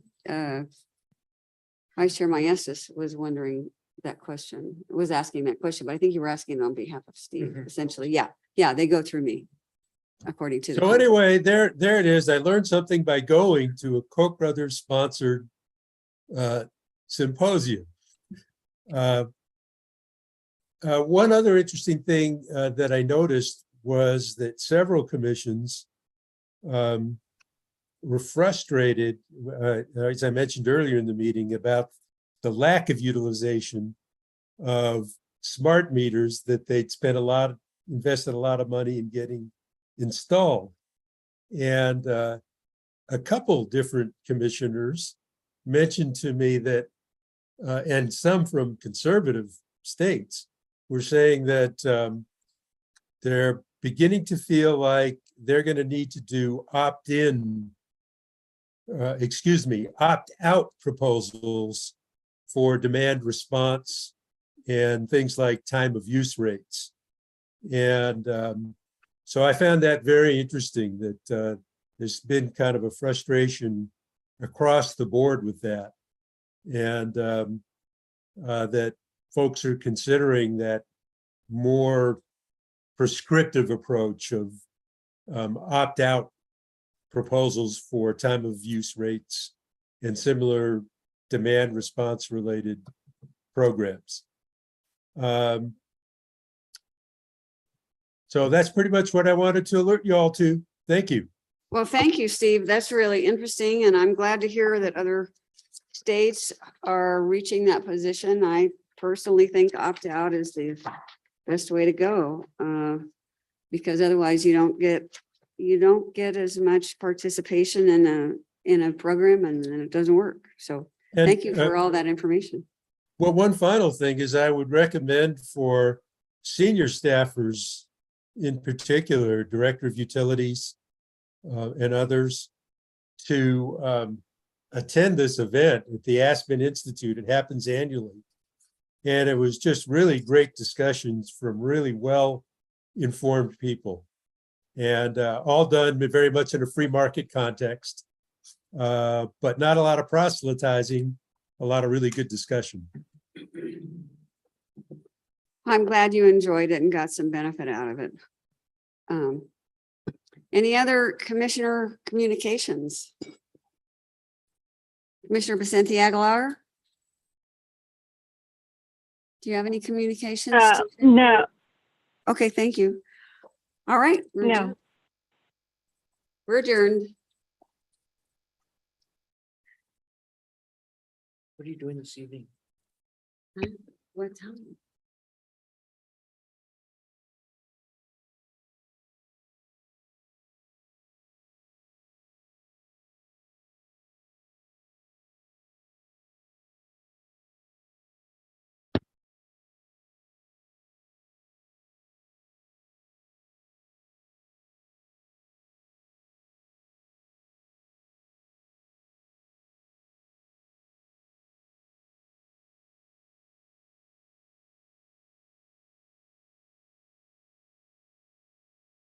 [SPEAKER 10] Vice Chair Maestas was asking that question, but I think you were asking on behalf of Steve, essentially. Yeah, they go through me. According to
[SPEAKER 7] so anyway, there it is. I learned something by going to a Koch brothers sponsored symposium. One other interesting thing that I noticed was that several commissions were frustrated, as I mentioned earlier in the meeting, about the lack of utilization of smart meters that they'd invested a lot of money in getting installed. And a couple different commissioners mentioned to me that, and some from conservative states were saying that they're beginning to feel like they're going to need to do opt-out proposals for demand response and things like time of use rates. And so I found that very interesting that there's been kind of a frustration across the board with that. And that folks are considering that more prescriptive approach of opt-out proposals for time of use rates and similar demand response related programs. So that's pretty much what I wanted to alert you all to. Thank you.
[SPEAKER 10] Well, thank you, Steve. That's really interesting. And I'm glad to hear that other states are reaching that position. I personally think opt-out is the best way to go, because otherwise you don't get as much participation in a program and then it doesn't work. So thank you for all that information.
[SPEAKER 7] Well, one final thing is I would recommend for senior staffers, in particular, Director of Utilities and others, to attend this event at the Aspen Institute. It happens annually. And it was just really great discussions from really well-informed people. And all done very much in a free market context, but not a lot of proselytizing, a lot of really good discussion.
[SPEAKER 10] I'm glad you enjoyed it and got some benefit out of it. Any other commissioner communications? Commissioner Vicente Aguilar? Do you have any communications?
[SPEAKER 4] No,
[SPEAKER 10] Okay, thank you. All right. We're
[SPEAKER 4] no.
[SPEAKER 10] adjourned. We're adjourned.
[SPEAKER 15] What are you doing this evening?
[SPEAKER 10] What time?